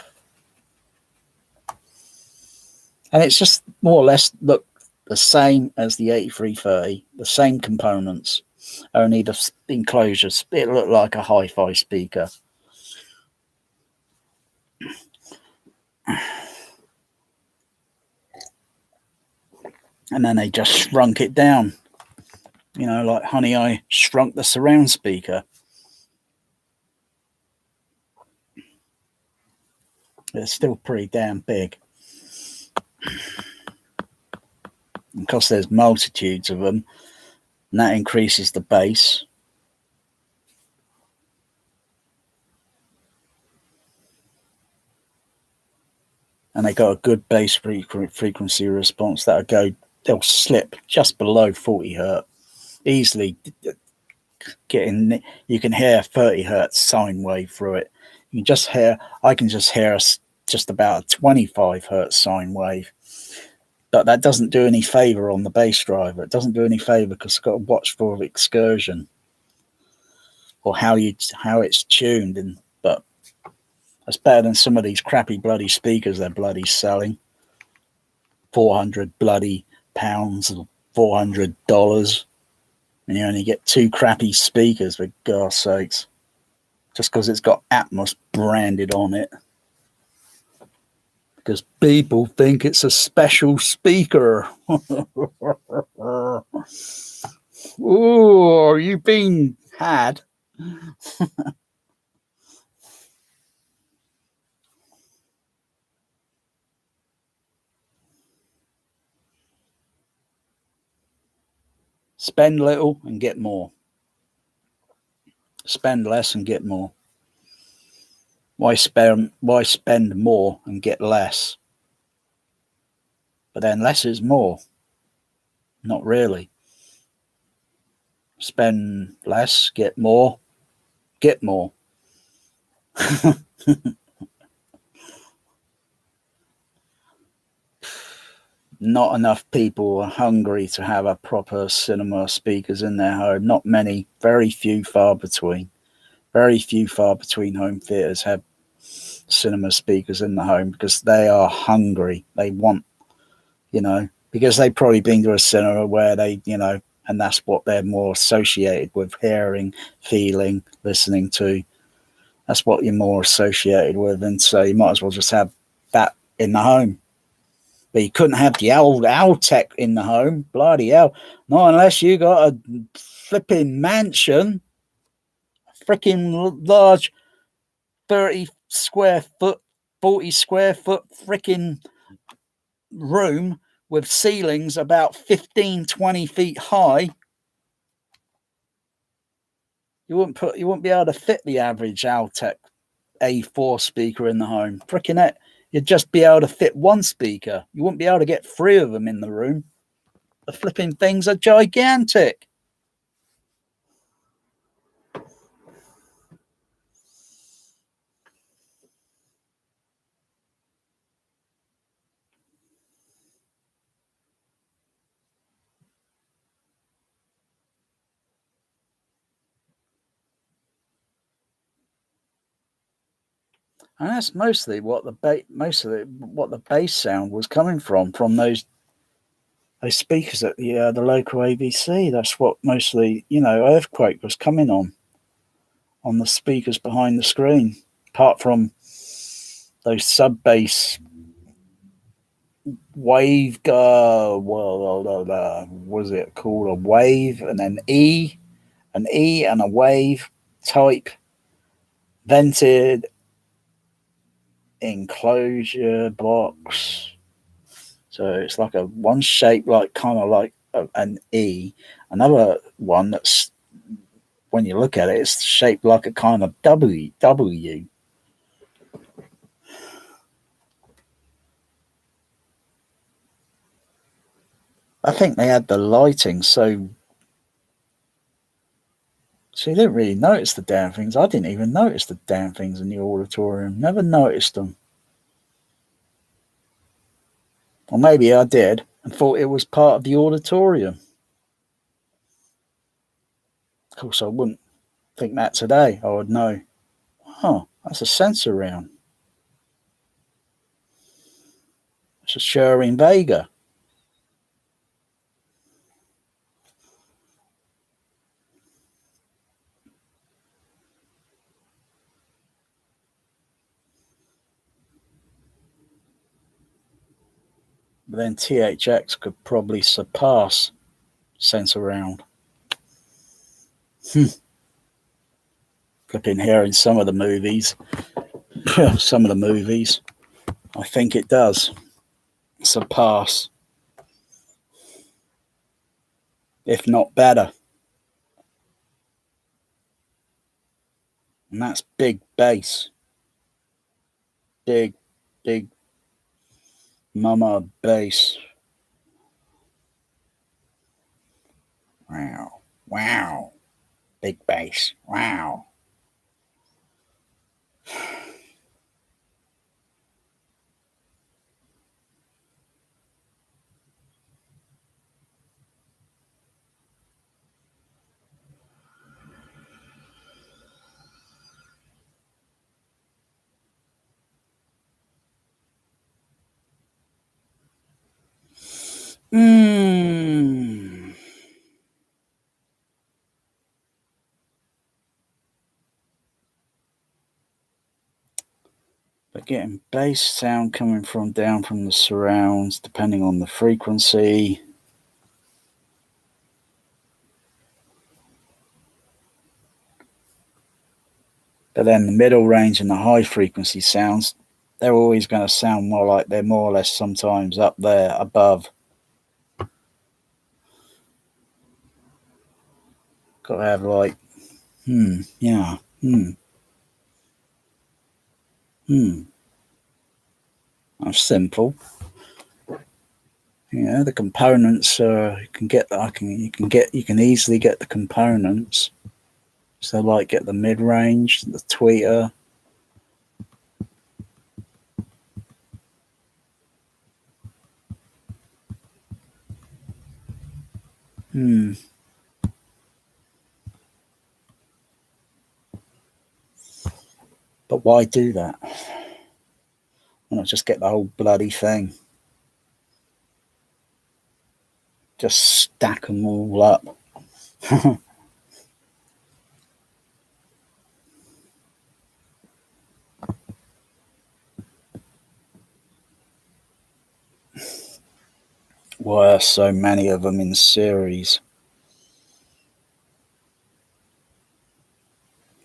And it's just more or less look the same as the 8330, the same components, only the enclosures. It looked like a hi-fi speaker. And then they just shrunk it down. Like Honey, I Shrunk the Surround speaker. It's still pretty damn big. Because there's multitudes of them, and that increases the bass. And they got a good bass frequency response they'll slip just below 40 hertz easily. you can hear 30 hertz sine wave through it. I can just hear just about a 25 hertz sine wave. But that doesn't do any favor on the bass driver. It doesn't do any favor because it's got to watch for excursion or how it's tuned. But that's better than some of these crappy bloody speakers they're bloody selling. 400 bloody pounds or $400, and you only get 2 crappy speakers, for God's sakes, just because it's got Atmos branded on it. Because people think it's a special speaker. Ooh, are you being had? Spend little and get more. Spend less and get more. Why spend more and get less? But then less is more. Not really. Spend less, get more. Get more. Not enough people are hungry to have a proper cinema speakers in their home. Not many. Very few, far between. Very few, far between home theaters have cinema speakers in the home because they are hungry. They want, because they've probably been to a cinema where they, and that's what they're more associated with: hearing, feeling, listening to. That's what you're more associated with, and so you might as well just have that in the home. But you couldn't have the old Altec in the home. Bloody hell. Not unless you got a flipping mansion, a freaking large 30 square foot, 40 square foot freaking room with ceilings about 15, 20 feet high. You wouldn't be able to fit the average Altec A4 speaker in the home. Freaking it. You'd just be able to fit one speaker. You wouldn't be able to get 3 of them in the room. The flipping things are gigantic. And that's mostly what the bass sound was coming from those speakers at the local ABC. That's what mostly, Earthquake was coming on the speakers behind the screen. Apart from those sub bass wave, was it called a wave and an E and a wave type vented enclosure box. So it's like a one shape, like kind of like an E. Another one that's, when you look at it, it's shaped like a kind of W. I think they had the lighting, so you didn't really notice the damn things. I didn't even notice the damn things in the auditorium. Never noticed them. Or maybe I did and thought it was part of the auditorium. Of course, I wouldn't think that today. I would know, that's a sensor round. It's a Shure Vega. But then THX could probably surpass sensor round. Flipping here in some of the movies. I think it does surpass, if not better. And that's big bass. Big mama bass. Wow. Big bass. Wow. But getting bass sound coming from down from the surrounds, depending on the frequency. But then the middle range and the high frequency sounds, they're always going to sound more like they're more or less sometimes up there above. Got to have like, yeah, That's simple. Yeah, the components you can easily get the components. So like get the mid range, the tweeter. But why do that? Why not just get the whole bloody thing? Just stack them all up. Why are so many of them in series?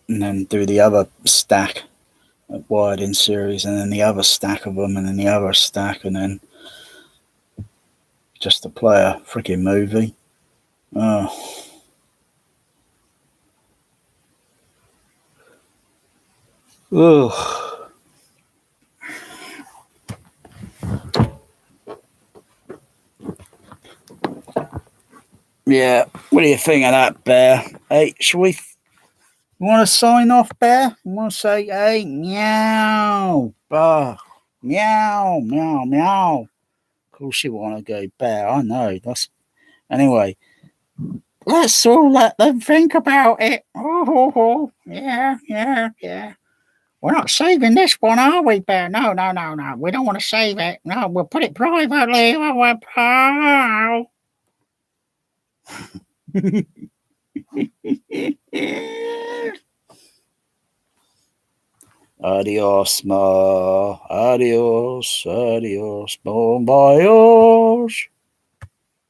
And then do the other stack wired in series, and then the other stack of them, and then the other stack, and then just to play a freaking movie. Oh. Ugh. Yeah, what do you think of that, Bear? Hey, shall we? You want to sign off, Bear? You want to say, hey, meow, meow, meow, meow. Of course you want to go, Bear. I know. Anyway. Let's all let them think about it. Oh, yeah. We're not saving this one, are we, Bear? No. We don't want to save it. No, we'll put it privately. Adios, ma. Adios, bon voyage.